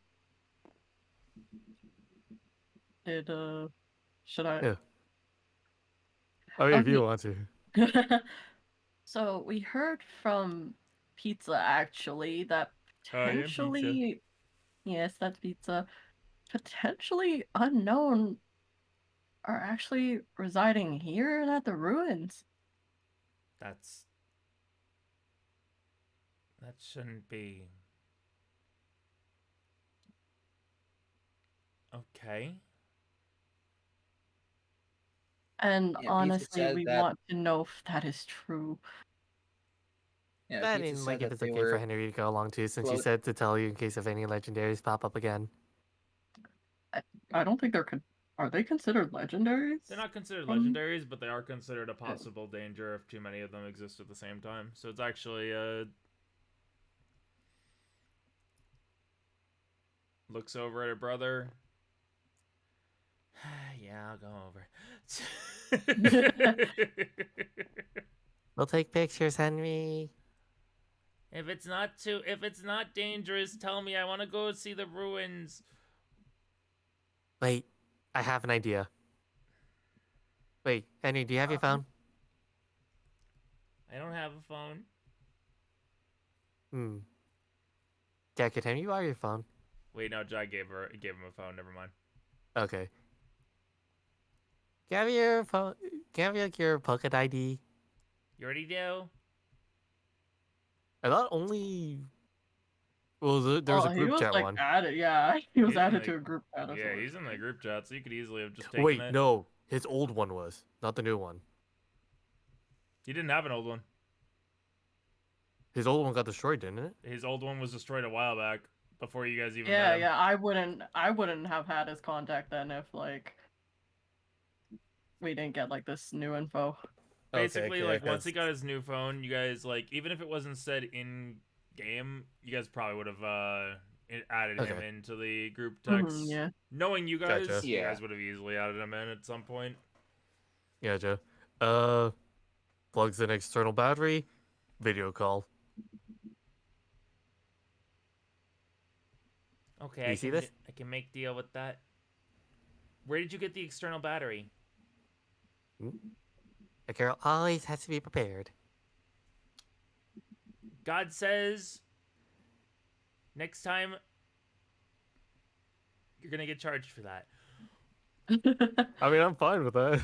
Did should I? Yeah. Oh yeah, if you Okay. want to. So we heard from Pizza actually that I am Pizza. potentially, yes, that's Pizza, potentially unknown are actually residing here and at the ruins. That shouldn't be. Okay. And Yeah, Pizza honestly, said we that- want to know if that is true. Yeah, I Pizza mean, said like, if that it's they okay for were Henry to go along too, since she float- said to tell you in case if any legendaries pop up again. I don't think there could Are they considered legendaries? They're not considered Um, legendaries, but they are considered a possible danger if too many of them exist at the same time. So it's actually looks over at her brother. Yeah, I'll go over. We'll take pictures, Henry. If it's not dangerous, tell me. I want to go see the ruins. Wait, I have an idea. Wait, Henry, do you have your phone? I don't have a phone. Jack, can Henry borrow your phone? Wait, no, Jai gave him a phone. Never mind. Okay. Can I have your phone? Can I have like, your Pocket ID? You already do. I thought only. Well, there was Oh, a he group was chat like one. added. Yeah, he was He's in added the- to a group chat. Yeah, he's in the group chat, so you could easily have just taken Wait, it. no, his old one was not the new one. He didn't have an old one. His old one got destroyed, didn't it? His old one was destroyed a while back, before you guys even Yeah, met him. yeah. I wouldn't have had his contact then if like we didn't get like this new info. Basically, like once he got his new phone, you guys like even if it wasn't said in game, you guys probably would have added him Okay. into the group text. Yeah. Knowing you guys, Gotcha. you Yeah. guys would have easily added him in at some point. Yeah, Joe. Plugs in external battery, video call. Okay, You see this? I can make deal with that. Where did you get the external battery? A girl always has to be prepared. God says next time you're gonna get charged for that. I mean, I'm fine with that.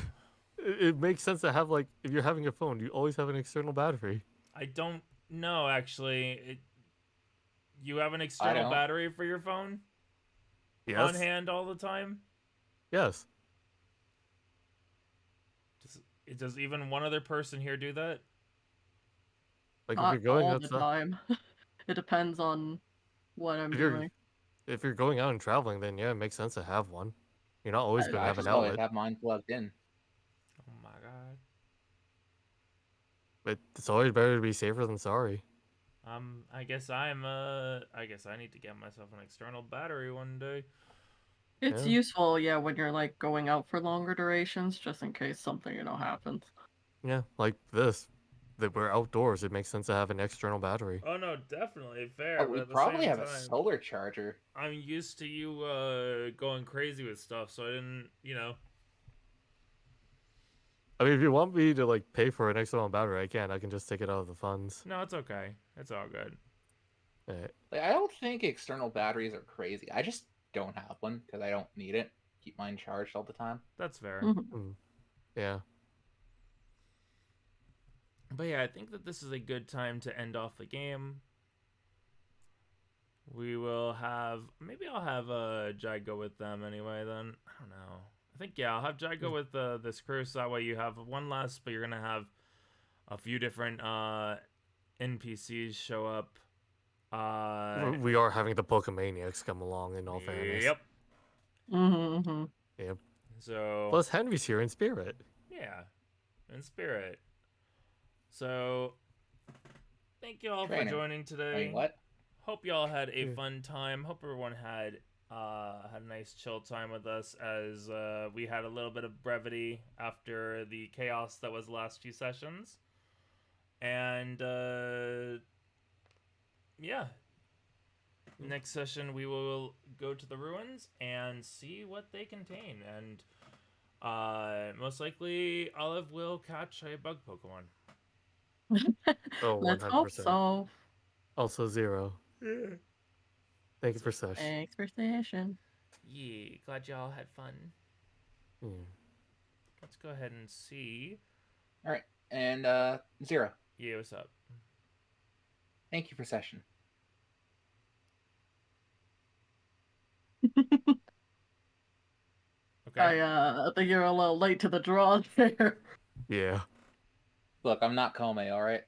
It makes sense to have, like, if you're having a phone, you always have an external battery. I don't know actually. You have an external don't. battery for your phone Yes. on hand all the time? Yes. Does even one other person here do that? Like, Not if you're going all the outside, time. It depends on what I'm if you're doing. if you're going out and traveling, then yeah, it makes sense to have one. You're not always I- going to I have an just always outlet, have mine plugged in. Oh my god. but it's always better to be safer than sorry. I guess I need to get myself an external battery one day. It's Yeah. useful, yeah, when you're like going out for longer durations, just in case something happens. Yeah, like this. That we're outdoors, it makes sense to have an external battery. Oh no, definitely fair. Oh, but we at the probably same have a time, solar charger. I'm used to you going crazy with stuff, so I didn't, I mean, if you want me to like pay for an external battery, I can. I can just take it out of the funds. No, it's okay. It's all good. Alright. Like, I don't think external batteries are crazy. I just don't have one because I don't need it. Keep mine charged all the time. That's fair. Mhm. Yeah. But yeah, I think that this is a good time to end off the game. We will have maybe I'll have Jai go with them anyway. Then I don't know. I think I'll have Jai go with this crew, so that way you have one less, but you're gonna have a few different NPCs show up. We are having the Pokemaniacs come along, in all fairness. Yep. Mhm. Yep. So Plus, Henry's here in spirit. yeah, in spirit. So thank you all for Trainer. joining today. Wait, what? Hope y'all had a Yeah. fun time. Hope everyone had a nice chill time with us as we had a little bit of brevity after the chaos that was the last few sessions. And yeah. Next session we will go to the ruins and see what they contain. And most likely Olive will catch a bug Pokemon. Oh, Let's hope 100%. so. Also 0. Yeah. Thank you for sesh. Thanks for session. Yeah, glad y'all had fun. Hmm. Let's go ahead and see. All right, and 0. Yeah, what's up? Thank you for session. Okay. I think you're a little late to the draw there. Yeah. Look, I'm not Kome, all right?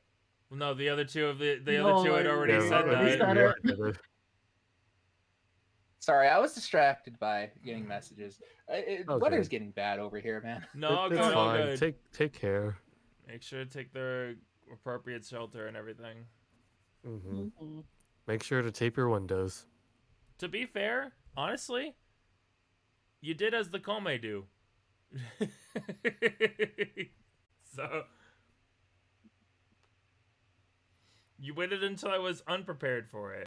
Well, no, the other two of the No, other two had like, already yeah, said we already that. said we it. already did it. Sorry, I was distracted by getting messages. Okay. Weather's getting bad over here, man. No, all It's good, all fine. good. Take care. Make sure to take their appropriate shelter and everything. Hmm. Mhm. Make sure to tape your windows. To be fair, honestly, you did as the Kome do. So you waited until I was unprepared for it.